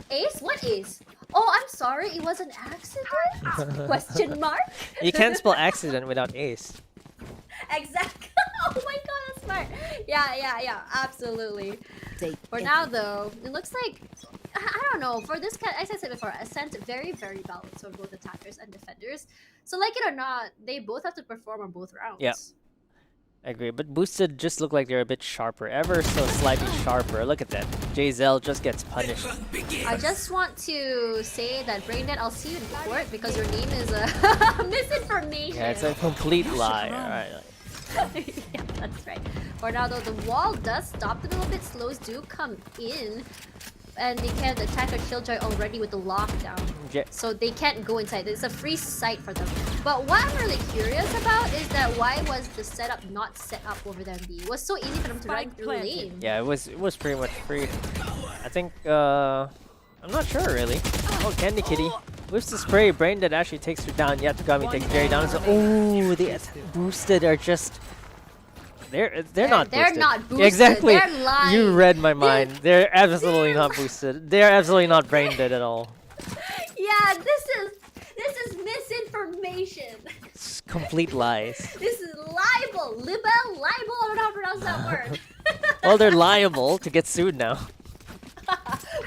Ace? What ace? Oh, I'm sorry, it was an accident? Question mark? You can't spell accident without ace. Exactly. Oh my god, that's smart. Yeah, absolutely. For now, though, it looks like I don't know. For this kind, as I said before, Ascent very, very balanced for both attackers and defenders. So, like it or not, they both have to perform on both rounds. Yeah. I agree, but boosted just look like they're a bit sharper, ever so slightly sharper. Look at that. JZL just gets punished. I just want to say that Braindead, I'll see you in court because your name is misinformation. Yeah, it's a complete lie. Alright. Yeah, that's right. For now, though, the wall does stop them a little bit. Slows do come in. And they can't attack a Killjoy already with the lockdown. Yeah. So they can't go inside. It's a free site for them. But what I'm really curious about is that why was the setup not set up over there in B? It was so easy for them to run through lane. Yeah, it was pretty much free. I think I'm not sure really. Oh, Candy Kitty. Whiffs the spray, Brain that actually takes her down. Yatagami takes Jerry down. So, oh, the boosted are just they're not boosted. They're not boosted. Exactly. They're lying. You read my mind. They're absolutely not boosted. They're absolutely not brain dead at all. Yeah, this is misinformation. It's complete lies. This is libel. Libel? Libel? I don't know how to pronounce that word. Well, they're liable to get sued now.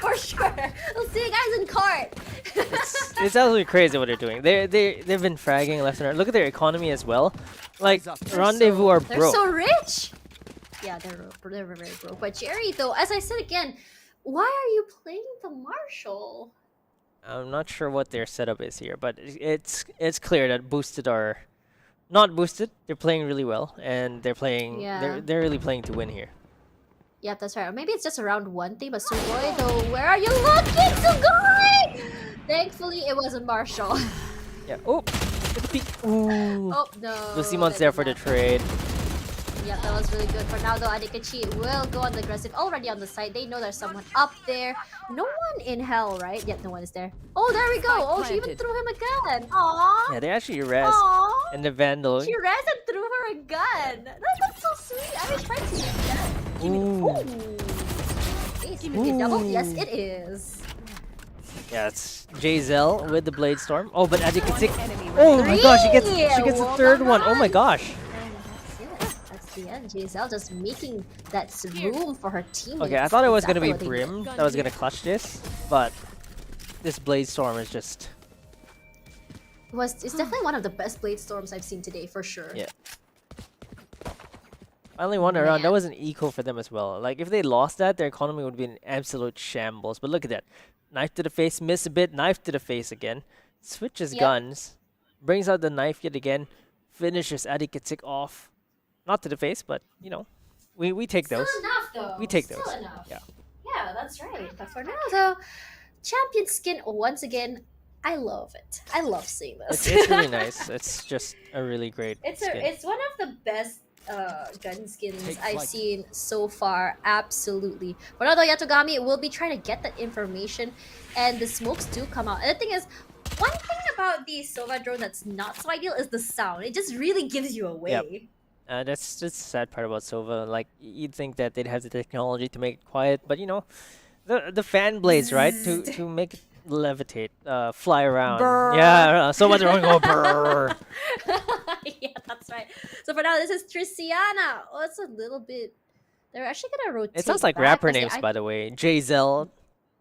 For sure. We'll see you guys in court. It's absolutely crazy what they're doing. They've been fragging left and right. Look at their economy as well. Like Rendezvous are They're broke. so rich. Yeah, they're very broke. But Jerry, though, as I said again, why are you playing the Marshall? I'm not sure what their setup is here, but it's clear that boosted are not boosted. They're playing really well, and they're playing. Yeah. They're really playing to win here. Yep, that's right. Or maybe it's just a round one thing, but Sugoi, though, where are you looking, Sugoi? Thankfully, it wasn't Marshall. Yeah. Oh. Ooh. Oh, no. Lucimon's that there did for the not. trade. Yeah, that was really good. For now, though, Adikachi will go on the aggressive. Already on the side. They know there's someone up there. No one in hell, right? Yeah, no one is there. Oh, there we go. Oh, she even threw him a gun. Aww. Yeah, they actually res. Aww. And the Vandal. She res and threw her a gun. That's so sweet. I was trying to do that. Ooh. Is it double? Yes, it is. Yeah, it's Jayzel with the Blade Storm. Oh, but Adikachi. Oh my gosh, she gets a third one. Oh my gosh. That's the end. Giselle just making that room for her teammates. Okay, I thought it was gonna be Exactly what they Brim did. that was gonna clutch this, but this Blade Storm is just. It's definitely one of the best Blade Storms I've seen today for sure. Yeah. Finally won a round. That Man. was an eco for them as well. Like if they lost that, their economy would be in absolute shambles. But look at that. Knife to the face, miss a bit, knife to the face again. Switches Yep. guns. Brings out the knife yet again. Finishes Adikatik off. Not to the face, but you know, we take those. Still enough though. We take Still those. enough. Yeah. Yeah, that's right. But for now, though, champion skin once again. I love it. I love seeing this. It's really nice. It's just a really great It's skin. it's one of the best gun skins Take I've flight. seen so far. Absolutely. But although Yatogami will be trying to get that information, and the smokes do come out. And the thing is, one thing about the Sova drone that's not so ideal is the sound. It just really gives you away. Yep. That's the sad part about Sova. Like you'd think that they'd have the technology to make it quiet, but you know, the fan blades, right? To make it levitate, fly around. Brrr. Yeah, someone's going to go brrr. Yeah, that's right. So for now, this is Triciana. Oh, it's a little bit. They're actually gonna rotate. It sounds like back rapper because names, by the way. Jzel,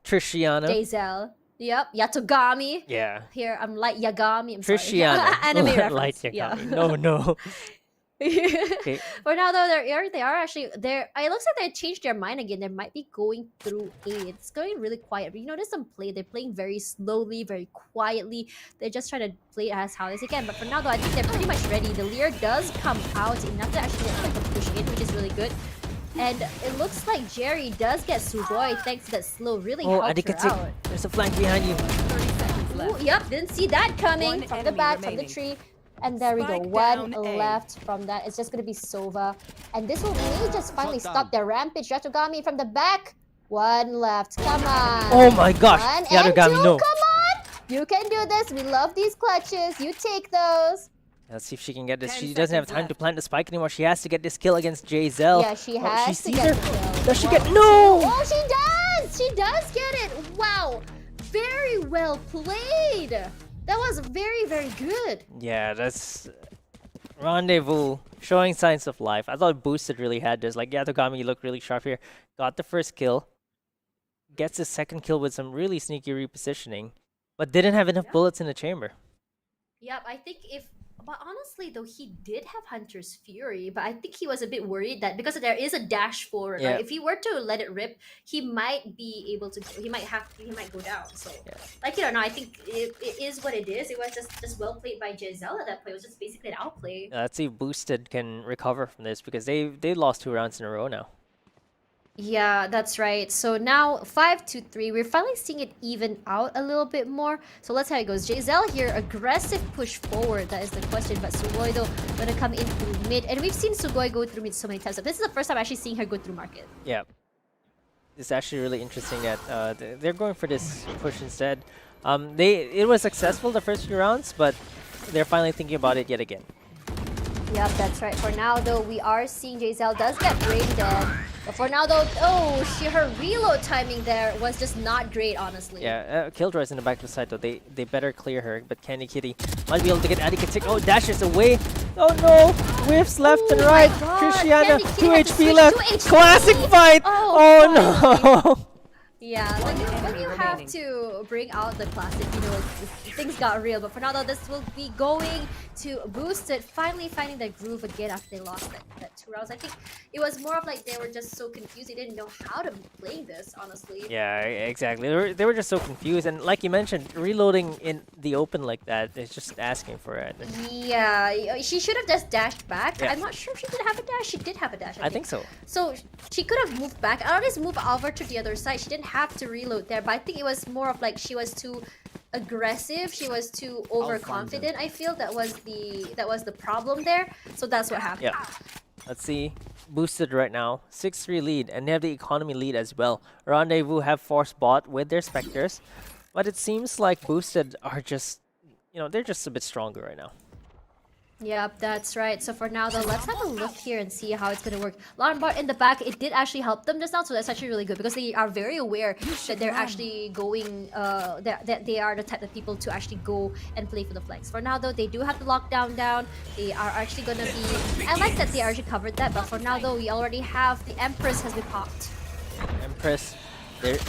Triciana. Dazel. Yep. Yatogami. Yeah. Here, I'm like Yagami. I'm sorry. Triciana. Anime reference. Light Yeah. Yagami. No, no. Okay. For now, though, they are actually there. It looks like they changed their mind again. They might be going through A. It's going really quiet. But you notice them play. They're playing very slowly, very quietly. They're just trying to play it as how they can. But for now, though, I think they're pretty much ready. The Lear does come out enough to actually get like a push in, which is really good. And it looks like Jerry does get Sugoi thanks to that slow. Really Oh, helped her Adikatik. out. There's a flank behind you. 30 seconds Ooh, left. yep, didn't see that coming One from the enemy back, remaining. from the tree. And there we go, Spike one down A. left from that. It's just gonna be Sova. And this will may just finally stop their rampage. Yatogami from the back. One left, come on. Oh my gosh. One and Yatogami, two, no. come on. You can do this. We love these clutches. You take those. Let's see if she can get this. 10 She doesn't have seconds time to left. plant the spike anymore. She has to get this kill against Jzel. Yeah, she Oh, has she to sees get her. the kill. Does she One, get no? two. Oh, she does. She does get it. Wow. Very well played. That was very, very good. Yeah, that's Rendezvous showing signs of life. I thought Boosted really had this. Like Yatogami looked really sharp here. Got the first kill. Gets his second kill with some really sneaky repositioning. But didn't have enough bullets in the chamber. Yep, I think but honestly though, he did have Hunter's Fury, but I think he was a bit worried that because there is a dash forward, Yeah. right? If he were to let it rip, he might be able to. He might go down. So, Yeah. like it or not, I think it is what it is. It was just well played by Giselle at that play. It was just basically an outplay. Let's see if Boosted can recover from this because they lost 2 rounds in a row now. Yeah, that's right. So now 5-3. We're finally seeing it even out a little bit more. So let's see how it goes. Giselle here, aggressive push forward. That is the question. But Sugoi though gonna come in through mid, and we've seen Sugoi go through mid so many times. So this is the first time actually seeing her go through market. Yeah. It's actually really interesting that they're going for this push instead. It was successful the first few rounds, but they're finally thinking about it yet again. Yep, that's right. For now though, we are seeing Giselle does get brain dead. But for now though, her reload timing there was just not great, honestly. Yeah, Killjoy's in the back of the side though. They better clear her, but Candy Kitty might be able to get Adikatik. Oh, dashes away. Oh no! Whiffs left and Oh my right. God, Christiana, Candy Kitty 2 had to HP switch left. to HP. Classic fight! Oh, no! Yeah, when enemy you have remaining. to bring out the classic, you know, things got real. But for now, though, this will be going to Boosted, finally finding their groove again after they lost that 2 rounds. I think it was more of like they were just so confused. They didn't know how to play this, honestly. Yeah, exactly. They were just so confused, and like you mentioned, reloading in the open like that is just asking for it. Yeah, she should have just dashed back. Yeah. I'm not sure if she did have a dash. She did have a dash, I think so. So she could have moved back. I'll just move over to the other side. She didn't have to reload there, but I think it was more of like she was too aggressive. She was too overconfident. I feel that was the problem there. So that's what happened. Yeah. Let's see. Boosted right now. 6-3 lead, and they have the economy lead as well. Rendezvous have force bot with their Spectres, but it seems like Boosted are just, they're just a bit stronger right now. Yep, that's right. So for now though, let's have a look here and see how it's gonna work. Lombard in the back, it did actually help them just now, so that's actually really good because they are very aware that they're actually going, that they are the type of people to actually go and play for the flanks. For now though, they do have the lockdown down. They are actually gonna be, I like that they already covered that, but for now though, we already have the Empress has been popped. Empress,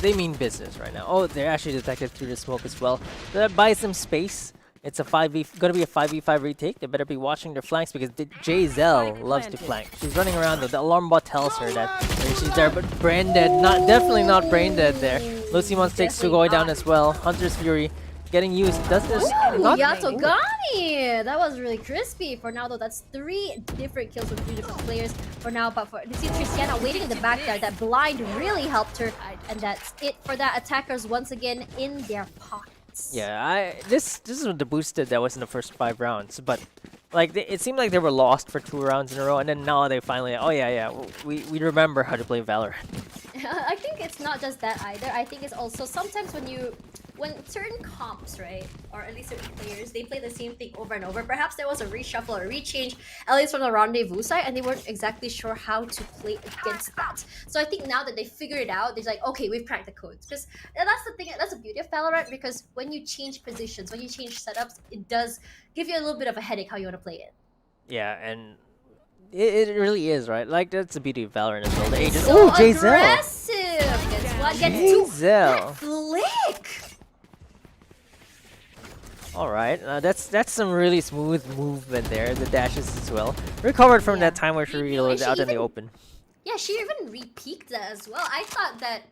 they mean business right now. Oh, they're actually detected through the smoke as well. That buys them space It's a gonna be a 5v5 retake. They better be watching their flanks because ZEGG loves to flank. She's running around though. The alarm bot tells her that she's there, but brain dead. Definitely not brain dead there. Lucimons takes Sugoi down as well. Hunter's Fury getting used. Does this not? Yatogami! That was really crispy. For now though, that's 3 different kills from 3 different players. For now, but for you see Tristiana waiting in the back there. That blind really helped her, and that's it for that. Attackers once again in their pockets. Yeah, this is the boosted that was in the first 5 rounds, but like it seemed like they were lost for 2 rounds in a row, and then now they finally, oh yeah, we remember how to play Valorant. I think it's not just that either. I think it's also sometimes when certain comps, right, or at least certain players, they play the same thing over and over. Perhaps there was a reshuffle or rechange, at least from the Rendezvous side, and they weren't exactly sure how to play against that. So I think now that they figured it out, they're like, okay, we've cracked the codes. Because that's the thing, that's the beauty of Valorant, because when you change positions, when you change setups, it does give you a little bit of a headache how you want to play it. Yeah, and it really is, right? Like, that's the beauty of Valorant as well. The agent. So Jayzel! aggressive! Gets one, gets 2. That flick! Alright, that's some really smooth movement there. The dashes as well. Recovered from that time where she reloaded out in the open. Yeah, she even re-peaked that as well. I thought that,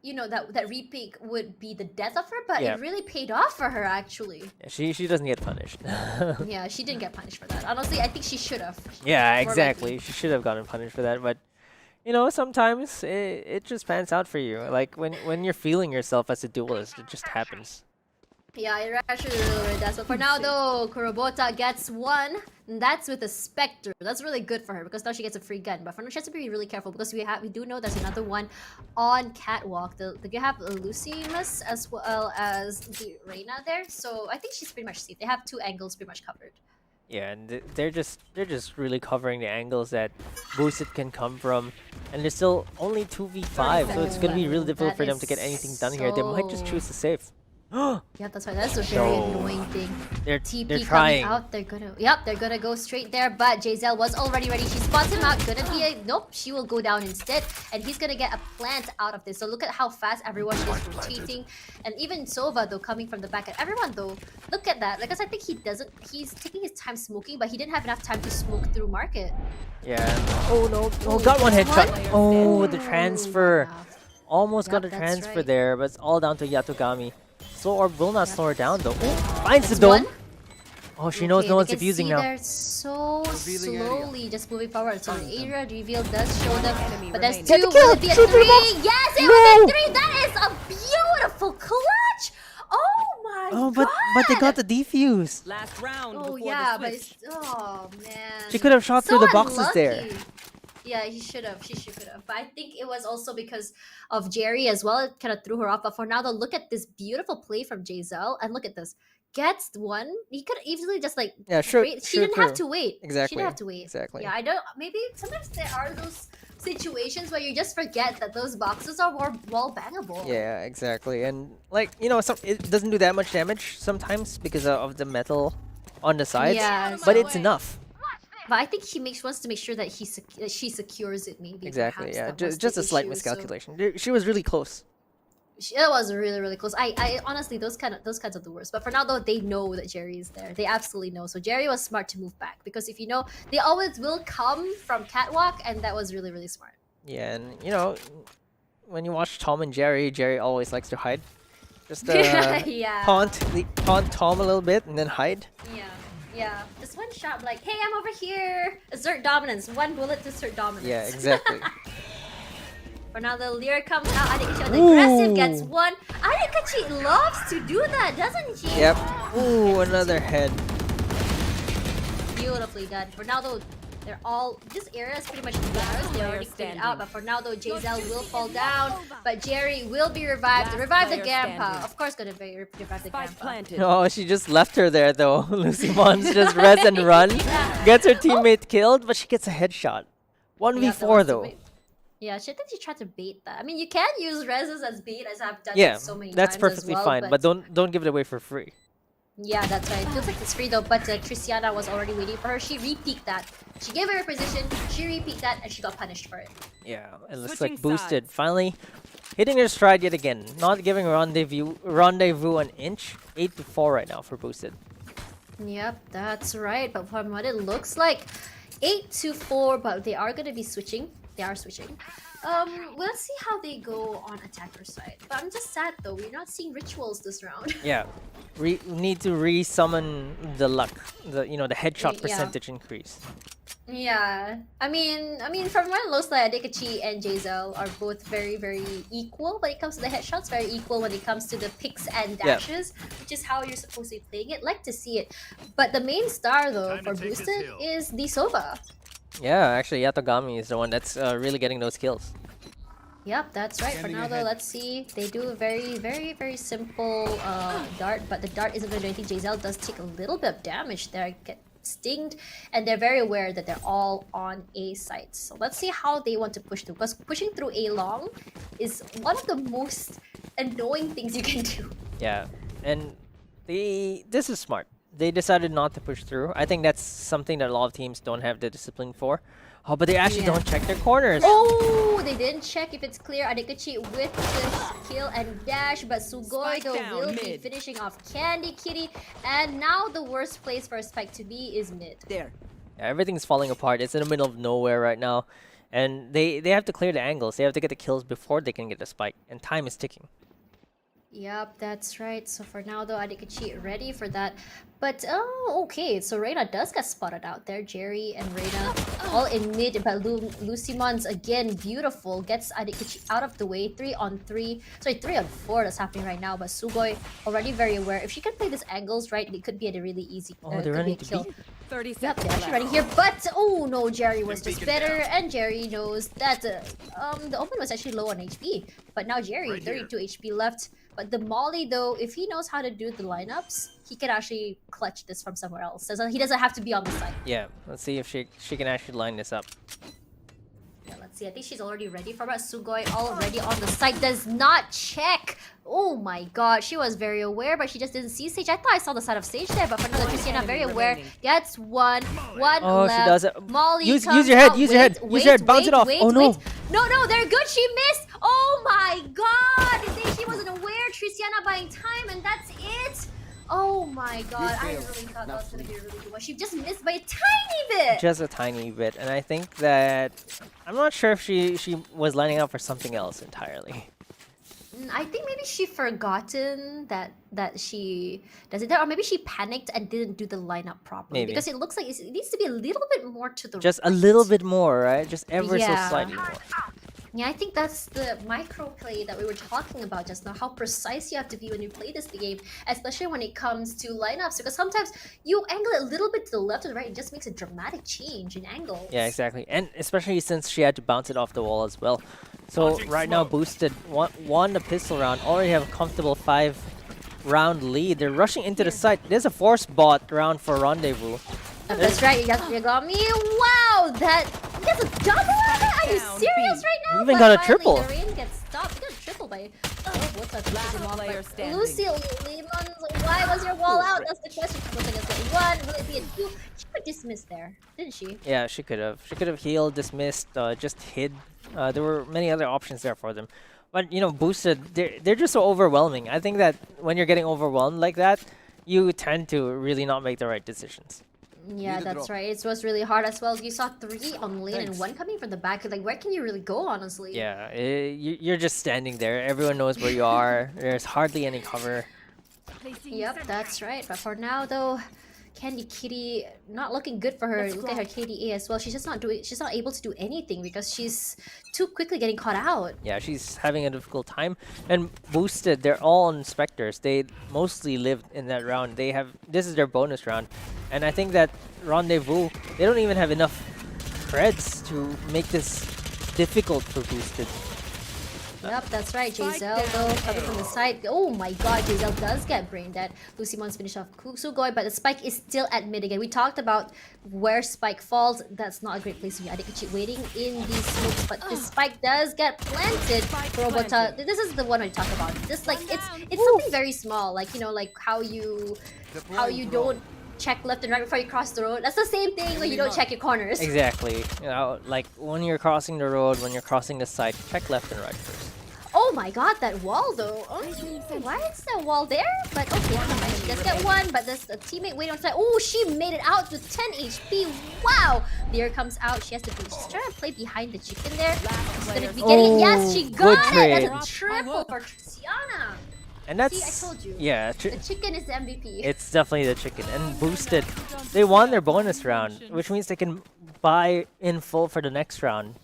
you know, that re-peak would be the death of her, but it really paid off for her actually. Yeah, she doesn't get punished. Yeah, she didn't get punished for that. Honestly, I think she should have. Yeah, exactly. She should have gotten punished for that, but you know, sometimes it just pans out for you. Like when you're feeling yourself as a duelist, it just happens. Yeah, it actually really does. But for now though, Kurobota gets 1. And that's with a Spectre. That's really good for her because now she gets a free gun. But for now, she has to be really careful because we do know there's another one on Catwalk. They have Lucimus as well as the Reina there. So I think she's pretty much safe. They have 2 angles pretty much covered. Yeah, and they're just really covering the angles that boosted can come from, and there's still only 2v5, so it's gonna be really difficult for them to get anything done here. They might just choose to save. Yeah, that's why that's a very annoying thing. They're TP trying. coming out. They're gonna go straight there. But Jayzel was already ready. She spots him out. Gonna be a nope. She will go down instead, and he's gonna get a plant out of this. So look at how fast everyone is rotating, and even Sova though coming from the back. And everyone though, look at that. Because I think he's taking his time smoking, but he didn't have enough time to smoke through market. Yeah. Oh no! Oh, got one headshot. Oh, the transfer. Almost got a transfer there, but it's all down to Yatogami. So Orb will not slow her down though. Oh, finds the dome. Oh, she knows no one's defusing now. They're so slowly just moving forward. So the area reveal does show them, but there's 2. Will it be a 3? Yes, it was a 3. That is a beautiful clutch. Oh my god. But they got the defuse. Last round. Oh yeah, but it's, oh man. She could have shot through the boxes there. Yeah, he should have. She should have. But I think it was also because of Jerry as well. It kind of threw her off. But for now, though, look at this beautiful play from Jayzel. And look at this. Gets 1. He could easily just like... Yeah, sure. Wait. She didn't have to wait. Exactly. She didn't have to wait. Exactly. Yeah, I don't... Maybe sometimes there are those situations where you just forget that those boxes are more wall bangable. Yeah, exactly. And like, you know, it doesn't do that much damage sometimes because of the metal on the sides. Yeah, but it's enough. But I think wants to make sure that she secures it, maybe. Exactly, yeah. Just a slight miscalculation. So. She was really close. It was really, really close. I honestly, those kinds are the worst. But for now, though, they know that Jerry is there. They absolutely know. So Jerry was smart to move back. Because if you know, they always will come from Catwalk. And that was really, really smart. Yeah, and you know, when you watch Tom and Jerry always likes to hide. Just taunt Tom a little bit and then hide. Yeah, just one shot, like, hey, I'm over here. Assert dominance. 1 bullet to assert dominance. Yeah, exactly. For now, the Lear comes out. Adikachi on the aggressive gets 1. Adikachi loves to do that, doesn't she? Yep. Ooh, another head. Beautifully done. For now, though, they're all... This area is pretty much theirs. They already cleared out. But for now, though, Jayzel will fall down. But Jerry will be revived. Revive the Gampa. Of course, gonna revive the Gampa. Oh, she just left her there, though. Lucimons just res and run. Gets her teammate killed, but she gets a headshot. 1v4, though. Yeah, she thinks she tried to bait that. I mean, you can use reses as bait, as I've done so many times. Yeah, that's perfectly fine. But don't give it away for free. Yeah, that's right. It feels like it's free though, but Tristiana was already waiting for her. She re-peeked that. She gave her a position, she re-peeked that, and she got punished for it. Yeah, it looks like boosted. Finally hitting her stride yet again. Not giving Rendezvous an inch. 8-4 right now for boosted. Yep, that's right. But from what it looks like, 8-4, but they are gonna be switching. They are switching. We'll see how they go on attacker side. But I'm just sad though, we're not seeing rituals this round. Yeah, we need to re-summon the luck, the headshot Yeah. percentage increase. Yeah, I mean, from what it looks like, Adikachi and Jayzel are both very, very equal when it comes to the headshots. Very equal when it comes to the picks and dashes, which is how you're supposed to be playing it. Like to see it, but the main star though for boosted is the Sova. Yeah, actually, Yatogami is the one that's really getting those kills. Yep, that's right. For now though, let's see. They do a very, very, very simple dart, but the dart isn't going to do anything. Jayzel does take a little bit of damage there. Get stinged, and they're very aware that they're all on A sites. So let's see how they want to push through, because pushing through A long is one of the most annoying things you can do. Yeah, and this is smart. They decided not to push through. I think that's something that a lot of teams don't have the discipline for. Oh, but they actually don't check their corners. Oh, they didn't check if it's clear. Adikachi with the kill and dash, but Sugoi though will be finishing off Candy Kitty. And now the worst place for a spike to be is mid. There. Yeah, everything's falling apart. It's in the middle of nowhere right now. And they have to clear the angles. They have to get the kills before they can get the spike. And time is ticking. Yep, that's right. So for now though, Adikachi ready for that. But oh, okay. So Reina does get spotted out there. Jerry and Reina all in mid, but Lucimon's again beautiful. Gets Adikachi out of the way. 3-on-3. Sorry, 3-on-4 that's happening right now. But Sugoi already very aware. If she can play these angles right, it could be a really easy they're running to kill. B. 30 Yep, seconds they're actually left. running here, but oh no, Jerry was just better, and Jerry knows that the Open was actually low on HP. But now Jerry, 32 HP left. But the Molly though, if he knows how to do the lineups, he can actually clutch this from somewhere else. So he doesn't have to be on the side. Yeah, let's see if she can actually line this up. Yeah, let's see. I think she's already ready for that. Sugoi already on the side, does not check. Oh my god, she was very aware, but she just didn't see Sage. I thought I saw the side of Sage there, but for another Christiana, very aware. Gets one Oh, left. she does it. Molly Use comes your head, out. use your head, use your head, bounce it off. Oh no. No, they're good. She missed. Oh my god. I think she wasn't aware. Triciana buying time, and that's it. Oh my god. I really thought that was going to be a really good one. She just missed by a tiny bit. Just a tiny bit. And I think that I'm not sure if she was lining up for something else entirely. I think maybe she forgotten that she does it there, or maybe she panicked and didn't do the lineup properly. Maybe. Because it looks like it needs to be a little bit more to the Just right. a little bit more, right? Just ever so Yeah. slightly more. Yeah, I think that's the micro play that we were talking about just now. How precise you have to be when you play this game, especially when it comes to lineups. Because sometimes you angle it a little bit to the left or the right, it just makes a dramatic change in angles. Yeah, exactly. And especially since she had to bounce it off the wall as well. So right now, boosted won the pistol round. Already have a comfortable 5-round lead. They're rushing into the site. There's a force bot round for Rendezvous. That's right, you got me. Wow, that's a double on it? Are you serious right now? You even But got a finally, triple. The rain gets stopped. You got a triple by what's that? Last player standing. Lucy Lemons, why was your wall out? That's the question. Was it a 1? Will it be a 2? She got dismissed there, didn't she? Yeah, she could have. She could have healed, dismissed, just hid. There were many other options there for them. But, you know, boosted, they're just so overwhelming. I think that when you're getting overwhelmed like that, you tend to really not make the right decisions. Yeah, that's right. It was really hard as well. You saw 3 on lane and 1 coming from the back. Like, where can you really go, honestly? Yeah, you're just standing there. Everyone knows where you are. There's hardly any cover. Yep, that's right. But for now, though, Candy Kitty not looking good for her. Look at her KDA as well. She's just not doing. She's not able to do anything because she's too quickly getting caught out. Yeah, she's having a difficult time. And boosted, they're all on Spectres. They mostly lived in that round. This is their bonus round. And I think that Rendezvous, they don't even have enough creds to make this difficult for boosted. Yep, that's right. Jayzel though coming from the side. Oh my god, Jayzel does get brain dead. Lucimon's finished off Sugoi, but the spike is still at mid again. We talked about where spike falls. That's not a great place to be. Adikachi waiting in these smokes, but this spike does get planted. Robota, this is the one I talk about. Just like it's something very small, like you know, like how you don't check left and right before you cross the road. That's the same thing when you don't check your corners. Exactly. You know, like when you're crossing the road, when you're crossing the site, check left and right first. Oh Oh my god, that wall though. Oh, why is that wall there? But okay, never mind. She does get one, but there's a teammate waiting on side. Oh, she made it out with 10 HP. Wow! Lear comes out. She has to be. She's trying to play behind the chicken there. She's gonna be getting it. Yes, she good got it! trade. That's a triple for Tristiana. And that's, See, I told you. yeah, The chicken is the MVP. it's definitely the chicken. And boosted, they won their bonus round, which means they can buy in full for the next round.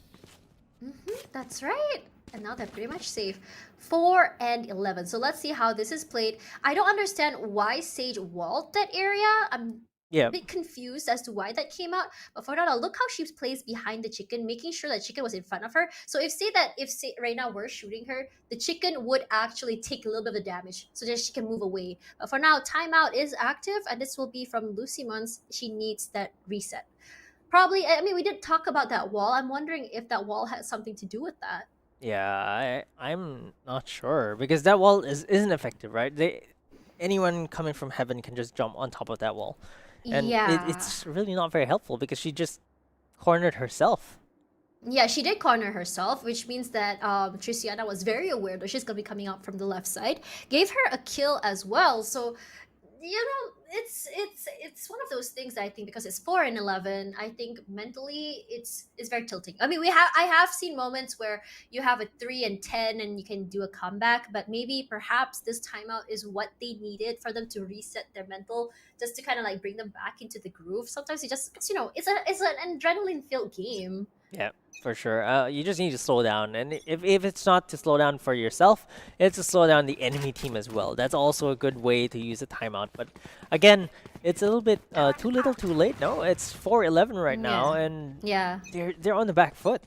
That's right. And now they're pretty much safe. 4 and 11. So let's see how this is played. I don't understand why Sage walled that area. I'm Yeah, a bit confused as to why that came out. But for now, look how she plays behind the chicken, making sure that chicken was in front of her. So if say right now we're shooting her, the chicken would actually take a little bit of the damage so that she can move away. But for now, timeout is active, and this will be from Lucy Mons. She needs that reset. Probably, I mean, we did talk about that wall. I'm wondering if that wall has something to do with that. yeah, I'm not sure because that wall isn't effective, right? Anyone coming from heaven can just jump on top of that wall. And Yeah. it's really not very helpful because she just cornered herself. Yeah, she did corner herself, which means that Tristiana was very aware that she's going to be coming out from the left side. Gave her a kill as well. So, you know, it's one of those things that I think because it's 4 and 11, I think mentally it's very tilting. I mean, I have seen moments where you have a 3 and 10 and you can do a comeback, but maybe perhaps this timeout is what they needed for them to reset their mental, just to kind of like bring them back into the groove. Sometimes you just, you know, it's an adrenaline filled game. Yeah, for sure. You just need to slow down, and if it's not to slow down for yourself, it's to slow down the enemy team as well. That's also a good way to use a timeout. But again, it's a little bit too little, too late. No, it's 4-11 right now, and Yeah. they're on the back foot.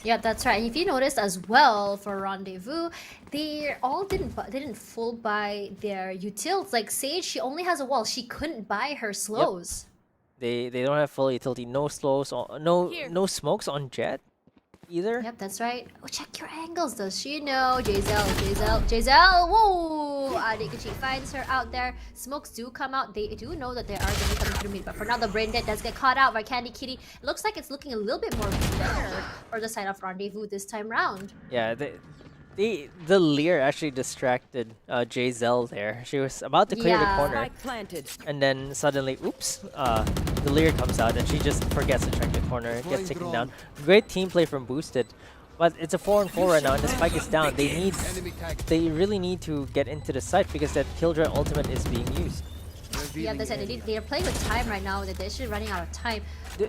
Yeah, that's right. And if you noticed as well for Rendezvous, they all didn't full buy their utils. Like Sage, she only has a wall. She couldn't buy her slows. They don't have full utility. No slows. No smokes on Jet either. Yep, that's right. Oh, check your angles. Does she know? Giselle. Whoa! Adikachi finds her out there. Smokes do come out. They do know that they are going to be coming through mid. But for now, the brain dead does get caught out by Candy Kitty. It looks like it's looking a little bit more better for the side of Rendezvous this time round. Yeah, the Lear actually distracted Giselle there. She was about to clear the Yeah. corner, Spike planted. and then suddenly, oops, the Lear comes out and she just forgets to check the corner, gets taken down. Great team play from Boosted, but it's a 4-4 right now and the spike is down. They really need to get into the site because that Killjoy ultimate is being used. Yeah, that's it. They're playing with time right now. They're actually running out of time.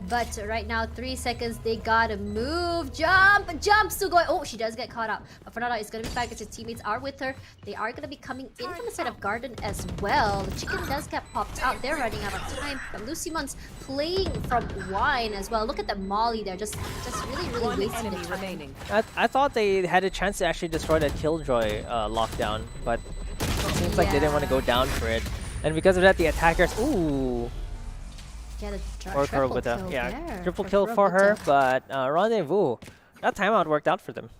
But right now, 3 seconds. They gotta move. Jump. Still going. Oh, she does get caught up. But for now, it's gonna be fine because his teammates are with her. They are gonna be coming in from the side of Garden as well. The chicken does get popped out. They're running out of time. But Lucy Mons playing from Wine as well. Look at the Molly there. Just really One wasting enemy the time. remaining. I thought they had a chance to actually destroy that Killjoy lockdown, but it seems like they didn't want to go down for it. And because of that, the attackers, ooh, Yeah, the or triple with a kill there triple kill for her. But Rendezvous, that timeout worked out for them.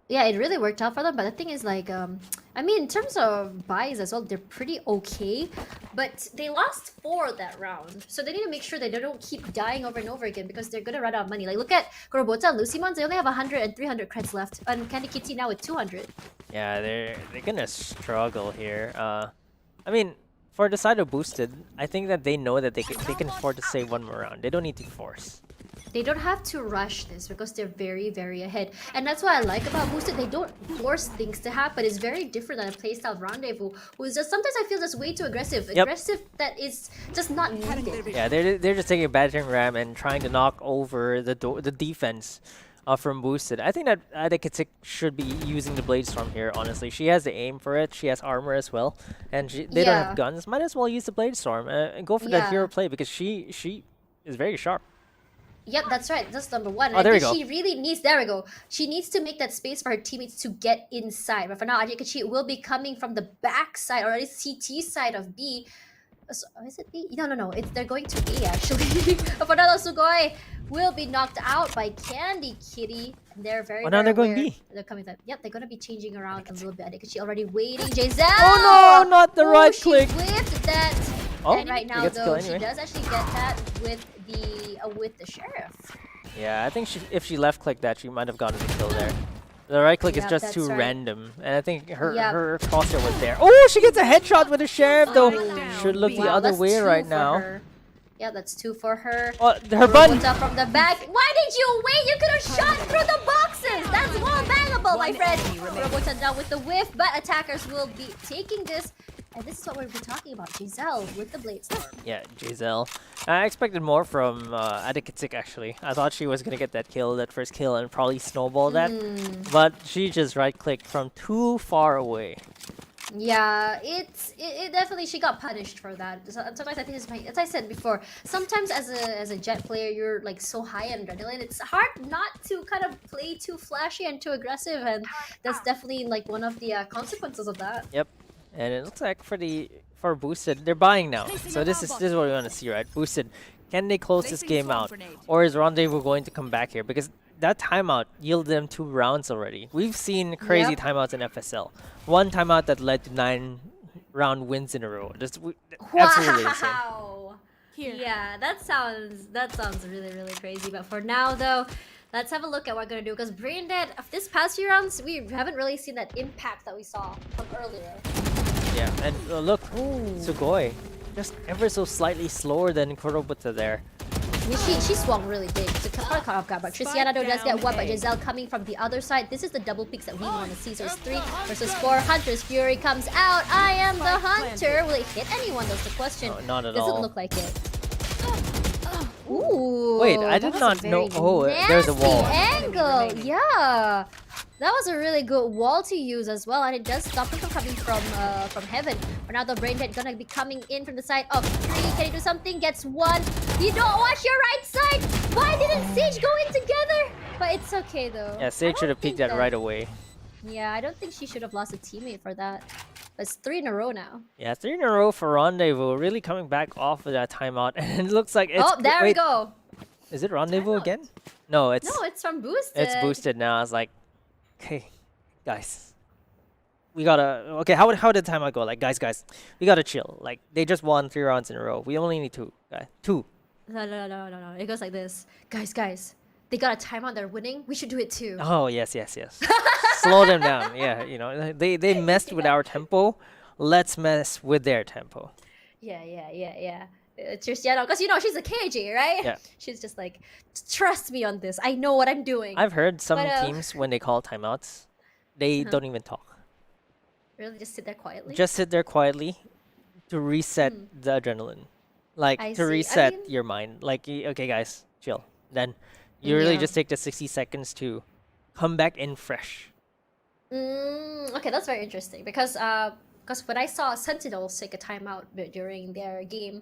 Yeah, it really worked out for them. But the thing is, like, I mean, in terms of buys as well, they're pretty okay. But they lost 4 that round. So they need to make sure that they don't keep dying over and over again because they're going to run out of money. Like, look at Gorobota and Lucy Mons. They only have 100 and 300 creds left. And Candy Kitty now with 200. Yeah, they're gonna struggle here. I mean, for the side of Boosted, I think that they know that they can afford to save one more round. They don't need to force. They don't have to rush this because they're very, very ahead. And that's what I like about Boosted. They don't force things to happen. It's very different than a playstyle of Rendezvous, who is just sometimes I feel just way too aggressive. Yep. Aggressive that is just not needed. Yeah, they're just taking a battering ram and trying to knock over the defense from Boosted. I think that Adikatik should be using the Blade Storm here, honestly. She has the aim for it, she has armor as well, and they don't have guns. Might as well use the Blade Storm and go for that hero play because she is very sharp. Yep, that's right. That's number one. Oh, there we I think go. she really needs, there we go. She needs to make that space for her teammates to get inside. But for now, Adikachi will be coming from the back side, or at least CT side of B. So, is it B? No. They're going to A actually. But for now, Sugoi will be knocked out by Candy Kitty. And they're very, Oh, now very they're going aware. B. They're coming back. Yep, they're going to be changing around a little bit. Adikachi already waiting. Giselle! Oh no, not the right She click. whiffed that. Oh, And right she now, gets the though, kill she anyway. does actually get that with the sheriff. Yeah, I think if she left click that, she might have gotten the kill there. The right click is Yep, just that's too right. random, and I think her Yep. her crosshair was there. Oh, she gets a headshot with a sheriff though. Oh, Should look the wow, other that's way 2 right for now. her. Yeah, that's 2 for her. Oh, her bun. Kurobuta from the back. Why did you wait? You could have shot through the boxes. That's wall bangable, my friend. Kurobuta down with the whiff, but attackers will be taking this. And this is what we've been talking about. Giselle with the Blade Storm. Yeah, Giselle. I expected more from Adikitsik actually. I thought she was gonna get that kill, that first kill, and probably snowball that. But she just right-clicked from too far away. Yeah, it definitely, she got punished for that. Sometimes I think it's as I said before, sometimes as a Jet player, you're like so high on adrenaline. It's hard not to kind of play too flashy and too aggressive, and that's definitely like one of the consequences of that. Yep. And it looks like for boosted, they're buying now. So this is what we want to see, right? Boosted. Can they close this game out, or is Rendezvous going to come back here? Because that timeout yielded them 2 rounds already. We've seen crazy Yep. timeouts in FSL. One timeout that led to 9-round wins in a row. Just absolutely insane. Wow. Yeah, that sounds really crazy. But for now though, let's have a look at what we're gonna do, because Brain Dead of this past few rounds, we haven't really seen that impact that we saw from earlier. Yeah, and look, Sugoi, just ever so slightly slower than Kurobuta there. I mean, she swung really big. So probably caught off guard, but Tristiana though does get 1, but Giselle coming from the other side. This is the double peaks that we want to see. So it's 3 versus 4. Hunter's Fury comes out. I am the Hunter. Will it hit anyone? That's the question. No, not at Doesn't all. look like it. Ooh. Wait, I that did was not a know. very Oh, there's a nasty wall. angle. Yeah. That was a really good wall to use as well, and it does stop him from coming from heaven. Ronaldo Braindead gonna be coming in from the side of 3. Can he do something? Gets 1. You don't watch your right side. Why didn't Sage go in together? But it's okay though. Yeah, Sage should have peeked that right away. Yeah, I don't think she should have lost a teammate for that. It's 3 in a row now. Yeah, 3 in a row for Rendezvous. Really coming back off of that timeout, and it looks like it's. Oh, there we go. Is it Rendezvous again? No, it's. No, it's from Boosted. It's boosted now. I was like, okay, guys, we gotta. Okay, how did the timeout go? Like, guys, we gotta chill. Like, they just won 3 rounds in a row. We only need 2, guys. 2. No. It goes like this. Guys. They got a timeout. They're winning. We should do it too. Oh yes. Slow them down. Yeah, you know they messed with our tempo. Let's mess with their tempo. Yeah. Tristiano, because you know she's a KJ, right? Yeah. She's just like, trust me on this. I know what I'm doing. I've heard some But, teams when they call timeouts, they don't even talk. Really, just sit there quietly. Just sit there quietly to reset the adrenaline, like I to see. I reset mean- your mind. Like, okay, guys, chill. Then you really Yeah. just take the 60 seconds to come back in fresh. Okay, that's very interesting because when I saw Sentinels take a timeout during their game,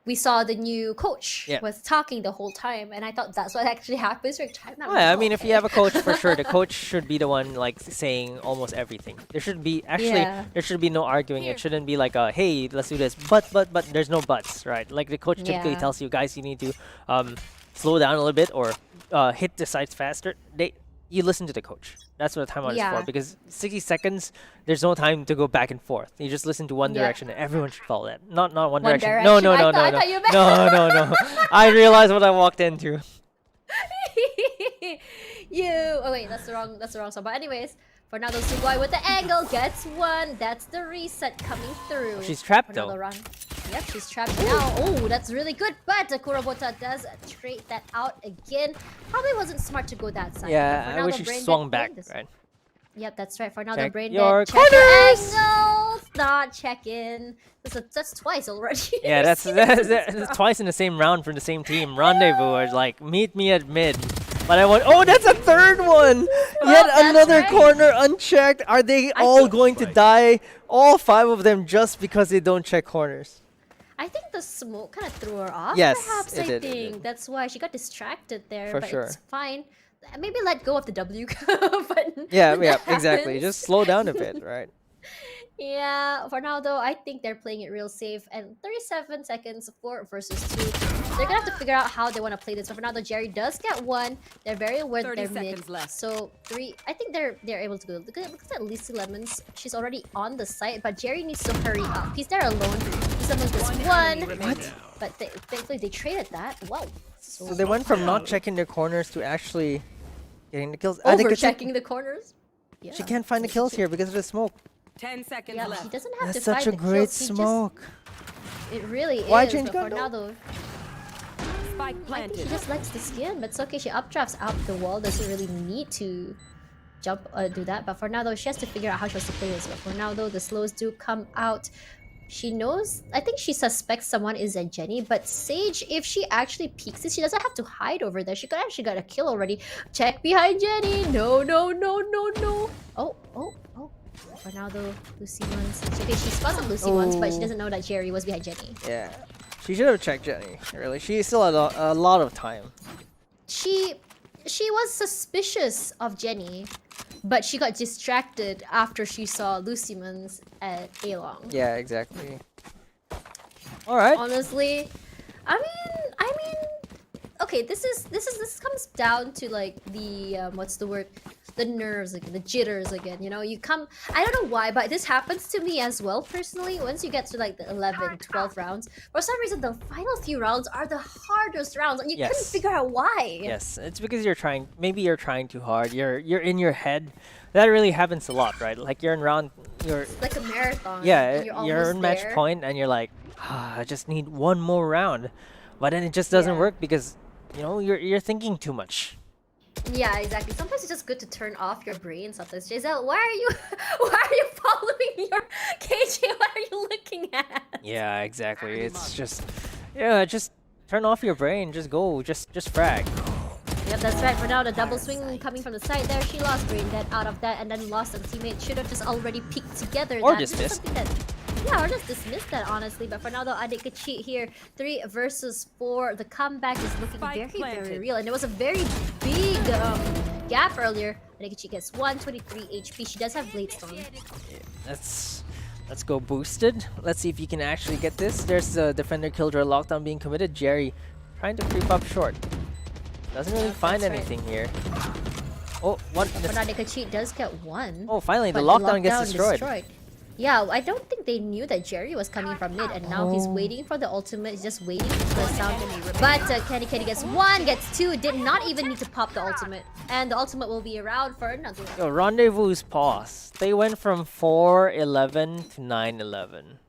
we saw the new coach Yeah. was talking the whole time, and I thought that's what actually happens during timeout. Yeah, I mean, if you have a coach, for sure, the coach should be the one like saying almost everything. There should be Yeah. there should be no arguing. It shouldn't be like a hey, let's do this, but there's no buts, right? Like the coach typically Yeah. tells you guys, you need to slow down a little bit or hit the sides faster. You listen to the coach. That's what a timeout is Yeah. for, because 60 seconds, there's no time to go back and forth. You just listen to one Yeah. direction, and everyone should follow that. Not one One direction. No. direction? I thought you meant- No. I realized what I walked into. Oh wait, that's the wrong song. But anyways, for now, the Sugoi with the angle gets 1. That's the reset coming through. She's trapped For now, though. the run. Yep, she's trapped now. Oh, that's really good. But Kurobota does trade that out again. Probably wasn't smart to go that side. Yeah, But for I now, wish the she Brain swung Dead back, playing this. right? Yep, that's right. For now, the Check Brain your Dead. Check your corners! angles. Not check in. That's twice already. Yeah, We've that's seen this in that's twice in the same round from the same team. Rendezvous is like, meet me at mid. But I want. Oh, that's a 3rd one. Yet that's another right. corner unchecked. Are they all think- going to die? All 5 of them just because they don't check corners. I think the smoke kind of threw her off. Yes, perhaps it I did, it think did. that's why she got distracted there. For but sure. it's fine. Maybe let go of the W button. Yeah, when yeah, that exactly. happens. Just slow down a bit, right? Yeah, for now though, I think they're playing it real safe. And 37 seconds, 4 versus 2. They're gonna have to figure out how they want to play this. But for now, though, Jerry does get 1. They're very aware that 30 they're mid. seconds left. So 3. I think they're able to go. Look at Lisa Lemons. She's already on the site, but Jerry needs to hurry up. He's there alone. Lisa Lemons gets 1. But thankfully they traded that. Wow. So they went from not checking their corners to actually Getting the kills. I think Over it's checking the corners. Yeah. she can't find the kills here because of the smoke. 10 seconds Yeah, left. she doesn't have That's to find such a the great kills. He smoke. It really Why is. change But for gun, now, though? though, Spike I think planted. she just likes the skin. But it's okay. She updrafts out the wall. Doesn't really need to jump do that. But for now, though, she has to figure out how she wants to play this. But for now, though, the slows do come out. She knows. I think she suspects someone is a Jenny. But Sage, if she actually peeks it, she doesn't have to hide over there. She could actually got a kill already. Check behind Jenny. No, no, no, no, no. Oh, oh, oh. For now, though, Lucy once. Okay, she spots up Lucy once, but she doesn't know that Jerry was behind Jenny. Yeah. She should have checked Jenny. Really, she still had a lot of time. She was suspicious of Jenny, but she got distracted after she saw Lucimans at Along. Yeah, exactly. All right. Honestly, I mean, okay, this comes down to like the what's the word? The nerves again, the jitters again. You know, I don't know why, but this happens to me as well personally. Once you get to like the 11, 12 rounds, for some reason the final few rounds are the hardest rounds, and you couldn't Yes. figure out why. Yes, it's because maybe you're trying too hard. You're in your head. That really happens a lot, right? Like you're in round, It's like a marathon. yeah, and you're almost in match there. point and you're like, I just need one more round. But then it just doesn't Yeah. work because, you're thinking too much. Yeah, exactly. Sometimes it's just good to turn off your brain. Sometimes, Giselle, why are you following your KJ? What are you looking at? Yeah, exactly. It's just turn off your brain. Just go. Just frag. Yep, that's right. For now, the double swing coming from the side there. She lost brain dead out of that and then lost a teammate. Should have just already peeked together. Or This is dismissed. something that- Yeah, or just dismissed that, honestly. But for now, though, Adik could cheat here. 3 versus 4. The comeback is looking Spike very, very planted. real. And there was a very big gap earlier. Adik gets 123 HP. She does have Blade Storm. Let's go boosted. Let's see if you can actually get this. There's the defender killjoy lockdown being committed. Jerry trying to creep up short. Doesn't really find that's right. anything here. Oh, one. For now, Cheat does get 1. Oh, finally the but lockdown gets destroyed. Yeah, I don't think they knew that Jerry was coming from mid, and now he's Oh. waiting for the ultimate. He's just waiting for the sound. But Kenny gets 1, gets 2, did not even need to pop the ultimate. And the ultimate will be around for another round. Yo, Rendezvous pause. They went from 4-11 to 9-11.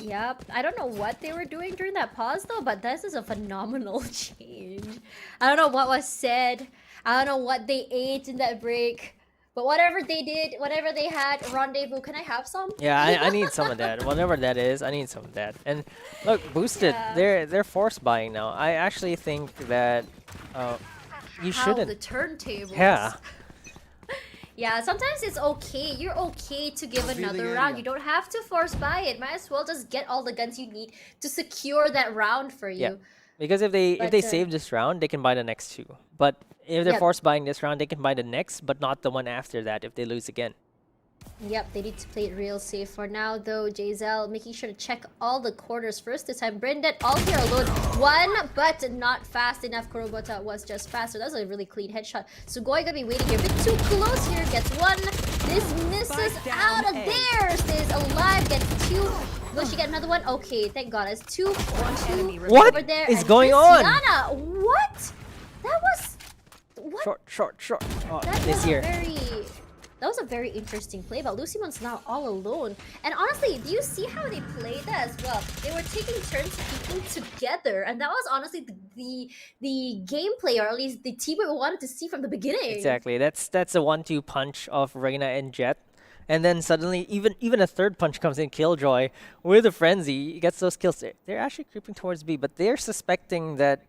Yep, I don't know what they were doing during that pause though, but this is a phenomenal change. I don't know what was said. I don't know what they ate in that break. But whatever they did, whatever they had, Rendezvous, can I have some? Yeah, I need some of that. Whatever that is, I need some of that. And look, boosted. Yeah. They're force buying now. I actually think that you How shouldn't. the turntables. Yeah. Yeah, sometimes it's okay. You're okay to give another round. You don't have to force buy it. Might as well just get all the guns you need to secure that round for you. Yeah. Because if they But, save this round, they can buy the next 2. But if they're Yeah. force buying this round, they can buy the next, but not the one after that if they lose again. Yep, they need to play it real safe for now though. Giselle making sure to check all the corners first this time. Brendan all here alone. 1, but not fast enough. Kurobota was just faster. That was a really clean headshot. Sugoi gonna be waiting here. A bit too close here. Gets 1. This misses Spike down out of A. there. Stays alive. Gets 2. Will she get another one? Okay, thank God. It's 2 on 2 What over there. is and going on? Christiana, what? That was... What? Short. Oh, That this was year. that was a very interesting play, but Lucimon's now all alone. And honestly, do you see how they played that as well? They were taking turns peeking together, and that was honestly the gameplay, or at least the team we wanted to see from the beginning. Exactly. That's a 1-2 punch of Reina and Jet. And then suddenly even a third punch comes in, Killjoy with a frenzy, gets those kills. They're actually creeping towards B, but they're suspecting that,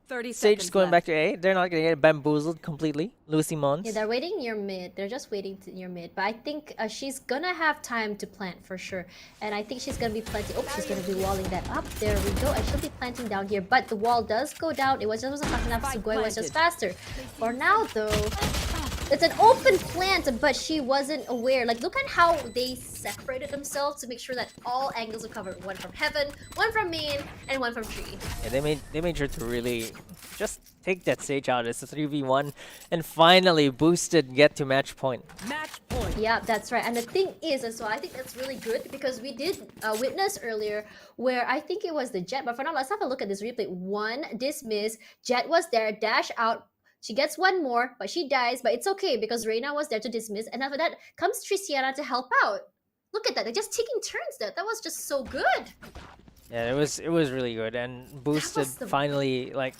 30 Sage seconds is going left. back to A. They're not gonna get bamboozled completely. Lucy Mons. Yeah, they're waiting near mid. They're just waiting near mid. But I think she's gonna have time to plant for sure. And I think she's gonna be planting. Oh, she's gonna be walling that up. There we go. And she'll be planting down here. But the wall does go down. It wasn't fast enough. Sugoi was just faster. For now, though, it's an open plant, but she wasn't aware. Like, look at how they separated themselves to make sure that all angles are covered. 1 from heaven, 1 from main, and 1 from tree. Yeah, they made sure to really just take that Sage out. It's a 3v1, and finally boosted get to match point. Match point. Yeah, that's right. And the thing is as well, I think that's really good because we did witness earlier where I think it was the Jet. But for now, let's have a look at this replay. 1 dismiss. Jet was there, dash out. She gets one more, but she dies. But it's okay because Reina was there to dismiss. And after that comes Triciana to help out. Look at that. They're just taking turns there. That was just so good. Yeah, it was really good, and boosted the- finally, like,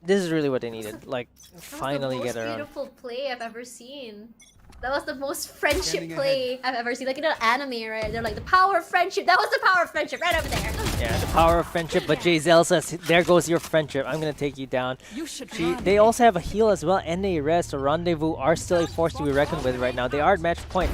this is really what they needed. Like, finally that was get the most around. beautiful play I've ever seen. That was the most friendship play I've ever seen. Like in an anime, right? They're like the power of friendship. That was the power of friendship right over there. Yeah, the power of friendship. But Giselle says, "There goes your friendship. I'm gonna take you down." You should They also have a heal as well and a rest. So Rendezvous are still a force to be reckoned with right now. They are at match point.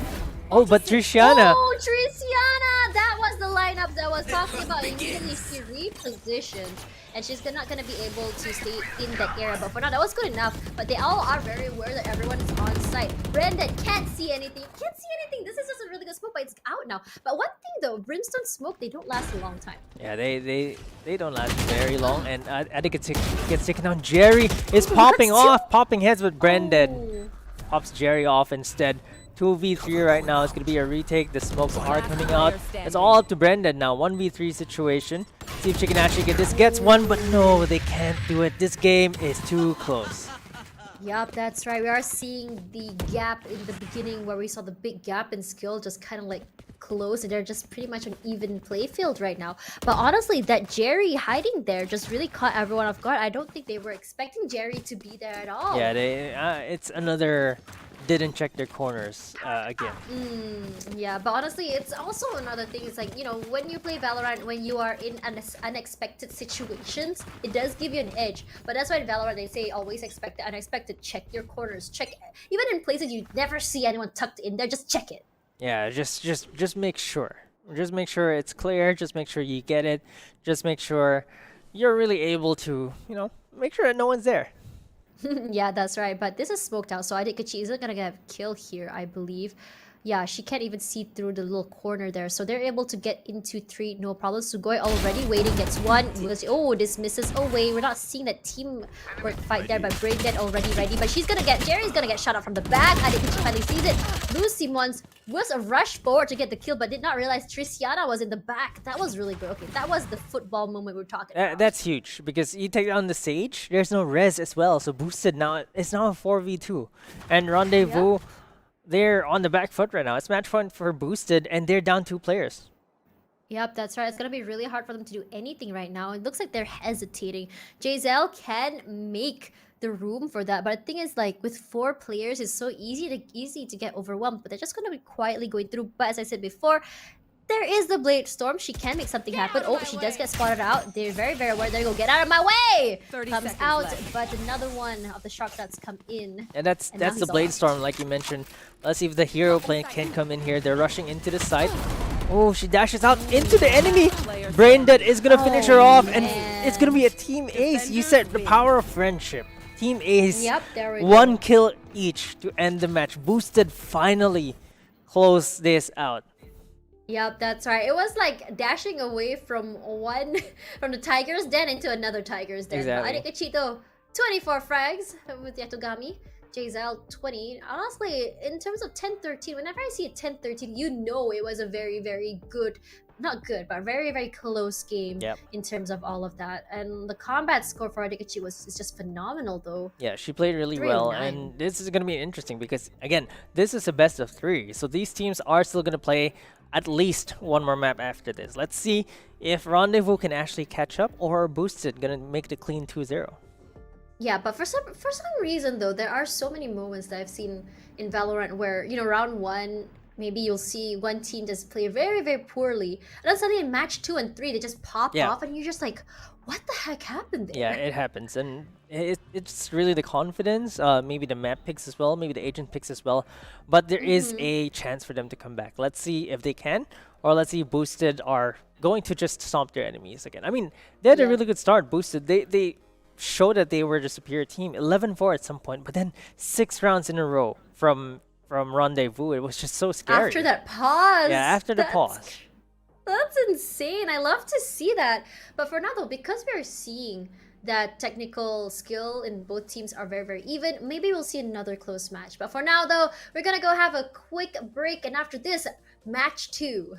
Oh, but Triciana. Oh, Triciana! That was the lineup that I was talking about. Immediately she repositioned, and she's not gonna be able to stay in that area. But for now, that was good enough. But they all are very aware that everyone is on site. Brendan can't see anything. Can't see anything. This is just a really good smoke, but it's out now. But one thing though, Brimstone smoke, they don't last a long time. Yeah, they don't last very long, and I think it gets taken down. Jerry is popping off, popping heads with Brendan. Oh. Pops Jerry off instead. 2v3 right now. It's gonna be a retake. The smokes are coming out. It's all up to Brendan now. 1v3 situation. See if she can actually get this. Gets one, but no, they can't do it. This game is too close. Yup, that's right. We are seeing the gap in the beginning where we saw the big gap in skill just kind of like close, and they're just pretty much an even play field right now. But honestly, that Jerry hiding there just really caught everyone off guard. I don't think they were expecting Jerry to be there at all. Yeah, it's another didn't check their corners again. Yeah, but honestly, it's also another thing. It's like, you know, when you play Valorant, when you are in unexpected situations, it does give you an edge. But that's why in Valorant they say always expect the unexpected. Check your corners. Check even in places you never see anyone tucked in there. Just check it. Yeah, just make sure. Just make sure it's clear. Just make sure you get it. Just make sure you're really able to, you know, make sure that no one's there. Yeah, that's right. But this is smoked out, so I think Quis isn't gonna get a kill here, I believe. Yeah, she can't even see through the little corner there, so they're able to get into 3, no problem. Sugoi already waiting, gets one. Oh, this misses away. We're not seeing that teamwork fight there, but Braindead already ready. But Jerry's gonna get shot up from the back. I think she finally sees it. Lose Simons was a rush forward to get the kill, but did not realize Triciana was in the back. That was really good. Okay, that was the football moment we were talking about. That's huge because you take down the Sage. There's no res as well, so boosted now. It's now a 4v2, and Rendezvous. Yep. They're on the back foot right now. It's match point for boosted, and they're down 2 players. Yep, that's right. It's gonna be really hard for them to do anything right now. It looks like they're hesitating. Giselle can make the room for that, but the thing is, like, with 4 players, it's so easy to get overwhelmed. But they're just gonna be quietly going through. But as I said before, there is the Blade Storm. She can make something happen. Oh, she does get spotted out. They're very, very aware. There you go. Get out of my way! 30 Comes seconds out, left. but another one of the shark shots come in. And that's now the he's Blade alive. Storm, like you mentioned. Let's see if the hero plane can come in here. They're rushing into the site. Oh, she dashes out into the enemy. Braindead is gonna finish her off, and it's gonna be a team ace. You said the power of friendship. Team ace. Yep, there we go. 1 kill each to end the match. Boosted finally close this out. Yep, that's right. It was like dashing away from from the Tiger's Den into another Tiger's Den. Exactly. But Chito, 24 frags with Yatogami. Giselle, 20. Honestly, in terms of 10-13, whenever I see a 10-13, you know it was a very, very good, not good, but very, very close game. Yep. In terms of all of that. And the combat score for Adikichi is just phenomenal though. Yeah, she played really 3 well, and 9. and this is going to be interesting because, again, this is a best of 3. So these teams are still going to play at least one more map after this. Let's see if Rendezvous can actually catch up, or Boosted going to make the clean 2-0. Yeah, but for some reason though, there are so many moments that I've seen in Valorant where, you know, round 1, maybe you'll see one team just play very, very poorly, and then suddenly in match 2 and 3 they just pop off, and you're just like, what the heck happened there? Yeah, it happens, and it's really the confidence, maybe the map picks as well, maybe the agent picks as well, but there is a chance for them to come back. Let's see if they can, or let's see if Boosted are going to just stomp their enemies again. I mean, they had a really good start. Boosted, they showed that they were the superior team, 11-4 at some point, but then 6 rounds in a row from Rendezvous. It was just so scary. After that pause. Yeah, after the pause. That's insane. I love to see that. But for now though, because we're seeing that technical skill in both teams are very, very even, maybe we'll see another close match. But for now though, we're gonna go have a quick break, and after this, match 2.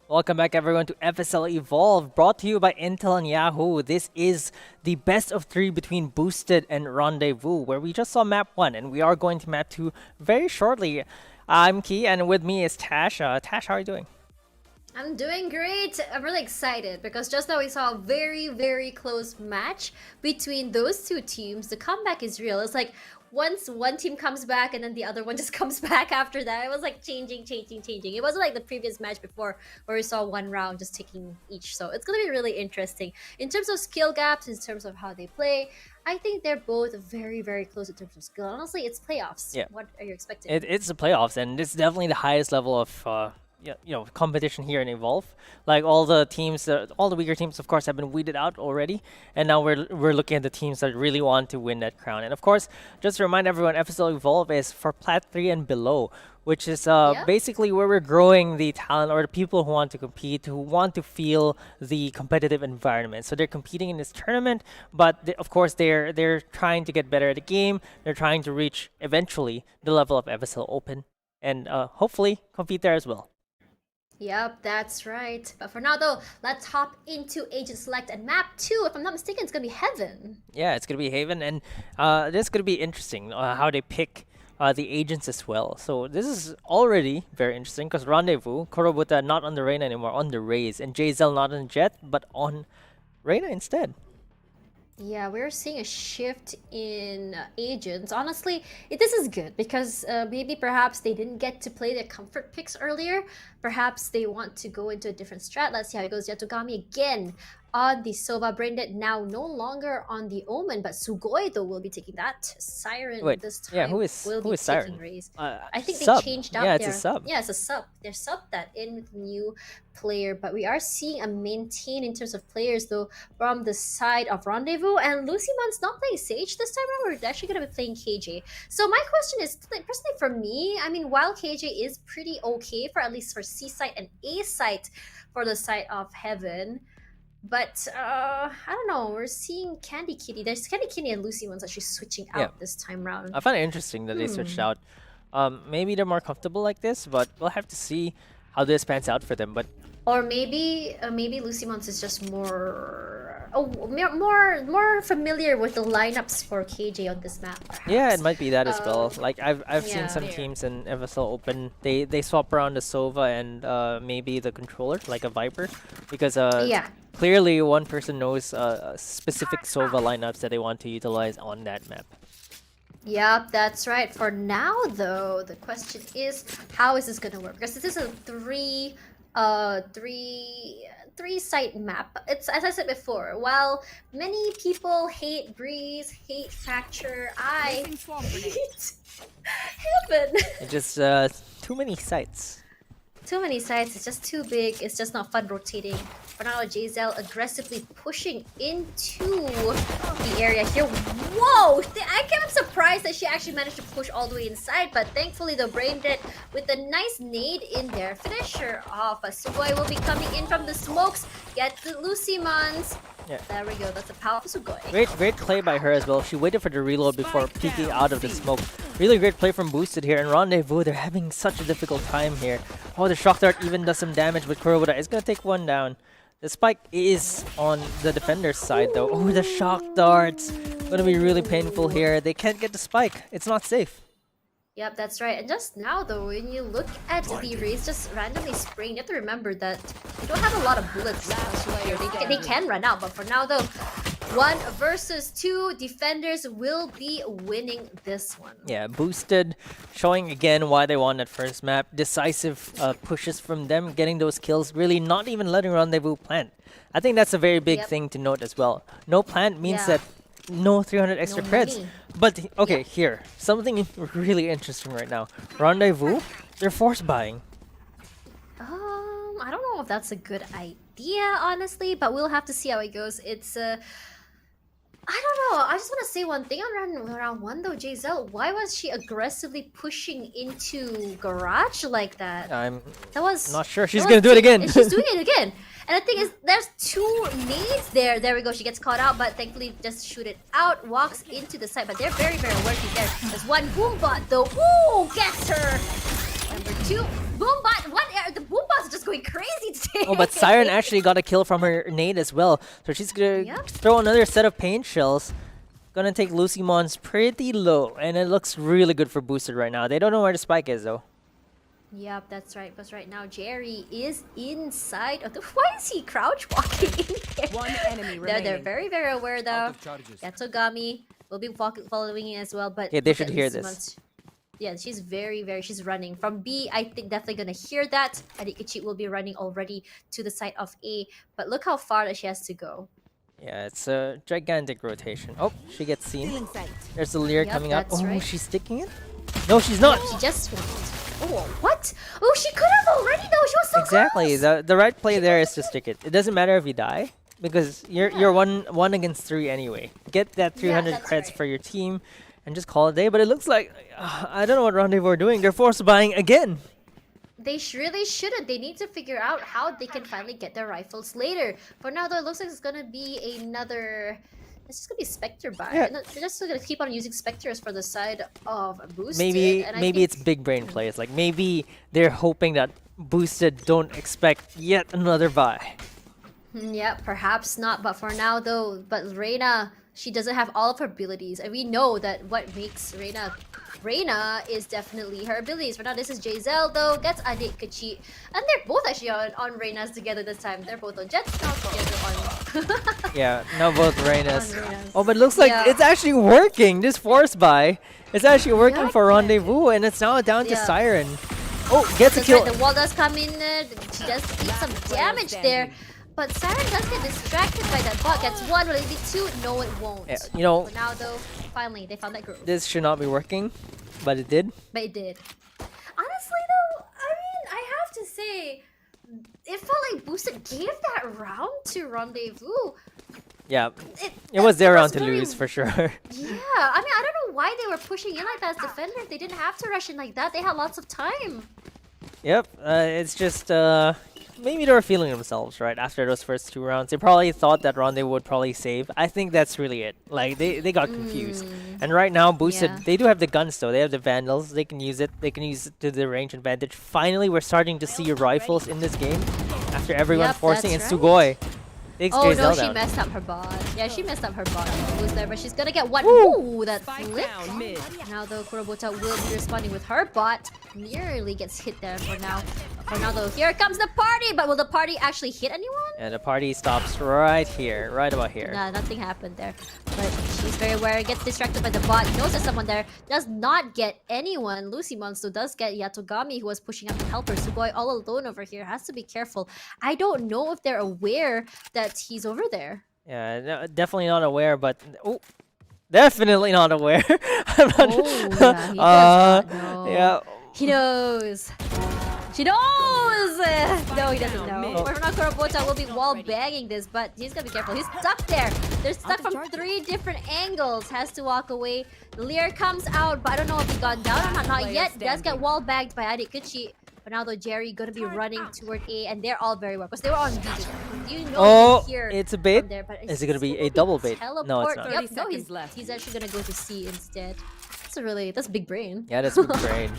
Welcome back everyone to FSL Evolve, brought to you by Intel and Yahoo. This is the best of 3 between Boosted and Rendezvous, where we just saw map 1 and we are going to map 2 very shortly. I'm Key and with me is Tash. Tash, how are you doing? I'm doing great. I'm really excited because just now we saw a very, very close match between those two teams. The comeback is real. It's like once one team comes back and then the other one just comes back after that. It was like changing. It wasn't like the previous match before where we saw one round just taking each. So it's going to be really interesting. In terms of skill gaps, in terms of how they play, I think they're both very, very close in terms of skill. Honestly, it's playoffs. Yeah. What are you expecting? It's the playoffs and it's definitely the highest level of competition here in Evolve. Like all the teams, all the weaker teams, of course, have been weeded out already, and now we're looking at the teams that really want to win that crown. And of course, just to remind everyone, FSL Evolve is for Plat 3 and below, which is basically where we're growing the talent or the people who want to compete, who want to feel the competitive environment. So they're competing in this tournament, but of course they're trying to get better at the game. They're trying to reach eventually the level of FSL Open, and hopefully compete there as well. Yep, that's right. But for now, though, let's hop into Agent Select and Map 2. If I'm not mistaken, it's going to be Heaven. Yeah, it's going to be Haven, and this is going to be interesting how they pick the agents as well. So this is already very interesting because Rendezvous, Korobuta not on the Reyna anymore, on the Raze, and Jzel not on Jet, but on Reyna instead. Yeah, we're seeing a shift in agents. Honestly, this is good because maybe perhaps they didn't get to play their comfort picks earlier. Perhaps they want to go into a different strat. Let's see how it goes. Yatogami again on the Sova Braindead, now no longer on the Omen, but Sugoi though will be taking that. Siren this time yeah, who is Siren? Taking Raze. I think sub. they changed out Yeah, their... it's a sub. Yeah, it's a sub. They're subbed that in with the new player, but we are seeing a maintain in terms of players though from the side of Rendezvous, and Lucymon's not playing Sage this time around. We're actually going to be playing KJ. So my question is, personally for me, I mean, while KJ is pretty okay for at least for C site and A site for the side of Heaven, but I don't know, we're seeing Candy Kitty. There's Candy Kitty and Lucymon's actually switching out this time round. I find it interesting that they switched out. Maybe they're more comfortable like this, but we'll have to see how this pans out for them. But or maybe Lucymon's is just more familiar with the lineups for KJ on this map. Perhaps. Yeah, it might be that as well. Like I've seen some teams in FSL Open, they swap around the Sova and maybe the controller, like a Viper, because clearly one person knows specific Sova lineups that they want to utilize on that map. Yep, that's right. For now, though, the question is, how is this gonna work? Because this is a three site map. It's, as I said before, while many people hate Breeze, hate Fracture, I hate Heaven. It's just too many sites. Too many sites, it's just too big, it's just not fun rotating. For now, Jzel aggressively pushing into the area here. Whoa! I am surprised that she actually managed to push all the way inside, but thankfully the Braindead with a nice nade in there. Finish her off. Sugoi will be coming in from the smokes. Get the Lucymons. Yeah. There we go, that's a powerful Sugoi. Great play by her as well. She waited for the reload before peeking out of the smoke. Really great play from Boosted here. And Rendezvous, they're having such a difficult time here. Oh, the Shock Dart even does some damage, but Kurobuta is going to take one down. The spike is on the defender's side though. Oh, the Shock Darts. Going to be really painful here. They can't get the spike. It's not safe. Yep, that's right. And just now though, when you look at the Raze just randomly spraying, you have to remember that they don't have a lot of bullets here. They can run out, but for now though, 1 versus 2 defenders will be winning this one. Yeah, Boosted showing again why they won that first map. Decisive pushes from them, getting those kills, really not even letting Rendezvous plant. I think that's a very big thing to note as well. No plant means that no 300 extra creds. But okay, here, something really interesting right now. Rendezvous, they're force buying. I don't know if that's a good idea, honestly, but we'll have to see how it goes. It's I don't know. I just want to say one thing on round 1 though, Jzel. Why was she aggressively pushing into Garage like that? That was not sure. She's gonna do it again. And she's doing it again. And the thing is, there's 2 nades there. There we go. She gets caught out, but thankfully just shoot it out. Walks into the site, but they're very, very working there. There's one Boombot though. Ooh, gets her. Number 2, Boombot. The Boombot's just going crazy today. Oh, but Siren actually got a kill from her nade as well. So she's gonna Yep. throw another set of paint shells. Gonna take Lucymon's pretty low, and it looks really good for Boosted right now. They don't know where the spike is though. Yep, that's right. Because right now Jerry is inside of the. Why is he crouch walking in there? One enemy They're remaining. very, very aware though. Out of charges. Yatogami will be following in as well, but Okay, they look should at hear Lucymon's- Yeah, she's she's running. From B, I think definitely gonna hear that. Adikachi will be running already to the side of A, but look how far that she has to go. Yeah, it's a gigantic rotation. Oh, she gets seen. Stealing sight. There's the Lear Yep, coming up. that's Oh, right. she's sticking it? No, she's not. She just went. Oh, what? Oh, she could have already though. She was so Exactly. close. The right play there is to stick it. It doesn't matter if you die because you're one against 3 anyway. Get that 300 that's credits right. for your team and just call it a day. But it looks like I don't know what Rendezvous are doing. They're force buying again. They really shouldn't. They need to figure out how they can finally get their rifles later. For now, though, it looks like it's gonna be another. It's just gonna be Spectre buy. Yeah. They're just gonna keep on using Spectres for the side of Boosted. Maybe and I maybe think- it's big brain plays. Like maybe they're hoping that Boosted don't expect yet another buy. Yeah, perhaps not. But for now, though, but Reina, she doesn't have all of her abilities, and we know that what makes Reina is definitely her abilities. For now, this is Giselle though, gets Adik Kachi, and they're both actually on Reina's together this time. They're both on Jets now together on. Yeah, now both Reynas. On Reynas. Oh, but it looks like Yeah. it's actually working. This force buy, it's actually working Yeah, for yeah. Rendezvous, and it's now down to Yeah. Siren. Oh, gets a That's kill. right, the wall does come in. She does eat some damage there. But Siren does get distracted by that bot. Gets one, will it be two? No, it won't. Yeah, you know, For now, though, finally, they found that group. this should not be working, but it did. But it did. Honestly, though, I mean, I have to say, it felt like Boosted gave that round to Rendezvous. Yeah, it was their round to very- lose for sure. Yeah, I mean, I don't know why they were pushing in like that as defenders. They didn't have to rush in like that. They had lots of time. Yep, it's just maybe they were feeling themselves right after those first 2 rounds. They probably thought that Rendezvous would probably save. I think that's really it. Like they got confused. And right now, Boosted, Yeah. they do have the guns though. They have the Vandals. They can use it. They can use it to the range advantage. Finally, we're starting to see rifles in this game after everyone Yep, forcing. that's And Sugoi takes Oh no, Giselle she down. messed up her bot. Yeah, she messed up her bot. Who's there? But she's gonna get one. Woo! Ooh, that Spike flip. down mid. Now though, Kurobota will be responding with her bot. Nearly gets hit there for now. For now though, here comes the party. But will the party actually hit anyone? And the party stops right here, right about here. Nah, nothing happened there. But she's very aware. Gets distracted by the bot. Knows there's someone there. Does not get anyone. Lucy Monster does get Yatogami, who was pushing up to help her. Sugoi all alone over here. Has to be careful. I don't know if they're aware that he's over there. Yeah, no, definitely not aware, but oh, definitely not aware. I'm not. Oh, yeah, he does not know. Yeah. He knows. She knows! No, he doesn't know. Oh. For now, Kurobota will be wall banging this, but he's gonna be careful. He's stuck there. They're stuck from 3 different angles. Has to walk away. Lear comes out, but I don't know if he got down or not. Not Player yet. Does get standing. wall bagged by Adikuchi. But now, though, Jerry gonna be running toward A, and they're all very well because they were on B. You know, Oh, here it's a bait. from there, but Is it gonna be it's a double bait? Teleport. No, it's not. Yep, 30 no, seconds left. he's actually gonna go to C instead. That's big brain. Yeah, that's great.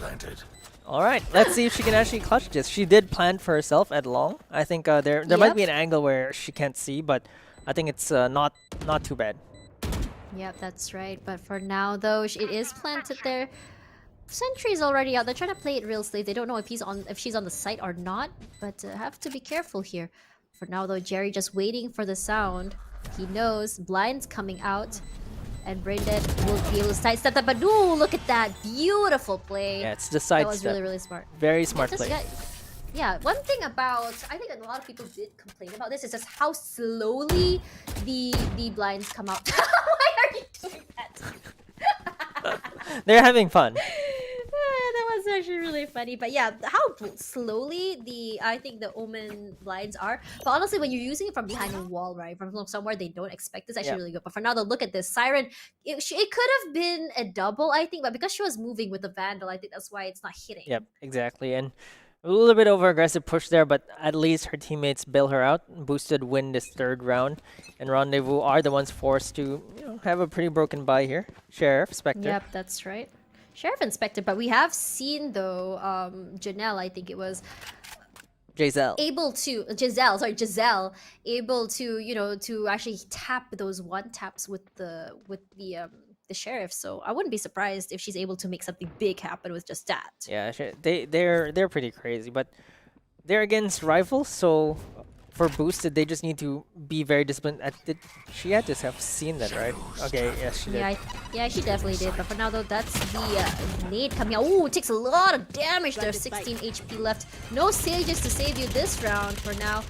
All right, let's see if she can actually clutch this. She did plan for herself at long. I think there might Yep. be an angle where she can't see, but I think it's not too bad. Yep, that's right. But for now, though, it is planted there. Sentry's already out. They're trying to play it real safe. They don't know if she's on the site or not. But have to be careful here. For now, though, Jerry just waiting for the sound. He knows blind's coming out, and Braindead will be able to sidestep that. But ooh, look at that beautiful play. Yeah, it's the that side was step. really, really smart. Very smart Just play. got- yeah, one thing about I think a lot of people did complain about this is just how slowly the blinds come out. Why are you doing that? They're having fun. That was actually really funny. But yeah, how slowly I think the Omen blinds are. But honestly, when you're using it from behind a wall, right, from somewhere they don't expect, it's actually Yeah. really good. But for now, though, look at this Siren. It could have been a double, I think, but because she was moving with the Vandal, I think that's why it's not hitting. Yep, exactly. And a little bit over aggressive push there, but at least her teammates bail her out. Boosted win this 3rd round, and Rendezvous are the ones forced to have a pretty broken bye here. Sheriff, Spectre. Yep, that's right. Sheriff Inspector, but we have seen though, Janelle, I think it was, able to Giselle able to to actually tap those one taps with the sheriff. So I wouldn't be surprised if she's able to make something big happen with just that. Yeah, they're pretty crazy, but they're against rifles, so for boosted they just need to be very disciplined. She had to have seen that, right? Okay, yes she did. Yeah, she definitely did. But for now though, that's the nade coming out. Ooh, it takes a lot of damage there. 16 HP left. No sages to save you this round for now.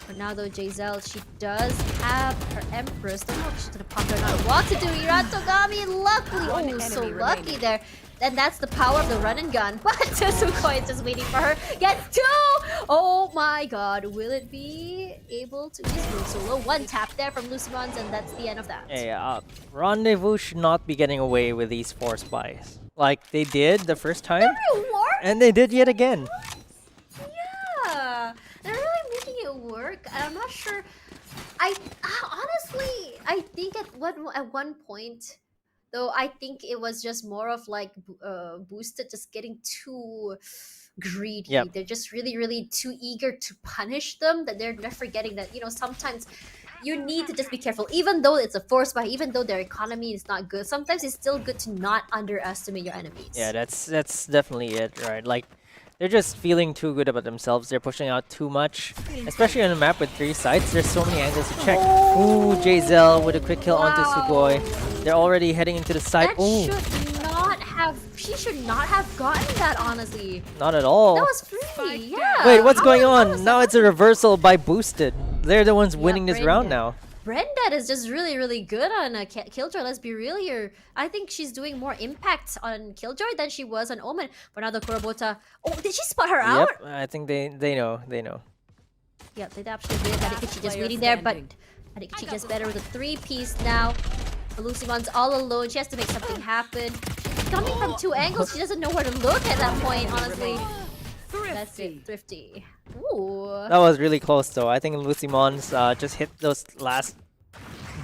For now though, Giselle, she does have her Empress. Don't know if she's gonna pop her or not. What to do? Iratogami, luckily. Oh, so lucky there. And that's the power of the run and gun. But Sukoi is just waiting for her. Gets two! Oh my god. Will it be able to just move solo? One tap there from Lucimons, and that's the end of that. Yeah, Rendezvous should not be getting away with these force buys. Like they did the first time. And they did yet again. Yeah. They're really making it work. I'm not sure. Honestly, I think at one point, though, I think it was just more of like boosted just getting too greedy. Yep. They're just really too eager to punish them that they're forgetting that sometimes you need to just be careful. Even though it's a force buy, even though their economy is not good, sometimes it's still good to not underestimate your enemies. Yeah, that's definitely it, right? Like they're just feeling too good about themselves. They're pushing out too much, especially on a map with 3 sites. There's so many angles to check. Ooh, Giselle with a quick kill onto Sugoi. They're already heading into the site. Ooh, she should not have gotten that, honestly. not at all. That was free, yeah. Wait, what's going how on? was Now that it's a reversal by boosted. They're the ones winning this round now. Brenda is just really good on Killjoy. Let's be real here. I think she's doing more impact on Killjoy than she was on Omen. For now, the Kurobota. Oh, did she spot her out? Yep, I think they know. Yep, they absolutely did. Adikichi just waiting there, but Adikichi just better with a 3-piece now. Lucimon's all alone. She has to make something happen. She's coming from 2 angles. She doesn't know where to look at that point, honestly. That's it, Thrifty. Ooh. That was really close though. I think Lucimons just hit those last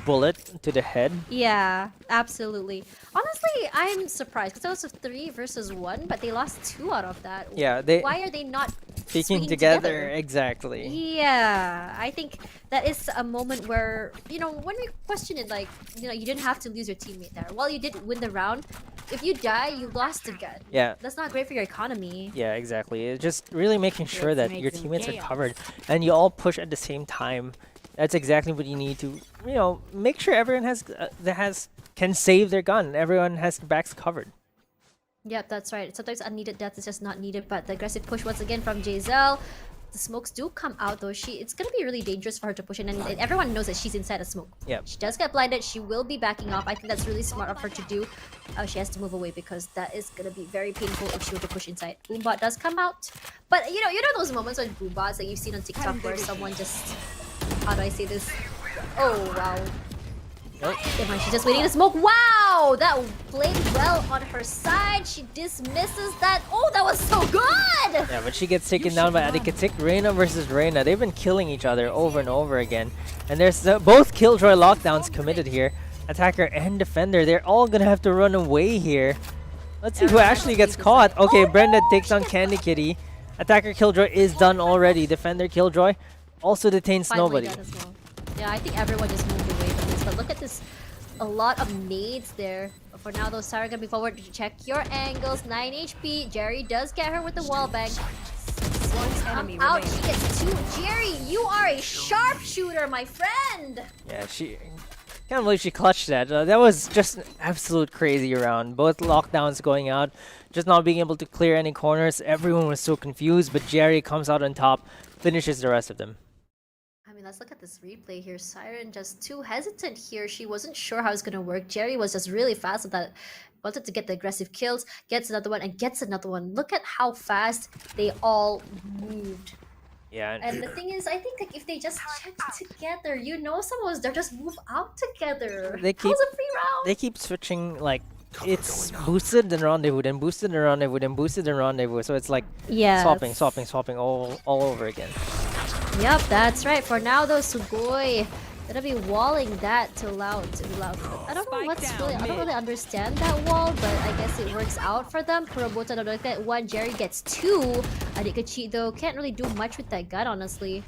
bullet to the head. Yeah, absolutely. Honestly, I'm surprised because it was a 3 versus 1, but they lost 2 out of that. Yeah, Why are they not speaking swinging together? Exactly. Yeah, I think that is a moment where when we question it, like you didn't have to lose your teammate there. While you did win the round, if you die, you lost again. Yeah. That's not great for your economy. Yeah, exactly. It's just really making sure that your teammates are covered and you all push at the same time. That's exactly what you need to, make sure everyone can save their gun. Everyone has backs covered. Yep, that's right. Sometimes unneeded death is just not needed, but the aggressive push once again from Giselle. The smokes do come out though. It's gonna be really dangerous for her to push in, and everyone knows that she's inside a smoke. Yep. She does get blinded. She will be backing off. I think that's really smart of her to do. She has to move away because that is gonna be very painful if she were to push inside. Boombot does come out, but you know those moments when boombots that you've seen on TikTok where someone just, how do I say this? Oh wow. Never mind, she's just waiting to smoke. Wow! That played well on her side. She dismisses that. Oh, that was so good! Yeah, but she gets taken down by Adikatik. Reina versus Reina. They've been killing each other over and over again. And there's both Killjoy lockdowns committed here. Attacker and defender. They're all gonna have to run away here. Let's see who actually gets caught. Okay, Brenda takes on Candy Kitty. Attacker Killjoy is done already. Defender Killjoy also detains nobody. Well. Yeah, I think everyone just moved away from this. But look at this. A lot of nades there. But for now, though, Sarah gonna be forward to check your angles. 9 HP. Jerry does get her with the wall bang. Come out. She gets 2. Jerry, you are a sharpshooter, my friend. Yeah, can't believe she clutched that. That was just an absolute crazy round. Both lockdowns going out, just not being able to clear any corners. Everyone was so confused, but Jerry comes out on top, finishes the rest of them. I mean, let's look at this replay here. Siren just too hesitant here. She wasn't sure how it's gonna work. Jerry was just really fast with that. Wanted to get the aggressive kills, gets another one, and gets another one. Look at how fast they all moved. Yeah. And the thing is, I think like if they just checked together, some of us they'll just move out together. They keep, that was a free round. They keep switching, like, it's boosted and rendezvous, then boosted and rendezvous, then boosted and rendezvous. So it's like swapping all over again. Yep, that's right. For now though, Sugoi Gonna be walling that to loud. I don't know what's really. I don't really understand that wall, but I guess it works out for them. Kurobota don't like that one. Jerry gets 2. Adikachi though can't really do much with that gun, honestly.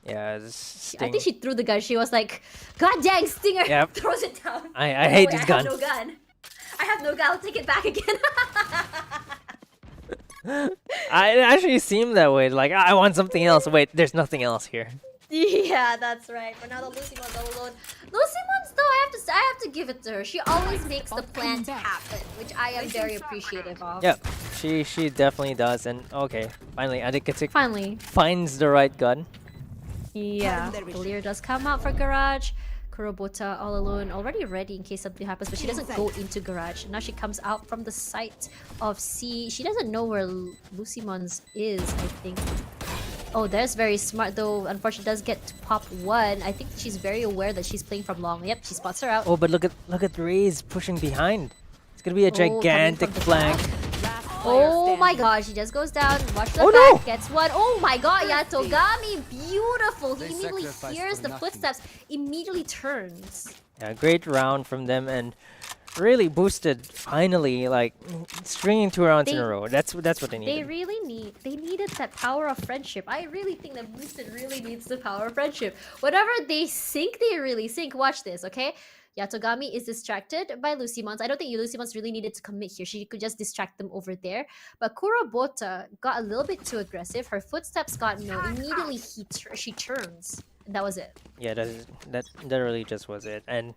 Yeah, I think she threw the gun. She was like, "God dang, Stinger!" Yep. Throws it down. I hate this gun. I have no gun. I have no gun. I'll take it back again. It actually seemed that way. Like I want something else. Wait, there's nothing else here. Yeah, that's right. For now, the Lucymon's all alone. Lucymon's though, I have to give it to her. She always makes the plan happen, which I am very appreciative of. Yep, she definitely does. And okay, finally, Adikatik Finally. finds the right gun. Yeah. Lear does come out for Garage. Kurobota all alone, already ready in case something happens, but she doesn't go into Garage. Now she comes out from the site of C. She doesn't know where Lucymon's is, I think. Oh, there's very smart though. Unfortunately, does get to pop 1. I think she's very aware that she's playing from long. Yep, she spots her out. Oh, but look at Ray's pushing behind. It's gonna be a gigantic flank. Oh my god, she just goes down. Watch the back. Gets 1. Oh my god, Yatogami, beautiful. He immediately hears the footsteps, immediately turns. Yeah, great round from them and really boosted. Finally, like stringing 2 rounds in a row. That's what they needed. They needed that power of friendship. I really think that Boosted really needs the power of friendship. Whatever they sync, they really sync. Watch this, okay? Yatogami is distracted by Lucymons. I don't think Lucymons really needed to commit here. She could just distract them over there. But Kurobota got a little bit too aggressive. Her footsteps got no. Immediately she turns. And that was it. Yeah, that really just was it. And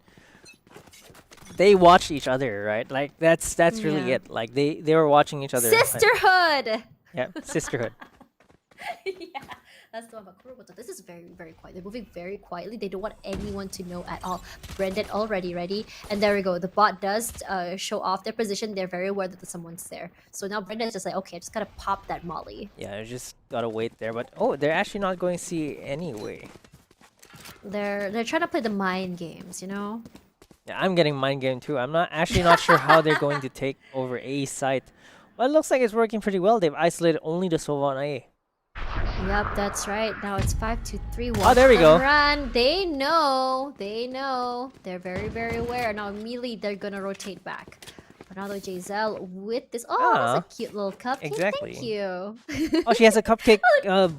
they watched each other, right? Like that's really it. Like they were watching each other. Sisterhood. Yeah, sisterhood. Yeah, that's the one about Kurobota. This is very, very quiet. They're moving very quietly. They don't want anyone to know at all. Brendan already ready. And there we go. The bot does show off their position. They're very aware that someone's there. So now Brendan's just like, okay, I just gotta pop that molly. Yeah, I just gotta wait there. But oh, they're actually not going to see anyway. They're trying to play the mind games, you know? Yeah, I'm getting mind game too. I'm not sure how they're going to take over A site. Well, it looks like it's working pretty well. They've isolated only the Sova on A. Yep, that's right. Now it's 5-2-3. Oh, there we go. Run. They know. They're very, very aware. Now immediately they're gonna rotate back. Ronaldo Giselle with this. Oh, that's a cute little cupcake. Exactly. Thank you. Oh, she has a cupcake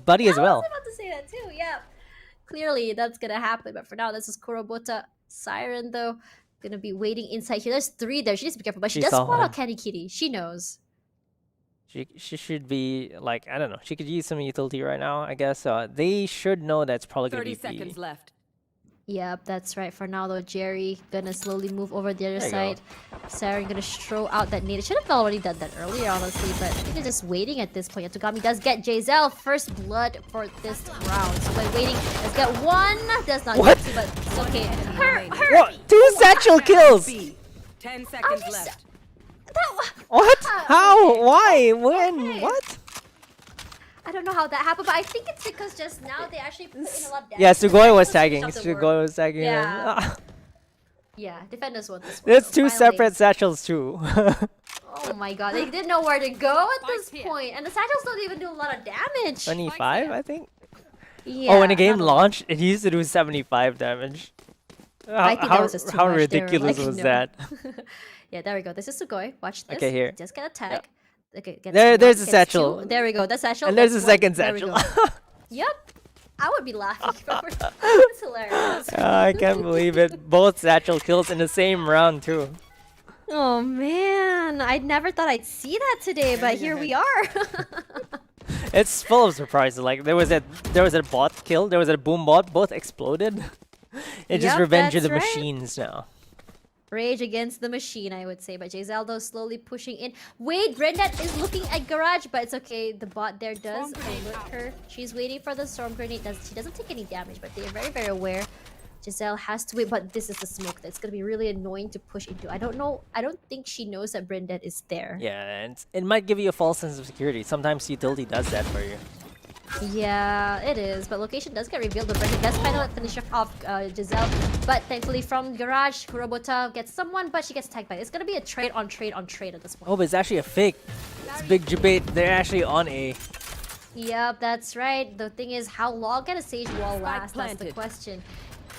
buddy as well. I was about to say that too. Yeah. Clearly that's gonna happen. But for now, this is Kurobota. Siren though, gonna be waiting inside here. There's 3 there. She needs to be careful. But she does spot out Candy Kitty. She knows. She should be like, I don't know. She could use some utility right now, I guess. They should know that's probably gonna be 30 seconds left. Yep, that's right. For now though, Jerry gonna slowly move over the other side. Siren gonna throw out that nade. Should have already done that earlier, honestly, but I think they're just waiting at this point. Yatogami does get Giselle first blood for this round. So by waiting, let's get 1. Does not get 2, but it's okay. Her. What? 2 satchel kills. 10 seconds left. What? How? Why? When? What? I don't know how that happened, but I think it's because just now they actually put in a lot of damage. Yeah, Sugoi was tagging. Sugoi was tagging. Yeah. Yeah, defenders want this one. There's 2 Finally. separate satchels too. Oh my god, they didn't know where to go at this point. And the satchels don't even do a lot of damage. 25, I think. Yeah. Oh, when the game launched, it used to do 75 damage. I think that was just too how much. ridiculous Like, was no. that? Yeah, there we go. This is Sugoi. Watch this. Okay, here. Just get a tag. Okay, There's a satchel. 2. There we go. The satchel. And there's a gets second 1. There we satchel. go. Yep. I would be laughing. It's hilarious. I can't believe it. Both satchel kills in the same round too. Oh man, I never thought I'd see that today, but here we are. It's full of surprises. Like there was a bot kill, there was a boom bot, both exploded. It's just Yep, revenge of the that's right. machines now. Rage against the machine, I would say. But Giselle slowly pushing in. Wait, Brendan is looking at Garage, but it's okay. The bot there does alert her. She's waiting for the storm grenade. She doesn't take any damage, but they're very, very aware. Giselle has to wait, but this is the smoke that's gonna be really annoying to push into. I don't know. I don't think she knows that Brendan is there. Yeah, and it might give you a false sense of security. Sometimes utility does that for you. Yeah, it is. But location does get revealed. But Brendan does finally finish off Giselle. But thankfully from Garage, Kurobota gets someone, but she gets tagged by it. It's gonna be a trade on trade on trade at this point. Oh, but it's actually a fake. It's big debate. They're actually on A. Yep, that's right. The thing is, how long can a Sage Wall last? That's the question.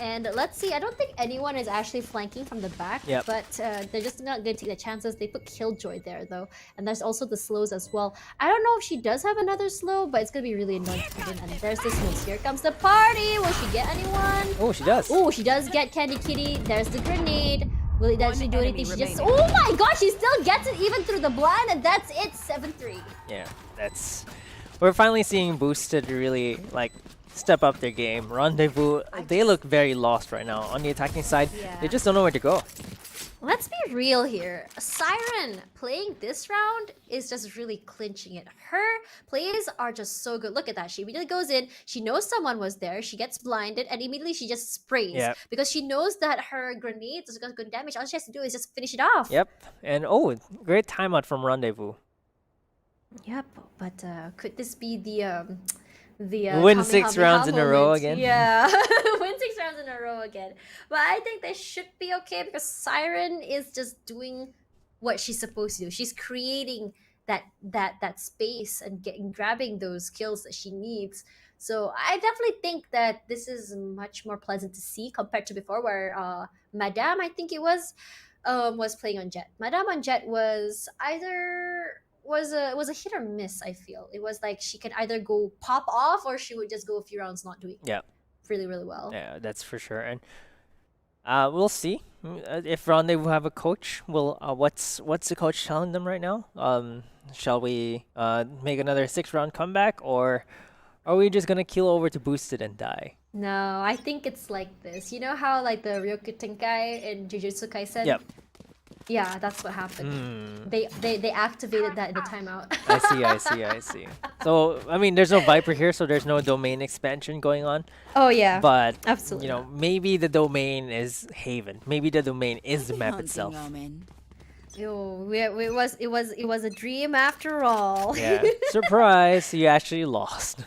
And let's see, I don't think anyone is actually flanking from the back, Yep. but they're just not going to take the chances. They put Killjoy there though, and there's also the slows as well. I don't know if she does have another slow, but it's going to be really annoying to begin. And there's this move. Here comes the party. Will she get anyone? Oh, she does. Oh, she does get Candy Kitty. There's the grenade. Will it actually do anything? She just... remaining. Oh my god, she still gets it even through the blind, and that's it, 7-3. Yeah, that's... We're finally seeing Boosted really, like, step up their game. Rendezvous, they look very lost right now. On the attacking side, Yeah. they just don't know where to go. Let's be real here. Siren playing this round is just really clinching it. Her plays are just so good. Look at that. She immediately goes in. She knows someone was there. She gets blinded and immediately she just sprays. Yep. Because she knows that her grenades is going to damage. All she has to do is just finish it off. Yep, and oh, great timeout from Rendezvous. Yep. But could this be the Win 6 rounds in a row moment? again? Yeah. Win 6 rounds in a row again. But I think they should be okay because Siren is just doing what she's supposed to do. She's creating that space and grabbing those kills that she needs. So I definitely think that this is much more pleasant to see compared to before where Madame, I think it was playing on Jet. Madame on Jet was a hit or miss. I feel it was like she could either go pop off or she would just go a few rounds not doing Yeah. really well. Yeah, that's for sure. And we'll see if Rendezvous have a coach. Will what's the coach telling them right now? Shall we make another 6-round comeback, or are we just gonna keel over to Boosted and die? No, I think it's like this. You know how like the Ryoku Tenkai in Jujutsu Kaisen? Yep. Yeah, that's what happened. They activated that in the timeout. I see. So I mean, there's no Viper here, so there's no domain expansion going on. Oh yeah. But absolutely. you know, maybe the domain is Haven. Maybe the domain is the map itself. It was a dream after all. Yeah. Surprise! You actually lost.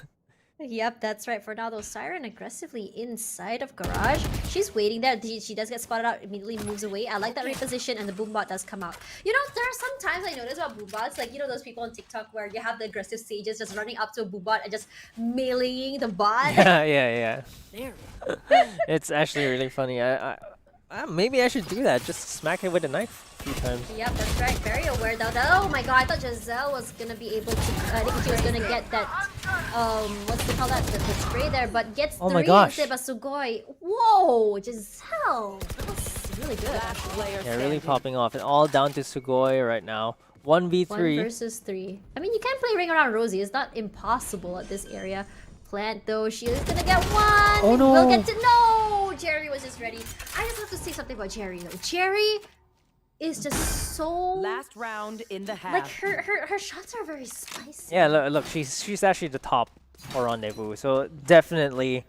Yep, that's right. For now, though, Siren aggressively inside of Garage. She's waiting there. She does get spotted out, immediately moves away. I like that reposition, and the Boombot does come out. You know, there are some times I notice about Boombots, like, you know, those people on TikTok where you have the aggressive sages just running up to a Boombot and just meleeing the bot. Yeah. It's actually really funny. Maybe I should do that. Just smack it with a knife a few times. Yep, that's right. Very aware though. Oh my god, I thought Giselle was gonna be able to. I think she was gonna get that. What's they call that? The spray there, but gets Oh 3 my gosh. instead of Sugoi. Whoa, Giselle. That was really good. Yeah, really popping off. And all down to Sugoi right now. 1v3. 1 versus 3. I mean, you can play Ring Around Rosie. It's not impossible at this area. Plant though, she is gonna get 1. Oh no. We'll get to no. Jerry was just ready. I just have to say something about Jerry though. Jerry is just so Last round in the half. like her shots are very spicy. Yeah, look, she's actually the top for Rendezvous. So definitely,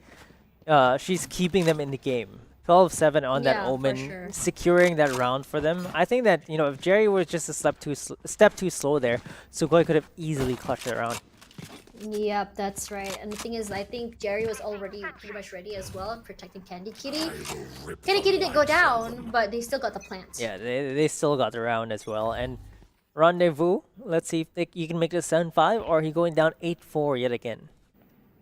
she's keeping them in the game. 12-7 on Yeah, that for Omen, sure. securing that round for them. I think that, you know, if Jerry was just a step too slow there, Sugoi could have easily clutched it around. Yep, that's right. And the thing is, I think Jerry was already pretty much ready as well, protecting Candy Kitty. Candy Kitty didn't go down, but they still got the plants. Yeah, they still got the round as well. And Rendezvous, let's see if you can make it 7-5, or he going down 8-4 yet again.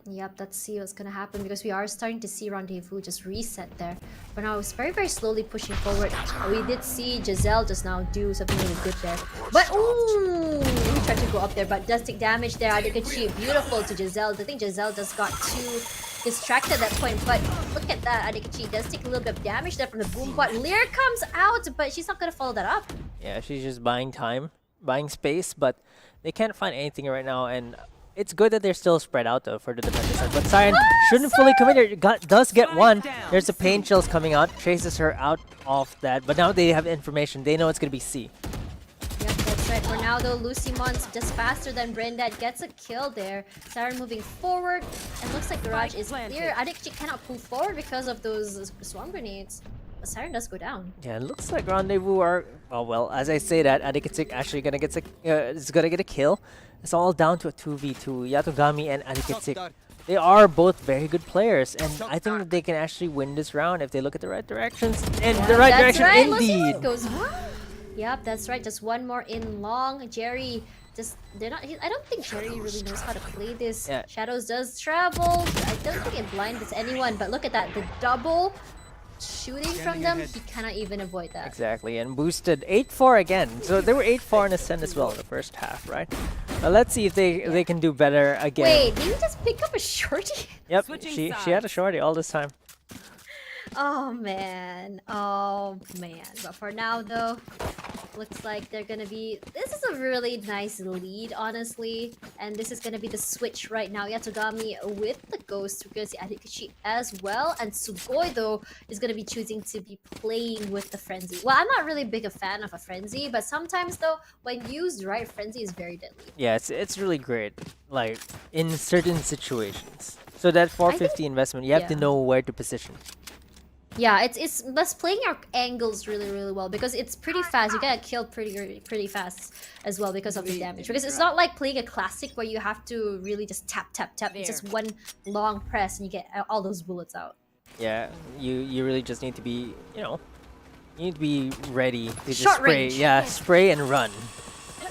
Yep, let's see what's gonna happen because we are starting to see Rendezvous just reset there. But now it's very, very slowly pushing forward. We did see Giselle just now do something really good there. But ooh, he tried to go up there, but does take damage there. Adikachi, beautiful to Giselle. I think Giselle just got too distracted at that point. But look at that, Adikachi does take a little bit of damage there from the Boombot. Lear comes out, but she's not gonna follow that up. Yeah, she's just buying time, buying space, but they can't find anything right now. And it's good that they're still spread out though for the defensive side. But Siren shouldn't fully commit it. Does get 1. There's the pain chills coming out. Chases her out of that. But now they have information. They know it's going to be C. Yep, that's right. For now though, Lucy Mon's just faster than Brenda. Gets a kill there. Siren moving forward. And looks like Garage is clear. Adikachi cannot pull forward because of those swarm grenades. But Siren does go down. Yeah, it looks like Rendezvous are... Oh, well, as I say that, Adikatsik actually going to get is gonna get a kill. It's all down to a 2v2. Yatogami and Adikatsik. They are both very good players, and I think that they can actually win this round if they look at the right directions. And the right That's direction, right. Lucy indeed! Mon goes, yep, that's right. Just one more in long. Jerry just they're not. I don't think Jerry really knows how to play this. Yeah. Shadows does travel. I don't think it blinds anyone. But look at that, the double shooting from them. He cannot even avoid that. Exactly, and boosted 8-4 again. So they were 8-4 in Ascent as well in the first half, right? Let's see if they can do better again. Wait, did you just pick up a shorty? Yep, Switching she sides. had a shorty all this time. Oh man. But for now though, looks like they're gonna be. This is a really nice lead, honestly. And this is gonna be the switch right now. Yatogami with the ghost. We're gonna see Adikachi as well. And Sugoi though is gonna be choosing to be playing with the frenzy. Well, I'm not really big a fan of a frenzy, but sometimes though, when used right, frenzy is very deadly. Yeah, it's really great, like in certain situations. So that 450 investment, you have to yeah. know where to position. Yeah, it's just playing your angles really well because it's pretty fast. You get killed pretty fast as well because of the damage. Because it's not like playing a classic where you have to really just tap. It's just one long press and you get all those bullets out. Yeah, you really just need to be, you need to be ready to just Short spray. range. Yeah, spray and run.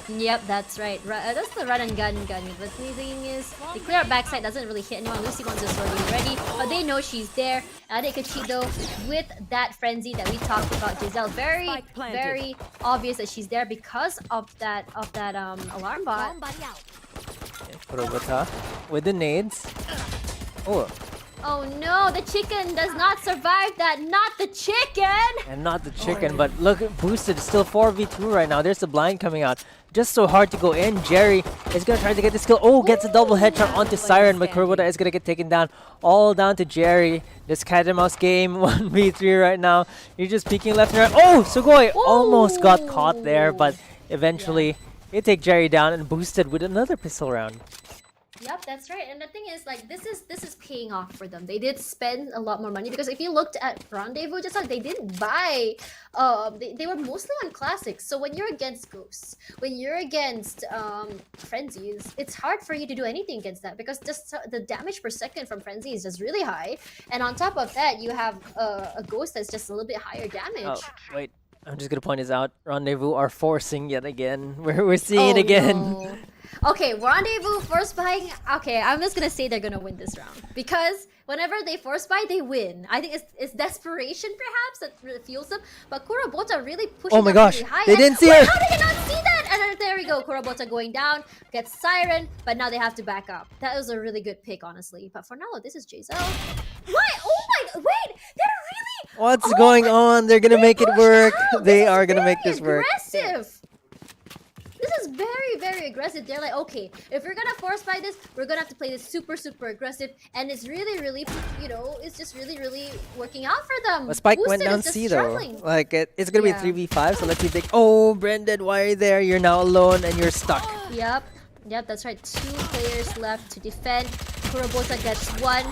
Yep, that's right. That's the run and gun. But the thing is, the clear up backside doesn't really hit anyone. Lucy wants just already ready, but they know she's there. Adekachi though, with that frenzy that we talked about, Giselle, very obvious that she's there because of that alarm bot. Okay, Kurobata with the nades. Oh, Oh no, the chicken does not survive that. Not the chicken. and not the chicken, but look, boosted. Still 4v2 right now. There's the blind coming out. Just so hard to go in. Jerry is gonna try to get the skill. Oh, gets a double headshot onto Siren, but Kurobata is gonna get taken down. All down to Jerry. This cat and mouse game, 1v3 right now. You're just peeking left and right. Oh, Sugoi almost got caught there, but eventually they take Jerry down and boosted with another pistol round. Yep, that's right. And the thing is, like, this is paying off for them. They did spend a lot more money because if you looked at Rendezvous just now, they didn't buy. They were mostly on classics. So when you're against ghosts, when you're against frenzies, it's hard for you to do anything against that because just the damage per second from frenzy is just really high. And on top of that, you have a ghost that's just a little bit higher damage. Oh, wait. I'm just gonna point this out. Rendezvous are forcing yet again. We're seeing it again. No. Okay, Rendezvous force buying. Okay, I'm just gonna say they're gonna win this round because whenever they force buy, they win. I think it's desperation perhaps that really fuels them. But Kurobota really pushing. Oh my up gosh, really high. they And didn't see wait, her. How did they not see that? And then there we go. Kurobota going down, gets Siren, but now they have to back up. That was a really good pick, honestly. But for now, this is Giselle. What? Oh my! Wait, they're really. What's Oh going my- on? They're gonna make it pushed work. out. They This is are gonna make very this work. Aggressive. This is very aggressive. They're like, okay, if we're gonna force buy this, we're gonna have to play this super aggressive, and it's really, it's just really working out for them. But Spike Boosted went down is just C though. struggling. Like it's gonna Yeah. be 3v5. So let's see if they. Oh, Brendan, why are you there? You're now alone and you're stuck. Yep, that's right. 2 players left to defend. Kurobota gets 1.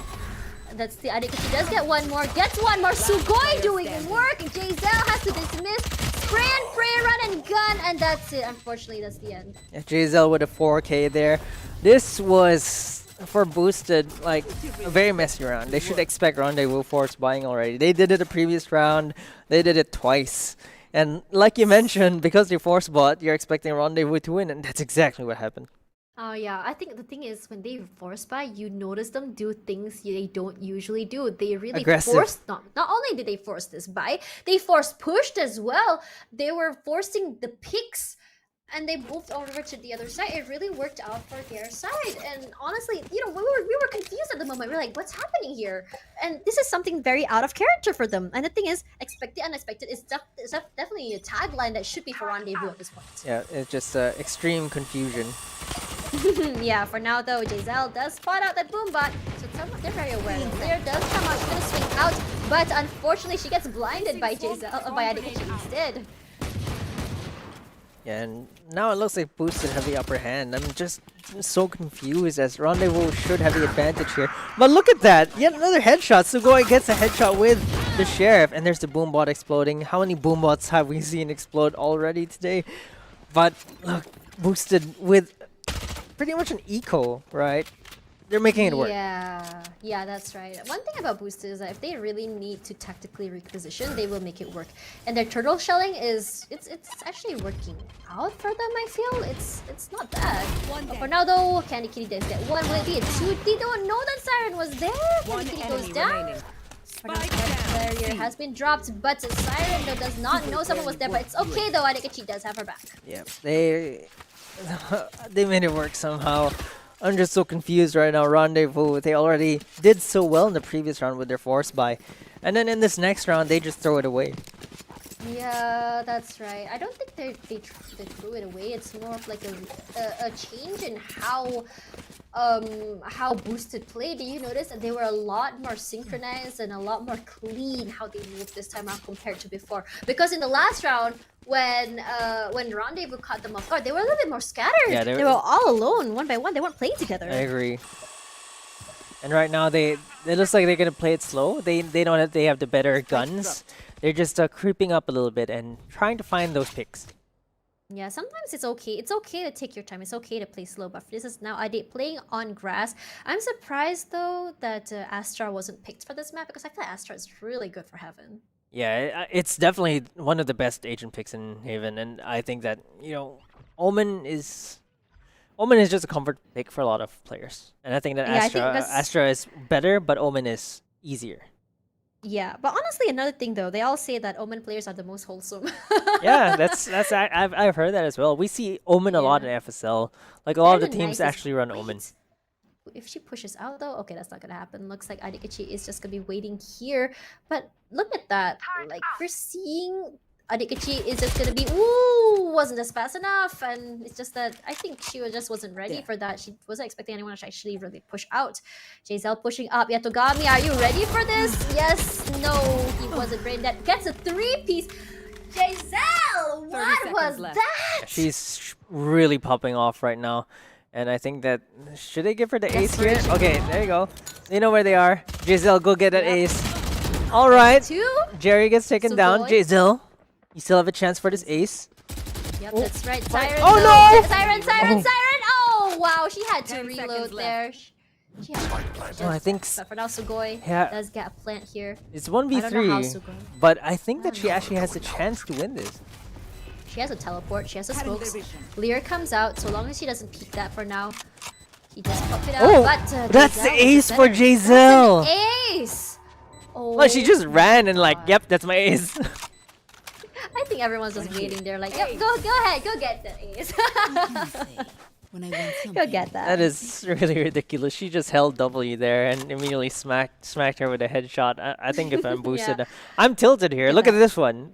That's the idea because he does get 1 more. Gets 1 more. Sugoi doing work. Giselle has to dismiss. Spray and pray, run and gun, and that's it. Unfortunately, that's the end. Yeah, Giselle with a 4K there. This was for boosted, like a very messy round. They should expect Rendezvous force buying already. They did it the previous round. They did it twice. And like you mentioned, because they force bought, you're expecting Rendezvous to win, and that's exactly what happened. Oh yeah, I think the thing is when they force buy, you notice them do things they don't usually do. They really Aggressive. forced not only did they force this buy, they force pushed as well. They were forcing the picks and they moved over to the other side. It really worked out for their side. And honestly, we were confused at the moment. We're like, what's happening here? And this is something very out of character for them. And the thing is, expect the unexpected is definitely a tagline that should be for Rendezvous at this point. Yeah, it's just extreme confusion. Yeah, for now though, Giselle does spot out that boombot, so they're very aware. Lear does come out, she's gonna swing out, but unfortunately she gets blinded by by Adikachi instead. Yeah, and now it looks like Boosted have the upper hand. I'm just so confused as Rendezvous should have the advantage here. But look at that! Yet another headshot. Sugoi gets a headshot with the Sheriff, and there's the boombot exploding. How many boombots have we seen explode already today? But look, Boosted with pretty much an eco, right? they're making it work. Yeah, that's right. One thing about boosters is that if they really need to tactically reposition, they will make it work. And their turtle shelling is it's actually working out for them. I feel it's not bad. But for now though, Candy Kitty does get one. Will it be a two? They don't know that Siren was there. One Candy Kitty goes enemy down. remaining. For now, barrier has been dropped, but Siren though does not know someone was there. But it's okay though. Adekichi does have her back. Yeah, they made it work somehow. I'm just so confused right now. Rendezvous, they already did so well in the previous round with their force buy, and then in this next round they just throw it away. Yeah, that's right. I don't think they threw it away. It's more of like a change in how boosted play. Do you notice that they were a lot more synchronized and a lot more clean how they moved this time around compared to before? Because in the last round, when Rendezvous caught them off guard, they were a little bit more scattered. Yeah, they were all alone, one by one. They weren't playing together. I agree. And right now it looks like they're gonna play it slow. They know that they have the better guns. They're just creeping up a little bit and trying to find those picks. Yeah, sometimes it's okay. It's okay to take your time. It's okay to play slow. But this is now Ade playing on grass. I'm surprised though that Astra wasn't picked for this map because I feel like Astra is really good for Heaven. Yeah, it's definitely one of the best agent picks in Haven, and I think that Omen is just a comfort pick for a lot of players, and I think that Astra is better, but Omen is easier. Yeah, but honestly, another thing though, they all say that Omen players are the most wholesome. Yeah, I've heard that as well. We see Omen a lot in FSL. Like a lot of the teams actually run Omen. If she pushes out though, okay, that's not gonna happen. Looks like Adekichi is just gonna be waiting here. But look at that. Like we're seeing Adekichi is just gonna be wasn't just fast enough, and it's just that I think she just wasn't ready for that. She wasn't expecting anyone to actually really push out. Giselle pushing up. Yatogami, are you ready for this? Yes, no, he wasn't ready. That gets a 3-piece. Giselle, what was that? She's really popping off right now. And I think that, should they give her the ace here? Okay, there you go. They know where they are. Giselle, go get that ace. All right. Jerry gets taken down. Giselle, you still have a chance for this ace. Yep, that's right. Siren. Oh no! Siren! Oh wow, she had to reload there. She had to I think. But for now, Sugoi does get a plant here. It's 1v3, but I think that she actually has a chance to win this. She has a teleport, she has a smokes. Lear comes out, so long as she doesn't peek that for now. He just popped it out, but that's the ace for Giselle! Ace! Oh, well, she just ran and like, yep, that's my ace. I think everyone's just waiting there like, yep, go ahead, go get the ace. Go get that. That is really ridiculous. She just held W there and immediately smacked her with a headshot. I think if I'm boosted, I'm tilted here. Look at this one.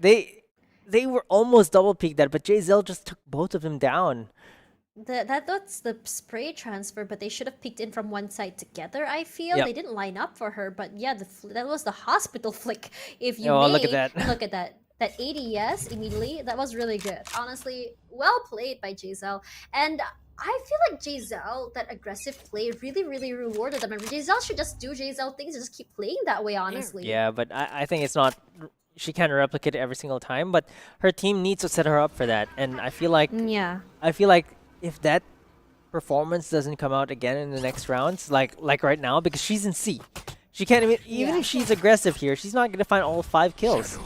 They were almost double peaked that, but Giselle just took both of them down. That's the spray transfer, but they should have peeked in from one side together, I feel. They didn't line up for her, but yeah, that was the hospital flick, if you may. Look at that. Look at that. That 80 immediately, that was really good. Honestly, well played by Giselle. And I feel like Giselle, that aggressive play, really, really rewarded them. And Giselle should just do Giselle things and just keep playing that way, honestly. Yeah, but I think it's not... She can't replicate it every single time, but her team needs to set her up for that. And I feel like if that performance doesn't come out again in the next rounds, like right now, because she's in C, she can't even if she's aggressive here, she's not gonna find all 5 kills.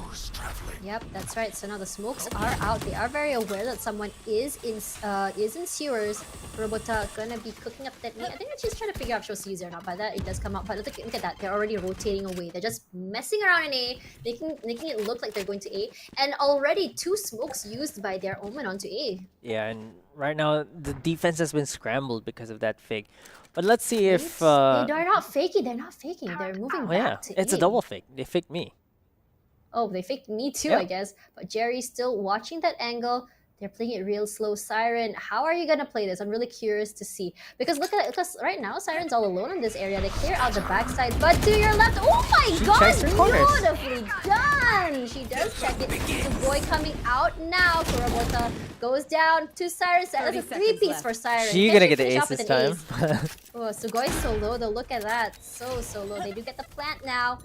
Yep, that's right. So now the smokes are out. They are very aware that someone is in sewers. Robota gonna be cooking up that knee. I think she's trying to figure out if she'll seize or not. By that, it does come out. But look at that. They're already rotating away. They're just messing around in A, making it look like they're going to A. And already 2 smokes used by their Omen onto A. Yeah, and right now the defense has been scrambled because of that fake. But let's see if... they're not faking. They're not faking. They're moving back to it's A. a double fake. They faked me. Oh, they faked me too, I guess. But Jerry's still watching that angle. They're playing it real slow. Siren, how are you gonna play this? I'm really curious to see. Because look at it, because right now Siren's all alone in this area. They clear out the backside, but to your left, oh my god, beautifully done! She does check it. The boy coming out now. Kurobota goes down to Siren. That's a 3-piece for Siren. She's gonna get the ace this time. Oh, Sugoi's so low though. Look at that. So low. They do get the plant now.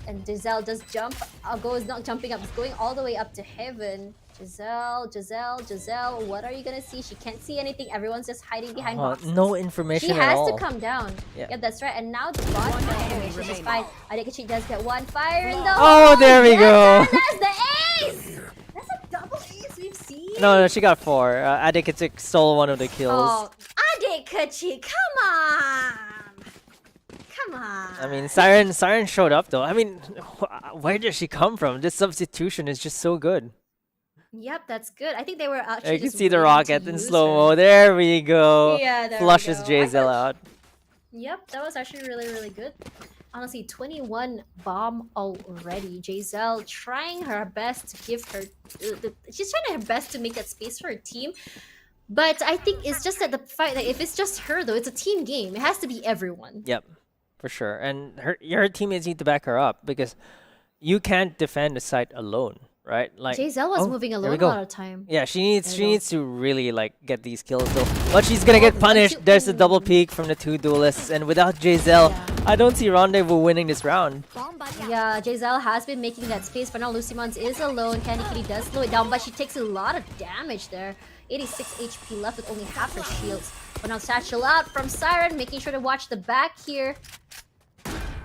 And Giselle does jump, not jumping up, it's going all the way up to Heaven. Giselle, what are you gonna see? She can't see anything. Everyone's just hiding behind boxes. No information She at has all. to come down. Yeah. Yeah, that's right. And now the bot which is fine. I think she does get one fire in the Oh, there we go. That's the ace! That's a double ace we've seen. No, she got 4. Adikatik stole one of the kills. Oh, Adikachi, come on! Come on. I mean, Siren showed up though. I mean, where did she come from? This substitution is just so good. Yep, that's good. I think they were actually You can just see the waiting rocket to in use slow-mo. her. There we go. Yeah, there we Flushes go. Giselle out. Yep, that was actually really, really good. Honestly, 21 bomb already. Giselle trying her best to give her... she's trying her best to make that space for her team. But I think it's just that the fight... Like, if it's just her, though, it's a team game. It has to be everyone. Yep, for sure. And your teammates need to back her up because you can't defend the site alone, right? Like Giselle was moving there we alone a go. lot of time. Yeah, she needs There we go. needs to really like get these kills though. But she's gonna get punished. There's a double peek from the 2 duelists, and without Giselle, I don't see Rendezvous winning this round. Yeah, Giselle has been making that space, but now Lucimons is alone. Candy Kitty does slow it down, but she takes a lot of damage there. 86 HP left with only half her shields. But now Satchel out from Siren, making sure to watch the back here.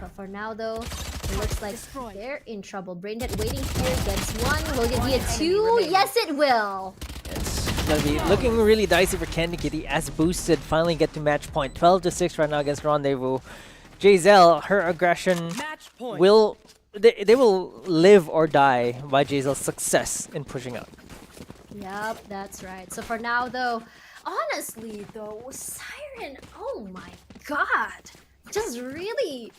But for now, though, it looks like they're in trouble. Braindead waiting here, gets 1. Will it be a 2? Yes, it will! It's gonna be looking really dicey for Candy Kitty as Boosted finally get to match point. 12-6 right now against Rendezvous. Giselle, her aggression Match point. will... They will live or die by Giselle's success in pushing out. Yep, that's right. So for now, though, honestly, though, Siren, oh my god, she's just really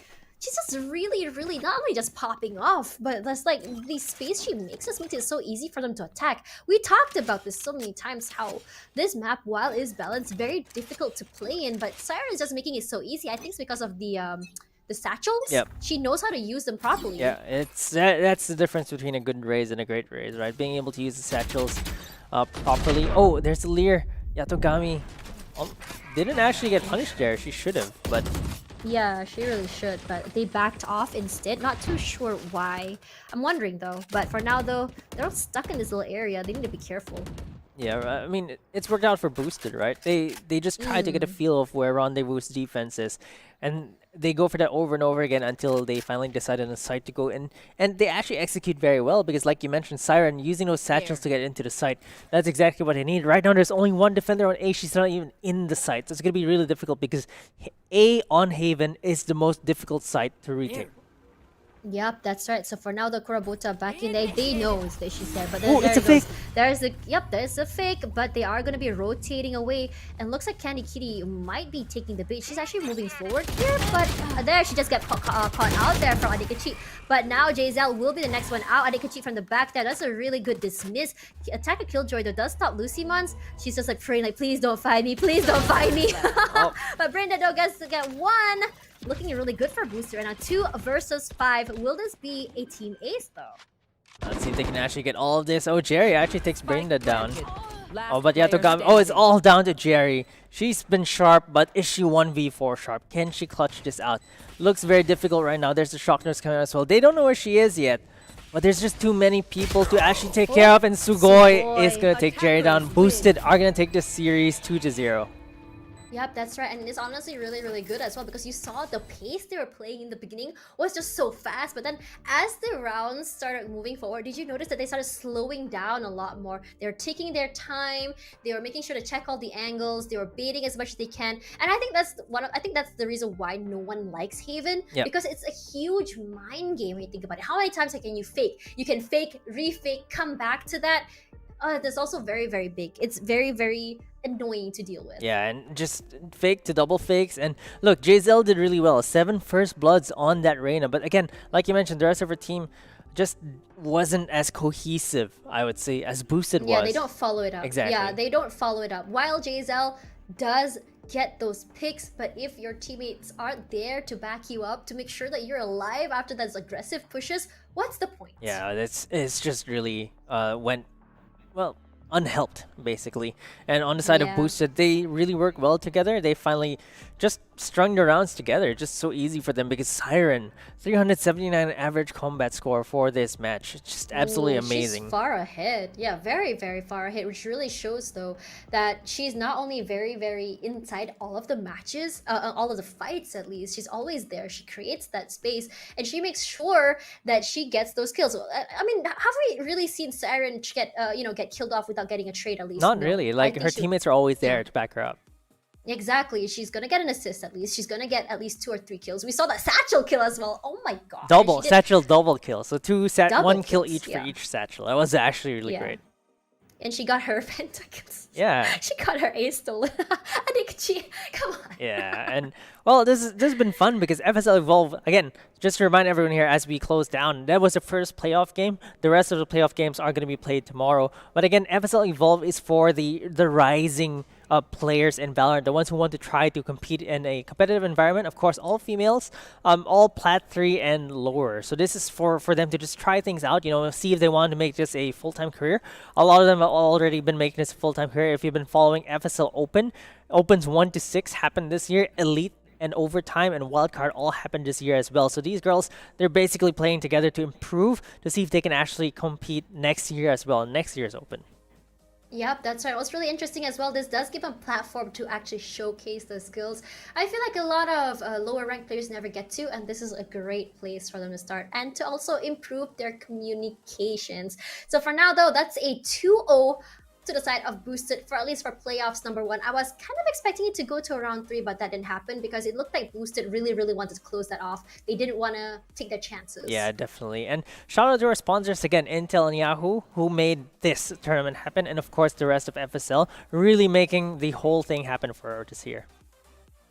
not only just popping off, but that's like the space she makes it so easy for them to attack. We talked about this so many times, how this map, while is balanced, very difficult to play in, but Siren is just making it so easy. I think it's because of the satchels. Yep. She knows how to use them properly. Yeah, that's the difference between a good raise and a great raise, right? Being able to use the satchels properly. Oh, there's the Lear. Yatogami didn't actually get punished there. She should have, but... Yeah, she really should, but they backed off instead. Not too sure why. I'm wondering though. But for now though, they're all stuck in this little area. They need to be careful. Yeah, I mean, it's worked out for Boosted, right? They just try to get a feel of where Rendezvous' defense is, and they go for that over and over again until they finally decide on a site to go in. And they actually execute very well because, like you mentioned, Siren using those satchels to get into the site. That's exactly what they need. Right now, there's only one defender on A. She's not even in the site. So it's going to be really difficult because A on Haven is the most difficult site to retake. Yep, that's right. So for now, the Kurabota back in there, they know, as she said. But Oh, there it's a it goes. fake. There's a fake, but they are going to be rotating away. And looks like Candy Kitty might be taking the bait. She's actually moving forward here, but there she just got caught out there from Adikachi. But now Giselle will be the next one out. Adikachi from the back there. That's a really good dismiss. Attack a Killjoy though does stop Lucimons. She's just like praying, like, please don't find me, please don't find me. But Brenda though gets to get 1. Looking really good for Booster. And now 2 versus 5. Will this be a team ace though? Let's see if they can actually get all of this. Oh, Jerry actually takes Brenda down. Last Oh, but player Yatogami. Oh, it's all down to Jerry. She's been sharp, but is she 1v4 sharp? Can she clutch this out? Looks very difficult right now. There's the shock nurse coming as well. They don't know where she is yet. But there's just too many people to actually take care of, and Sugoi is going to take Jerry down. Boosted are going to take this series 2-0. Yep, that's right. And it's honestly really, really good as well because you saw the pace they were playing in the beginning was just so fast. But then as the rounds started moving forward, did you notice that they started slowing down a lot more? They were taking their time. They were making sure to check all the angles. They were baiting as much as they can. And I think that's the reason why no one likes Haven. Yep. Because it's a huge mind game when you think about it. How many times can you fake? You can fake, refake, come back to that. That's also very, very big. It's very, very annoying to deal with. Yeah, and just fake to double fakes. And look, Giselle did really well. 7 first bloods on that Reyna. But again, like you mentioned, the rest of her team just wasn't as cohesive, I would say, as Boosted was. Yeah, they don't follow it up. Exactly. Yeah, they don't follow it up. While Giselle does get those picks, but if your teammates aren't there to back you up, to make sure that you're alive after those aggressive pushes, what's the point? Yeah, it's just really went... Well, unhelped, basically. And on the side of Yeah. Boosted, they really work well together. They finally just strung the rounds together. Just so easy for them because Siren, 379 average combat score for this match. It's just absolutely Ooh, amazing. She's far ahead. Yeah, very, very far ahead, which really shows, though, that she's not only very, very inside all of the matches, all of the fights at least, she's always there. She creates that space, and she makes sure that she gets those kills. I mean, have we really seen Siren get, get killed off without getting a trade at least? Not No. really. I Like, think her she- teammates are always there yeah. to back her up. Exactly. She's gonna get an assist at least. She's gonna get at least 2 or 3 kills. We saw that Satchel kill as well. Oh my god. Double, Satchel double kill. So Double one kill kills, each for yeah. each Satchel. That was actually really Yeah. great. And she got her pentakills. Yeah. She got her ace stolen. I think come on. Yeah, and well, this has been fun because FSL Evolve, again, just to remind everyone here as we close down, that was the first playoff game. The rest of the playoff games are going to be played tomorrow. But again, FSL Evolve is for the rising players in Valorant, the ones who want to try to compete in a competitive environment. Of course, all females, all Plat 3 and lower. So this is for them to just try things out, see if they want to make this a full-time career. A lot of them have already been making this a full-time career. If you've been following FSL Open, Opens 1 to 6 happened this year. Elite and Overtime and Wildcard all happened this year as well. So these girls, they're basically playing together to improve, to see if they can actually compete next year as well, next year's Open. Yep, that's right. What's really interesting as well, this does give a platform to actually showcase the skills. I feel like a lot of lower ranked players never get to, and this is a great place for them to start and to also improve their communications. So for now though, that's a 2-0 to the side of Boosted, for at least for playoffs number 1. I was kind of expecting it to go to round 3, but that didn't happen because it looked like Boosted really, really wanted to close that off. They didn't want to take their chances. Yeah, definitely. And shout out to our sponsors again, Intel and Yahoo, who made this tournament happen, and of course the rest of FSL, really making the whole thing happen for this year.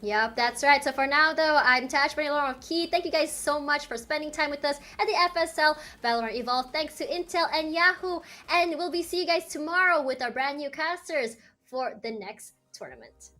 Yep, that's right. So for now, though, I'm Tashbunny along with Quis. Thank you guys so much for spending time with us at the FSL Valorant Evolve. Thanks to Intel and Yahoo. And we'll be seeing you guys tomorrow with our brand new casters for the next tournament.